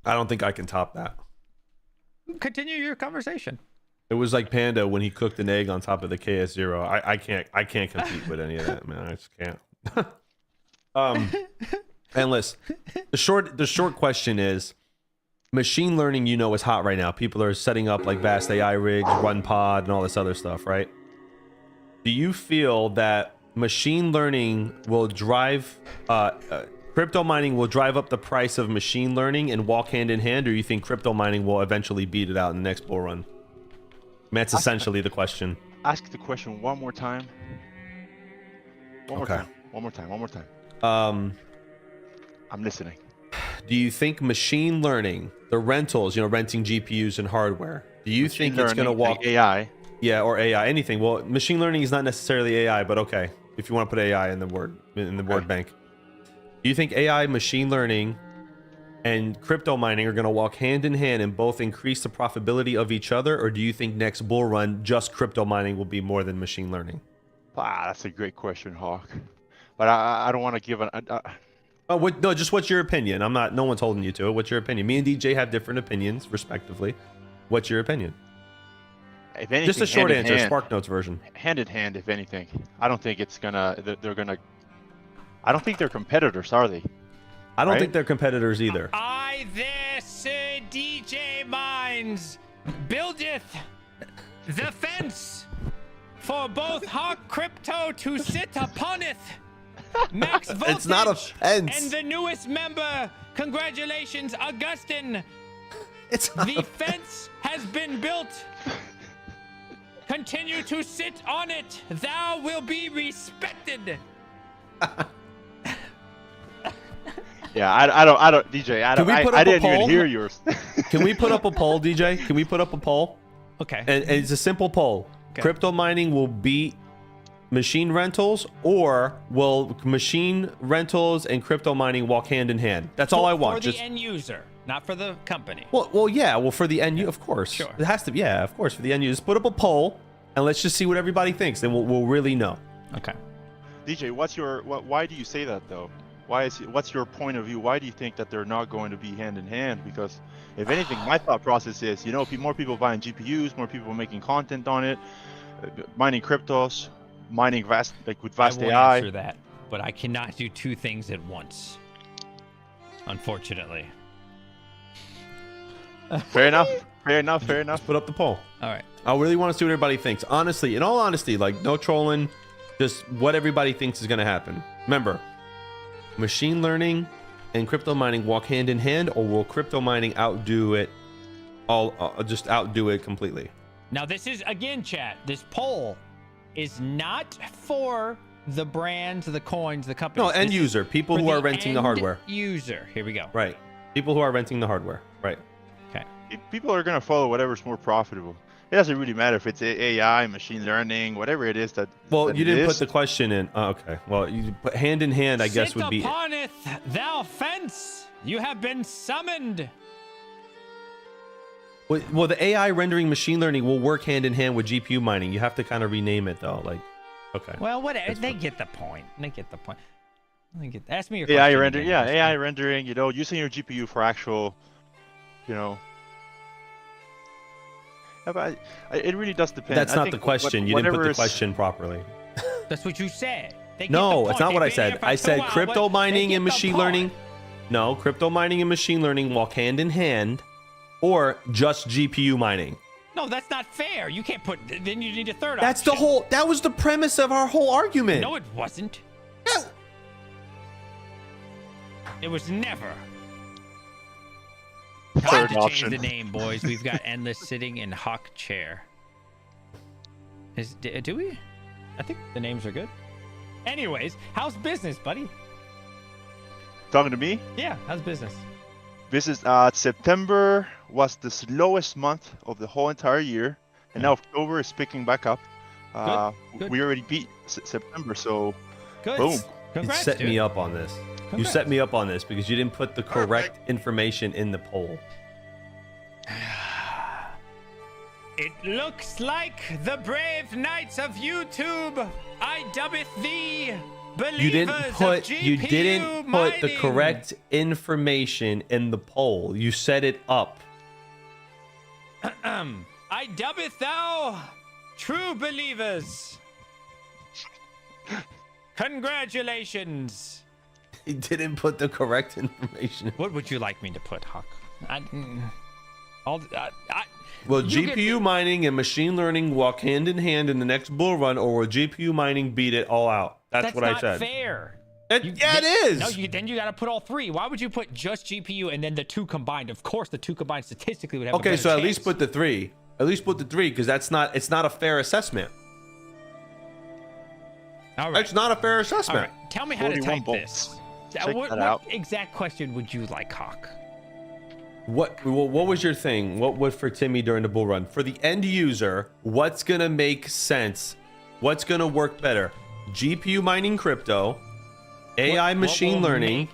I don't think I can top that. Continue your conversation. It was like Panda when he cooked an egg on top of the KS0. I can't compete with any of that, man. I just can't. Endless. The short question is, machine learning, is hot right now. People are setting up like vast AI rigs, run pod, and all this other stuff, right? Do you feel that machine learning will drive crypto mining will drive up the price of machine learning and walk hand in hand, or you think crypto mining will eventually beat it out in the next bull run? That's essentially the question. Ask the question one more time. One more Okay. time. One more time. One more time. I'm listening. Do you think machine learning, the rentals, renting GPUs and hardware, do you think it's going to walk like AI? Yeah, or AI, anything. Well, machine learning is not necessarily AI, but okay, if you want to put AI in the word bank. Do you think AI, machine learning, and crypto mining are going to walk hand in hand and both increase the profitability of each other, or do you think next bull run just crypto mining will be more than machine learning? That's a great question, Hawk. But I don't want to give an. No, just what's your opinion? No one's holding you to it. What's your opinion? Me and DJ have different opinions, respectively. What's your opinion? If anything, Just a short hand in answer, hand. Spark Notes version. Hand in hand, if anything. I don't think it's gonna. They're gonna. I don't think they're competitors, are they? I don't Right? think they're competitors either. I, this DJ Mines, buildeth the fence for both Hawk Crypto to sit uponeth. Max voltage. It's not a fence. And the newest member, congratulations, Augustin. It's not The fence has been built. Continue to sit on it. Thou will be respected. Yeah, I don't, DJ. Can we put up I a didn't even poll? hear yours. Can we put up a poll, DJ? Can we put up a poll? Okay. And it's a simple poll. Okay. Crypto mining will beat machine rentals, or will machine rentals and crypto mining walk hand in hand? That's all I want. For the end user, not for the company. Well, yeah. Well, for the end user, of course. Sure. It has to. Yeah, of course. For the end user, put up a poll, and let's just see what everybody thinks. Then we'll really know. Okay. DJ, why do you say that though? What's your point of view? Why do you think that they're not going to be hand in hand? Because if anything, my thought process is, more people buying GPUs, more people making content on it, mining cryptos, mining with vast I will AI. answer that, but I cannot do two things at once. Unfortunately. Fair enough. Fair enough. Fair enough. Put up the poll. All right. I really want to see what everybody thinks. Honestly, in all honesty, like no trolling, just what everybody thinks is going to happen. Remember, machine learning and crypto mining walk hand in hand, or will crypto mining outdo it just outdo it completely? Now, this is, again, chat, this poll is not for the brands, the coins, the companies. No, end This is user, people for who are renting the end hardware. User. Here we go. Right. People who are renting the hardware. Right. Okay. People are going to follow whatever's more profitable. It doesn't really matter if it's AI, machine learning, whatever it is that. Well, that you it didn't is. put the question in. Oh, okay. Well, you put hand in hand, I guess, would be. Sit uponeth, thou fence. You have been summoned. Well, the AI rendering machine learning will work hand in hand with GPU mining. You have to kind of rename it though. Like, okay. Well, whatever. They get the point. Ask me your question. AI rendering, again. yeah, AI rendering. Using your GPU for actual, Yeah, but it really does depend. That's I not think the question. You didn't put whatever the is- question properly. That's what you said. They get No, the it's point. not what I They've been said. here for I 2 said hours, crypto but they mining get and the machine point. learning. No, crypto mining and machine learning walk hand in hand, or just GPU mining. No, that's not fair. You can't put. Then you need a third That's option. the whole. That was the premise of our whole argument. No, it wasn't. No. It was never. Third Time to option. change the name, boys. We've got endless sitting in Hawk chair. Do we? I think the names are good. Anyways, how's business, buddy? Talking to me? Yeah, how's business? This is September was the slowest month of the whole entire year, and now October is picking back up. Good. We already beat September, so Good. Boom. You Congrats, set dude. me up on this. You Congrats. set me up on this because you didn't put the correct information in the poll. It looks like the brave knights of YouTube. I dubbeth thee believers You didn't put. of You GPU didn't put the mining. correct information in the poll. You set it up. I dubbeth thou true believers. Congratulations. You didn't put the correct information. What would you like me to put, Hawk? Will You GPU mining and machine learning walk hand in hand in the next bull run, or will GPU mining beat it all out? That's what I said. That's not fair. Yeah, it is. No, then you got to put all three. Why would you put just GPU and then the two combined? Of course, the two combined statistically would have. a Okay, better so at chance. least put the three. At least put the 3 because it's not a fair assessment. All right. It's not a fair All assessment. right. Tell me how to 41 type volts. this. Check What that out. exact question would you like, Hawk? What was your thing? What was for Timmy during the bull run? For the end user, what's gonna make sense? What's gonna work better? GPU mining crypto, AI machine will learning,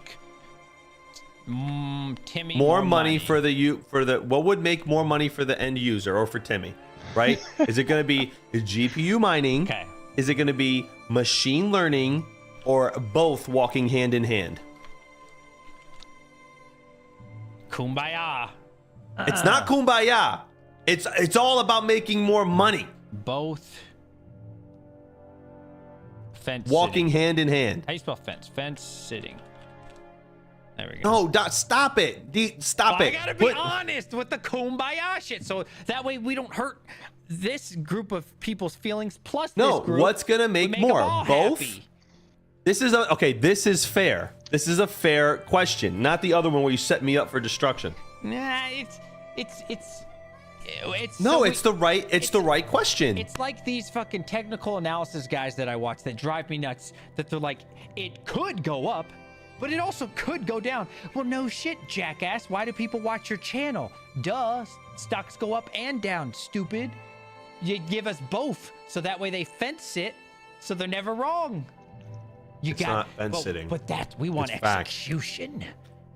make, Timmy more money for the what would make more money for the end user or for Timmy, right? Is it gonna be GPU mining? Okay. Is it gonna be machine learning or both walking hand in hand? Kumbaya. It's not kumbaya. It's all about making more money. Both. Fence. Walking sitting. hand in hand. How do you spell fence? Fence sitting. There we No, go. stop it. Stop Well, it. I gotta be honest with the kumbaya shit, so that way we don't hurt this group of people's feelings. Plus, No, this group, what's gonna we make them more? all Both? happy. This is this is fair. This is a fair question, not the other one where you set me up for destruction. Nah, it's No, so it's the right question. It's like these fucking technical analysis guys that I watch that drive me nuts. That they're like, it could go up, but it also could go down. Well, no shit, jackass. Why do people watch your channel? Duh. Stocks go up and down, stupid. You give us both, so that way they fence it, so they're never wrong. It's not fence sitting. But we want It's fact. execution.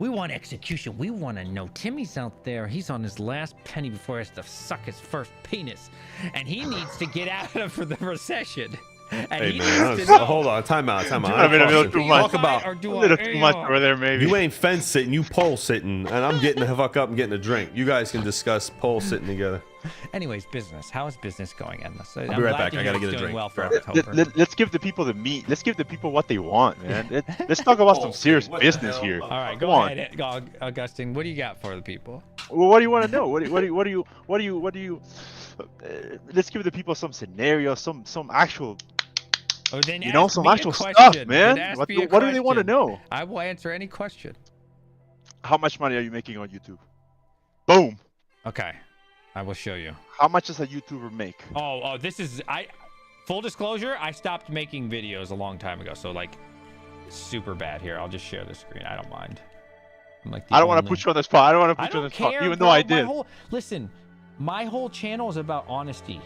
We want execution. We want to know Timmy's out there. He's on his last penny before he has to suck his first penis, and he needs to get out of the recession. And Hey he man, needs to know, hold on, time out. I mean, a little too much. Talk about or A do little I, too much over there, maybe. you ain't fence sitting, you pole sitting, and I'm getting the fuck up and getting a drink. You guys can discuss pole sitting together. Anyways, business. How is business going, Endless? I'll be right back. I gotta get a drink. Well for Bro. October. Let's give the people the meat. Let's give the people what they want, man. Let's talk about some serious What the business hell? here. All right, Come go on. ahead, Augustine. What do you got for the people? Well, what do you want to know? What do you? Let's give the people some scenarios, some actual, Oh, then you know, ask some me a actual question. stuff, Then man. ask What me a do they want to question. know? I will answer any question. How much money are you making on YouTube? Boom. Okay, I will show you. How much does a YouTuber make? Oh, this is full disclosure, I stopped making videos a long time ago, so like super bad here. I'll just share the screen. I don't mind. I'm like I don't want to put you on the spot. I don't want to I put you on don't the spot, care, even bro. though I did. Listen, my whole channel is about honesty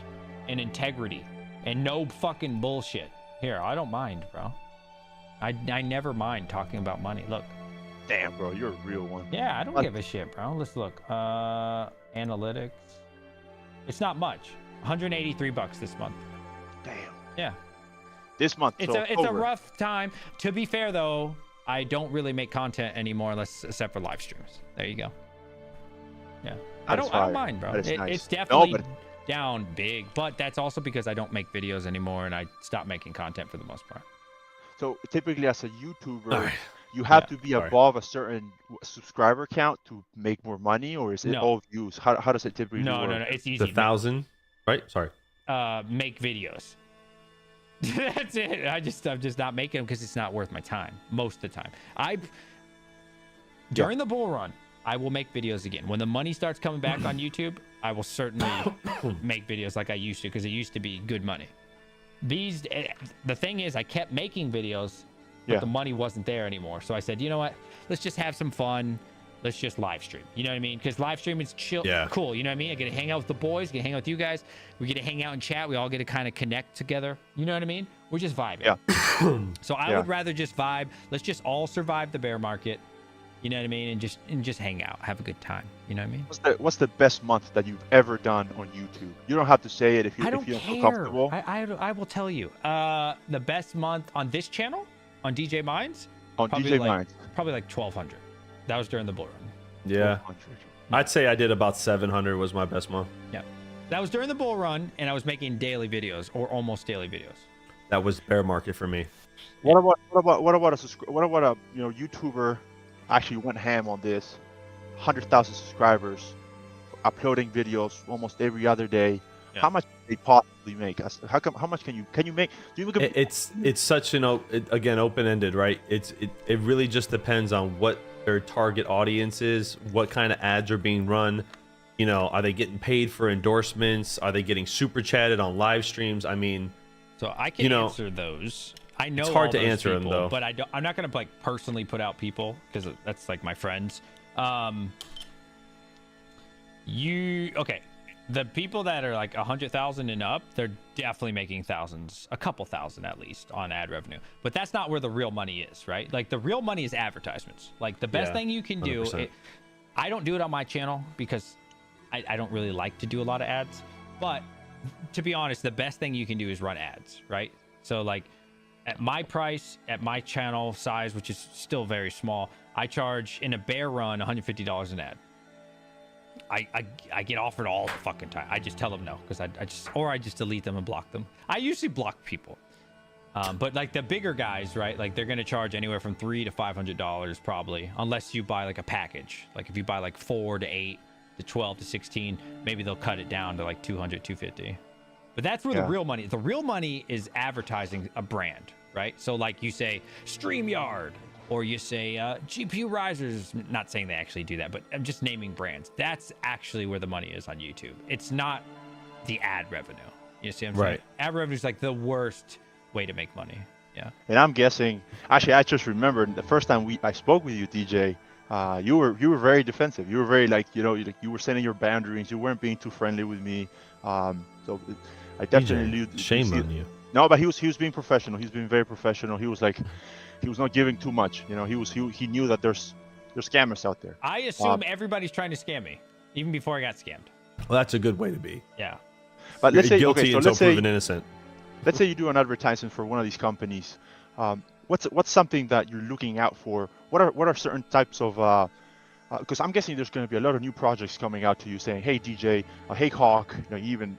and integrity and no fucking bullshit. Here, I don't mind, bro. I never mind talking about money. Look. Damn, bro, you're a real one. Yeah, I don't What? give a shit, bro. Let's look. Analytics. It's not much. 183 bucks this month. Damn. Yeah. This month. It's so a October. rough time. To be fair though, I don't really make content anymore except for live streams. There you go. Yeah. I That is don't fire. mind, bro. That is nice. It's definitely but- down big, but that's also because I don't make videos anymore and I stopped making content for the most part. So typically, as a YouTuber, All right. you have Yeah, to be sorry. above a certain subscriber count to make more money, or is it No. all views? How does it typically No, work? no, no. It's The easy. 1,000, right? Sorry. Make videos. That's it. I'm just not making them because it's not worth my time most of the time. During the bull run, I will make videos again. When the money starts coming back on YouTube, I will certainly make videos like I used to because it used to be good money. The thing is, I kept making videos, but Yeah. the money wasn't there anymore. So I said, you know what? Let's just have some fun. Let's just live stream. You know what I mean? Because live stream is chill, Yeah. cool. You know what I mean? I get to hang out with the boys, get to hang out with you guys. We get to hang out and chat. We all get to kind of connect together. You know what I mean? We're just vibing. Yeah. So I Yeah. would rather just vibe. Let's just all survive the bear market. You know what I mean? And just hang out, have a good time. You know what I mean? What's the best month that you've ever done on YouTube? You don't have to say it if you I if don't you don't feel care. comfortable. I will tell you. The best month on this channel, on DJ Minds, On probably DJ like- Minds. probably like 1,200. That was during the bull run. Yeah. 100. I'd say I did about 700 was my best month. Yeah. That was during the bull run, and I was making daily videos or almost daily videos. That was bear market for me. What about a YouTuber actually went ham on this? 100,000 subscribers, uploading videos almost every other day. Yeah. How much do they possibly make? How much can you make? Do you make It's such an again open-ended, right? It really just depends on what their target audience is, what kind of ads are being run. You know, are they getting paid for endorsements? Are they getting super chatted on live streams? I mean, So I can answer those. I know it's hard all to those answer them, people, though. but I'm not gonna like personally put out people because that's like my friends. Okay, the people that are like 100,000 and up, they're definitely making thousands, a couple thousand at least on ad revenue. But that's not where the real money is, right? Like the real money is advertisements. Like the best thing you can do. 100%. I don't do it on my channel because I don't really like to do a lot of ads. But to be honest, the best thing you can do is run ads, right? So like at my price, at my channel size, which is still very small, I charge in a bear run $150 an ad. I get offered all the fucking time. I just tell them no because I just delete them and block them. I usually block people. But like the bigger guys, right? Like they're gonna charge anywhere from $300 to $500 probably, unless you buy like a package. Like if you buy like 4 to 8 to 12 to 16, maybe they'll cut it down to like 200, 250. But that's where the real money. The real money is advertising a brand, right? So like you say StreamYard, or you say GPU risers. Not saying they actually do that, but I'm just naming brands. That's actually where the money is on YouTube. It's not the ad revenue. You see what I'm saying? Ad revenue is like the worst way to make money. Yeah. And I'm guessing. Actually, I just remembered the first time I spoke with you, DJ. You were very defensive. You were very like you were setting your boundaries. You weren't being too friendly with me. So I definitely shame on you. No, but he was being professional. He's being very professional. He was like, he was not giving too much. You know, he knew that there's scammers out there. I assume everybody's trying to scam me, even before I got scammed. Well, that's a good way to be. Yeah. But let's say guilty until proven innocent. Let's say you do an advertisement for one of these companies. What's something that you're looking out for? What are certain types of because I'm guessing there's going to be a lot of new projects coming out to you saying, hey DJ, hey Hawk, even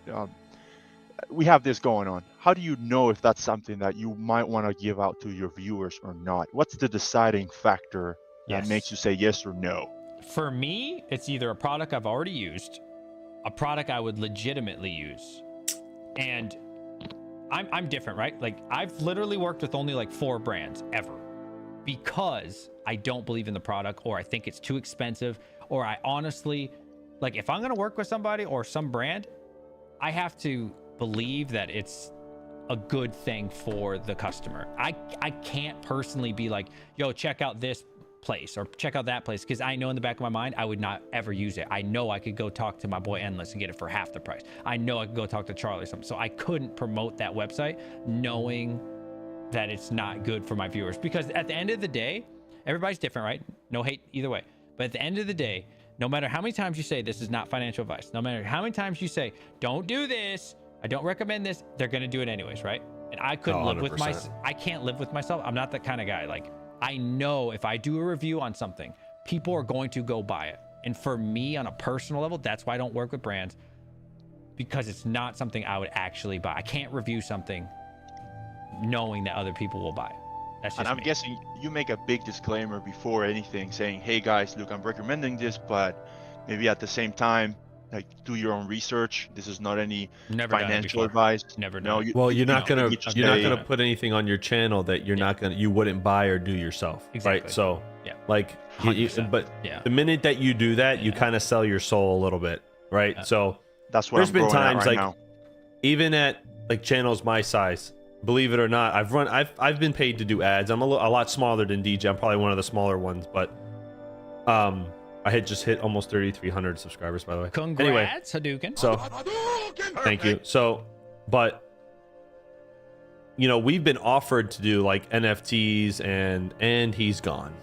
we have this going on. How do you know if that's something that you might want to give out to your viewers or not? What's the deciding factor that makes you say yes or no? For me, it's either a product I've already used, a product I would legitimately use, and I'm different, right? Like I've literally worked with only like 4 brands ever because I don't believe in the product, or I think it's too expensive, or I honestly, like if I'm going to work with somebody or some brand, I have to believe that it's a good thing for the customer. I can't personally be like, yo, check out this place or check out that place, because I know in the back of my mind I would not ever use it. I know I could go talk to my boy Endless and get it for half the price. I know I could go talk to Charlie or something. So I couldn't promote that website knowing that it's not good for my viewers, because at the end of the day, everybody's different, right? No hate either way. But at the end of the day, no matter how many times you say this is not financial advice, no matter how many times you say don't do this, I don't recommend this, they're going to do it anyways, right? And I couldn't live with I can't live with myself. I'm not that kind of guy. Like I know if I do a review on something, people are going to go buy it. And for me on a personal level, that's why I don't work with brands, because it's not something I would actually buy. I can't review something knowing that other people will buy it. That's just and I'm me. guessing you make a big disclaimer before anything saying, hey guys, look, I'm recommending this, but maybe at the same time, like do your own research. This is not any financial advice. Never no. You're not gonna put anything on your channel that you wouldn't buy or do yourself, Exactly. right? So like, but Yeah. the minute that you do that, you kind of sell your soul a little bit, right? So That's what there's I'm been going at times right like now. even at like channels my size, believe it or not, I've been paid to do ads. I'm a lot smaller than DJ. I'm probably one of the smaller ones, but I had just hit almost 3,300 subscribers, by the way. Congrats, anyway, Hadouken. so thank you. So, but we've been offered to do like NFTs and he's gone.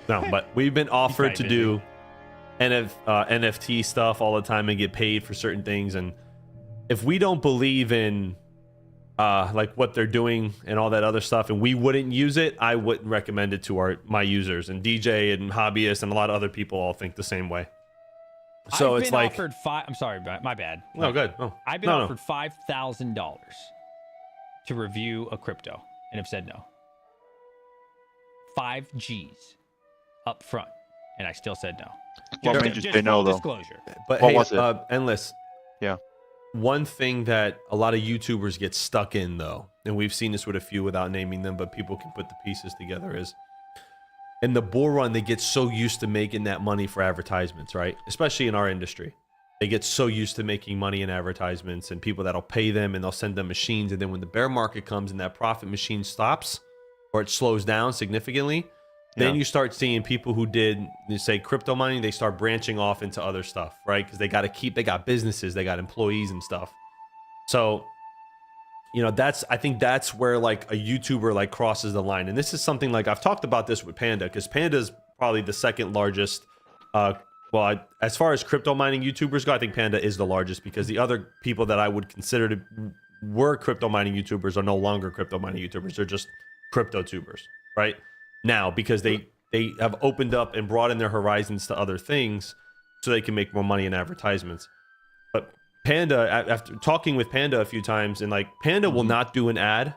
No, but we've been offered to do NFT stuff all the time and get paid for certain things. And if we don't believe in like what they're doing and all that other stuff, and we wouldn't use it, I wouldn't recommend it to my users. And DJ and hobbyists and a lot of other people all think the same way. So I've it's been like offered I'm sorry, my bad. No, good. Oh, I've been offered $5,000 to review a crypto and have said no. 5 G's up front, and I still said no. What made you say no, though? Disclosure. But What hey, was it? Endless. Yeah. One thing that a lot of YouTubers get stuck in, though, and we've seen this with a few without naming them, but people can put the pieces together, is in the bull run, they get so used to making that money for advertisements, right? Especially in our industry. they get so used to making money in advertisements and people that'll pay them and they'll send them machines. And then when the bear market comes and that profit machine stops or it slows down significantly, then you start seeing people who did, say, crypto mining, they start branching off into other stuff, right? Because they got businesses, they got employees and stuff. So, you know, I think that's where like a YouTuber like crosses the line. And this is something like I've talked about this with Panda, because Panda is probably the second largest. As far as crypto mining YouTubers go, I think Panda is the largest, because the other people that I would consider to were crypto mining YouTubers are no longer crypto mining YouTubers. They're just crypto tubers, right? Now, because they have opened up and broadened their horizons to other things so they can make more money in advertisements. But Panda, after talking with Panda a few times, and like Panda will not do an ad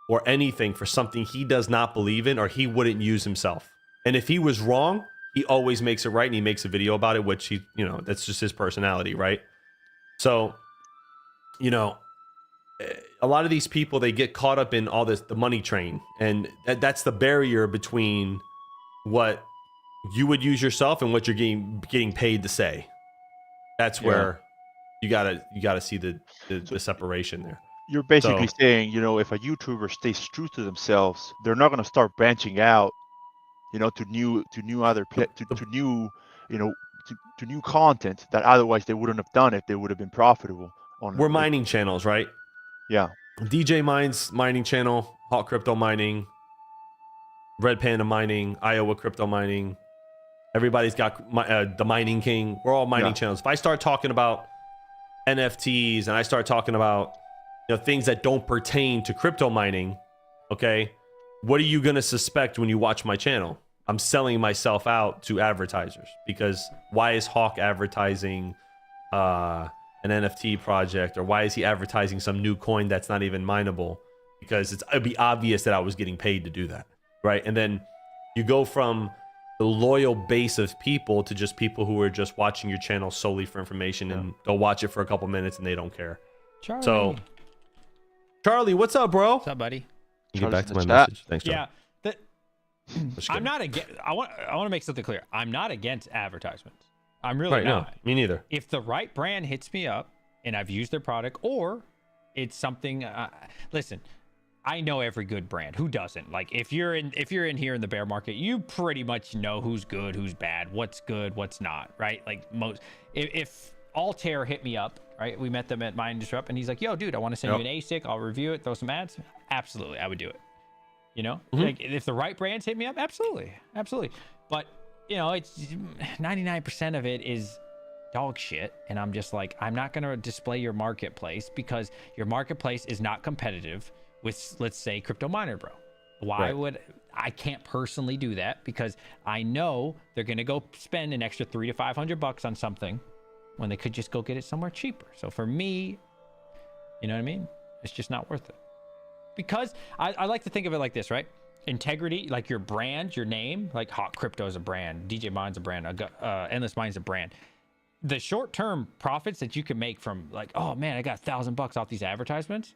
or anything for something he does not believe in or he wouldn't use himself. And if he was wrong, he always makes it right, and he makes a video about it, which he, you know, that's just his personality, right? So, you know, a lot of these people, they get caught up in all this, the money train, and that's the barrier between what you would use yourself and what you're getting paid to say. That's where you gotta see the separation there. You're basically saying, you know, if a YouTuber stays true to themselves, they're not going to start branching out, you know, to new content that otherwise they wouldn't have done if they would have been profitable. We're mining channels, right? Yeah. DJ Mine's mining channel, Hot Crypto Mining, Red Panda Mining, Iowa Crypto Mining. Everybody's got the Mining King. We're all mining channels. If I start talking about NFTs and I start talking about, you know, things that don't pertain to crypto mining, okay, what are you going to suspect when you watch my channel? I'm selling myself out to advertisers, because why is Hawk advertising an NFT project, or why is he advertising some new coin that's not even mineable? Because it'd be obvious that I was getting paid to do that, right? And then you go from the loyal base of people to just people who are just watching your channel solely for information, and they'll watch it for a couple minutes and they don't care. Charlie. So, Charlie, what's up, bro? What's up, buddy? You get back to my Chat. message. Thanks, Charlie. Yeah. I'm not against. I want to make something clear. I'm not against advertisements. I'm really not. No, me neither. If the right brand hits me up and I've used their product, or it's something, listen, I know every good brand. Who doesn't? Like, if you're in here in the bear market, you pretty much know who's good, who's bad, what's good, what's not, right? Like, if Tera hit me up, right? We met them at Mind Disrupt, and he's like, yo, dude, I want to send you an ASIC. I'll review it, throw some ads. Absolutely, I would do it. You know, like, if the right brands hit me up, absolutely. But, you know, it's 99% of it is dog shit. And I'm just like, I'm not going to display your marketplace, because your marketplace is not competitive with, let's say, Crypto Miner Bro. Why would I can't personally do that, because I know they're going to go spend an extra $300 to $500 on something when they could just go get it somewhere cheaper. So for me, you know what I mean? It's just not worth it. Because I like to think of it like this, right? Integrity, like your brand, your name, like Hot Crypto is a brand, DJ Mine's a brand, Endless Mine's a brand. The short-term profits that you can make from, like, oh man, I got $1,000 off these advertisements,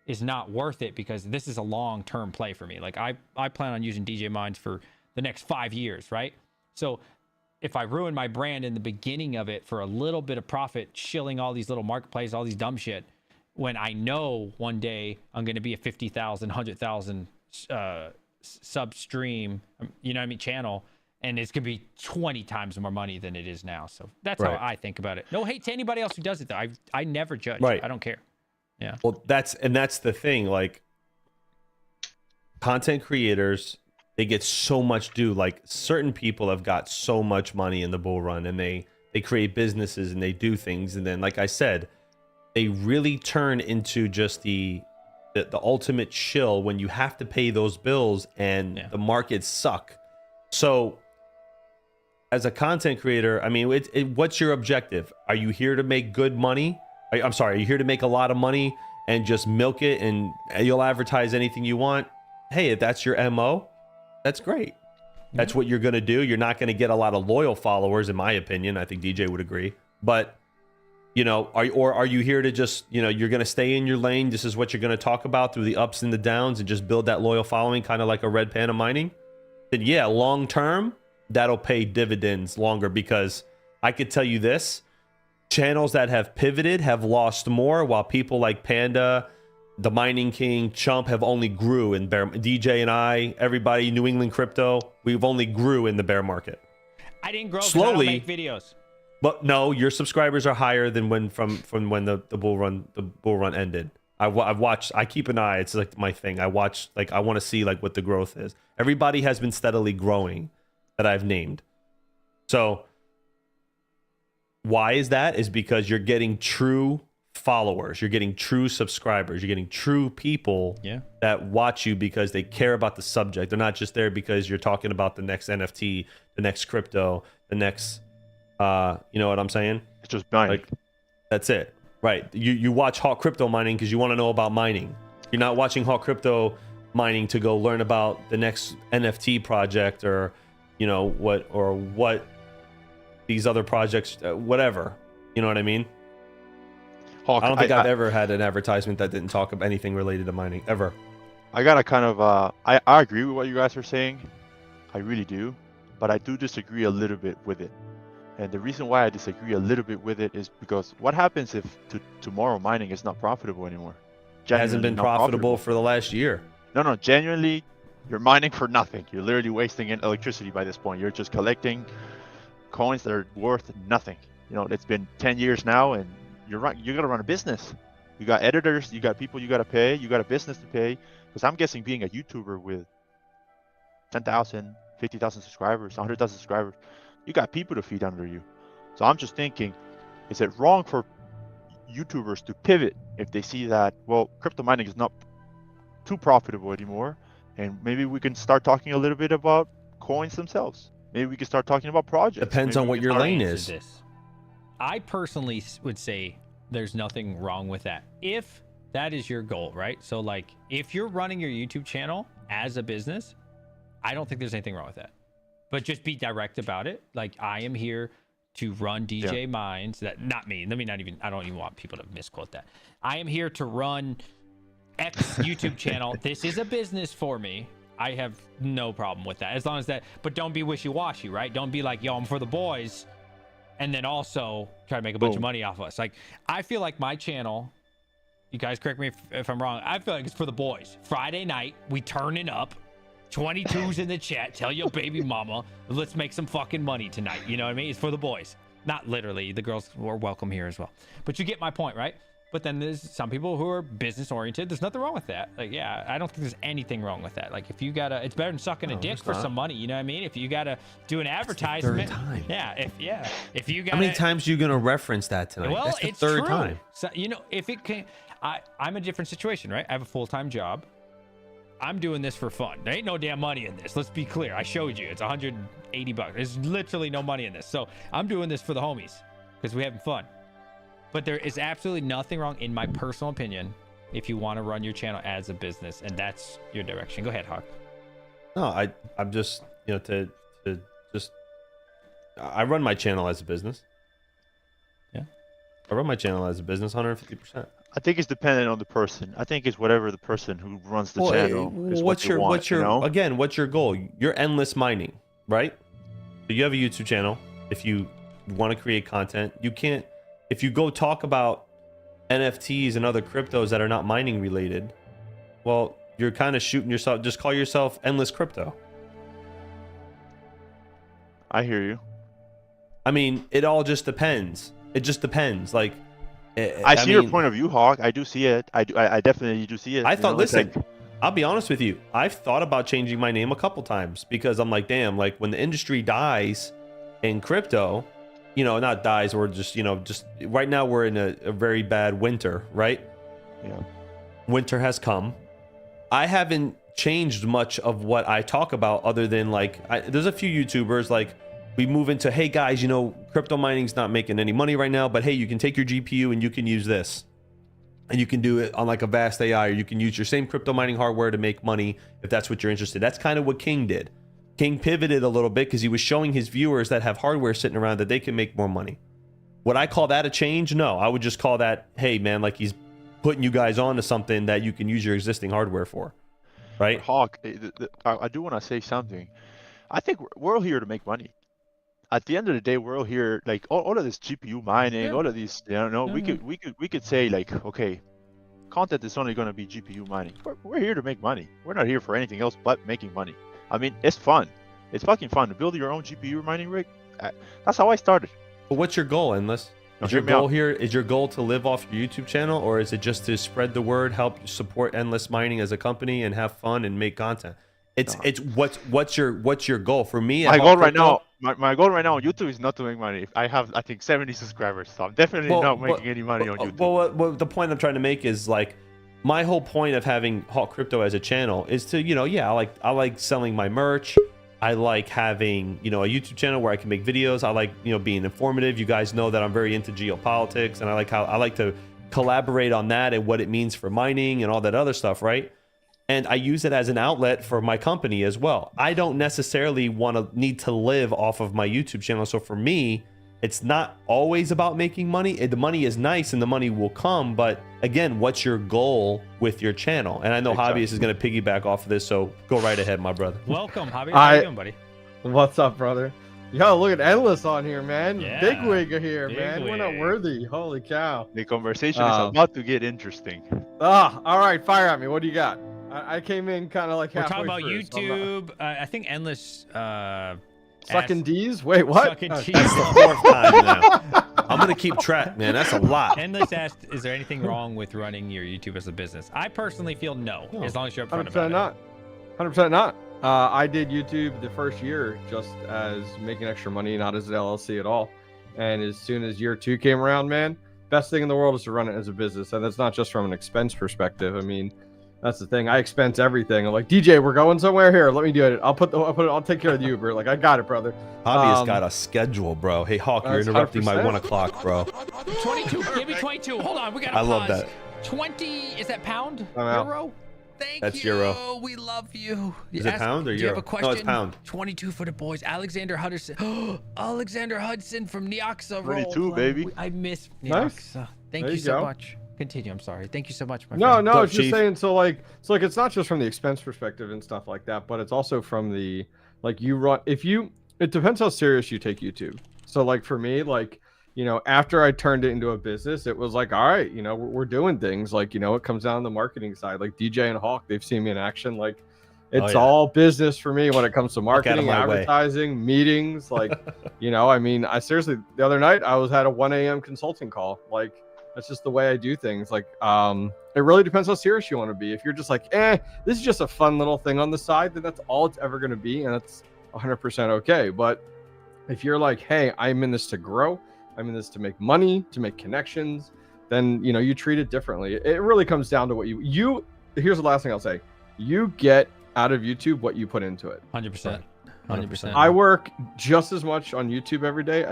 is not worth it, because this is a long-term play for me. Like, I plan on using DJ Mines for the next 5 years, right? So if I ruin my brand in the beginning of it for a little bit of profit, shilling all these little marketplaces, all these dumb shit, when I know one day I'm going to be a 50,000, 100,000 sub stream, you know what I mean, channel, and it's going to be 20 times more money than it is now. So that's how I think about it. No hate to anybody else who does it, though. I never judge. I don't care. Yeah. Well, that's the thing. Like, content creators, they get so much due. Like, certain people have got so much money in the bull run, and they create businesses and they do things, and then, like I said, they really turn into just the ultimate shill when you have to pay those bills and the markets suck. So as a content creator, I mean, what's your objective? Are you here to make good money? I'm sorry, are you here to make a lot of money and just milk it and you'll advertise anything you want? Hey, if that's your MO, that's great. That's what you're going to do. You're not going to get a lot of loyal followers, in my opinion. I think DJ would agree. But, you know, are you here to just, you know, you're going to stay in your lane? This is what you're going to talk about through the ups and the downs and just build that loyal following, kind of like a Red Panda Mining? Then yeah, long term, that'll pay dividends longer, because I could tell you this, channels that have pivoted have lost more, while people like Panda, the Mining King, Chump have only grew in bear. DJ and I, everybody, New England Crypto, we've only grew in the bear market. I didn't grow 'cause Slowly. I don't make videos. But no, your subscribers are higher than when from when the bull run ended. I've watched. I keep an eye. It's like my thing. I watch. Like I want to see like what the growth is. Everybody has been steadily growing that I've named. So why is that? Is because you're getting true followers. You're getting true subscribers. You're getting true people that watch you because they care about the subject. They're not just there because you're talking about the next NFT, the next crypto, the next. You know what I'm saying? It's just mining. Like, that's it, right? You watch Hawk Crypto Mining because you want to know about mining. You're not watching Hawk Crypto Mining to go learn about the next NFT project or, you know, what these other projects, whatever. You know what I mean? Hawk, I don't think I've ever had an advertisement that didn't talk about anything related to mining ever. I gotta kind of I agree with what you guys are saying. I really do, but I do disagree a little bit with it. And the reason why I disagree a little bit with it is because what happens if tomorrow mining is not profitable anymore? It hasn't been profitable for the last year. No, genuinely, you're mining for nothing. You're literally wasting electricity by this point. You're just collecting coins that are worth nothing. You know, it's been 10 years now, and you're gonna run a business. You got editors, you got people you gotta pay, you got a business to pay. Because I'm guessing being a YouTuber with 10,000, 50,000 subscribers, 100,000 subscribers, you got people to feed under you. So I'm just thinking, is it wrong for YouTubers to pivot if they see that, well, crypto mining is not too profitable anymore, and maybe we can start talking a little bit about coins themselves. Maybe we can start talking about projects. Depends on what your lane is. This. I personally would say there's nothing wrong with that. If that is your goal, right? So like if you're running your YouTube channel as a business, I don't think there's anything wrong with that. But just be direct about it. Like I am here to run DJ Minds. That not me. Let me not even. I don't even want people to misquote that. I am here to run X YouTube channel. This is a business for me. I have no problem with that as long as that. But don't be wishy-washy, right? Don't be like, yo, I'm for the boys, and then also try to make a bunch of money off us. Like I feel like my channel. You guys correct me if I'm wrong. I feel like it's for the boys. Friday night, we turning up. 22's in the chat. Tell your baby mama, let's make some fucking money tonight. You know what I mean? It's for the boys. Not literally. The girls are welcome here as well. But you get my point, right? But then there's some people who are business oriented. There's nothing wrong with that. Like, yeah, I don't think there's anything wrong with that. Like, if you gotta, it's better than sucking a dick for some money. You know what I mean? If you gotta do an advertisement, time. if you gotta. How many times are you gonna reference that tonight? Well, that's the it's third true. time. So, you know, if it can, I'm a different situation, right? I have a full-time job. I'm doing this for fun. There ain't no damn money in this. Let's be clear. I showed you. It's $180. There's literally no money in this. So I'm doing this for the homies because we're having fun. But there is absolutely nothing wrong, in my personal opinion, if you want to run your channel as a business, and that's your direction. Go ahead, Hawk. No, I'm just, you know, I run my channel as a business. Yeah. I run my channel as a business 150%. I think it's dependent on the person. I think it's whatever the person who runs the channel is what's your want, what's your goal? You're endless mining, right? So you have a YouTube channel. If you want to create content, you can't. If you go talk about NFTs and other cryptos that are not mining related, well, you're kind of shooting yourself. Just call yourself Endless Crypto. I hear you. I mean, it all just depends. It just depends. Like, I see your point of view, Hawk. I do see it. I definitely do see it. I thought, listen, I'll be honest with you. I've thought about changing my name a couple times because I'm like, damn, like when the industry dies in crypto, you know, not dies, or just, you know, just right now we're in a very bad winter, right? Yeah. Winter has come. I haven't changed much of what I talk about other than like, there's a few YouTubers like, we move into, hey guys, you know, crypto mining's not making any money right now, but hey, you can take your GPU and you can use this. And you can do it on like a vast AI, or you can use your same crypto mining hardware to make money if that's what you're interested in. That's kind of what King did. King pivoted a little bit because he was showing his viewers that have hardware sitting around that they can make more money. Would I call that a change? No, I would just call that, hey man, like he's putting you guys onto something that you can use your existing hardware for, right? Hawk, I do want to say something. I think we're all here to make money. at the end of the day, we're all here, like all of this GPU mining, all of these, we could say like, okay, content is only going to be GPU mining. We're here to make money. We're not here for anything else but making money. I mean, it's fun. It's fucking fun to build your own GPU mining rig. That's how I started. But what's your goal, Endless? No, Is your hear me goal out. here? Is your goal to live off your YouTube channel, or is it just to spread the word, help support Endless Mining as a company, and have fun and make content? It's what's your goal? For me, My goal right now, my goal right now on YouTube is not to make money. I have, I think, 70 subscribers, so I'm definitely not making any money on YouTube. Well, the point I'm trying to make is like, my whole point of having Hawk Crypto as a channel is to, I like selling my merch. I like having, a YouTube channel where I can make videos. I like, being informative. You guys know that I'm very into geopolitics, and I like to collaborate on that and what it means for mining and all that other stuff, right? And I use it as an outlet for my company as well. I don't necessarily need to live off of my YouTube channel. So for me, it's not always about making money. The money is nice and the money will come. But again, what's your goal with your channel? And I know Hobbyist is going to piggyback off of this. So go right ahead, my brother. Welcome, Hobbyist. How you doing, buddy? What's up, brother? Yo, look at Endless on here, man. Yeah, Big wig here, big man. We're not wig. worthy. Holy cow. The conversation is about to get interesting. All right, fire at me. What do you got? I came in kind of like We're halfway talking about through, so I'm not- YouTube. I think Endless. Sucking asked- D's? Wait, what? Sucking Oh, D's. That's the fourth time now. I'm going to keep track, man. That's a lot. Endless asked, "Is there anything wrong with running your YouTube as a business?" I personally feel no, as long as you're upfront 100% about not. 100% not. I did YouTube the first year just as making extra money, not as an LLC at all. And as soon as year 2 came around, man, best thing in the world is to run it as a business. And that's not just from an expense perspective. I mean, that's the thing. I expense everything. I'm like, DJ, we're going somewhere here. Let me do it. I'll take care of the Uber. Like, I got it, brother. Hobbyist got a schedule, bro. Hey, Hawk, you're That's interrupting my 100%. 1 o'clock, bro. 22. Give me 22. Hold on, we got to I pause. love that. 20. Is that pound? I'm out. Euro? Thank That's you. euro. We love you. Is it pound or do you have euro? a question? No, it's pound. 22 for the boys. Alexander Hudson. Alexander Hudson from Neoxa. 22, baby. I miss Nice. Neoxa. Thank There you you so go. much. Continue. I'm sorry. Thank you so much, my No, friend. no, What's it's up, just Chief? saying. So like, it's not just from the expense perspective and stuff like that, but it's also from the, like, you run, it depends how serious you take YouTube. So like for me, like, after I turned it into a business, it was like, all right, we're doing things like, it comes down to the marketing side, like DJ and Hawk, they've seen me in action. Like, it's yeah. all business for me when it comes to Fuck out of marketing, my way. advertising, meetings. Like, I mean, I seriously, the other night I had a 1 a.m. consulting call. Like, that's just the way I do things. Like, it really depends how serious you want to be. If you're just like, this is just a fun little thing on the side, then that's all it's ever going to be. And that's 100% okay. But if you're like, hey, I'm in this to grow, I'm in this to make money, to make connections, then, you treat it differently. It really comes down to what here's the last thing I'll say. You get out of YouTube what you put into it. 100%. 100%. I work just as much on YouTube every day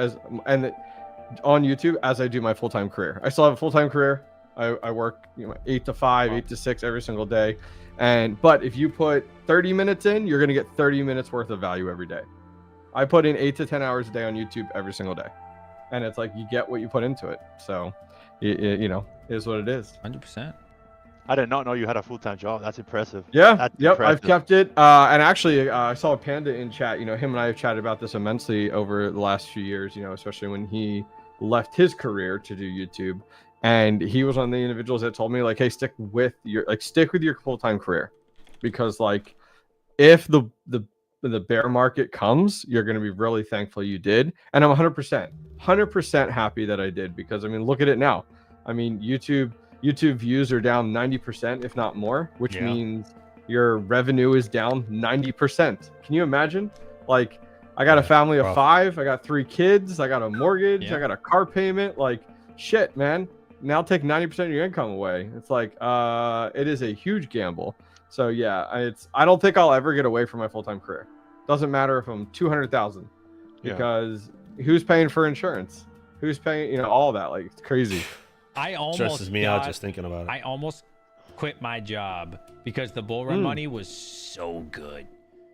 on YouTube as I do my full-time career. I still have a full-time career. I work 8 to 5, 8 to 6 every single day. But if you put 30 minutes in, you're going to get 30 minutes worth of value every day. I put in 8 to 10 hours a day on YouTube every single day. And it's like you get what you put into it. So, it is what it is. 100%. I did not know you had a full-time job. That's impressive. Yeah. That's Yep. impressive. I've kept it. And actually, I saw Panda in chat. Him and I have chatted about this immensely over the last few years. Especially when he left his career to do YouTube, and he was one of the individuals that told me like, hey, stick with your full-time career, because like if the bear market comes, you're going to be really thankful you did. And I'm 100% happy that I did, because I mean, look at it now. I mean, YouTube views are down 90%, if not more, which means your revenue is down 90%. Can you imagine? Like, I got a family of 5, I got 3 kids, I got a mortgage, I got a car payment. Like, shit, man. Now take 90% of your income away. It's like, it is a huge gamble. So yeah, I don't think I'll ever get away from my full-time career. Doesn't matter if I'm 200,000, because who's paying for insurance? Who's paying, all that? Like, it's crazy. I almost Stresses me out just thinking about it. I almost quit my job because the bull run money was so good.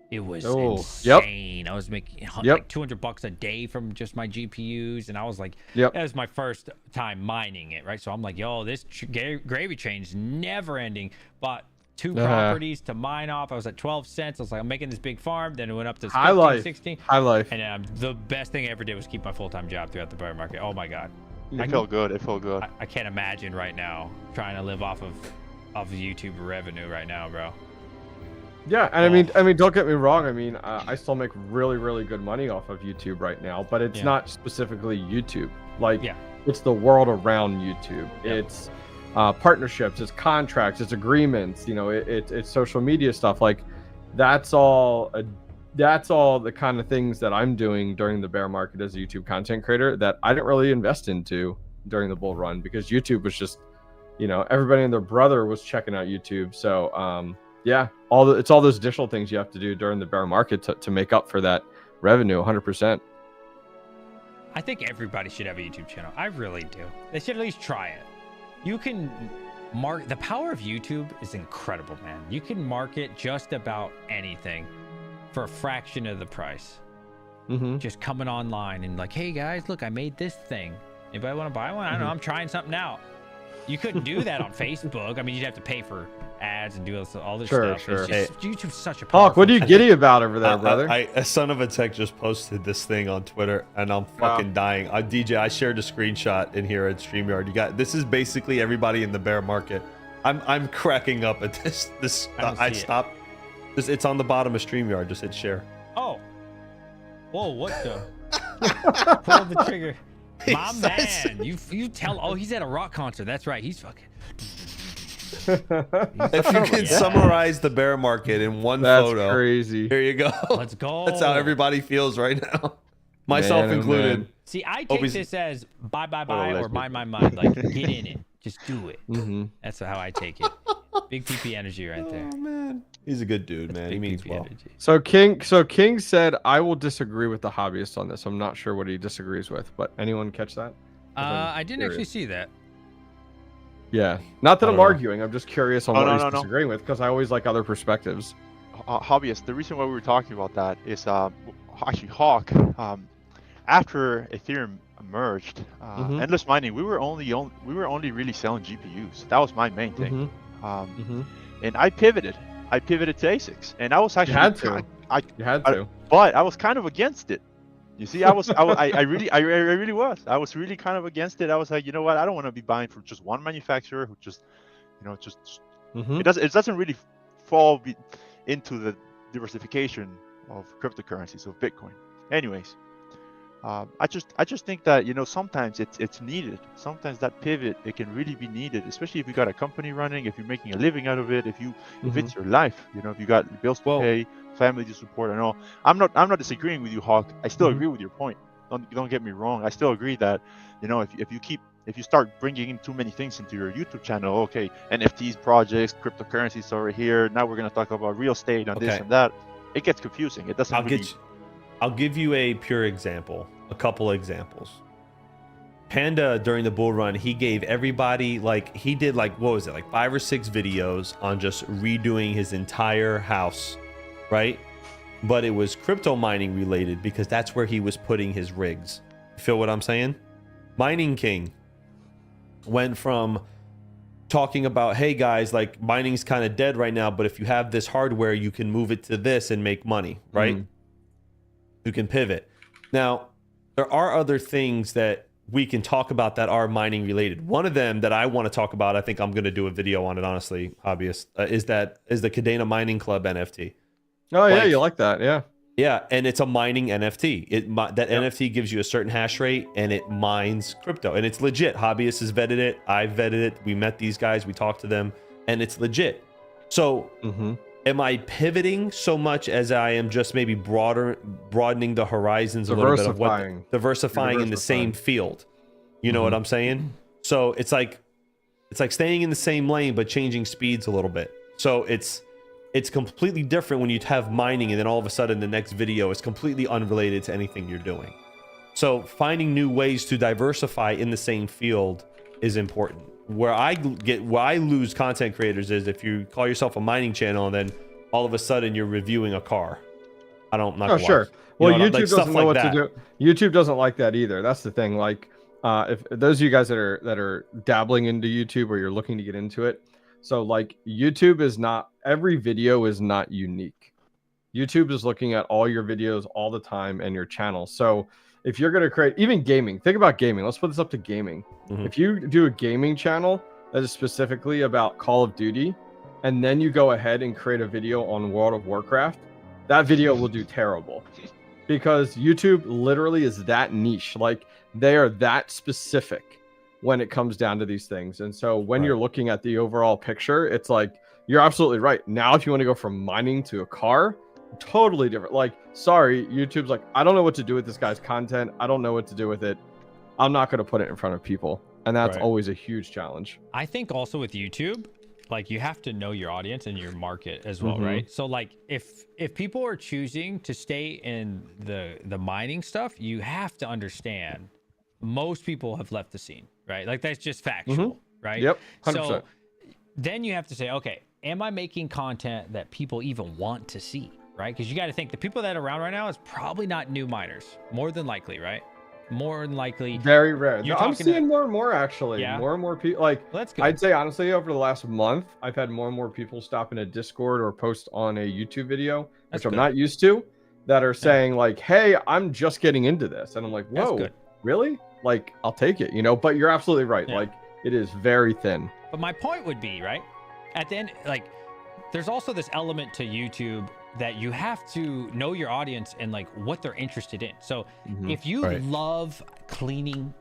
It was insane. I was making like $200 a day from just my GPUs, and I was like, that was my first time mining it, right? So I'm like, yo, this gravy train's never ending. But 2 Uh-huh. properties to mine off. I was at 12 cents. I was like, I'm making this big farm. Then it went up to High 15, life. 16. High life. And the best thing I ever did was keep my full-time job throughout the bear market. Oh my God. It felt good. It felt good. I can't imagine right now trying to live off of YouTube revenue right now, bro. Yeah, and I mean, don't get me wrong. I mean, I still make really, really good money off of YouTube right now, but it's not specifically YouTube. Like, it's the world around YouTube. It's partnerships, it's contracts, it's agreements. You know, it's social media stuff. Like, that's all the kind of things that I'm doing during the bear market as a YouTube content creator that I didn't really invest into during the bull run, because YouTube was just, you know, everybody and their brother was checking out YouTube. So, yeah, it's all those additional things you have to do during the bear market to make up for that revenue 100%. I think everybody should have a YouTube channel. I really do. They should at least try it. You can the power of YouTube is incredible, man. You can market just about anything for a fraction of the price. Just coming online and like, hey guys, look, I made this thing. Anybody want to buy one? I don't know. I'm trying something out. You couldn't do that on Facebook. I mean, you'd have to pay for ads and do all this stuff. Sure. It's just, YouTube's such a powerful. Hawk, what are you giddy about over there, brother? A son of a tech just posted this thing on Twitter, and I'm fucking dying. DJ, I shared a screenshot in here at StreamYard. This is basically everybody in the bear market. I'm cracking up at this. I stopped. It's on the bottom of StreamYard. Just hit share. Oh. Whoa! What the? Pull the trigger. My man, you tell. Oh, he's at a rock concert. That's right. He's fucking. If you can summarize the bear market in one photo, that's crazy. Here you go. Let's go. That's how everybody feels right now, myself included. Man. See, I take this as bye or mind my mind. Like, get in it, just do it. That's how I take it. Big PP energy right there. Oh man, he's a good dude, man. He means well. Energy. So King said, I will disagree with the hobbyist on this. I'm not sure what he disagrees with, but anyone catch that? I didn't actually see that. Yeah, not that I'm arguing. I'm just curious on what he's disagreeing with, because I always like other perspectives. Hobbyist. The reason why we were talking about that is actually Hawk. After Ethereum emerged, endless mining, we were only really selling GPUs. That was my main thing. And I pivoted to ASICs, and I was actually you had to, but I was kind of against it. You see, I really was. I was really kind of against it. I was like, you know what? I don't want to be buying from just one manufacturer who just, it doesn't really fall into the diversification of cryptocurrencies of Bitcoin. Anyways, I just think that, you know, sometimes it's needed. Sometimes that pivot, it can really be needed, especially if you got a company running, if you're making a living out of it, if it's your life, you know, if you got bills to pay, family to support. I know I'm not disagreeing with you, Hawk. I still agree with your point. Don't get me wrong. I still agree that, you know, if you start bringing in too many things into your YouTube channel, okay, NFTs, projects, cryptocurrencies over here. Now we're gonna talk about real estate and this and that. It gets confusing. It doesn't. I'll give you a pure example. A couple examples. Panda, during the bull run, he gave everybody, he did what was it, 5 or 6 videos on just redoing his entire house, right? But it was crypto mining related, because that's where he was putting his rigs. You feel what I'm saying? Mining King went from talking about, hey guys, mining's kind of dead right now, but if you have this hardware, you can move it to this and make money, right? You can pivot. Now, there are other things that we can talk about that are mining related. One of them that I want to talk about, I think I'm going to do a video on it, honestly, hobbyist, is the Cadena Mining Club NFT. Oh yeah, you like that? Yeah. Yeah, and it's a mining NFT. NFT gives you a certain hash rate, and it mines crypto, and it's legit. Hobbyist has vetted it. I've vetted it. We met these guys. We talked to them, and it's legit. So, am I pivoting so much as I am just maybe broadening the horizons a little bit of diversifying in the same field? You know what I'm saying? So it's like staying in the same lane but changing speeds a little bit. So it's completely different when you have mining, and then all of a sudden the next video is completely unrelated to anything you're doing. So finding new ways to diversify in the same field is important. Where I lose content creators is if you call yourself a mining channel and then all of a sudden you're reviewing a car. Oh, sure. Well, YouTube doesn't know what to do. YouTube doesn't like that either. That's the thing. If those of you guys that are dabbling into YouTube or you're looking to get into it, So like YouTube is not, every video is not unique. YouTube is looking at all your videos all the time and your channel. So if you're going to create, even gaming, think about gaming. Let's put this up to gaming. If you do a gaming channel that is specifically about Call of Duty, and then you go ahead and create a video on World of Warcraft, that video will do terrible because YouTube literally is that niche. Like they are that specific when it comes down to these things. And so when you're looking at the overall picture, it's like, you're absolutely right. Now, if you want to go from mining to a car, totally different. Like, sorry, YouTube's like, I don't know what to do with this guy's content. I don't know what to do with it. I'm not going to put it in front of people. And that's always a huge challenge. I think also with YouTube, like you have to know your audience and your market as well, right? So like if people are choosing to stay in the mining stuff, you have to understand most people have left the scene, right? Like that's just factual, right? Yep, 100%. So then you have to say, okay, am I making content that people even want to see, right? Because you got to think the people that are around right now is probably not new miners, more than likely, right? More than likely. Very rare. You're I'm talking seeing more and more actually. Yeah. More and more people. Like, Well, that's good. I'd say honestly, over the last month, I've had more and more people stop in a Discord or post on a YouTube video, That's which I'm good. not used to, that are saying like, "Hey, I'm just getting into this," and I'm like, That's "Whoa, good. really? Like, I'll take it," you know. But you're absolutely right. Yeah. Like, it is very thin. But my point would be, right, at the end, like, there's also this element to YouTube that you have to know your audience and like what they're interested in. So if you love cleaning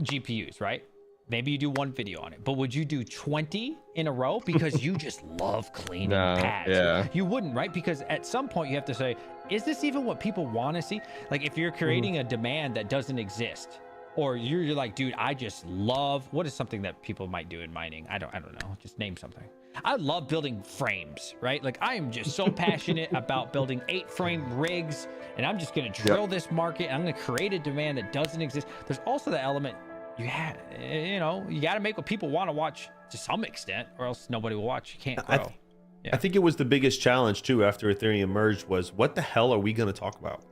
GPUs, right? Maybe you do one video on it, but would you do 20 in a row because you just love cleaning pads? yeah. You wouldn't, right? Because at some point you have to say, is this even what people want to see? Like if you're creating a demand that doesn't exist, or you're like, dude, I just love, what is something that people might do in mining? I don't know. Just name something. I love building frames, right? Like I am just so passionate about building 8-frame rigs, and I'm just going to drill this market. I'm going to create a demand that doesn't exist. There's also the element you got to make what people want to watch to some extent, or else nobody will watch. You can't grow. I think it was the biggest challenge too after Ethereum merged was what the hell are we going to talk about,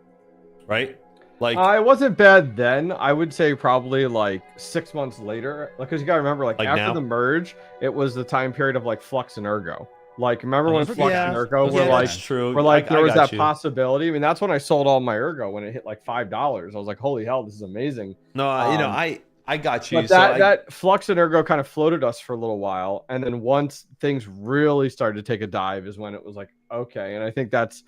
right? Like it wasn't bad then. I would say probably like 6 months later, because you gotta remember, like after now? the merge, it was the time period of like Flux and Ergo. Like remember when Flux and Ergo yeah, were like, that's true. were like there was that you. possibility. I mean, that's when I sold all my Ergo when it hit like $5. I was like, holy hell, this is amazing. No, I got you. But that Flux and Ergo kind of floated us for a little while, and then once things really started to take a dive is when it was like, okay. And I think that's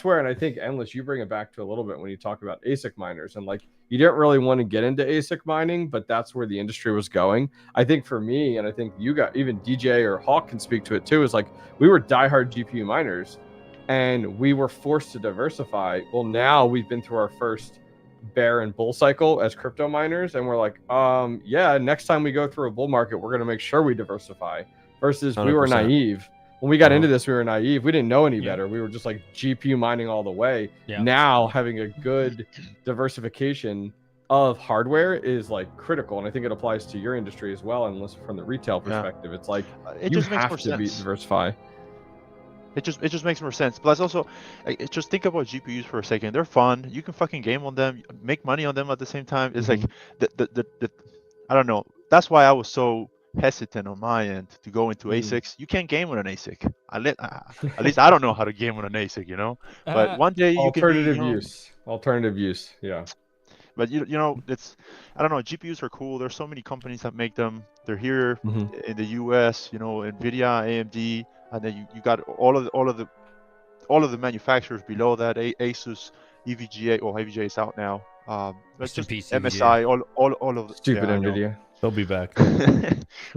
where, and I think Endless, you bring it back to a little bit when you talk about ASIC miners, and like you didn't really want to get into ASIC mining, but that's where the industry was going. I think for me, and I think you got, even DJ or Hawk can speak to it too, is like we were diehard GPU miners and we were forced to diversify. Well, now we've been through our first bear and bull cycle as crypto miners, and we're like, next time we go through a bull market, we're going to make sure we diversify. Versus 100%. we were naive when we got into this. We were naive. We didn't know any better. We were just like GPU mining all the way. Now having a good diversification of hardware is like critical, and I think it applies to your industry as well. And listen, from the retail perspective, it's like it you just makes have more to sense. diversify. It just makes more sense. Plus, also, just think about GPUs for a second. They're fun. You can fucking game on them, make money on them at the same time. It's like the I don't know. That's why I was so hesitant on my end to go into ASICs. You can't game with an ASIC. At least I don't know how to game with an ASIC, you know. But one day you can be, Alternative use. Yeah. But you know, it's, I don't know. GPUs are cool. There's so many companies that make them. They're here in the US. You know, Nvidia, AMD. And then you got all of the manufacturers below that, Asus, EVGA. Well, EVGA is out now. But just MSI, all of stupid Nvidia. They'll be back.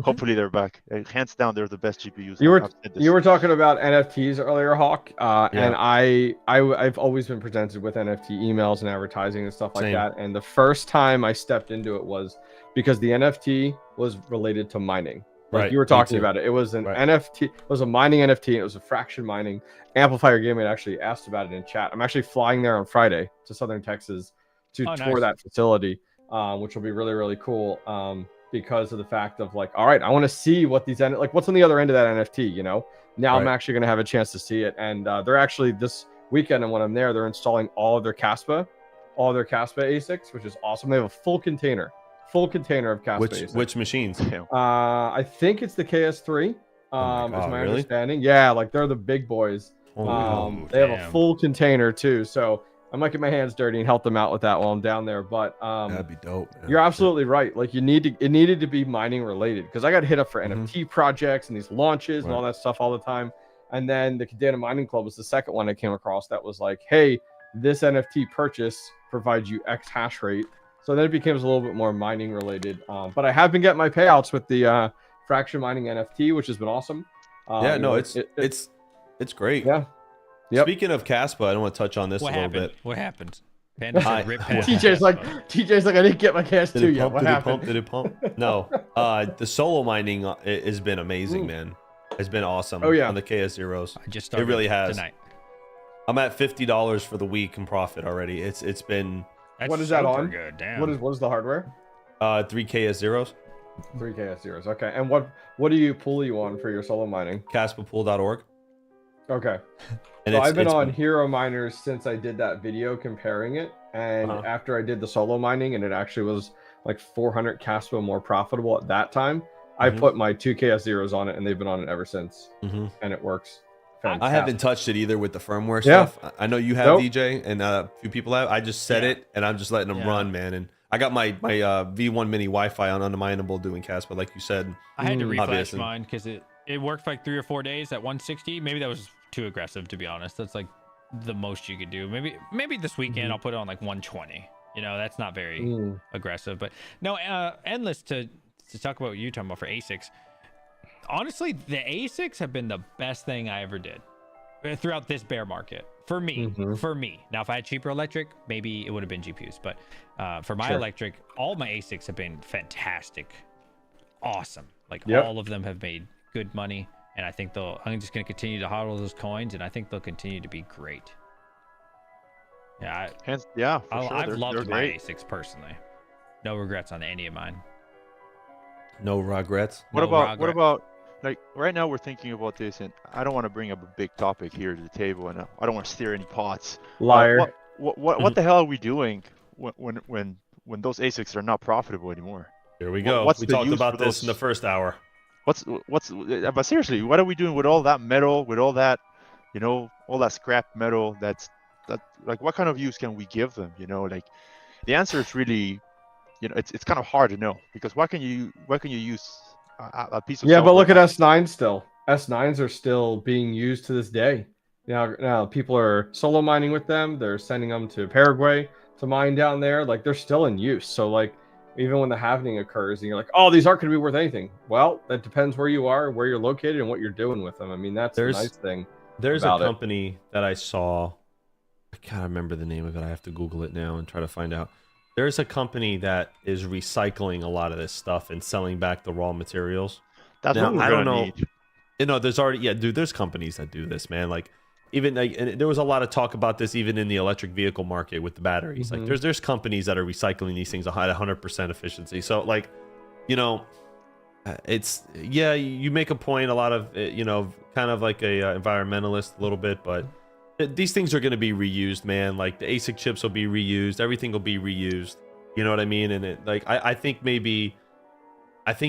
Hopefully they're back. Hands down, they're the best GPUs. You were talking about NFTs earlier, Hawk, and I've always been presented with NFT emails and advertising and stuff like that. And the first time I stepped into it was because the NFT was related to mining. Like you were talking about it. It was an NFT. It was a mining NFT. It was a fraction mining. Amplifier Gaming actually asked about it in chat. I'm actually flying there on Friday to Southern Texas to tour that facility, which will be really, really cool. Because of the fact of like, all right, I want to see what these like what's on the other end of that NFT. You know, now I'm actually going to have a chance to see it. And they're actually this weekend, and when I'm there, they're installing all their Caspa ASICs, which is awesome. They have a full container of Caspa ASICs. Which machines? I think it's the KS3. my is God, my really? understanding. Yeah, like they're the big boys. They have a damn. full container too, so I might get my hands dirty and help them out with that while I'm down there. But That'd be dope. Man. you're absolutely right. Like it needed to be mining related because I got hit up for NFT projects and these launches and all that stuff all the time. And then the Cadena Mining Club was the second one I came across that was like, hey, this NFT purchase provides you X hash rate. So then it becomes a little bit more mining related. But I have been getting my payouts with the Fractional mining NFT, which has been awesome. Yeah, you no, know, it's great. Yeah. Yep. Speaking of Caspa, I don't want to touch on this What a little happened? bit. What happened? Panda said rip past TJ's like, Caspa. TJ's like, I didn't get my cash Did too it yet. pump? What Did it happened? pump? Did it pump? No. The solo mining has been amazing, man. It's been awesome. Oh, yeah. On the KS zeros. I just started really has. tonight. I'm at $50 for the week in profit already. It's been That's What is that super on? Good. Damn. What is the hardware? 3 KS zeros. 3 KS zeros. Okay. And what do you pull you on for your solo mining? Caspapool.org. Okay. And So I've been on Hero Miners since I did that video comparing it. And after I did the solo mining and it actually was like 400 Caspa more profitable at that time, I put my 2 KS zeros on it and they've been on it ever since. And it works. Fantastic. I haven't touched it either with the firmware Yeah. stuff. I know you have, Nope. DJ, and a few people have. I just set it and I'm just letting them run, man. And I got my V1 mini Wi-Fi on Unminable doing Caspa, like you said. I had to reflash obviously. mine because it worked for like 3 or 4 days at 160. Maybe that was too aggressive, to be honest. That's like the most you could do. Maybe this weekend I'll put it on like 120. You know, that's not very aggressive. But no, endless to talk about what you're talking about for ASICs. Honestly, the ASICs have been the best thing I ever did throughout this bear market for me. For me, now if I had cheaper electric, maybe it would have been GPUs. But for my electric, all my ASICs have been fantastic, awesome. Like all of them have made good money, and I think I'm just going to continue to hodl those coins, and I think they'll continue to be great. Yeah, I've loved my ASICs personally. No regrets on any of mine. No regrets. What about like right now we're thinking about this, and I don't want to bring up a big topic here to the table, and I don't want to stir any pots. Liar. What the hell are we doing when those ASICs are not profitable anymore? Here we go. What's we the talked use about for this in the those- first hour. But seriously, what are we doing with all that metal, with all that, all that scrap metal? Like, what kind of use can we give them? Like, the answer is really, it's kind of hard to know, because what can you use a piece of? Yeah, but silver look at for? S9 still. S9s are still being used to this day. Now people are solo mining with them. They're sending them to Paraguay to mine down there. Like, they're still in use. So like, even when the halving occurs and you're like, oh, these aren't going to be worth anything. Well, that depends where you are, where you're located, and what you're doing with them. I mean, that's the nice thing. There's a about it. company that I saw. I can't remember the name of it. I have to Google it now and try to find out. There's a company that is recycling a lot of this stuff and selling back the raw materials. That's Now, what we're I don't gonna know. need. There's already dude. There's companies that do this, man. Like, even like, and there was a lot of talk about this even in the electric vehicle market with the batteries. Like, there's companies that are recycling these things at 100% efficiency. So like, it's you make a point. A lot of kind of like a environmentalist a little bit, but these things are going to be reused, man. Like, the ASIC chips will be reused. Everything will be reused. You know what I mean? And I think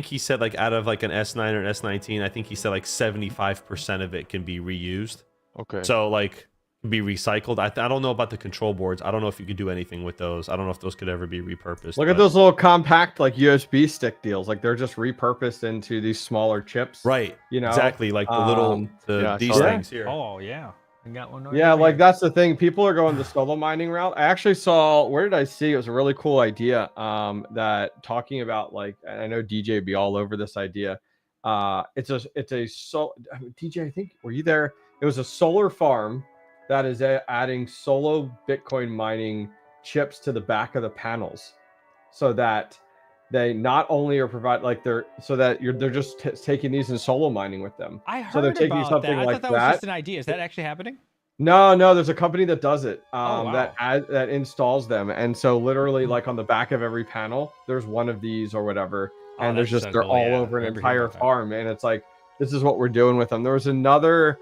he said, like, out of like an S9 or an S19, I think he said like 75% of it can be reused. Okay. So like, be recycled. I don't know about the control boards. I don't know if you could do anything with those. I don't know if those could ever be repurposed. Look at those little compact like USB stick deals. Like, they're just repurposed into these smaller chips. Right. You know, exactly, like the little these saw that. things here. Oh yeah, I got one. Right Yeah, over like here. that's the thing. People are going the solo mining route. I actually saw, where did I see? It was a really cool idea. That talking about, like, and I know DJ would be all over this idea. DJ, I think, were you there? It was a solar farm that is adding solo Bitcoin mining chips to the back of the panels, so that they not only are they're just taking these and solo mining with them. I heard So they're taking about something that. I like thought that was that. just an idea. Is that actually happening? No, there's a company that does it. Wow. That installs them, and so literally, like, on the back of every panel, there's one of these or whatever, Oh, and there's that's just so they're cool. all Yeah, over I an remember hearing entire about that. farm, and it's like, this is what we're doing with them. There was another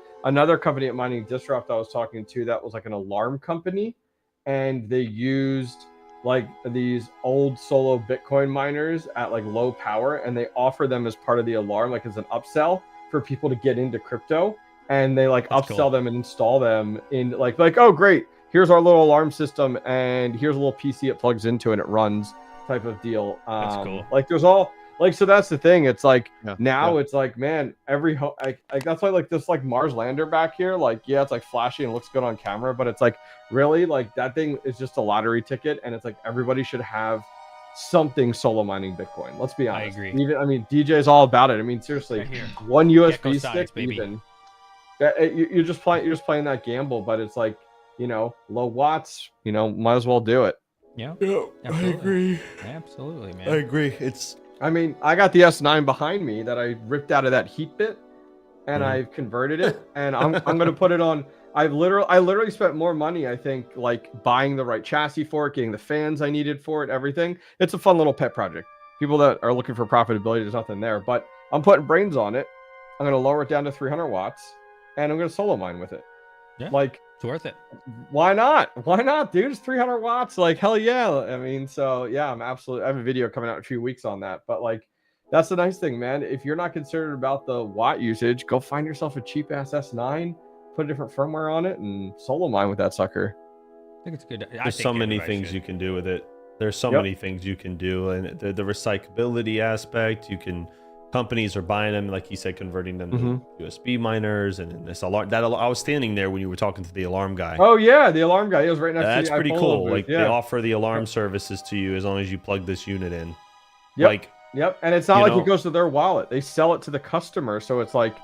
company at Mining Disrupt I was talking to that was like an alarm company, and they used like these old solo Bitcoin miners at like low power, and they offer them as part of the alarm, like as an upsell. for people to get into crypto, and they like That's upsell cool. them and install them in like oh great, here's our little alarm system, and here's a little PC it plugs into and it runs type of deal. That's cool. Like there's all like, so that's the thing. It's like now yeah. it's like, man, every like that's why like this like Mars lander back here, like yeah, it's like flashy and looks good on camera, but it's like really like that thing is just a lottery ticket, and it's like everybody should have something solo mining Bitcoin. Let's be honest. I agree. Even I mean, DJ's all about it. I mean, seriously, Right here. one USB Gecko stick, science, baby. even. You're just playing that gamble, but it's like, you know, low watts. You know, might as well do it. Yeah. Yeah, I Absolutely. agree. Absolutely, man. I agree. It's I mean, I got the S9 behind me that I ripped out of that heat bit, and I've converted it, and I'm gonna put it on. I literally spent more money, I think, like buying the right chassis for it, getting the fans I needed for it, everything. It's a fun little pet project. People that are looking for profitability, there's nothing there, but I'm putting brains on it. I'm gonna lower it down to 300 watts, and I'm gonna solo mine with it. Yeah. Like, It's worth it. why not? Why not, dude? It's 300 watts. Like, hell yeah. I mean, so yeah, I have a video coming out in a few weeks on that. But like, that's the nice thing, man. If you're not concerned about the watt usage, go find yourself a cheap ass S9, put a different firmware on it, and solo mine with that sucker. I think it's good. there's so many things you can do with it. There's so many things you can do, and the recyclability aspect. Companies are buying them, like you said, converting them to USB miners, and this alarm. I was standing there when you were talking to the alarm guy. Oh yeah, the alarm guy. He was right next to That's the pretty iPolo cool. booth. Like they offer the alarm services to you as long as you plug this unit in. Yep. Yep. And it's not you like know- it goes to their wallet. They sell it to the customer, so it's like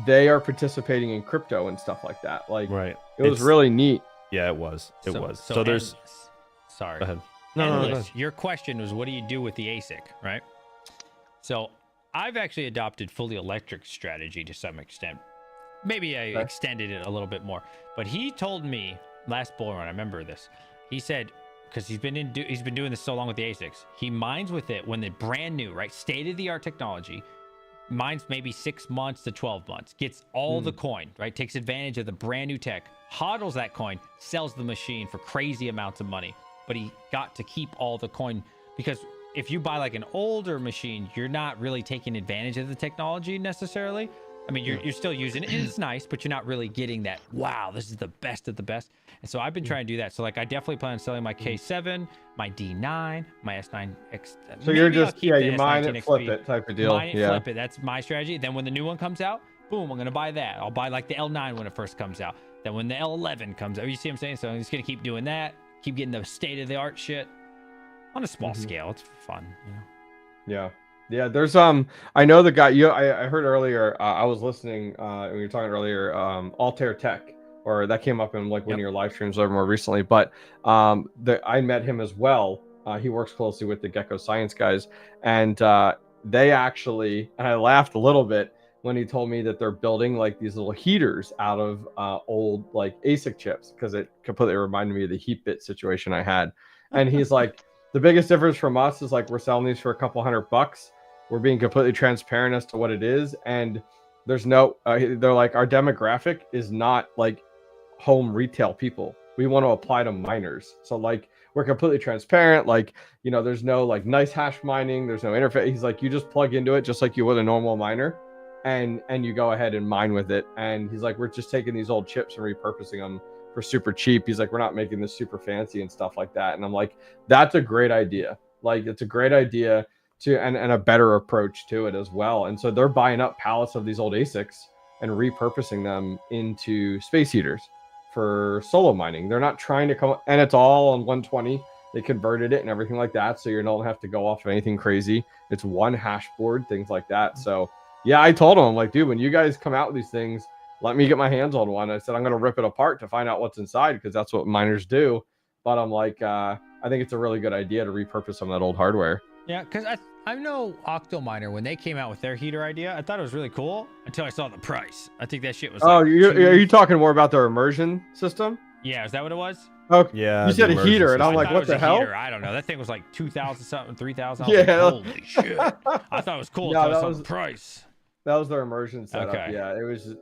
they are participating in crypto and stuff like that. Like, Right. it was really neat. Yeah, it was. It was. So there's. endless. Sorry. Go ahead. No, Endless. Your question was, what do you do with the ASIC, right? So I've actually adopted fully electric strategy to some extent. Maybe I extended it a little bit more. But he told me last bull run, I remember this. He said, because he's been doing this so long with the ASICs, he mines with it when they're brand new, right? State of the art technology. Mines maybe 6 months to 12 months, gets all the coin, right? Takes advantage of the brand new tech, hodls that coin, sells the machine for crazy amounts of money. But he got to keep all the coin, because if you buy like an older machine, you're not really taking advantage of the technology necessarily. I mean, you're still using it, and it's nice, but you're not really getting that, wow, this is the best of the best. And so I've been trying to do that. So like, I definitely plan on selling my K7, my D9, my S9X. So you're Maybe I'll just, keep yeah, the you mine it, S19XP. flip it type of deal. Mine it, Yeah. flip it. That's my strategy. Then when the new one comes out, boom, I'm gonna buy that. I'll buy like the L9 when it first comes out. Then when the L11 comes out, you see what I'm saying? So I'm just gonna keep doing that. Keep getting the state of the art shit on a small scale. It's fun, you know. Yeah. Yeah, there's I know the guy I heard earlier, I was listening when you were talking earlier, Altair Tech, or that came up in like one of your live streams more recently, but I met him as well. He works closely with the Gecko Science guys, and they actually, and I laughed a little bit when he told me that they're building like these little heaters out of old like ASIC chips, because it completely reminded me of the heat bit situation I had. And he's like, the biggest difference from us is like we're selling these for a couple $100. We're being completely transparent as to what it is, and there's no they're like, our demographic is not like home retail people. We want to apply to miners, so like we're completely transparent. Like, you know, there's no like nice hash mining, there's no interface. He's like, you just plug into it just like you would a normal miner, and you go ahead and mine with it. And he's like, we're just taking these old chips and repurposing them for super cheap. He's like, we're not making this super fancy and stuff like that. And I'm like, that's a great idea. Like, it's a great idea to, and a better approach to it as well. And so they're buying up pallets of these old ASICs and repurposing them into space heaters for solo mining. They're not trying to come, and it's all on 120. They converted it and everything like that, so you don't have to go off of anything crazy. It's one hash board, things like that. So yeah, I told him, I'm like, dude, when you guys come out with these things, let me get my hands on one. I said, I'm going to rip it apart to find out what's inside, because that's what miners do. But I'm like, I think it's a really good idea to repurpose some of that old hardware. Yeah, because I know Octominer, when they came out with their heater idea, I thought it was really cool until I saw the price. I think that shit was Oh, like are you talking more about their immersion system? Yeah, is that what it was? Okay. Yeah. You said the a heater, and I'm I like, thought it what was the a hell? heater. I don't know. That thing was like 2,000 something, 3,000. Yeah. Like, holy shit. I thought it was cool Yeah, until I that saw was- the price. That was their immersion setup. Okay. Yeah,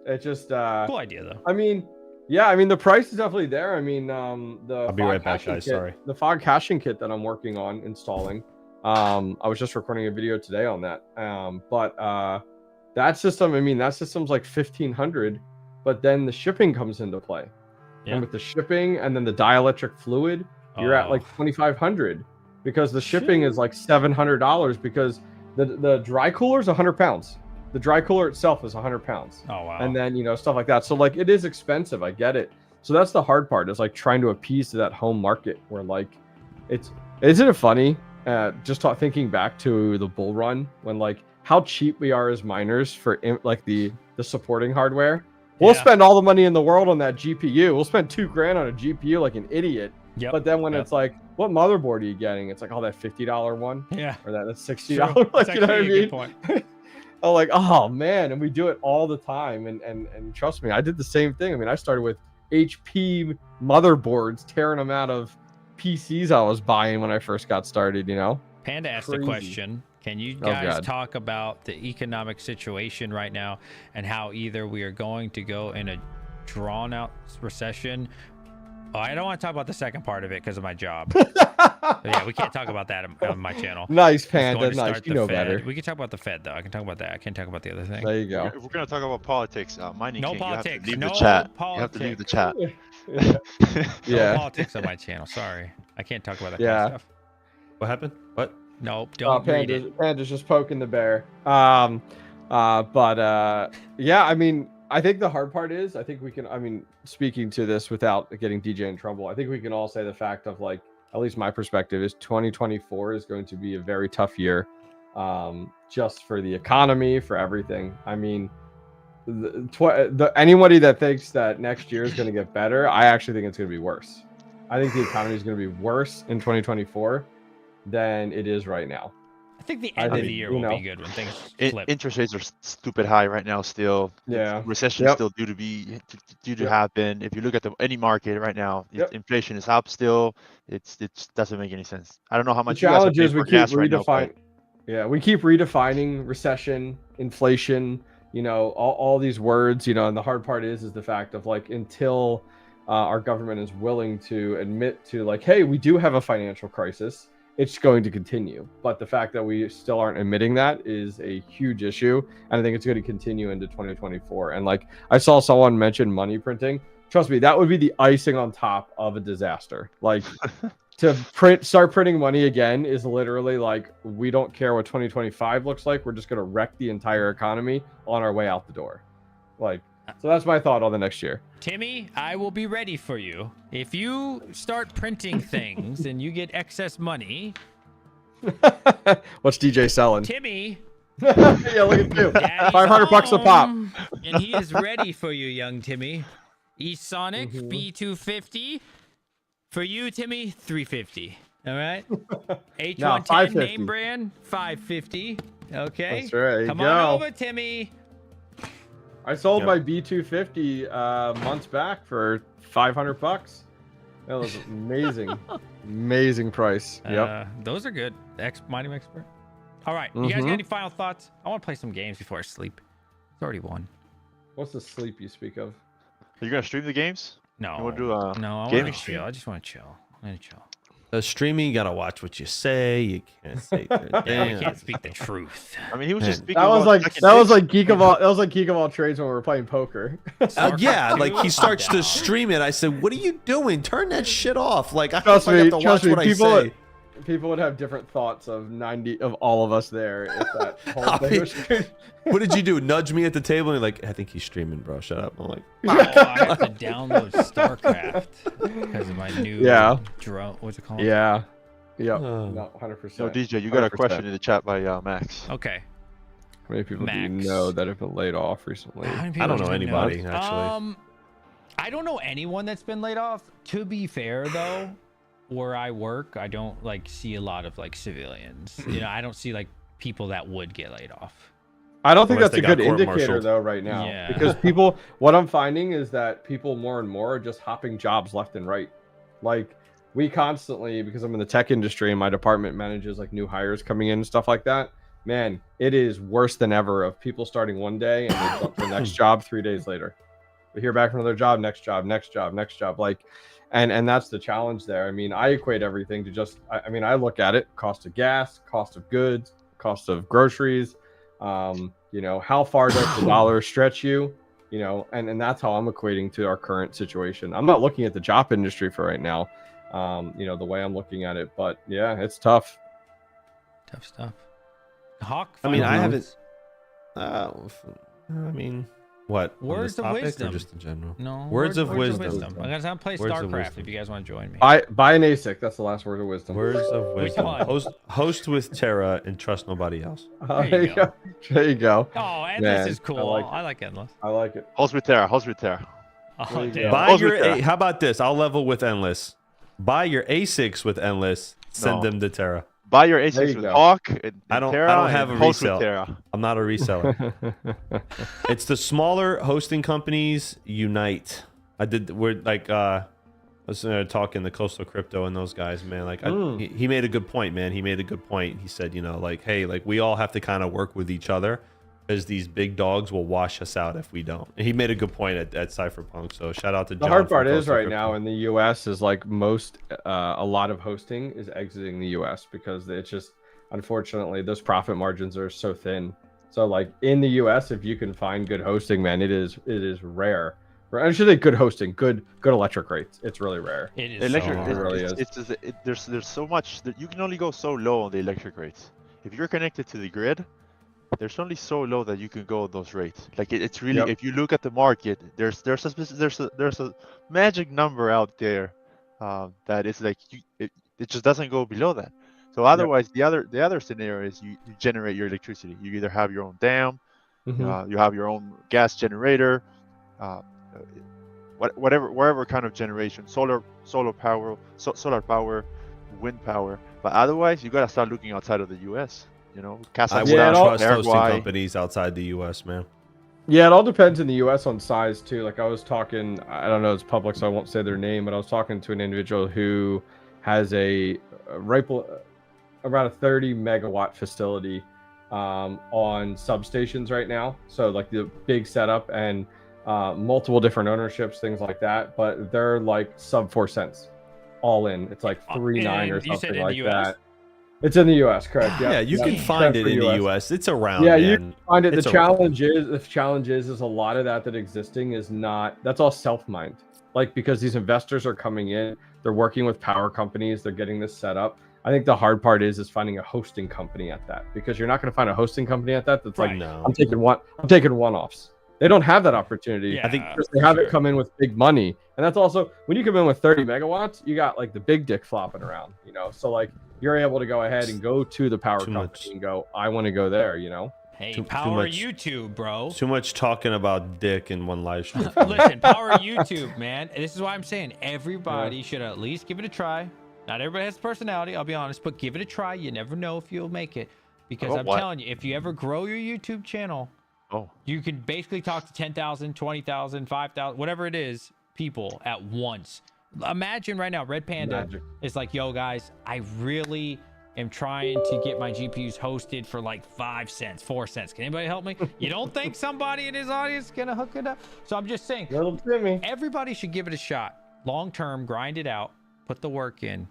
it just Cool idea though. I mean, yeah, I mean, the price is definitely there. I mean, the I'll be fog right back, caching guys. kit- Sorry. The fog caching kit that I'm working on installing. I was just recording a video today on that. that system, I mean, that system's like 1,500, but then the shipping comes into play. Yeah. And with the shipping and then the dielectric fluid, you're at like 2,500 because the shipping is like $700 because the dry cooler is 100 pounds. The dry cooler itself is 100 pounds. Oh, wow. And then, stuff like that. So like it is expensive. I get it. So that's the hard part, is like trying to appease to that home market where like isn't it funny? Thinking back to the bull run when like how cheap we are as miners for like the supporting hardware. We'll spend all the money in the world on that GPU. We'll spend $2,000 on a GPU like an idiot. Yep. But then when it's like, what motherboard are you getting? It's like, oh, that $50 one. Yeah. Or that's $60. True. Like, That's you know what I actually a mean? good point. Oh, like, oh man, and we do it all the time. And trust me, I did the same thing. I mean, I started with HP motherboards, tearing them out of PCs I was buying when I first got started. Panda asked a Crazy. question. Can you Oh, guys God. talk about the economic situation right now and how either we are going to go in a drawn out recession? Oh, I don't want to talk about the second part of it because of my job. Yeah, we can't talk about that on my channel. Nice, It's going Panda. to Nice. start You the know Fed. better. We can talk about the Fed though. I can talk about that. I can't talk about the other thing. There you go. If we're gonna talk about politics, Mining No King, politics. you have to leave No the chat. You politics. have to leave the chat. No Yeah. politics on my channel. Sorry, I can't talk about that Yeah. kind of stuff. What happened? What? Nope, don't read it. Panda's just poking the bear. Yeah, I mean, I think the hard part is, I think we can, I mean, speaking to this without getting DJ in trouble, I think we can all say the fact of like, at least my perspective is 2024 is going to be a very tough year, just for the economy, for everything. I mean, anybody that thinks that next year is going to get better, I actually think it's going to be worse. I think the economy is going to be worse in 2024 than it is right now. I think the end of the year will be good when things flip. Interest rates are stupid high right now still. Yeah. Recession is still due to happen. If you look at any market right now, inflation is up still. It doesn't make any sense. I don't know how much The challenge is we keep redefining. We keep redefining recession, inflation, all these words, and the hard part is the fact of like, until our government is willing to admit to like, hey, we do have a financial crisis, it's going to continue. But the fact that we still aren't admitting that is a huge issue. And I think it's going to continue into 2024. And like, I saw someone mention money printing. Trust me, that would be the icing on top of a disaster. Like to start printing money again is literally like, we don't care what 2025 looks like. We're just going to wreck the entire economy on our way out the door. Like, so that's my thought on the next year. Timmy, I will be ready for you. If you start printing things and you get excess money. What's DJ selling? Timmy. Yeah, look at you. Daddy's 500 bucks a pop. home, and he is ready for you, young Timmy. eSonic B250. For you, Timmy, 350. All right. H110 550. name brand, 550. Okay. That's right. Come on over, Timmy. I sold my B250 months back for 500 bucks. That was amazing. Amazing price. Yep. Those are good. Mining expert. All right. You guys got any final thoughts? I want to play some games before I sleep. It's already 1. What's the sleep you speak of? Are you gonna stream the games? No. You wanna do a no, I gaming want to stream? chill. I just want to chill. I want to chill. Streaming, you gotta watch what you say. You can't say Yeah, we can't speak the truth. I mean, he was just speaking. That was about like second geek of all. That was like geek of all trades when we were playing poker. yeah, Starcraft like 2? he starts I'm to down. stream it. I said, "What are you doing? Turn that shit off!" Like I Trust have me, to watch what I say. people would have different thoughts of 90 of all of us there if that whole thing was What did you do? Nudge me at the table and you're like, I think he's streaming, bro. Shut up. I'm like, Oh, I have to download Starcraft because of my new drone. What's it called? Yeah. Yep. Oh. No, 100%. So DJ, you got a 100%. question in the chat by Max. Okay. How many people do you Max. know that have been laid off recently? How many I people don't do know you anybody actually. I don't know anyone that's been laid off. To be fair, though, where I work, I don't like see a lot of like civilians. I don't see like people that would get laid off. I don't think Unless that's a they got good indicator court-martialed. though right now. Yeah. Because people, what I'm finding is that people more and more are just hopping jobs left and right. Like we constantly, because I'm in the tech industry and my department manages like new hires coming in and stuff like that. Man, it is worse than ever of people starting one day and they jump to the next job 3 days later. We hear back from another job, next job, next job, next job. Like, and that's the challenge there. I mean, I equate everything to just, I mean, I look at it, cost of gas, cost of goods, cost of groceries, You know, how far does the dollar stretch you? You know, and that's how I'm equating to our current situation. I'm not looking at the job industry for right now, you know, the way I'm looking at it. But yeah, it's tough. Tough stuff. Hawk. I mean, final I thoughts? haven't. I mean, what? On Words this of topic or wisdom. just in general? No. You Words of wisdom. wisdom. I gotta play Words of Starcraft wisdom. if you guys want to join me. Buy an ASIC. That's the last word of wisdom. Words of wisdom. one? Host with Tera and trust nobody else. There you go. There you go. Oh, Endless Man, is cool. I like Endless. I like it. Host with Tera. Host with Tera. Oh, There you damn. go. Buy Host your. with Tera. How about this? I'll level with Endless. Buy your ASICs with Endless. Send No. them to Tera. Buy your There ASICs you with go. Hawk and I don't Tera have and a host with resale. Tera. I'm not a reseller. It's the smaller hosting companies unite. We're like I was talking to Coastal Crypto and those guys, man. Like he made a good point, man. He made a good point. He said, you know, like, hey, like we all have to kind of work with each other because these big dogs will wash us out if we don't. And he made a good point at Cypherpunk. So shout out to John. The hard part from is Coastal right Crypto. now in the U.S. is like a lot of hosting is exiting the U.S. because it's just, unfortunately, those profit margins are so thin. So like in the U.S., if you can find good hosting, man, it is rare. I should say good hosting, good electric rates. It's really rare. It is. Electric, so it really is. there's so much that you can only go so low on the electric rates. If you're connected to the grid, there's only so low that you can go at those rates. Like it's really, Yep. if you look at the market, there's a magic number out there that is like it just doesn't go below that. So otherwise, the other scenario is you generate your electricity. You either have your own dam, Mhm. you have your own gas generator, whatever kind of generation, solar power, wind power. But otherwise, you gotta start looking outside of the U.S. You know, I Kazakhstan, wouldn't Yeah, it all- trust hosting Paraguay. companies outside the U.S., man. Yeah, it all depends in the U.S. on size too. Like I was talking, I don't know, it's public, so I won't say their name, but I was talking to an individual who has around a 30 megawatt facility on substations right now. So like the big setup and multiple different ownerships, things like that. But they're like sub 4 cents all in. It's like 3.9 or You said something in like the US? that. It's in the U.S., correct? Yeah, you can Yeah. find it For in the US. U.S. It's around. Yeah, man. you can find it. It's The challenge is a lot of that existing is not. That's all self-mined. Like because these investors are coming in, they're working with power companies, they're getting this set up. I think the hard part is finding a hosting company at that because you're not going to find a hosting company at that that's like Right. No. I'm taking one-offs. They don't have that opportunity. Yeah, I think Because they have sure. it come in with big money, and that's also when you come in with 30 megawatts, you got like the big dick flopping around, you know. So like you're able to go ahead and go to the power Too company much. and go, I want to go there, you know. Hey, Too power much- YouTube, bro. Too much talking about dick in one live stream. Listen, power YouTube, man. And this is why I'm saying everybody should at least give it a try. Not everybody has personality, I'll be honest, but give it a try. You never know if you'll make it. Because Oh, I'm what? telling you, if you ever grow your YouTube channel, Oh, you can basically talk to 10,000, 20,000, 5,000, whatever it is, people at once. Imagine right now, Red Panda Magic. is like, yo, guys, I really am trying to get my GPUs hosted for like 5 cents, 4 cents. Can anybody help me? You don't think somebody in his audience is going to hook it up? So I'm just saying, Little Timmy. everybody should give it a shot. Long term, grind it out, put the work in.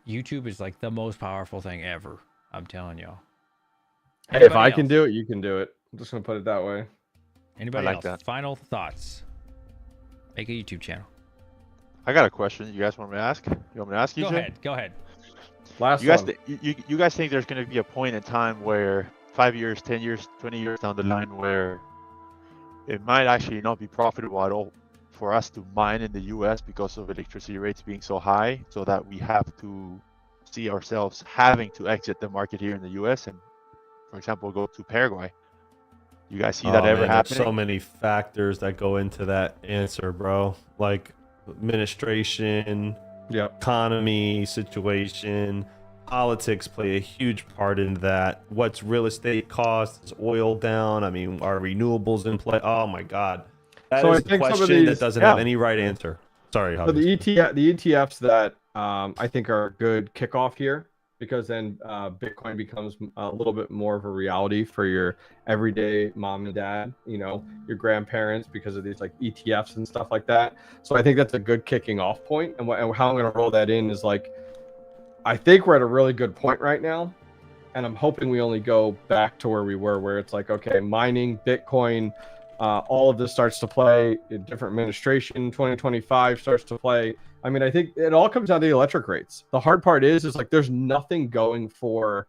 YouTube is like the most powerful thing ever. I'm telling y'all. Hey, if I can do it, you can do it. I'm just gonna put it that way. Anybody I like else? that. Final thoughts. Make a YouTube channel. I got a question. You guys want me to ask? You want me to ask you? Go ahead. Go ahead. Last You guys, one. you guys think there's going to be a point in time where 5 years, 10 years, 20 years down the line where it might actually not be profitable at all for us to mine in the US because of electricity rates being so high, so that we have to see ourselves having to exit the market here in the US and, for example, go to Paraguay? You guys see that Oh, ever man, there's happening? so many factors that go into that answer, bro. Like administration, Yep. economy, situation, politics play a huge part in that. What's real estate cost? Is oil down? I mean, are renewables in play? Oh my God, that So I is a think some of question that these- doesn't yeah. have any right answer. Sorry, So Javi. the ETFs that I think are a good kickoff here, because then Bitcoin becomes a little bit more of a reality for your everyday mom and dad, you know, your grandparents, because of these like ETFs and stuff like that. So I think that's a good kicking off point. And how I'm going to roll that in is like, I think we're at a really good point right now. and I'm hoping we only go back to where we were, where it's like, okay, mining, Bitcoin, all of this starts to play. A different administration, 2025 starts to play. I mean, I think it all comes down to the electric rates. The hard part is like there's nothing going for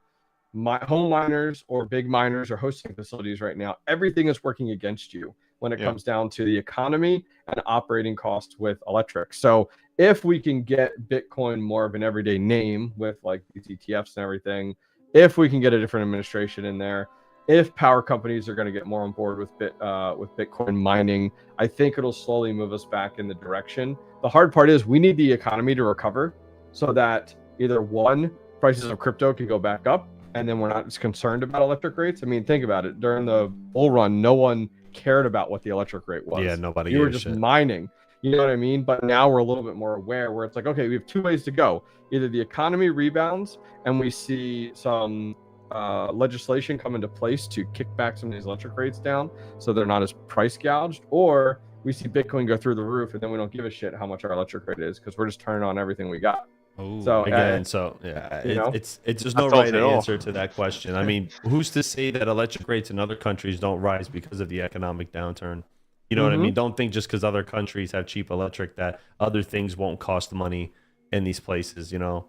home miners or big miners or hosting facilities right now. Everything is working against you when it comes down to the economy and operating costs with electric. So if we can get Bitcoin more of an everyday name with like these ETFs and everything, if we can get a different administration in there, if power companies are going to get more on board with Bitcoin mining, I think it'll slowly move us back in the direction. The hard part is we need the economy to recover so that either one, prices of crypto can go back up, and then we're not as concerned about electric rates. I mean, think about it. During the bull run, no one cared about what the electric rate was. Yeah, nobody. You were just mining. You know what I mean? But now we're a little bit more aware where it's like, okay, we have two ways to go. Either the economy rebounds and we see some legislation come into place to kick back some of these electric rates down so they're not as price gouged, or we see Bitcoin go through the roof and then we don't give a shit how much our electric rate is because we're just turning on everything we got. Ooh. So Again, it's there's no right all. answer to that question. I mean, who's to say that electric rates in other countries don't rise because of the economic downturn? You know what I mean? Don't think just because other countries have cheap electric that other things won't cost money in these places. You know,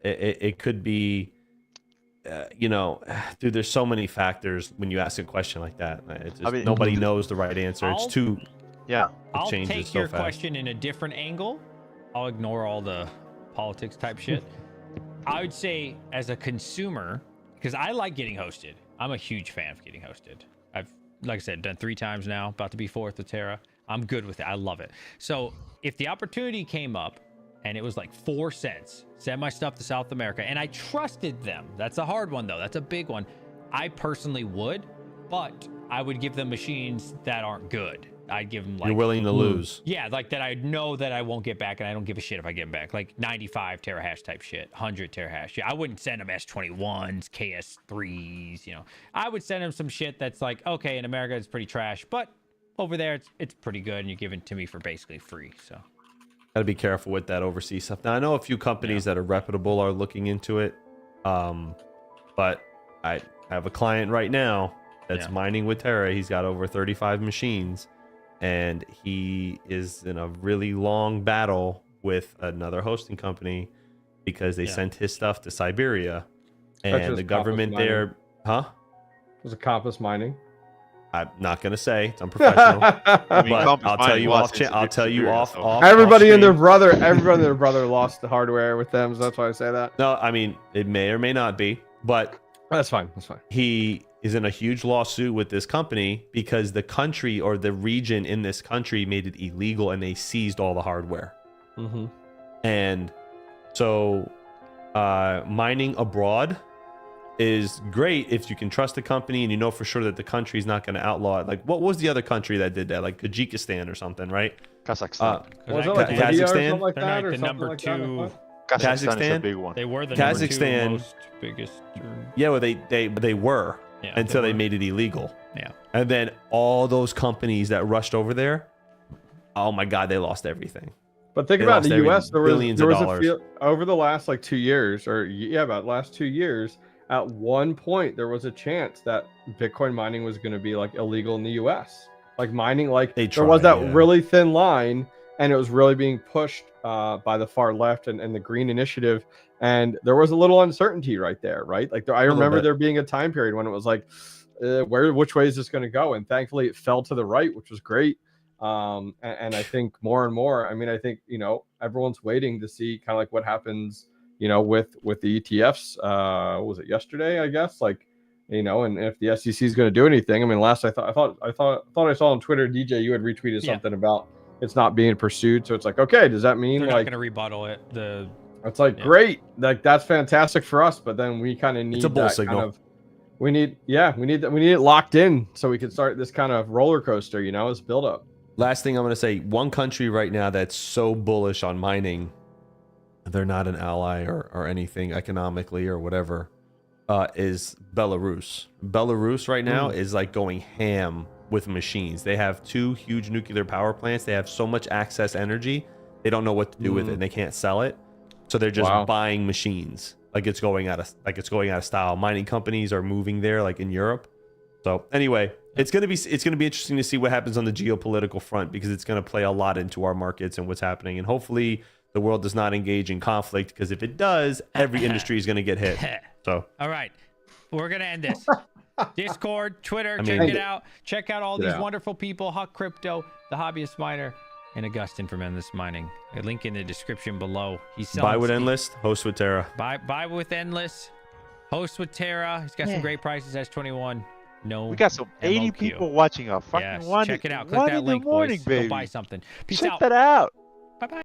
it could be. You know, dude, there's so many factors when you ask a question like that. It's just, nobody knows the right answer. It's too. Yeah. I'll changes take so your fast. question in a different angle. I'll ignore all the politics type shit. I would say as a consumer, because I like getting hosted. I'm a huge fan of getting hosted. I've, like I said, done 3 times now, about to be 4th with Tera. I'm good with it. I love it. So if the opportunity came up and it was like 4 cents, send my stuff to South America, and I trusted them. That's a hard one though. That's a big one. I personally would, but I would give them machines that aren't good. I'd give them like... You're willing to lose. Yeah, like that I know that I won't get back, and I don't give a shit if I get them back. Like 95 terahash type shit, 100 terahash. Yeah, I wouldn't send them S21s, KS3s, you know. I would send them some shit that's like, okay, in America it's pretty trash, but over there it's pretty good, and you give it to me for basically free, so... Got to be careful with that overseas stuff. Now, I know a few companies that are reputable are looking into it, but I have a client right now that's mining with Tera. He's got over 35 machines, and he is in a really long battle with another hosting company because they sent his stuff to Siberia, and the government there... Huh? Was it Compass Mining? I'm not gonna say it's unprofessional, I mean, but Compass I'll tell Mining you was off. I'll tell you superior, off. so- off Everybody off and their stream. brother lost the hardware with them, so that's why I say that. No, I mean it may or may not be, but That's fine. That's fine. he is in a huge lawsuit with this company because the country or the region in this country made it illegal and they seized all the hardware. And so mining abroad is great if you can trust the company and you know for sure that the country is not going to outlaw it. Like, what was the other country that did that? Like Tajikistan or something, right? Kazakhstan. Was it like Kazakhstan? India or something like They're that, like or the something number like that, I 2. thought? Kazakhstan is a Kazakhstan? big one. They were the Kazakhstan- number 2 most biggest. Yeah, well, they were until they made it illegal. Yeah. And then all those companies that rushed over there, oh my God, they lost everything. But think They about lost the U.S. There was billions of a dollars. over the last like 2 years, or about last 2 years. At one point, there was a chance that Bitcoin mining was going to be like illegal in the U.S. Like mining, like They there was tried, that yeah. really thin line, and it was really being pushed by the far left and the Green Initiative, and there was a little uncertainty right there, right? Like I remember there being a time period when it was like, which way is this going to go? And thankfully, it fell to the right, which was great. And I think more and more, I mean, I think everyone's waiting to see kind of like what happens. With the ETFs, was it yesterday? I guess, and if the SEC is going to do anything. I mean, last I thought I saw on Twitter, DJ, you had retweeted something about it's not being pursued. So it's like, okay, does that mean They're like not going to rebuttal it? it's like great, like that's fantastic for us, but then we kind of need It's a bull that signal. kind of. We need it locked in so we can start this kind of roller coaster, this build up. Last thing I'm going to say, one country right now that's so bullish on mining, they're not an ally or anything economically or whatever, is Belarus. Belarus right now is like going ham with machines. They have 2 huge nuclear power plants. They have so much excess energy. They don't know what to do with it and they can't sell it. So they're just buying machines. like it's going out of style. Mining companies are moving there, like in Europe. So anyway, it's gonna be interesting to see what happens on the geopolitical front, because it's gonna play a lot into our markets and what's happening. And hopefully the world does not engage in conflict, because if it does, every industry is gonna get hit. So all right, we're gonna end this. Discord, Twitter, I check mean- it out. Check out all Get these out. wonderful people: Huck Crypto, the Hobbyist Miner, and Augustine from Endless Mining. A link in the description below. He's selling buy with Endless, host with Tera. Buy with Endless, host with Tera. He's got some great prices. S21. No, We got some 80 MOQ. people watching a fucking Yes, one. check it out. Click one that in the link, morning, boys. baby. Go buy something. Peace Check out. that out.